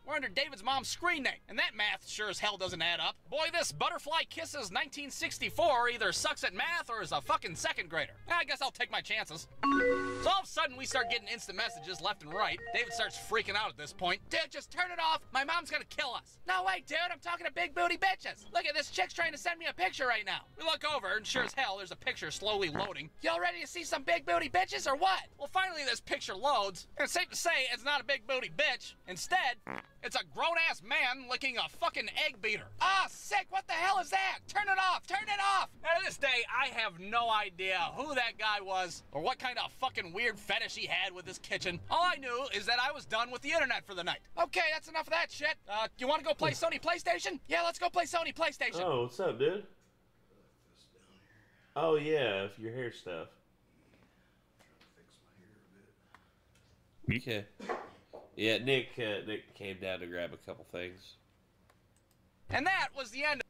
We're under David's mom's screen name, and that math sure as hell doesn't add up. Boy, this Butterfly Kisses 1964 either sucks at math or is a fucking second grader. I guess I'll take my chances. So all of a sudden, we start getting instant messages left and right. David starts freaking out at this point. Dude, just turn it off. My mom's gonna kill us. No way, dude, I'm talking to big booty bitches. Look at this chick's trying to send me a picture right now. We look over, and sure as hell, there's a picture slowly loading. Y'all ready to see some big booty bitches or what? Well, finally, this picture loads, and it's safe to say it's not a big booty bitch. Instead, it's a grown-ass man licking a fucking egg beater. Ah, sick, what the hell is that? Turn it off, turn it off! Now, to this day, I have no idea who that guy was or what kind of fucking weird fetish he had with his kitchen. All I knew is that I was done with the internet for the night. Okay, that's enough of that shit. You want to go play Sony PlayStation? Yeah, let's go play Sony PlayStation. Oh, what's up, dude? Oh, yeah, your hair stuff. Okay. Yeah, Nick came down to grab a couple things. And that was the end of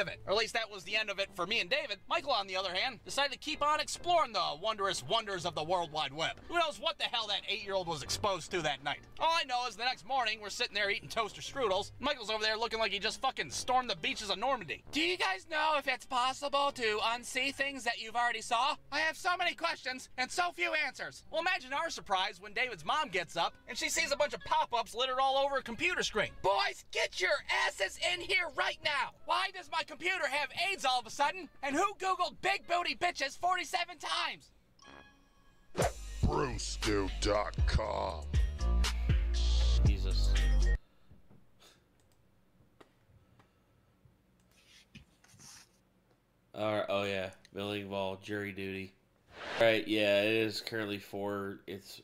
it. Or at least that was the end of it for me and David. Michael, on the other hand, decided to keep on exploring the wondrous wonders of the World Wide Web. Who knows what the hell that 8-year-old was exposed to that night. All I know is the next morning, we're sitting there eating toaster strudels. Michael's over there looking like he just fucking stormed the beaches of Normandy. Do you guys know if it's possible to unsee things that you've already saw? I have so many questions and so few answers. Well, imagine our surprise when David's mom gets up and she sees a bunch of pop-ups littered all over a computer screen. Boys, get your asses in here right now. Why does my computer have AIDS all of a sudden? And who Googled big booty bitches 47 times? Brewstew.com. Jesus. Oh yeah, Billy Engvall, jury duty. Right, yeah, it is currently 4. It's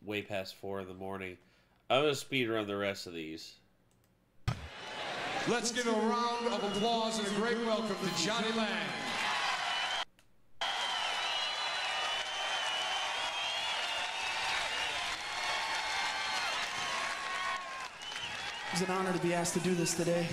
way past 4 in the morning. I'm gonna speed run the rest of these. Let's give a round of applause and a great welcome to Johnny Lang. It's an honor to be asked to do this today.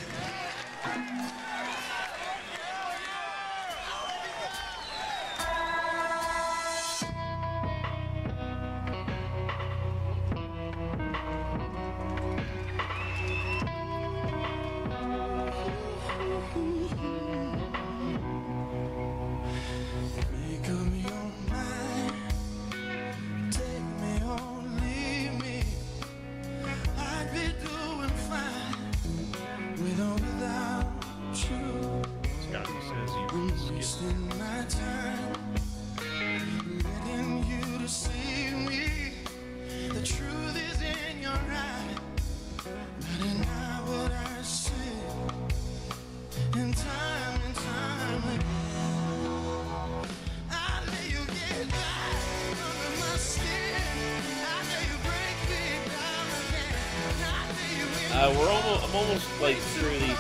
I'd be doing fine I'm almost like through the.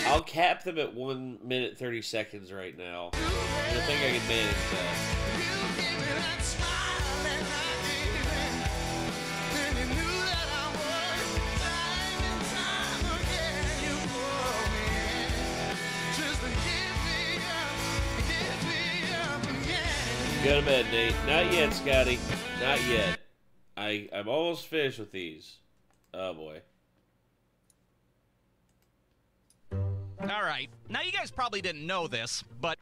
I'll cap them at 1 minute 30 seconds right now. And I think I can manage that. Go to bed, Nate. Not yet, Scotty. Not yet. I'm almost finished with these. Oh boy. Alright, now you guys probably didn't know this, but...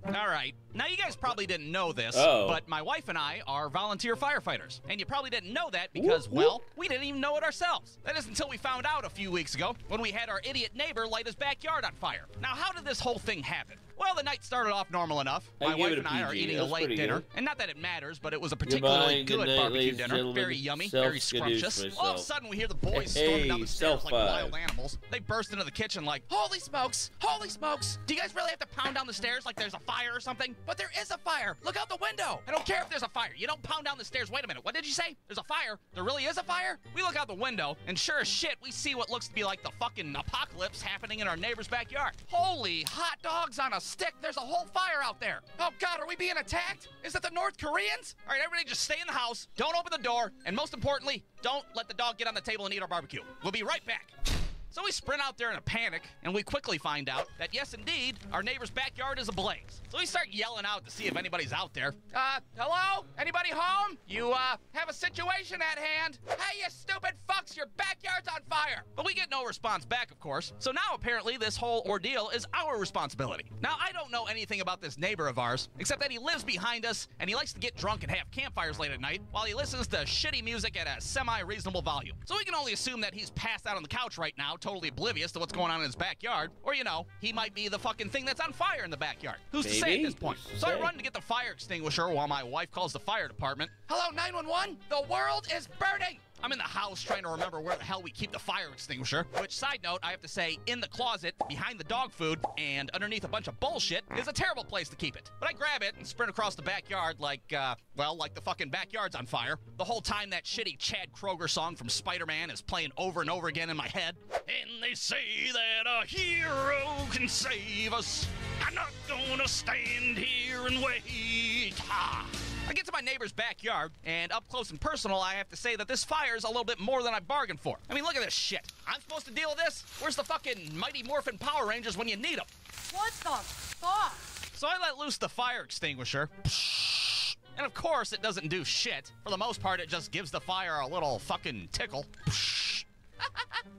Alright, now you guys probably didn't know this, but my wife and I are volunteer firefighters. And you probably didn't know that because, well, we didn't even know it ourselves. That is until we found out a few weeks ago when we had our idiot neighbor light his backyard on fire. Now, how did this whole thing happen? Well, the night started off normal enough. My wife and I are eating a late dinner. And not that it matters, but it was a particularly good barbecue dinner. Very yummy, very scrumptious. All of a sudden, we hear the boys storming down the stairs like wild animals. They burst into the kitchen like, holy smokes, holy smokes. Do you guys really have to pound down the stairs like there's a fire or something? But there is a fire. Look out the window. I don't care if there's a fire. You don't pound down the stairs. Wait a minute. What did you say? There's a fire? There really is a fire? We look out the window, and sure as shit, we see what looks to be like the fucking apocalypse happening in our neighbor's backyard. Holy hot dogs on a stick. There's a whole fire out there. Oh God, are we being attacked? Is it the North Koreans? All right, everybody just stay in the house. Don't open the door. And most importantly, don't let the dog get on the table and eat our barbecue. We'll be right back. So we sprint out there in a panic, and we quickly find out that, yes, indeed, our neighbor's backyard is ablaze. So we start yelling out to see if anybody's out there. Hello? Anybody home? You, have a situation at hand? Hey, you stupid fucks, your backyard's on fire! But we get no response back, of course. So now, apparently, this whole ordeal is our responsibility. Now, I don't know anything about this neighbor of ours, except that he lives behind us, and he likes to get drunk and have campfires late at night, while he listens to shitty music at a semi-reasonable volume. So we can only assume that he's passed out on the couch right now, totally oblivious to what's going on in his backyard. Or, you know, he might be the fucking thing that's on fire in the backyard. Who's to say at this point? So I run to get the fire extinguisher while my wife calls the fire department. Hello, 911? The world is burning! I'm in the house trying to remember where the hell we keep the fire extinguisher, which, side note, I have to say, in the closet, behind the dog food, and underneath a bunch of bullshit, is a terrible place to keep it. But I grab it and sprint across the backyard like, well, like the fucking backyard's on fire. The whole time that shitty Chad Kroger song from Spider-Man is playing over and over again in my head. And they say that a hero can save us. I'm not gonna stand here and wait. Ha! I get to my neighbor's backyard, and up close and personal, I have to say that this fire's a little bit more than I bargained for. I mean, look at this shit. I'm supposed to deal with this? Where's the fucking Mighty Morphin Power Rangers when you need them? What the fuck? So I let loose the fire extinguisher. And of course, it doesn't do shit. For the most part, it just gives the fire a little fucking tickle.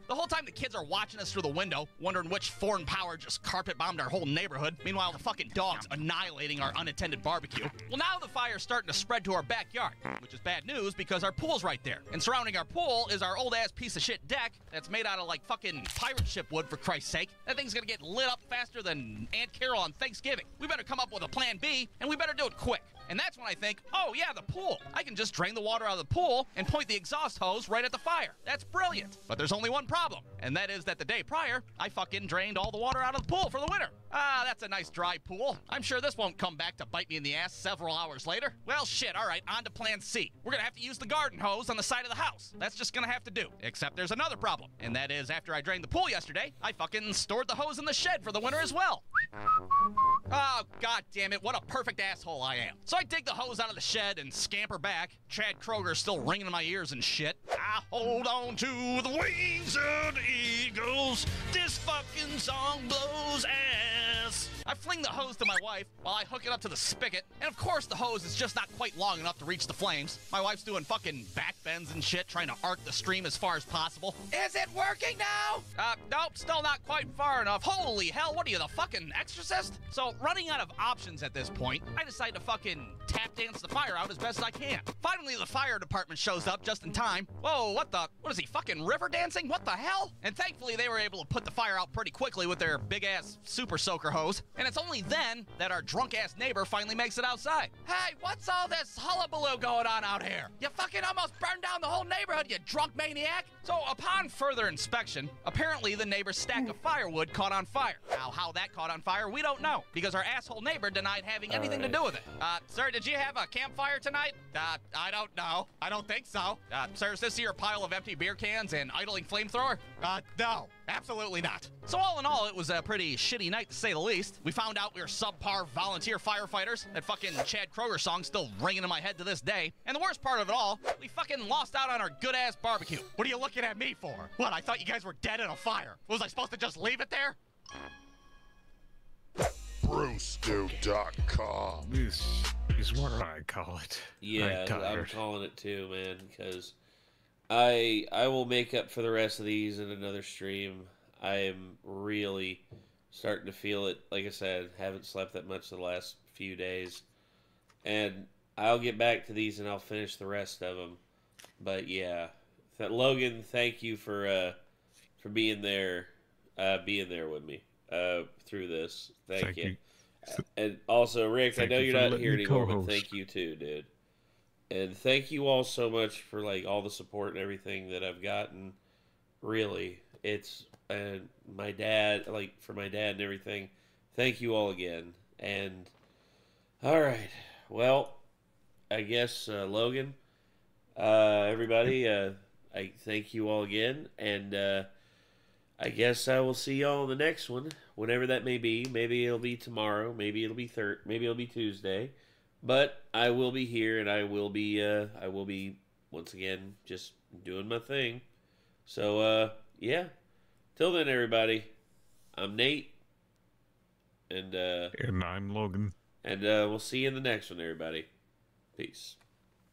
The whole time the kids are watching us through the window, wondering which foreign power just carpet bombed our whole neighborhood. Meanwhile, the fucking dog's annihilating our unattended barbecue. Well, now the fire's starting to spread to our backyard, which is bad news because our pool's right there. And surrounding our pool is our old-ass piece of shit deck that's made out of, like, fucking pirate ship wood, for Christ's sake. That thing's gonna get lit up faster than Aunt Carol on Thanksgiving. We better come up with a plan B, and we better do it quick. And that's when I think, oh yeah, the pool. I can just drain the water out of the pool and point the exhaust hose right at the fire. That's brilliant. But there's only one problem, and that is that the day prior, I fucking drained all the water out of the pool for the winter. Ah, that's a nice dry pool. I'm sure this won't come back to bite me in the ass several hours later. Well, shit, all right, on to plan C. We're gonna have to use the garden hose on the side of the house. That's just gonna have to do. Except there's another problem, and that is after I drained the pool yesterday, I fucking stored the hose in the shed for the winter as well. Oh, god damn it, what a perfect asshole I am. So I dig the hose out of the shed and scamper back. Chad Kroger's still ringing in my ears and shit. I hold on to the wings of the eagles. This fucking song blows ass. I fling the hose to my wife while I hook it up to the spigot. And of course the hose is just not quite long enough to reach the flames. My wife's doing fucking back bends and shit, trying to arc the stream as far as possible. Is it working now? Nope, still not quite far enough. Holy hell, what are you, the fucking exorcist? So, running out of options at this point, I decide to fucking tap dance the fire out as best as I can. Finally, the fire department shows up just in time. Whoa, what is he, fucking river dancing? What the hell? And thankfully, they were able to put the fire out pretty quickly with their big-ass super soaker hose. And it's only then that our drunk-ass neighbor finally makes it outside. Hey, what's all this hullabaloo going on out here? You fucking almost burned burn down the whole neighborhood, you drunk maniac! So, upon further inspection, apparently the neighbor's stack of firewood caught on fire. Now, how that caught on fire, we don't know, because our asshole neighbor denied having anything to do with it. Sir, did you have a campfire tonight? I don't know. I don't think so. Sir, is this your pile of empty beer cans and idling flamethrower? No. Absolutely not. So all in all, it was a pretty shitty night to say the least. We found out we were subpar volunteer firefighters. That fucking Chad Kroger song's still ringing in my head to this day. And the worst part of it all, we fucking lost out on our good-ass barbecue. What are you looking at me for? What, I thought you guys were dead in a fire. Was I supposed to just leave it there? Brosto.com. This is what I call it. Yeah, I'm calling it too, man, because I will make up for the rest of these in another stream. I am really starting to feel it. Like I said, haven't slept that much the last few days. And I'll get back to these and I'll finish the rest of them. But yeah, Logan, thank you for being there with me through this. Thank you. And also, Rick, I know you're not here anymore, but thank you too, dude. And thank you all so much for like all the support and everything that I've gotten. Really, it's my dad, like for my dad and everything. Thank you all again. And all right, well, I guess Logan, everybody, I thank you all again, and I guess I will see y'all in the next one, whenever that may be. Maybe it'll be tomorrow. Maybe it'll be Maybe it'll be Tuesday. But I will be here, and I will be once again just doing my thing. So yeah. Till then, everybody. I'm Nate, and I'm Logan, and we'll see you in the next one, everybody. Peace.